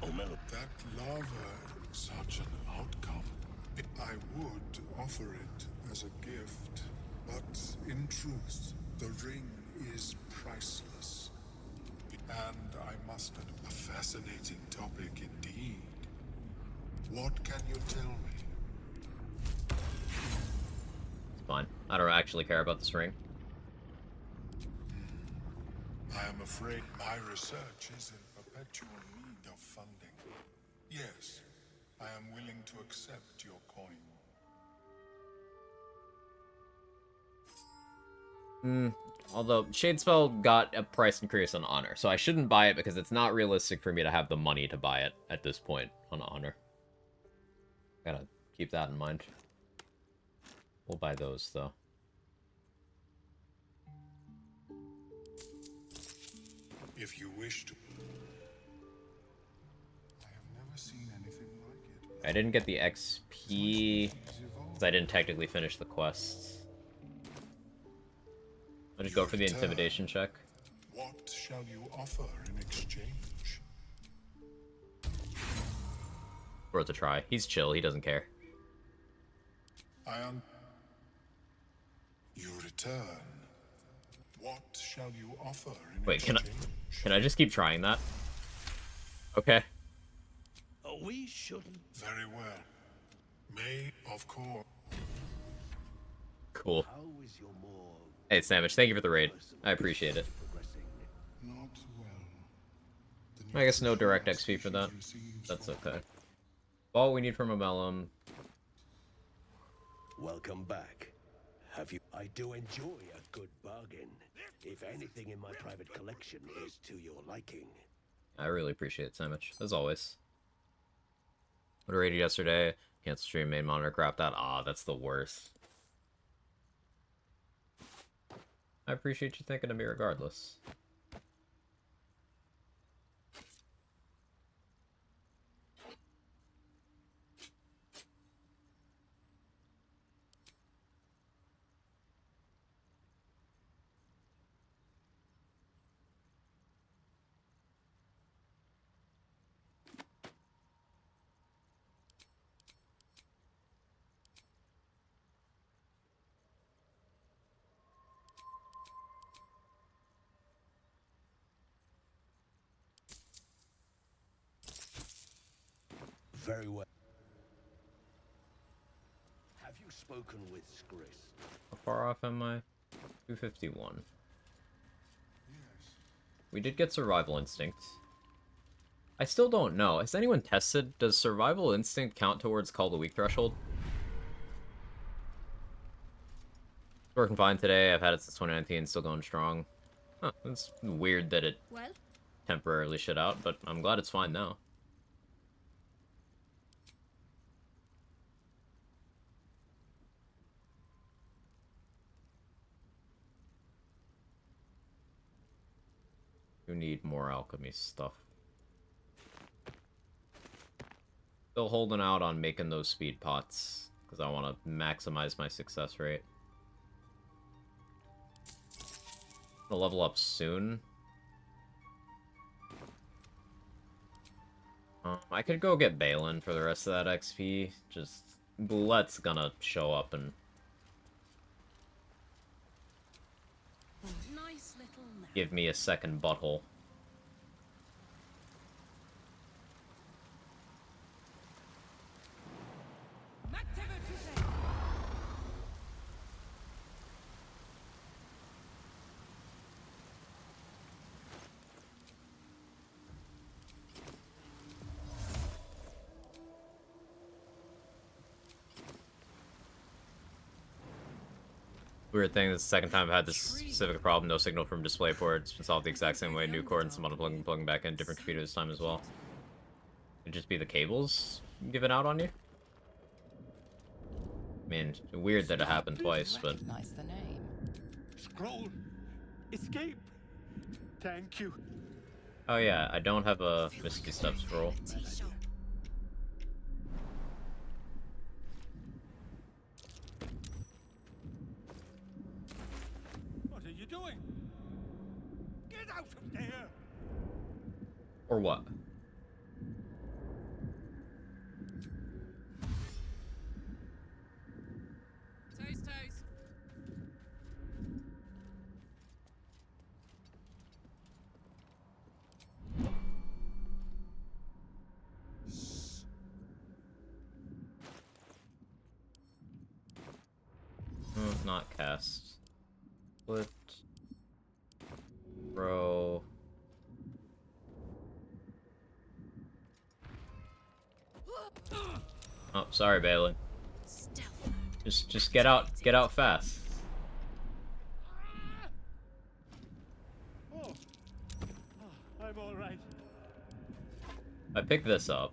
That lava, such an outcome. I would offer it as a gift, but in truth, the ring is priceless. And I must admit, a fascinating topic indeed. What can you tell me? It's fine. I don't actually care about this ring. I am afraid my research is in perpetual need of funding. Yes, I am willing to accept your coin. Although Shadespell got a price increase on Honor, so I shouldn't buy it because it's not realistic for me to have the money to buy it at this point on Honor. Gotta keep that in mind. We'll buy those, though. If you wish to... I have never seen anything like it. I didn't get the XP because I didn't technically finish the quests. I'll just go for the intimidation check. What shall you offer in exchange? Worth a try. He's chill. He doesn't care. You return. What shall you offer in Wait, exchange? can I just keep trying that? Okay. We shouldn't. Very well. May, of course. Cool. How is your more Hey, Sandwich, thank you for the raid. I appreciate it. Not well. I guess no direct XP for that. That's okay. All we need from a Melum. Welcome back. Have you... I do enjoy a good bargain. If anything in my private collection is to your liking. I really appreciate it, Sandwich, as always. What I raided yesterday. Cancel stream, main monitor crap that. Ah, that's the worst. I appreciate you thinking of me regardless. Very well. Have you spoken with Skris? How far off am I? 251. We did get Survival Instinct. I still don't know. Has anyone tested? Does Survival Instinct count towards Call the Weak threshold? It's working fine today. I've had it since 2019, still going strong. Huh, it's weird that it temporarily shut out, but I'm glad it's fine now. You need more alchemy stuff. Still holding out on making those speed pots, because I want to maximize my success rate. I'll level up soon. I could go get Balin for the rest of that XP. Just Boulette's gonna show up and Nice little give me a second butthole. Weird thing, this is the second time I've had this specific problem. No signal from DisplayPort. It's been solved the exact same way. New cord and some unplugging and plugging back in. Different computer this time as well. It'd just be the cables giving out on you. I mean, weird that it happened twice, but... Recognize the name. Scroll. Escape. Thank you. Oh yeah, I don't have a Misty Step scroll. What are you doing? Get out of there! Or what? Toes, toes. Not cast. Split. Throw. Oh, sorry, Balin. Just get out fast. Oh. I'm all right. I pick this up.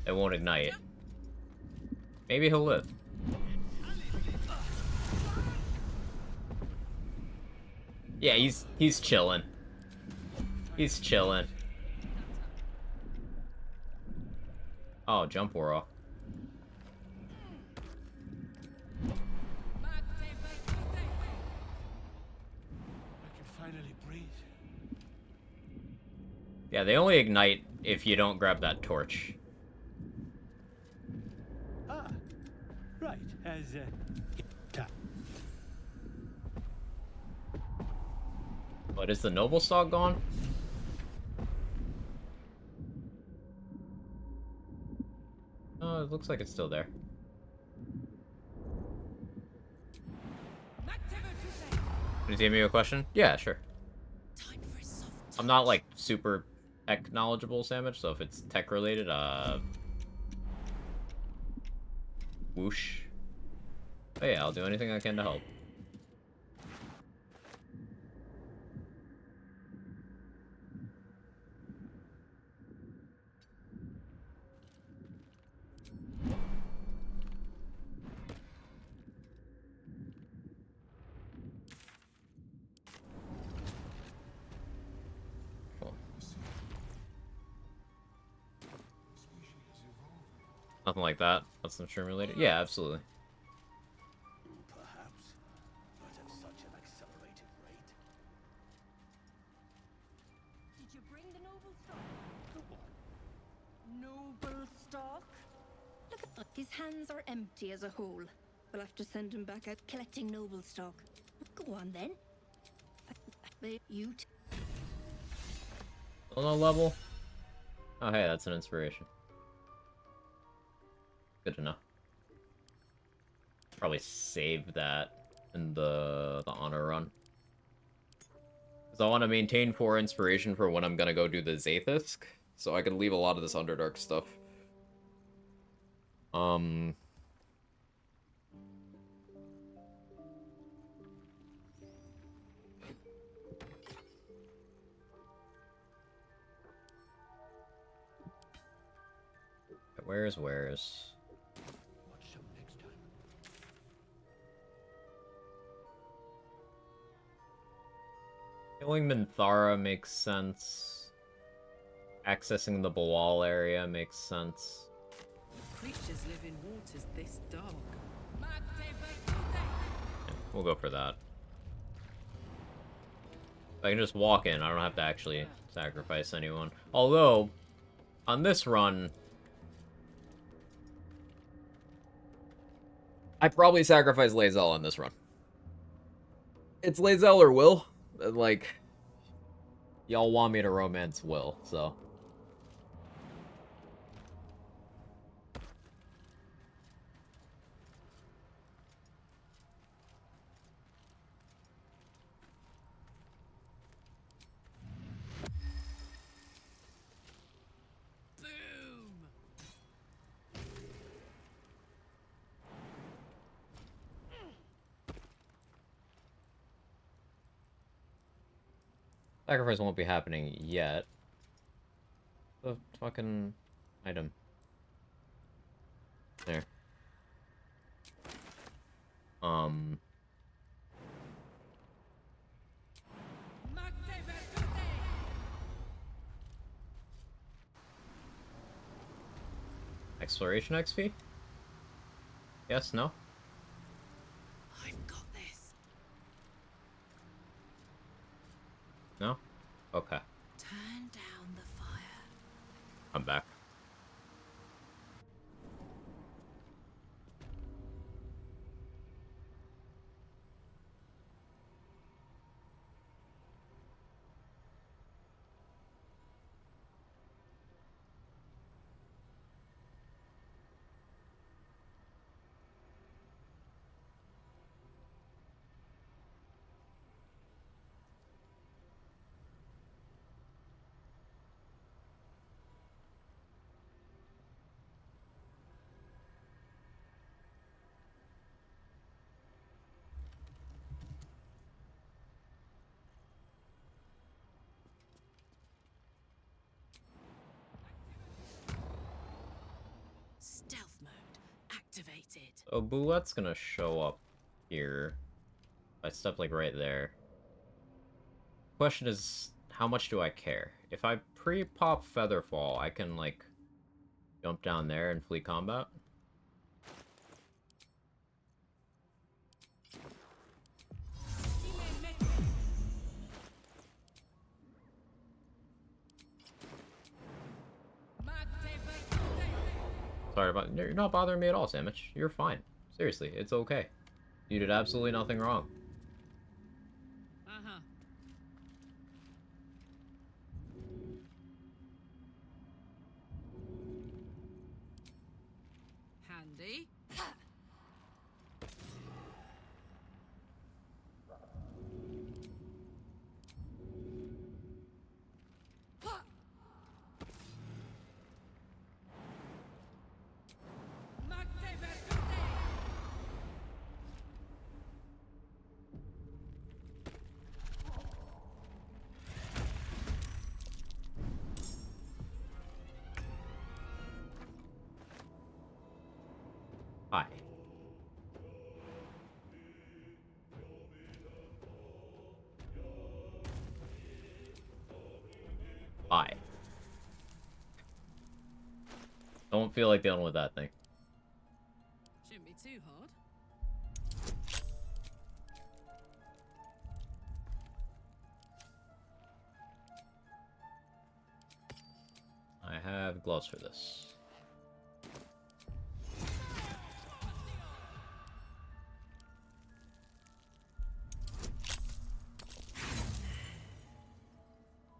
It won't ignite. Maybe he'll live. Yeah, he's chilling. He's chilling. Oh, jump whirl. I can finally breathe. Yeah, they only ignite if you don't grab that torch. Ah, right. As But is the noble stock gone? Oh, it looks like it's still there. Can you give me a question? Yeah, sure. I'm not like super tech knowledgeable, Sandwich, so if it's tech related, whoosh. But yeah, I'll do anything I can to help. Nothing like that. That's some stream related. Yeah, absolutely. perhaps, but at such an accelerated rate. Did you bring the noble stock? The what? Noble stock? Look at his hands are empty as a whole. We'll have to send him back out collecting noble stock. Go on then. You Still no level? Oh, hey, that's an inspiration. Good to know. Probably save that in the honor run. Because I want to maintain 4 inspiration for when I'm gonna go do the Zaithisk, so I can leave a lot of this Underdark stuff. Where's? What's up next time? Killing Minthara makes sense. Accessing the Balal area makes sense. Creatures live in waters this dark. Yeah, we'll go for that. I can just walk in, I don't have to actually sacrifice anyone. Although, on this run, I probably sacrifice Lae'zel on this run. It's Lae'zel or Will. Like, y'all want me to romance Will, so. Sacrifice won't be happening yet. The fucking item. There. Exploration XP? Yes, no? I've got this. No? Okay. Turn down the fire. I'm back. Stealth mode activated. So Boulette's gonna show up here. I step like right there. Question is, how much do I care? If I pre-pop Featherfall, I can like jump down there and flee combat. Sorry about. You're not bothering me at all, Sandwich. You're fine. Seriously, it's okay. You did absolutely nothing wrong. Uh-huh. Handy. Hi. Hi. Don't feel like dealing with that thing. Shouldn't be too hard. I have gloves for this.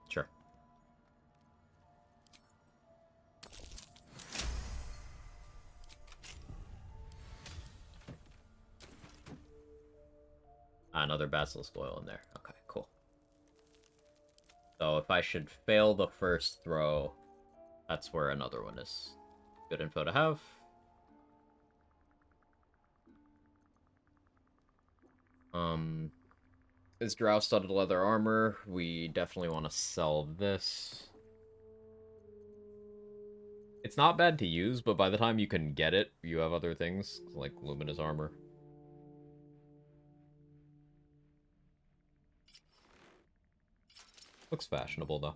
Sure. another basilisk oil in there. Okay, cool. So if I should fail the first throw, that's where another one is. Good info to have. Is drow studded leather armor. We definitely want to sell this. It's not bad to use, but by the time you can get it, you have other things, like luminous armor. Looks fashionable, though.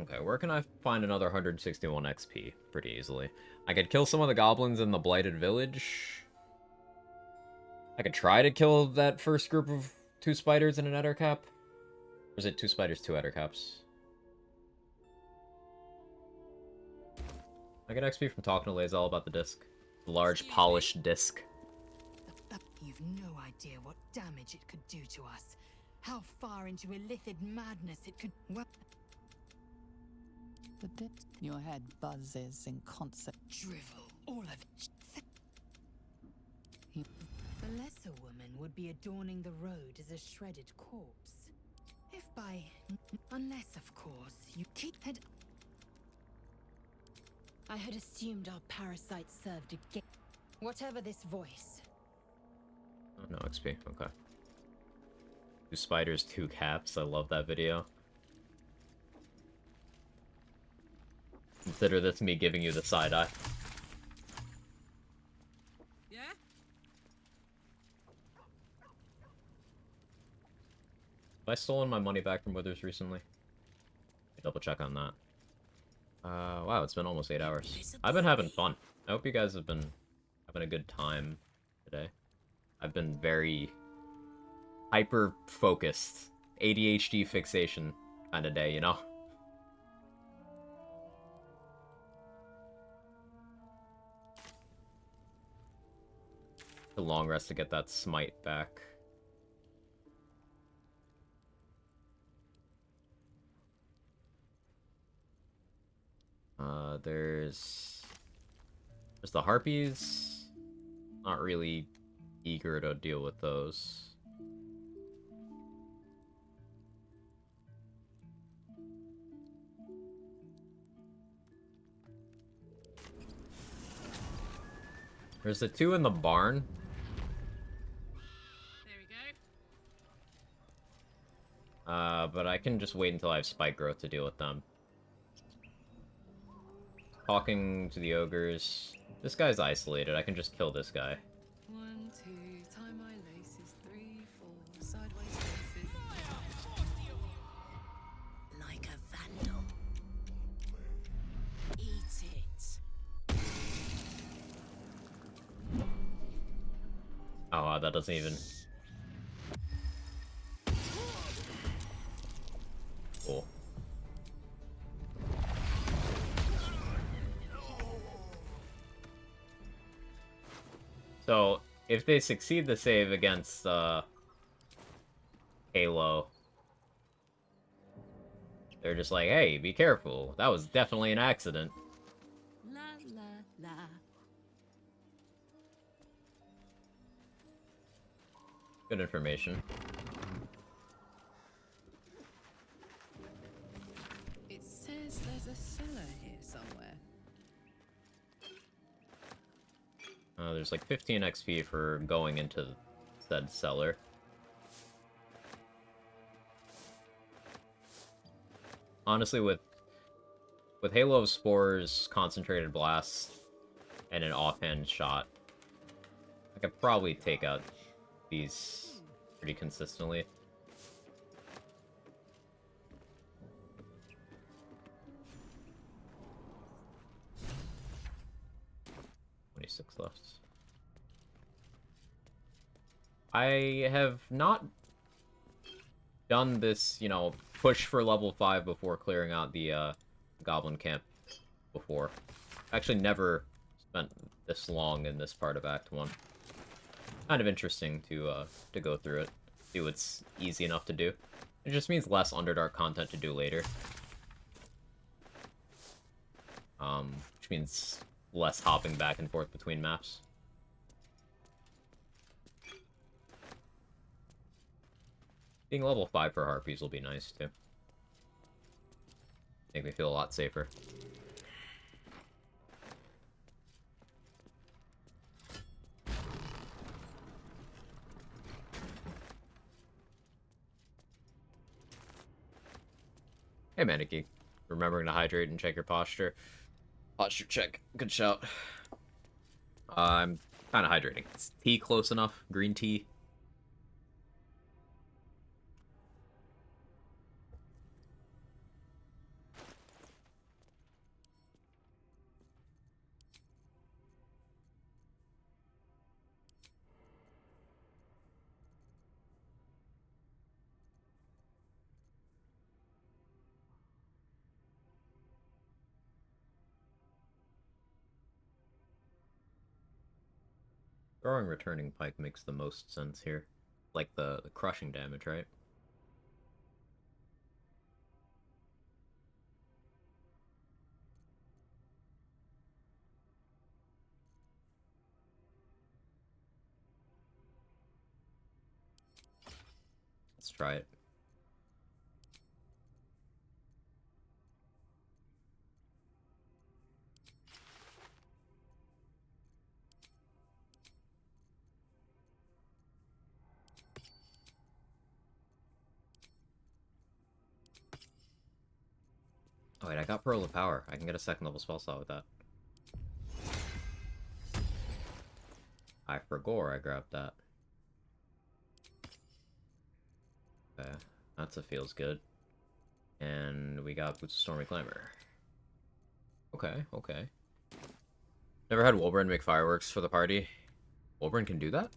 Okay, where can I find another 161 XP? Pretty easily. I could kill some of the goblins in the Blighted Village. I could try to kill that first group of 2 spiders and an Ettercap. Or is it 2 spiders, 2 Ettercaps? I get XP from talking to Lae'zel about the disc. The large, polished disc. You've no idea what damage it could do to us. How far into illithid madness it could... Well... The dip. Your head buzzes in concert. Drivel, all of it. The lesser woman would be adorning the road as a shredded corpse. If by... Unless, of course, you keep head... I had assumed our parasite served a game. Whatever this voice. Oh, no XP. Okay. 2 spiders, 2 caps. I love that video. Consider this me giving you the side eye. Yeah? Have I stolen my money back from Withers recently? Double check on that. Wow, it's been almost 8 hours. I've been having fun. I hope you guys have been having a good time today. I've been very hyper-focused. ADHD fixation kind of day, you know? A long rest to get that smite back. There's the harpies. Not really eager to deal with those. There's the 2 in the barn. There we go. But I can just wait until I have spike growth to deal with them. Talking to the ogres. This guy's isolated. I can just kill this guy. 1, 2, tie my laces. 3, 4, sideways faces. Like a vandal. Eat it. Oh, wow, that doesn't even... Cool. So, if they succeed the save against, Halo, they're just like, hey, be careful. That was definitely an accident. La la la. Good information. It says there's a cellar here somewhere. There's like 15 XP for going into said cellar. Honestly, with Halo of Spores, Concentrated Blast, and an offhand shot, I could probably take out these pretty consistently. Left. I have not done this, you know, push for level 5 before clearing out the goblin camp before. Actually never spent this long in this part of Act 1. kind of interesting to go through it, see what's easy enough to do. It just means less Underdark content to do later. Which means less hopping back and forth between maps. Being level 5 for Harpies will be nice, too. Make me feel a lot safer. Hey, Maniki. Remembering to hydrate and check your posture. Posture check. Good shout. I'm kind of hydrating. Is tea close enough? Green tea? Throwing returning pike makes the most sense here. Like the crushing damage, right? Let's try it. Oh wait, I got Pearl of Power. I can get a second level spell slot with that. For Gore, I grabbed that. Okay, that's a feels good. And we got Boots of Stormy Clamor. Okay, okay. Never had Wolburn make fireworks for the party. Wolburn can do that?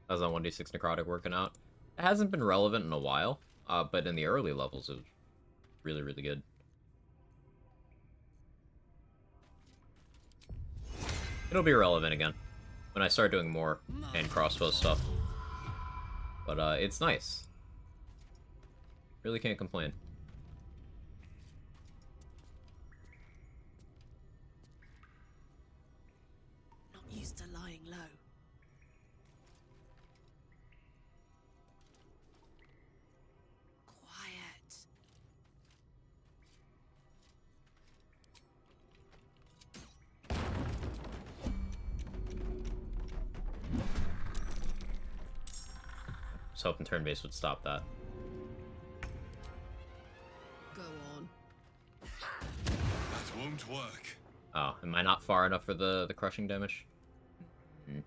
How's that 1d6 necrotic working out? It hasn't been relevant in a while, but in the early levels it was really, really good. It'll be relevant again when I start doing more hand crossbow stuff. But it's nice. Really can't complain. Not used to lying low. Quiet. I was hoping turn base would stop that. Go on. That won't work. Oh, am I not far enough for the crushing damage? Mm-hmm.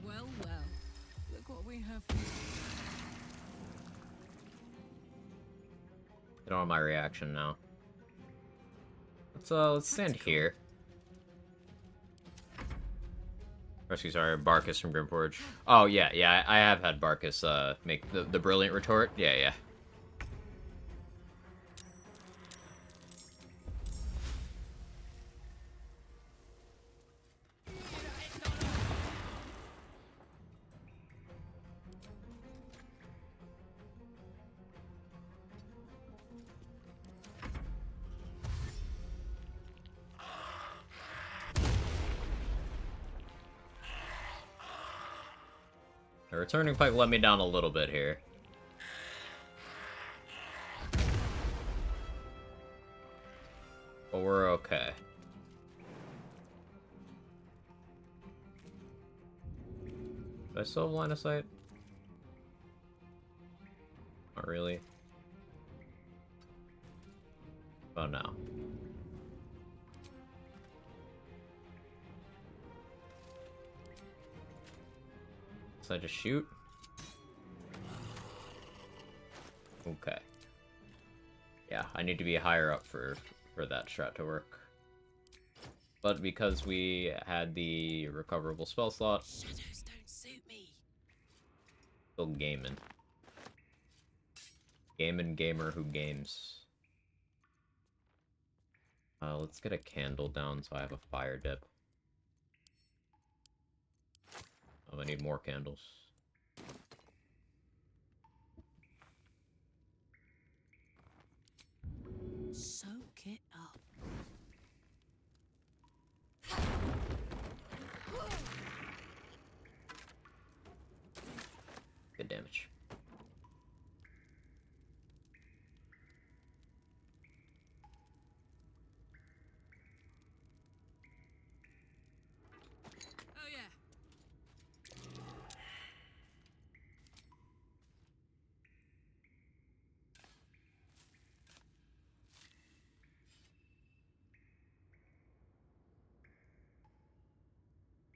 Well, well. Look what we have here. I don't have my reaction now. Let's stand here. Rescue, sorry, Barkus from Grimforge. Oh yeah, I have had Barkus make the brilliant retort. Yeah. The returning pike let me down a little bit here. But we're okay. Do I still have line of sight? Not really. Oh no. So I just shoot? Okay. Yeah, I need to be higher up for that strat to work. But because we had the recoverable spell slot, Shadows don't suit me. still gaming. Gaming gamer who games. Let's get a candle down so I have a fire dip. Oh, I need more candles. Soak it up. Good damage. Oh yeah.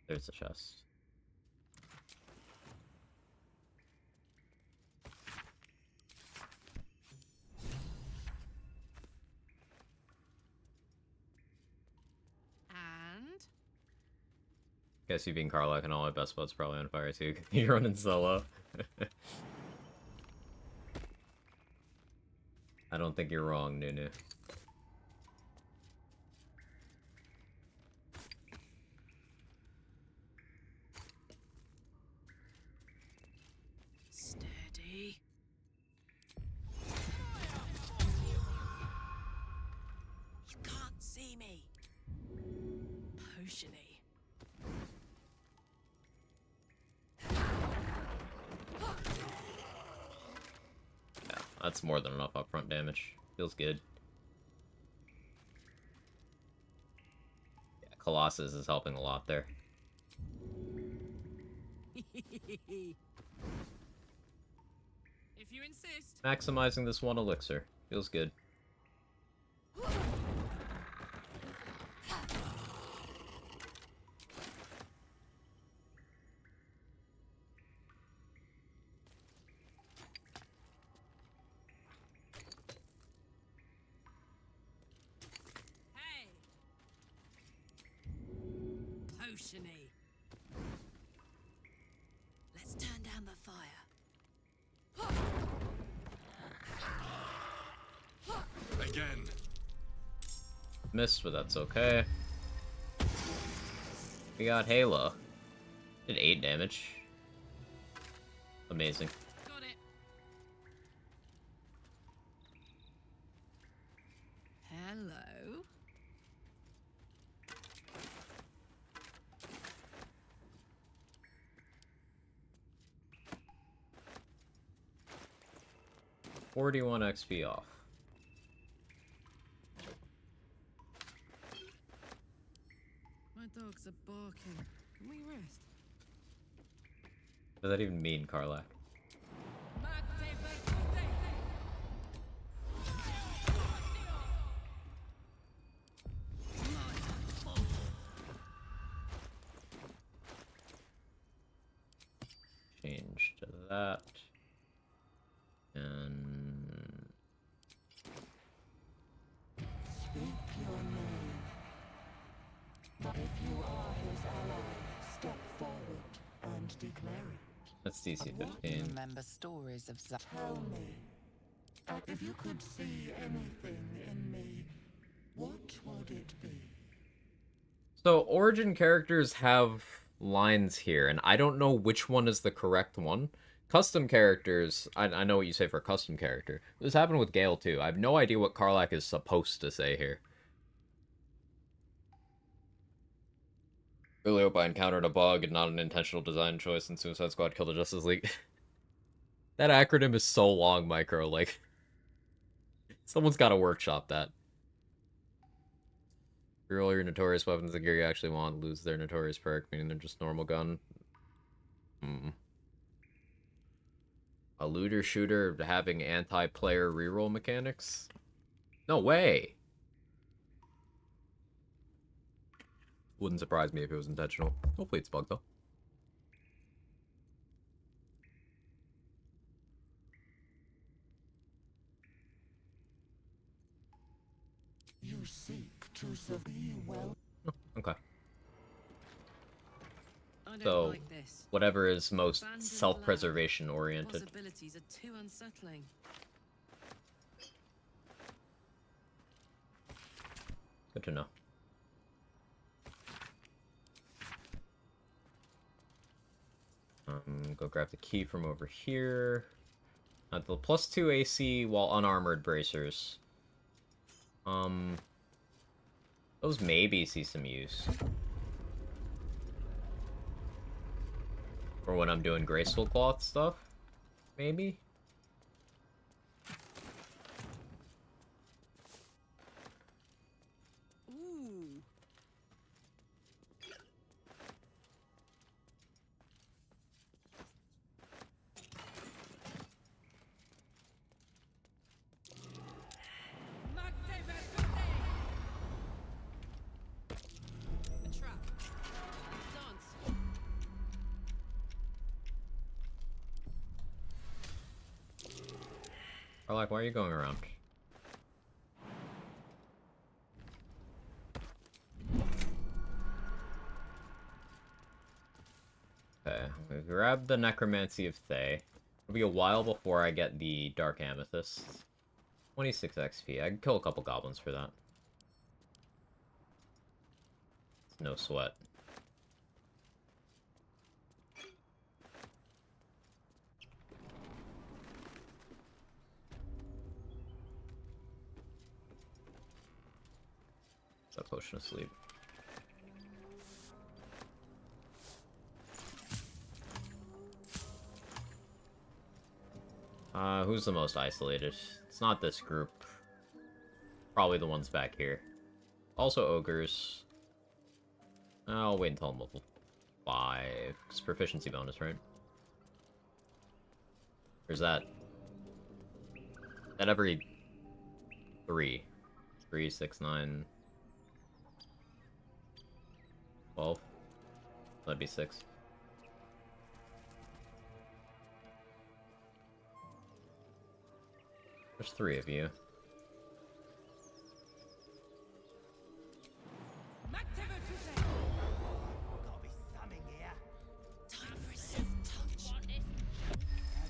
There's the chest. And Guess you being Karlach and all my best buds probably on fire too. You're running solo. I don't think you're wrong, Nunu. Steady. You can't see me. Potiony. Yeah, that's more than enough upfront damage. Feels good. Yeah, Colossus is helping a lot there. if you insist. Maximizing this one elixir. Feels good. Hey. Potiony. Let's turn down the fire. Again. Missed, but that's okay. We got Halo. Did 8 damage. Amazing. Got it. Hello. $41 XP off. My dogs are barking. Can we rest? What does that even mean, Karlach? Change to that. And... Speak your name. If you are his ally, step forward and declare it. That's DC 15. Remember stories of Tell me, if you could see anything in me, what would it be? So, origin characters have lines here, and I don't know which one is the correct one. Custom characters, I know what you say for a custom character. This happened with Gale, too. I have no idea what Karlach is supposed to say here. Really hope I encountered a bug and not an intentional design choice in Suicide Squad Kill the Justice League. That acronym is so long, Micro, like... Someone's gotta workshop that. Reroll your notorious weapons, the gear you actually want, lose their notorious perk, meaning they're just normal gun. A looter shooter having anti-player reroll mechanics? No way! Wouldn't surprise me if it was intentional. Hopefully it's bugged though. You seek to be well. Oh, okay. I don't So, like this. whatever is most Abandoned self-preservation land. oriented. Possibilities are too unsettling. Good to know. Go grab the key from over here. The +2 AC while unarmored bracers. Those maybe see some use. For when I'm doing graceful cloth stuff, maybe? Ooh. A trap. Dance. Arlak, why are you going around? Okay, we grab the Necromancy of Thay. It'll be a while before I get the Dark Amethyst. 26 XP. I can kill a couple goblins for that. It's no sweat. It's a potion of sleep. Who's the most isolated? It's not this group. Probably the ones back here. Also ogres. I'll wait until I'm level 5. It's proficiency bonus, right? Or is that... That every 3? 3, 6, 9... 12? That'd be 6. There's 3 of you. Time for a soft touch.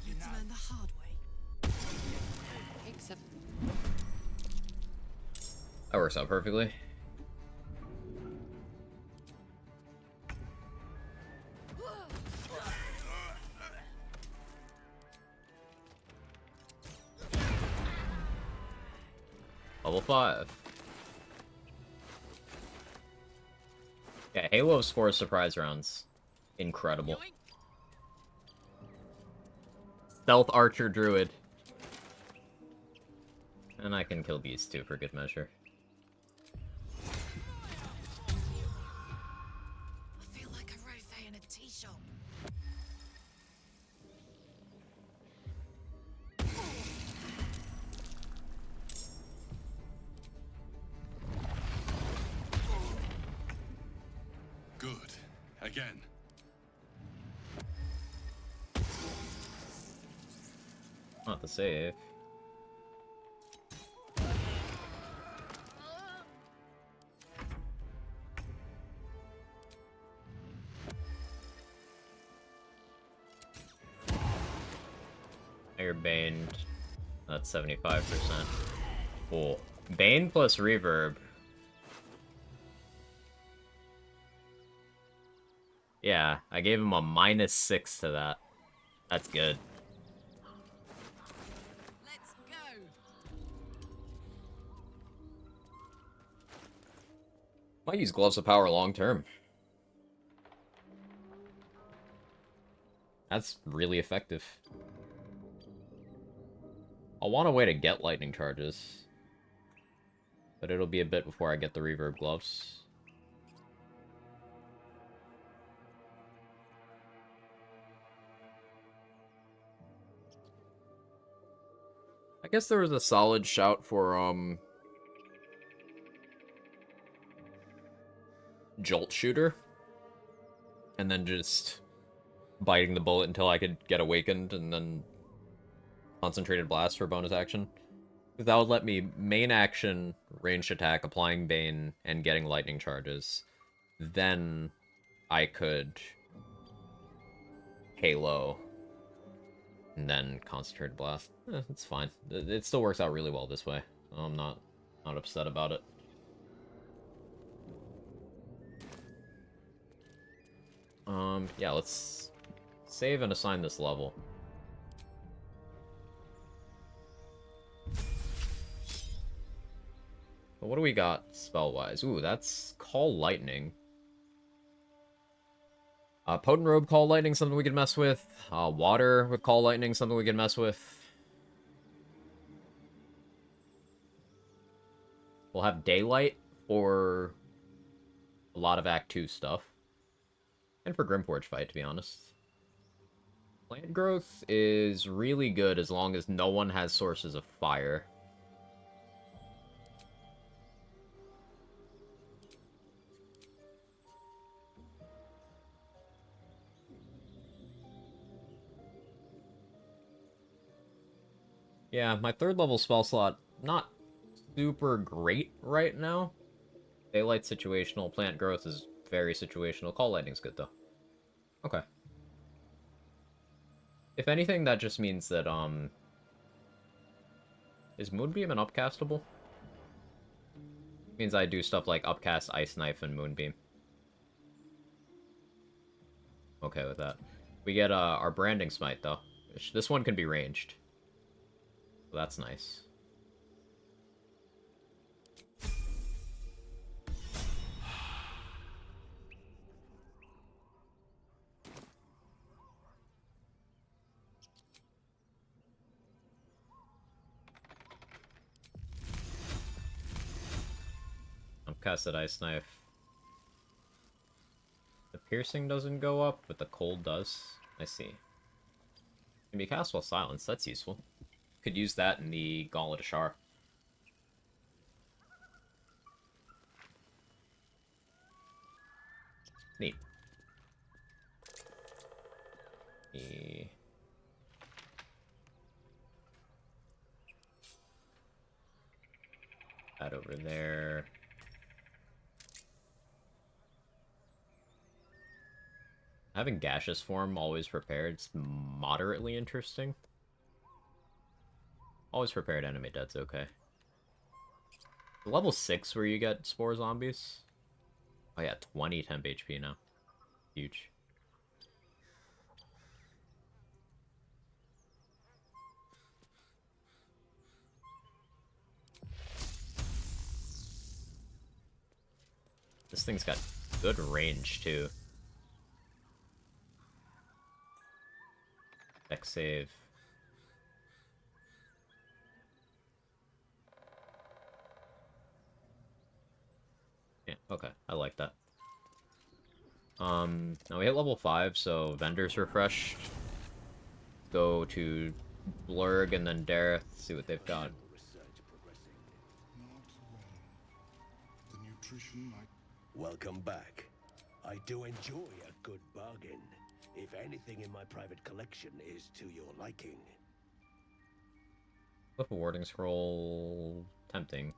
You to learn the hard way. Except That works out perfectly. Level 5. Yeah, Halo's 4 surprise rounds. Incredible. Stealth Archer Druid. And I can kill these two for good measure. I feel like a rosé in a tea shop. Good. Again. Not the save. You're Baned. That's 75%. Cool. Bane plus Reverb. Yeah, I gave him a -6 to that. That's good. Let's go. Might use Gloves of Power long term. That's really effective. I'll want a way to get lightning charges. But it'll be a bit before I get the Reverb Gloves. I guess there was a solid shout for, Jolt Shooter. And then just biting the bullet until I could get awakened, and then Concentrated Blast for bonus action. That would let me main action, ranged attack, applying Bane, and getting lightning charges. Then I could Halo, and then Concentrated Blast. It's fine. It still works out really well this way. I'm not upset about it. Yeah, let's save and assign this level. But what do we got spell-wise? Ooh, that's Call Lightning. Potent Robe Call Lightning, something we can mess with. Water with Call Lightning, something we can mess with. We'll have Daylight for a lot of Act 2 stuff. And for Grimforge fight, to be honest. Plant Growth is really good as long as no one has sources of fire. Yeah, my 3rd level spell slot, not super great right now. Daylight situational, Plant Growth is very situational. Call Lightning's good, though. Okay. If anything, that just means that, is Moonbeam an upcastable? Means I do stuff like upcast, Ice Knife, and Moonbeam. Okay with that. We get, our Branding Smite, though. This one can be ranged. So that's nice. Upcasted Ice Knife. The piercing doesn't go up, but the cold does. I see. Can be cast while silenced. That's useful. Could use that in the Gauntlet of Shar. Neat. That over there. Having gaseous form always prepared is moderately interesting. Always prepared enemy dead's okay. Level 6 where you get spore zombies. Oh yeah, 20 temp HP now. Huge. This thing's got good range too. Dex save. Yeah, okay, I like that. Now we hit level 5, so Vendor's refreshed. Go to Blurg and then Dareth, see what they've got. The nutrition might... Welcome back. I do enjoy a good bargain, if anything in my private collection is to your liking. Flip a warding scroll. Tempting.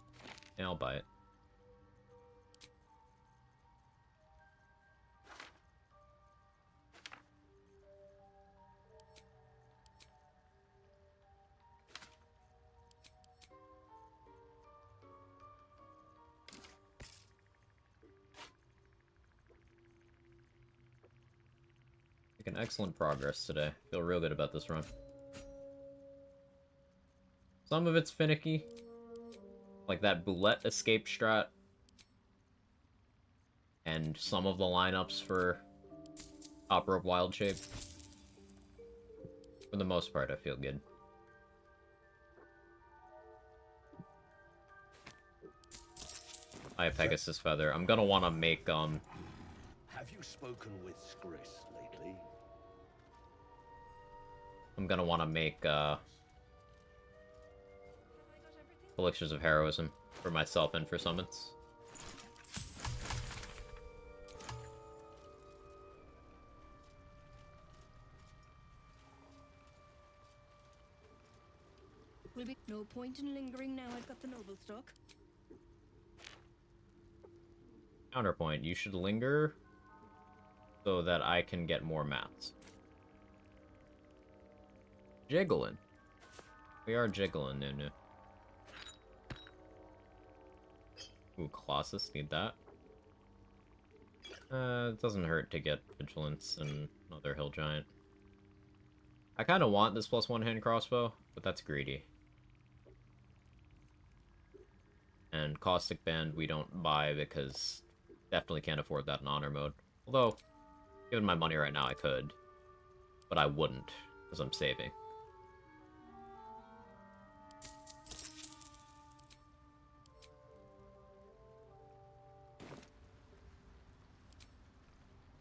Yeah, I'll buy it. Making excellent progress today. Feel real good about this run. Some of it's finicky. Like that Boulette escape strat. And some of the lineups for Top Rope Wild Shape. For the most part, I feel good. I have Pegasus Feather. I'm gonna want to make, Have you spoken with Skris lately? I'm gonna want to make, Elixirs of Heroism for myself and for summons. Will be no point in lingering now I've got the noble stock. Counterpoint, you should linger so that I can get more mats. Jiggling. We are jiggling, Nunu. Ooh, Colossus, need that. It doesn't hurt to get Vigilance and another Hill Giant. I kind of want this +1 hand crossbow, but that's greedy. And Caustic Band we don't buy because definitely can't afford that in Honor mode. Although, given my money right now, I could. But I wouldn't, because I'm saving.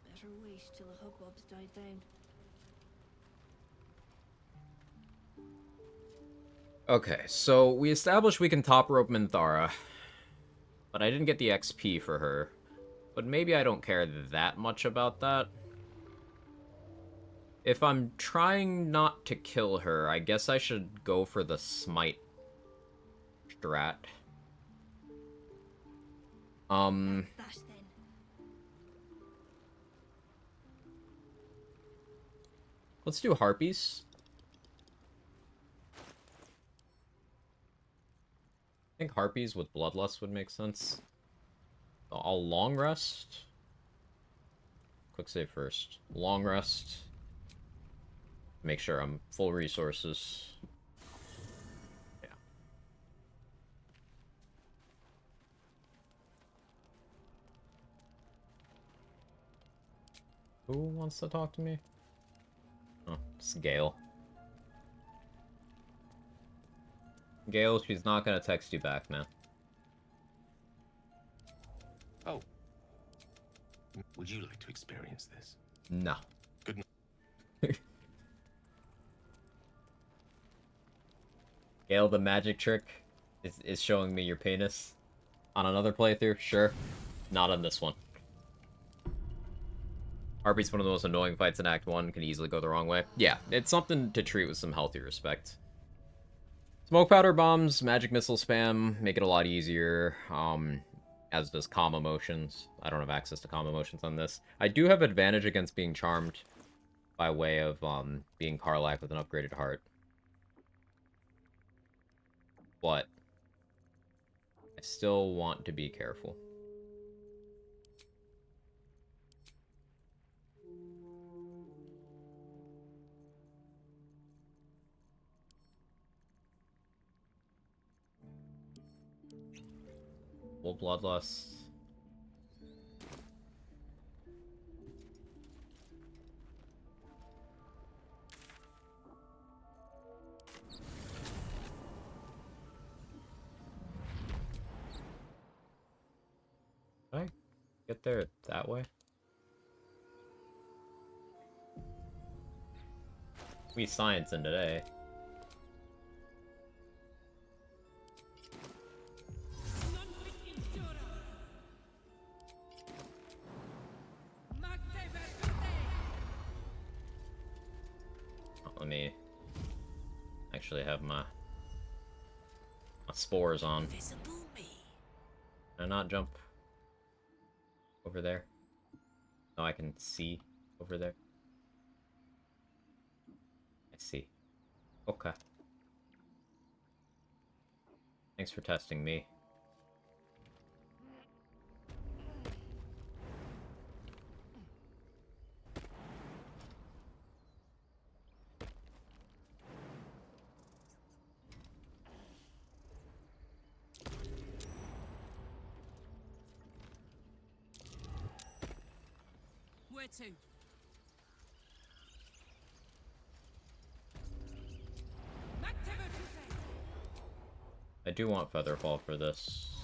Better wait till the hubbub's died down. Okay, so we established we can top rope Minthara. But I didn't get the XP for her. But maybe I don't care that much about that. If I'm trying not to kill her, I guess I should go for the Smite strat. Let's do Harpies. I think Harpies with Bloodlust would make sense. I'll long rest. Quick save first. Long rest. Make sure I'm full resources. Yeah. Who wants to talk to me? Oh, it's Gale. Gale, she's not gonna text you back, man. Oh. Would you like to experience this? No. Good night. Gale, the magic trick is showing me your penis. On another playthrough, sure. Not on this one. Harpy's one of the most annoying fights in Act 1, can easily go the wrong way. Yeah, it's something to treat with some healthy respect. Smoke powder bombs, magic missile spam, make it a lot easier, as does calm emotions. I don't have access to calm emotions on this. I do have advantage against being charmed by way of being Karlach with an upgraded heart. But I still want to be careful. Full Bloodlust. Did I get there that way? We science in today. Let me actually have my spores on. Can I not jump over there? No, I can see over there. I see. Okay. Thanks for testing me. Where to? I do want Featherfall for this.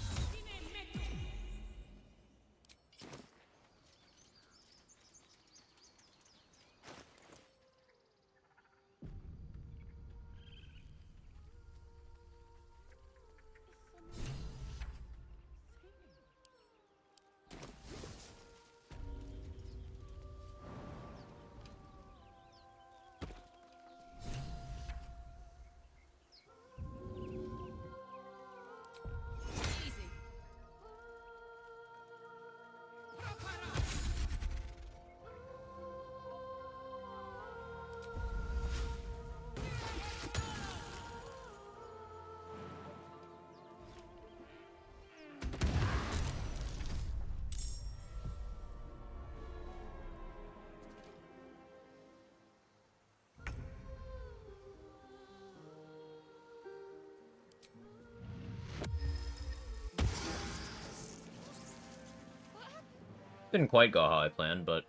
Didn't quite go how I planned, but...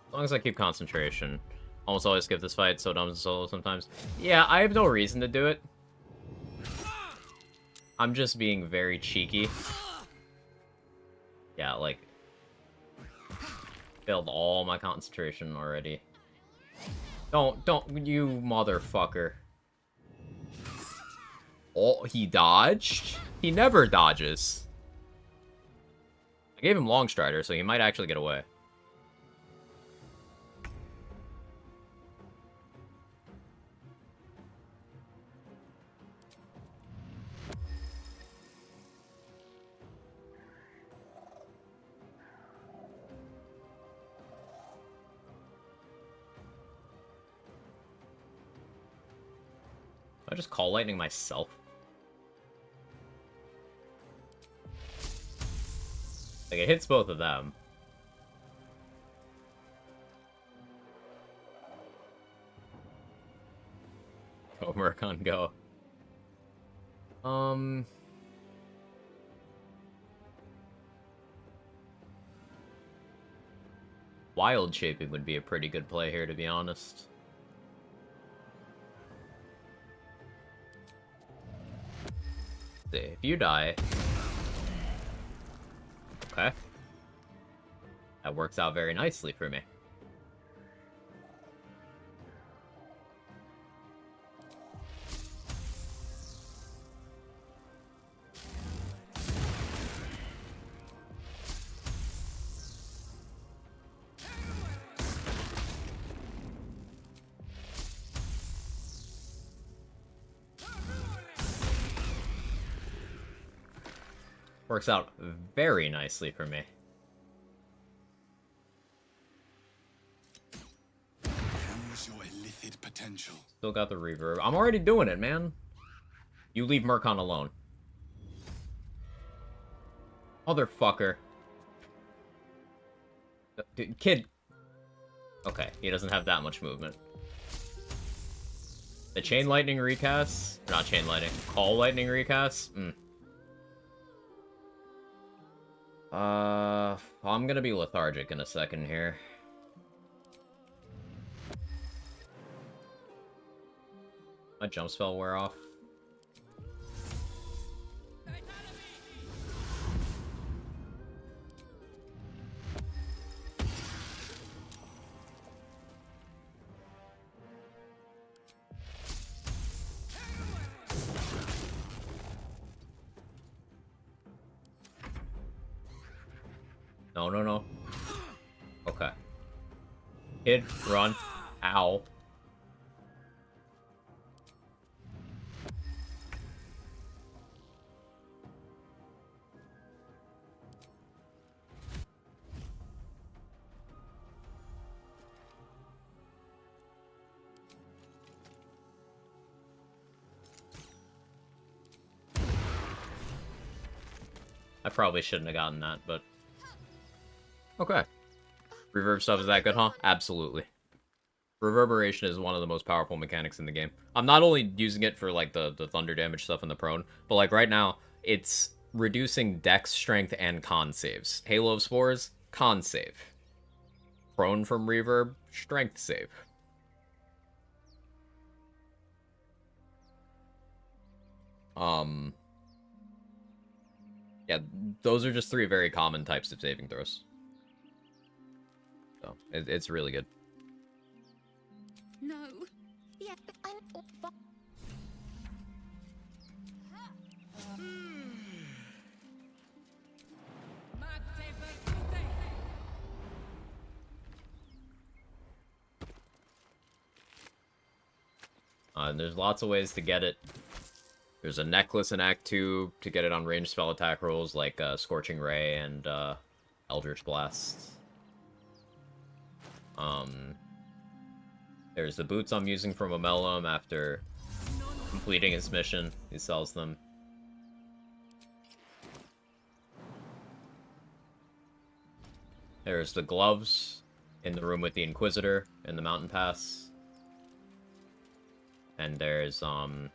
As long as I keep concentration. Almost always skip this fight, so it dumps solo sometimes. Yeah, I have no reason to do it. I'm just being very cheeky. Yeah, like... Failed all my concentration already. Don't, you motherfucker. Oh, he dodged? He never dodges. I gave him Long Strider, so he might actually get away. I just call lightning myself. Like, it hits both of them. Go, Murkon, go. Wild shaping would be a pretty good play here, to be honest. See, if you die... Okay. That works out very nicely for me. Works out very nicely for me. Use your illithid potential. Still got the reverb. I'm already doing it, man. You leave Murkon alone. Motherfucker. Dude, kid. Okay, he doesn't have that much movement. The Chain Lightning recast? Not Chain Lightning. Call Lightning recast? I'm gonna be lethargic in a second here. My jump spell wear off. No, no, no. Okay. Kid, run. Ow. I probably shouldn't have gotten that, but... Okay. Reverb stuff is that good, huh? Absolutely. Reverberation is one of the most powerful mechanics in the game. I'm not only using it for, like, the thunder damage stuff and the prone, but, like, right now, it's reducing dex, strength, and con saves. Halo of Spores, con save. Prone from reverb, strength save. Yeah, those are just 3 very common types of saving throws. So, it's really good. No. Yeah, I'm... There's lots of ways to get it. There's a necklace in Act 2 to get it on ranged spell attack rolls like Scorching Ray and Eldritch Blast. There's the boots I'm using from Amelum after completing his mission. He sells them. There's the gloves in the room with the Inquisitor in the Mountain Pass. And there's, the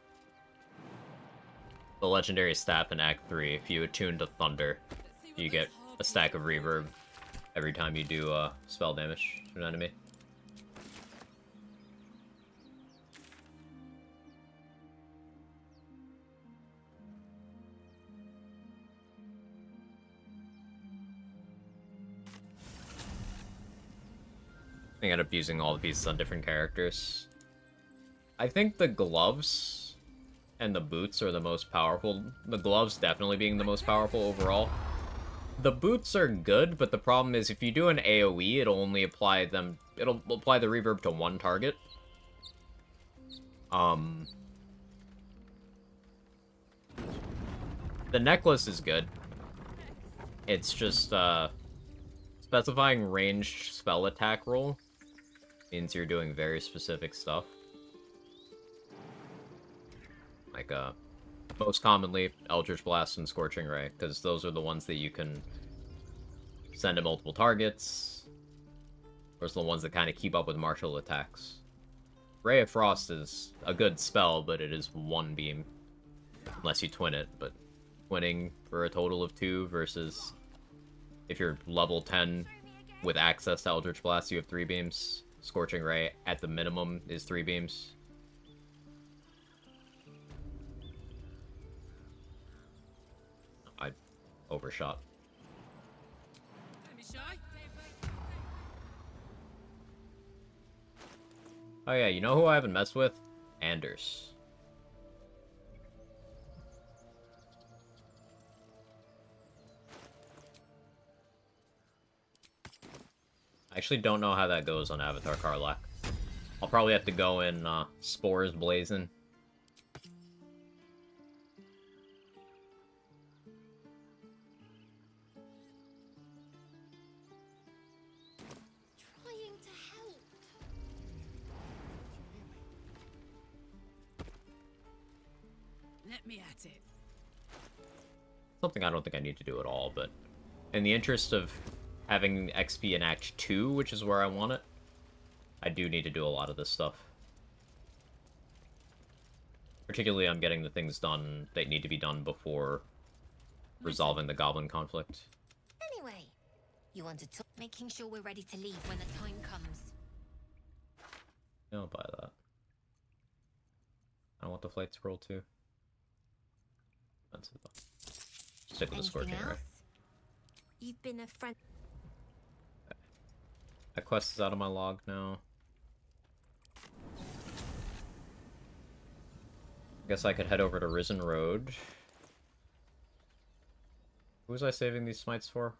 legendary staff in Act 3. If you attune to Thunder, you get a stack of reverb every time you do, spell damage to an enemy. I end up using all the pieces on different characters. I think the gloves and the boots are the most powerful. The gloves definitely being the most powerful overall. The boots are good, but the problem is if you do an AoE, it'll only apply them... It'll apply the reverb to one target. The necklace is good. It's just, specifying ranged spell attack roll means you're doing very specific stuff. Like, most commonly, Eldritch Blast and Scorching Ray, because those are the ones that you can send to multiple targets. Those are the ones that kind of keep up with martial attacks. Ray of Frost is a good spell, but it is one beam. Unless you twin it, but twinning for a total of 2 versus if you're level 10 with access to Eldritch Blast, you have 3 beams. Scorching Ray, at the minimum, is 3 beams. I overshot. Oh yeah, you know who I haven't messed with? Anders. I actually don't know how that goes on Avatar Karlach. I'll probably have to go in Spores Blazing. Trying to help. Let me at it. Something I don't think I need to do at all, but in the interest of having XP in Act 2, which is where I want it, I do need to do a lot of this stuff. Particularly I'm getting the things done that need to be done before resolving the goblin conflict. Anyway, you wanted to making sure we're ready to leave when the time comes. Yeah, I'll buy that. I want the flight scroll too. Expensive though. Stick with the Scorching Ray. You've been a friend. That quest is out of my log now. Guess I could head over to Risen Road. Who was I saving these smites for?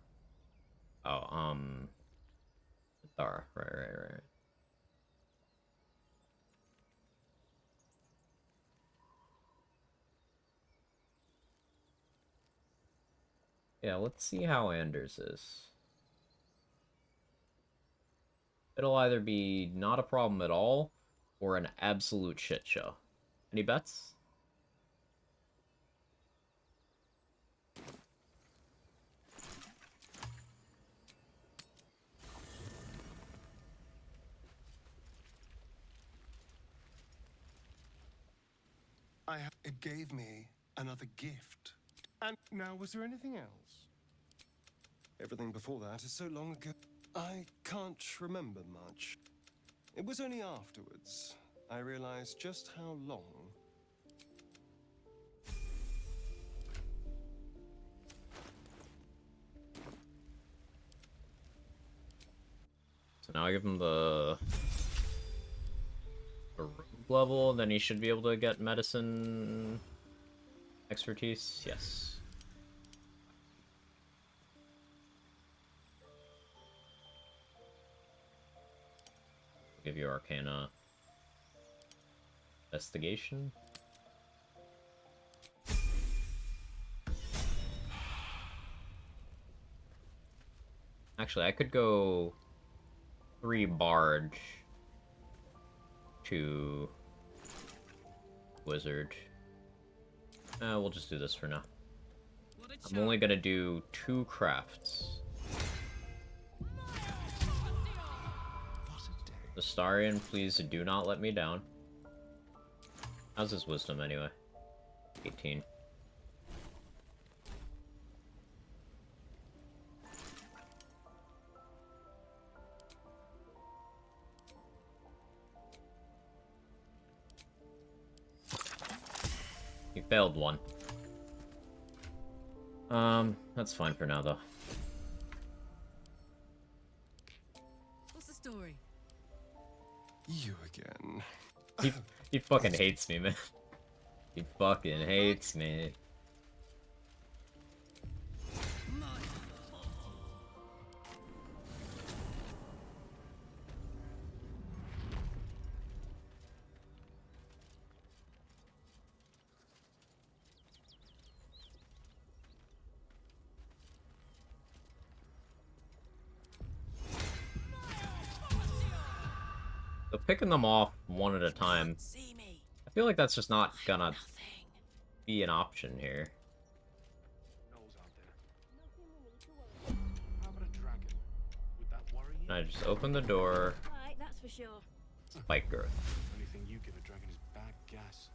Oh, Thara. Right. Yeah, let's see how Anders is. It'll either be not a problem at all, or an absolute shit show. Any bets? It gave me another gift. And now, was there anything else? Everything before that is so long ago. I can't remember much. It was only afterwards I realized just how long. So now I give him the rogue level, then he should be able to get medicine expertise. Yes. Give you Arcana Investigation. Actually, I could go 3 Barge to wizard. We'll just do this for now. I'm only gonna do 2 crafts. Astarion, please do not let me down. How's his wisdom anyway? 18. He failed 1. That's fine for now, though. What's the story? You again. He fucking hates me, man. He fucking hates me. So picking them off one at a time, I feel like that's just not gonna be an option here. Can I just open the door? Right, that's for sure. Spike growth. Anything you give a dragon is bad gas.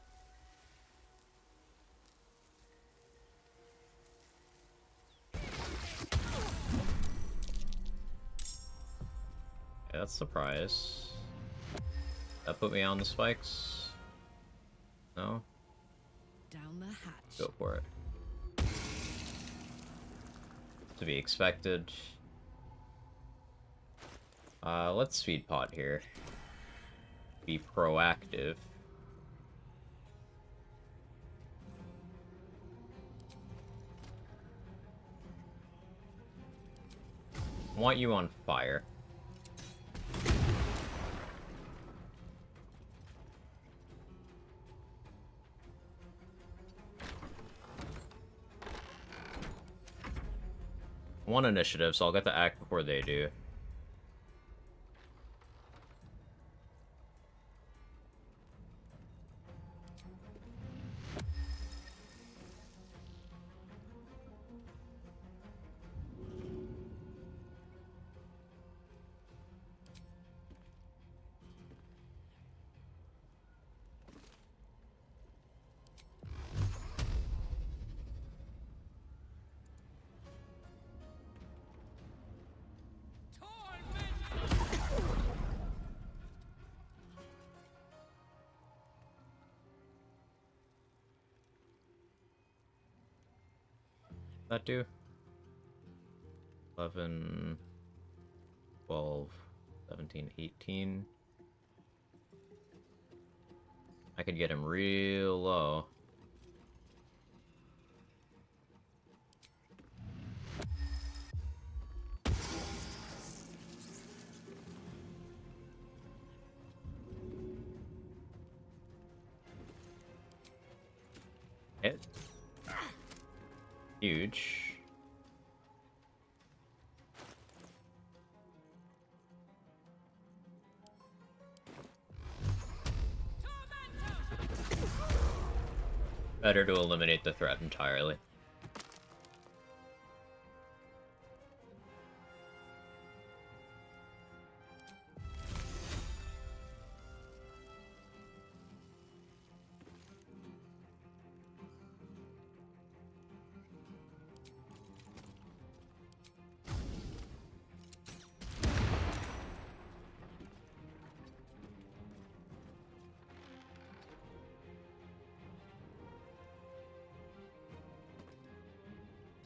Yeah, that's a surprise. That put me on the spikes? No? Down the hatch. Go for it. To be expected. Let's speed pot here. Be proactive. I want you on fire. One initiative, so I'll get to act before they do. That do? 11, 12, 17, 18. I could get him real low. Hit. Huge. Better to eliminate the threat entirely.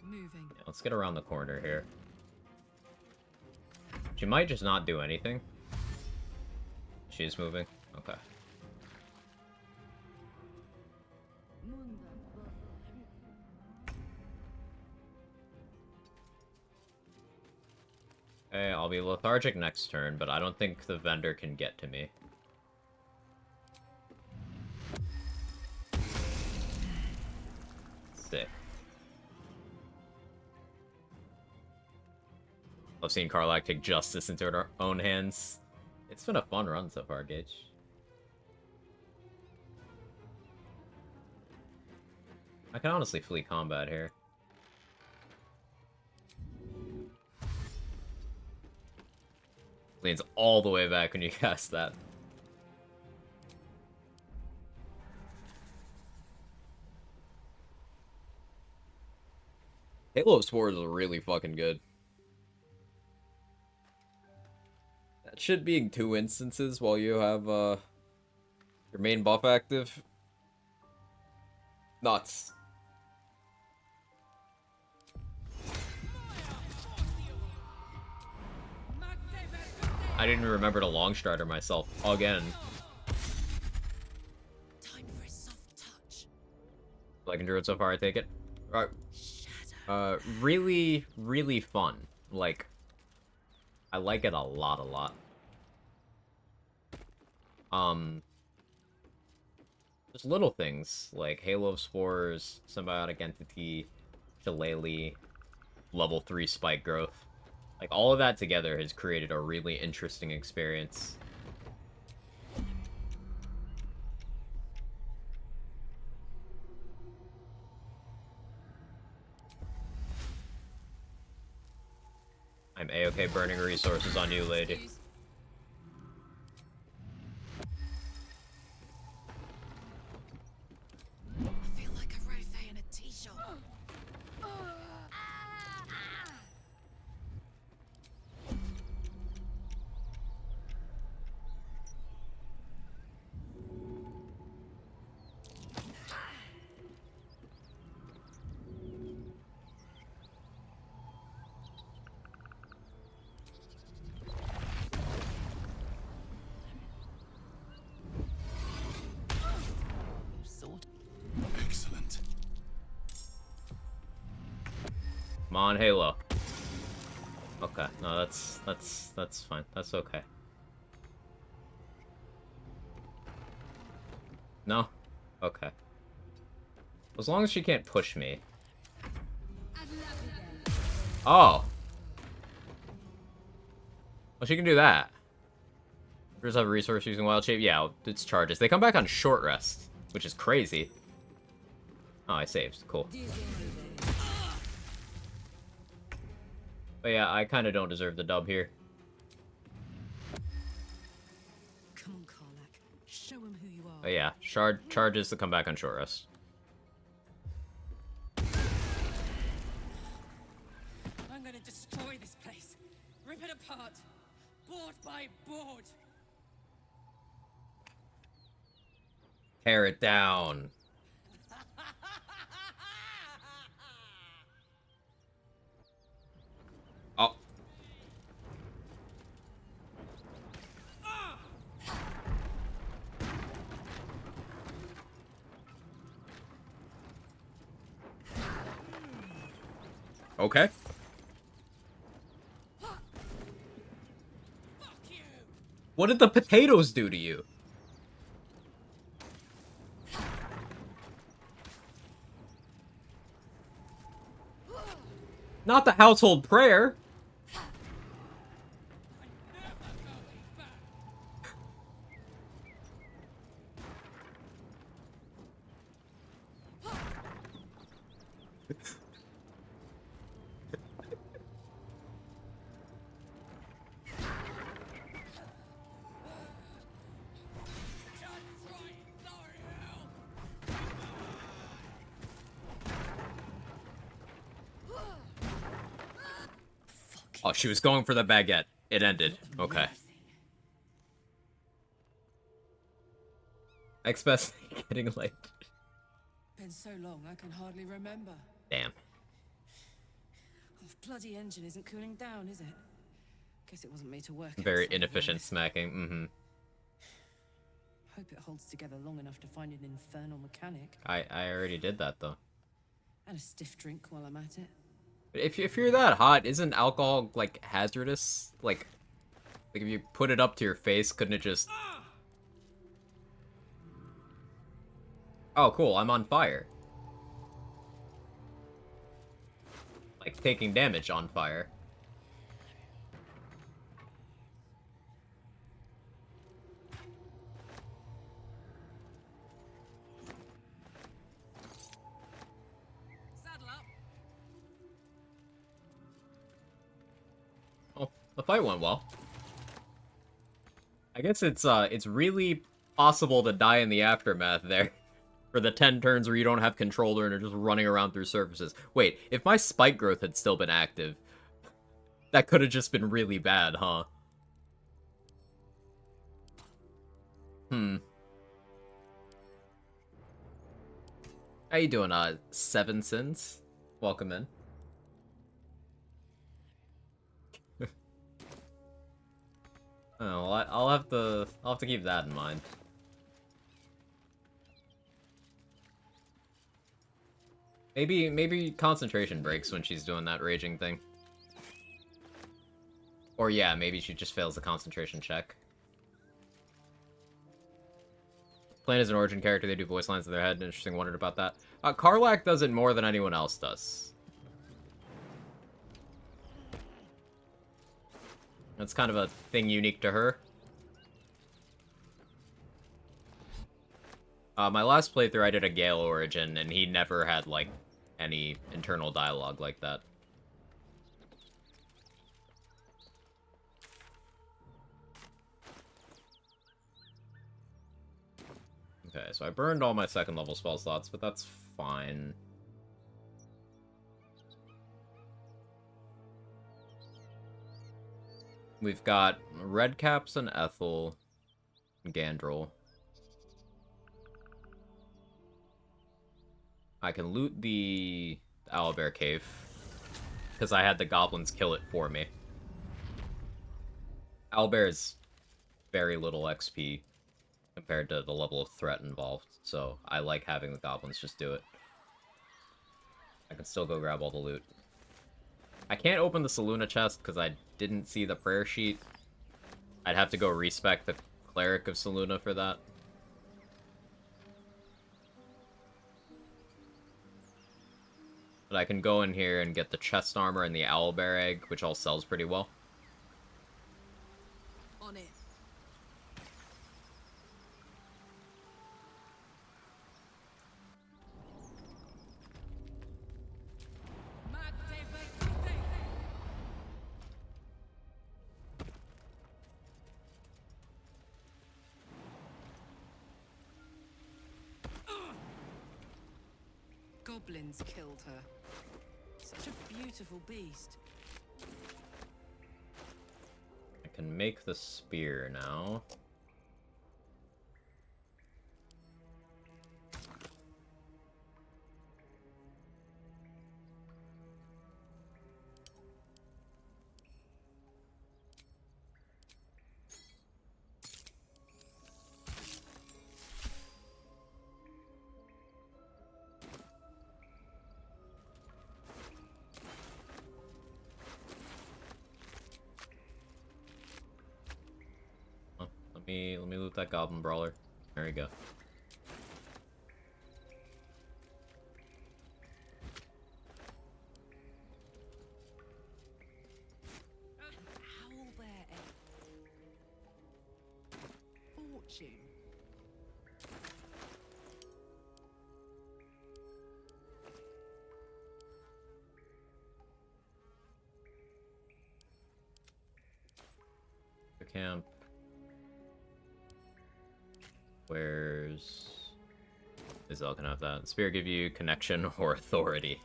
Moving. Yeah, let's get around the corner here. She might just not do anything. She is moving? Okay. Okay, I'll be lethargic next turn, but I don't think the vendor can get to me. Sick. I've seen Karlak take justice into her own hands. It's been a fun run so far, Gage. I can honestly flee combat here. Leans all the way back when you cast that. Halo of Spores is really fucking good. That should be in 2 instances while you have your main buff active. Nuts. I didn't even remember to long strider myself again. Time for a soft touch. Liking Druid so far, I take it. Alright. Really, really fun. Like, I like it a lot. Just little things, like Halo of Spores, Symbiotic Entity, Shillelagh, level 3 spike growth. Like, all of that together has created a really interesting experience. I'm A-okay burning resources on you, lady. I feel like a rofé in a tea shop. Excellent. Come on, Halo. Okay, no, that's fine. That's okay. No? Okay. As long as she can't push me. Oh! Well, she can do that. Does have a resource using wild shape? Yeah, it's charges. They come back on short rest, which is crazy. Oh, I saved. Cool. But yeah, I kind of don't deserve the dub here. Come on, Karlach. Show him who you are. But yeah, charges to come back on short rest. I'm gonna destroy this place. Rip it apart. Board by board. Tear it down. Oh. Okay. What did the potatoes do to you? Not the household prayer. Oh, she was going for the baguette. It ended. Okay. XPS getting late. Been so long, I can hardly remember. Damn. Oh, bloody engine isn't cooling down, is it? Guess it wasn't made to work. Very inefficient smacking. Mm-hmm. Hope it holds together long enough to find an infernal mechanic. I already did that, though. And a stiff drink while I'm at it. If you're that hot, isn't alcohol, like, hazardous? Like if you put it up to your face, couldn't it just... Oh, cool, I'm on fire. Like, taking damage on fire. The fight went well. I guess it's really possible to die in the aftermath there. For the 10 turns where you don't have controller and are just running around through surfaces. Wait, if my spike growth had still been active, that could have just been really bad, huh? How you doing, Seven Sins? Welcome in. Oh, well, I'll have to keep that in mind. Maybe concentration breaks when she's doing that raging thing. Or yeah, maybe she just fails the concentration check. Playing as an origin character, they do voice lines in their head. Interesting, wondered about that. Karlach does it more than anyone else does. That's kind of a thing unique to her. My last playthrough, I did a Gale origin, and he never had, like, any internal dialogue like that. Okay, so I burned all my second level spell slots, but that's fine. We've got Redcaps and Ethel and Gandrel. I can loot the Owlbear Cave, because I had the goblins kill it for me. Owlbear is very little XP compared to the level of threat involved, so I like having the goblins just do it. I can still go grab all the loot. I can't open the Selûne chest because I didn't see the prayer sheet. I'd have to go respec the Cleric of Selûne for that. But I can go in here and get the chest armor and the Owlbear egg, which all sells pretty well. On it. Goblins killed her. Such a beautiful beast. I can make the spear now. Let me loot that Goblin Brawler. There we go. Owlbear egg. Fortune. The camp. Where's... Isel can have that. Spear give you connection or authority.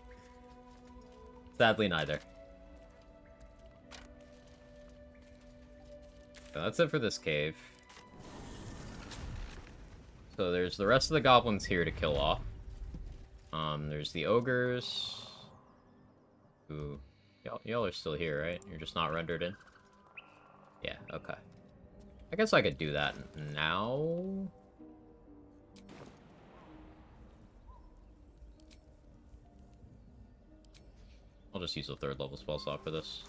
Sadly, neither. So that's it for this cave. So there's the rest of the goblins here to kill off. There's the ogres. Who... Y'all are still here, right? You're just not rendered in? Yeah, okay. I guess I could do that now. I'll just use a 3rd level spell slot for this.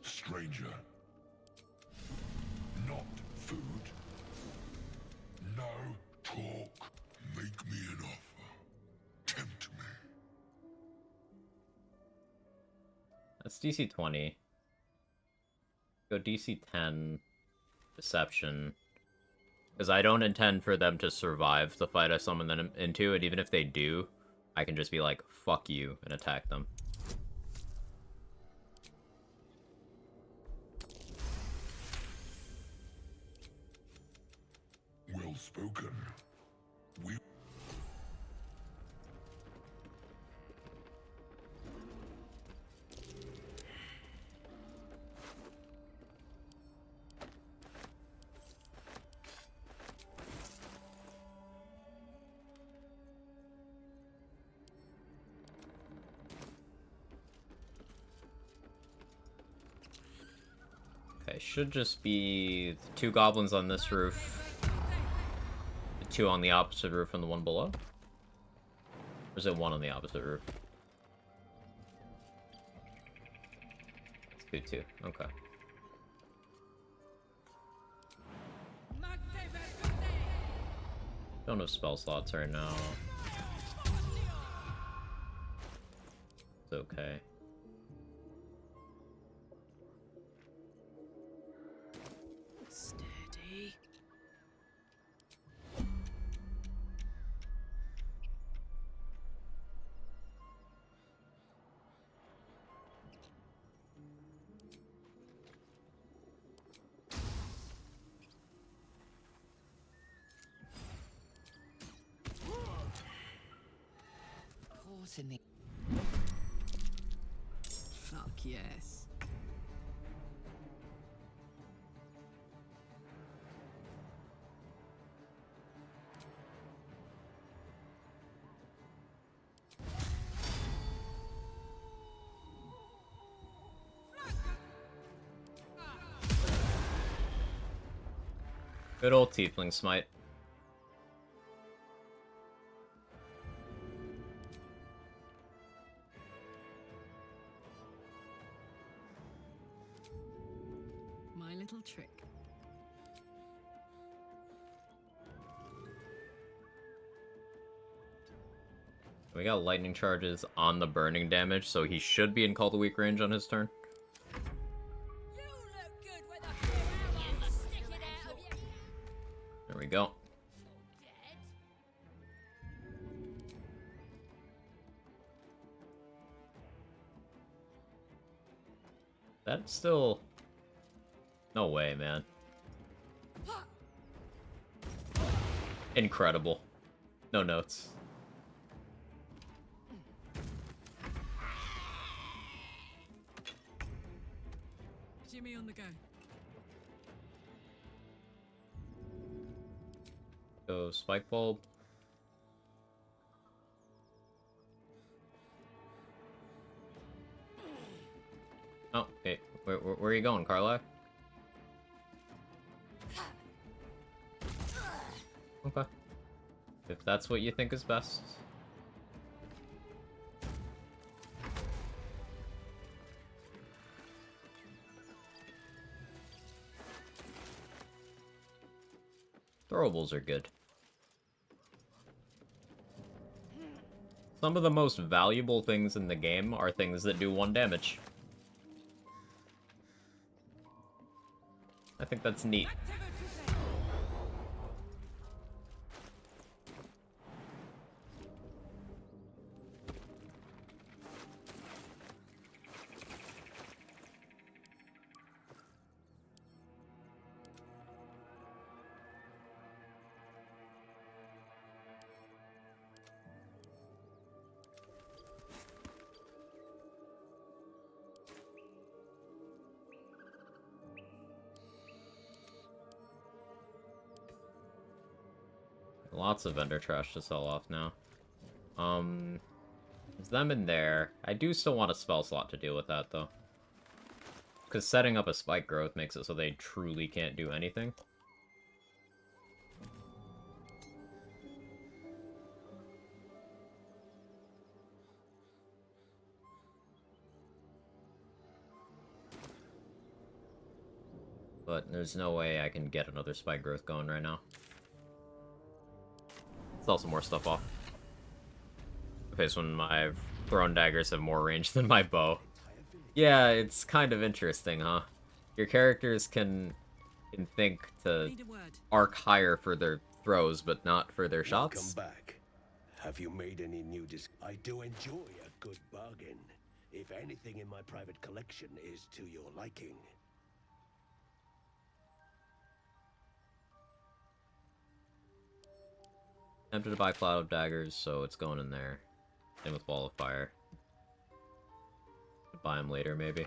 Stranger. Not food. That's DC 20. Go DC 10. Deception. Because I don't intend for them to survive the fight I summon them into, and even if they do, I can just be like, fuck you, and attack them. Well spoken. We... Okay, should just be the 2 goblins on this roof, the 2 on the opposite roof, and the 1 below? Or is it 1 on the opposite roof? It's 2, 2. Okay. Don't have spell slots right now. It's okay. Steady. Caught in the... Fuck yes. Good old Tiefling Smite. My little trick. We got lightning charges on the burning damage, so he should be in Call the Weak range on his turn. There we go. That's still... No way, man. Incredible. No notes. Jimmy on the go. Go Spike Bulb. Oh, hey, where are you going, Carla? Okay. If that's what you think is best. Throwables are good. Some of the most valuable things in the game are things that do 1 damage. I think that's neat. Lots of vendor trash to sell off now. There's them in there. I do still want a spell slot to deal with that, though. Because setting up a spike growth makes it so they truly can't do anything. But there's no way I can get another spike growth going right now. Sell some more stuff off. Okay, so when my thrown daggers have more range than my bow. Yeah, it's kind of interesting, huh? Your characters can think to arc higher for their throws, but not for their Welcome shots. back. Have you made any new I do enjoy a good bargain. If anything in my private collection is to your liking. Tempted to buy Cloud of Daggers, so it's going in there. Same with Wall of Fire. Buy them later, maybe.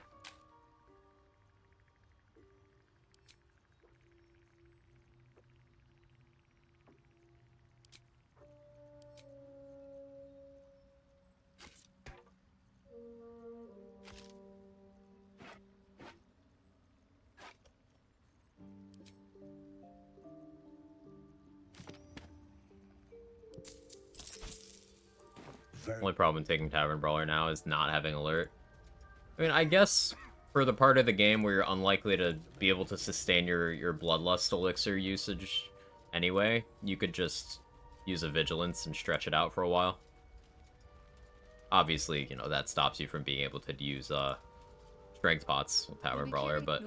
Only problem with taking Tavern Brawler now is not having alert. I mean, I guess for the part of the game where you're unlikely to be able to sustain your Bloodlust elixir usage anyway, you could just use a Vigilance and stretch it out for a while. Obviously, you know, that stops you from being able to use Strength Pots with Tavern Brawler, but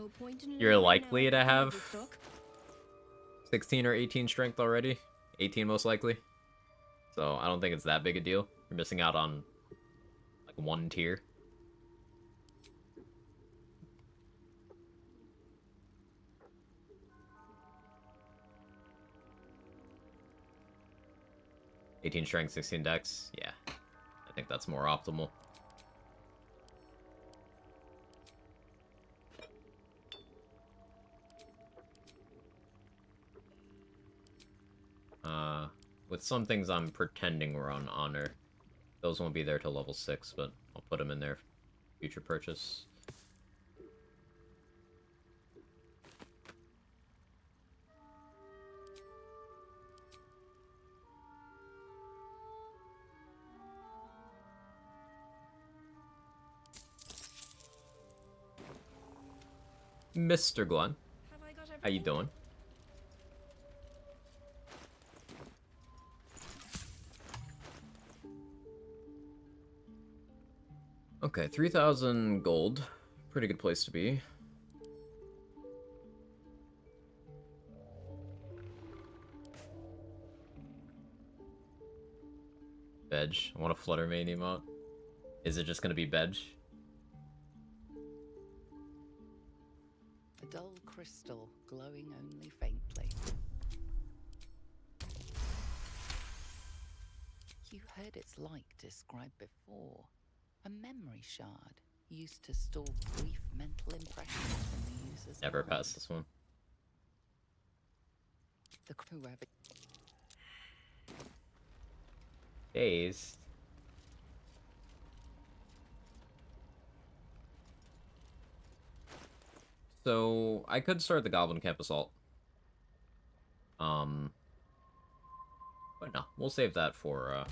you're likely to have 16 or 18 Strength already. 18 most likely. So I don't think it's that big a deal. You're missing out on like one tier. $18 strength, 16 dex. Yeah, I think that's more optimal. With some things I'm pretending we're on honor. Those won't be there till level 6, but I'll put them in there. Future purchase. Mr. Glenn, how you doing? Okay, 3,000 gold. Pretty good place to be. Veg. I want a Flutter main emote. Is it just gonna be Veg? A dull crystal glowing only faintly. You heard its like described before. A memory shard used to store brief mental impressions from the user's Never mind. passed this one. The whoever Dazed. So I could start the Goblin Camp Assault. But no, we'll save that for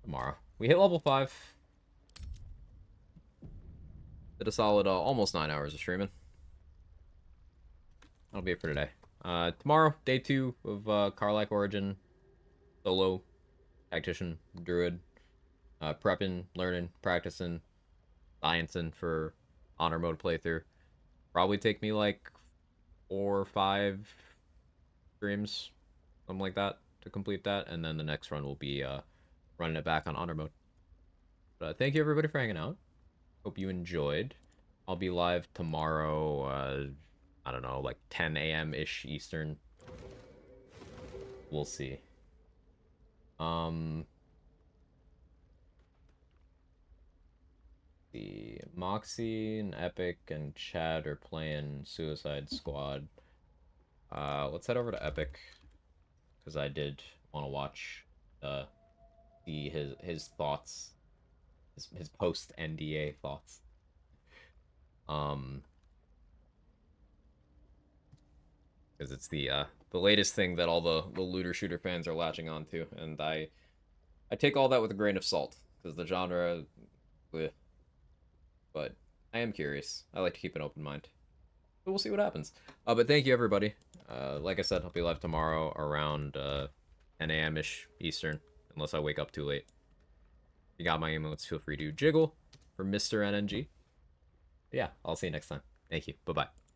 tomorrow. We hit level 5. Did a solid almost 9 hours of streaming. That'll be it for today. Tomorrow, day 2 of Karlach Origin, solo, tactician, druid, prepping, learning, practicing, sciencing for honor mode playthrough. Probably take me like 4 or 5 streams, something like that, to complete that, and then the next run will be running it back on honor mode. But thank you everybody for hanging out. Hope you enjoyed. I'll be live tomorrow, I don't know, like 10 a.m.-ish Eastern. We'll see. The Moxie and Epic and Chad are playing Suicide Squad. Let's head over to Epic, because I did want to watch, see his thoughts, his post NDA thoughts. Because it's the latest thing that all the looter shooter fans are latching onto, and I take all that with a grain of salt, because the genre, bleh. But I am curious. I like to keep an open mind. But we'll see what happens. But thank you everybody. Like I said, I'll be live tomorrow around 10 a.m.-ish Eastern, unless I wake up too late. If you got my emotes, feel free to jiggle for Mr. NNG. Yeah, I'll see you next time. Thank you. Bye-bye.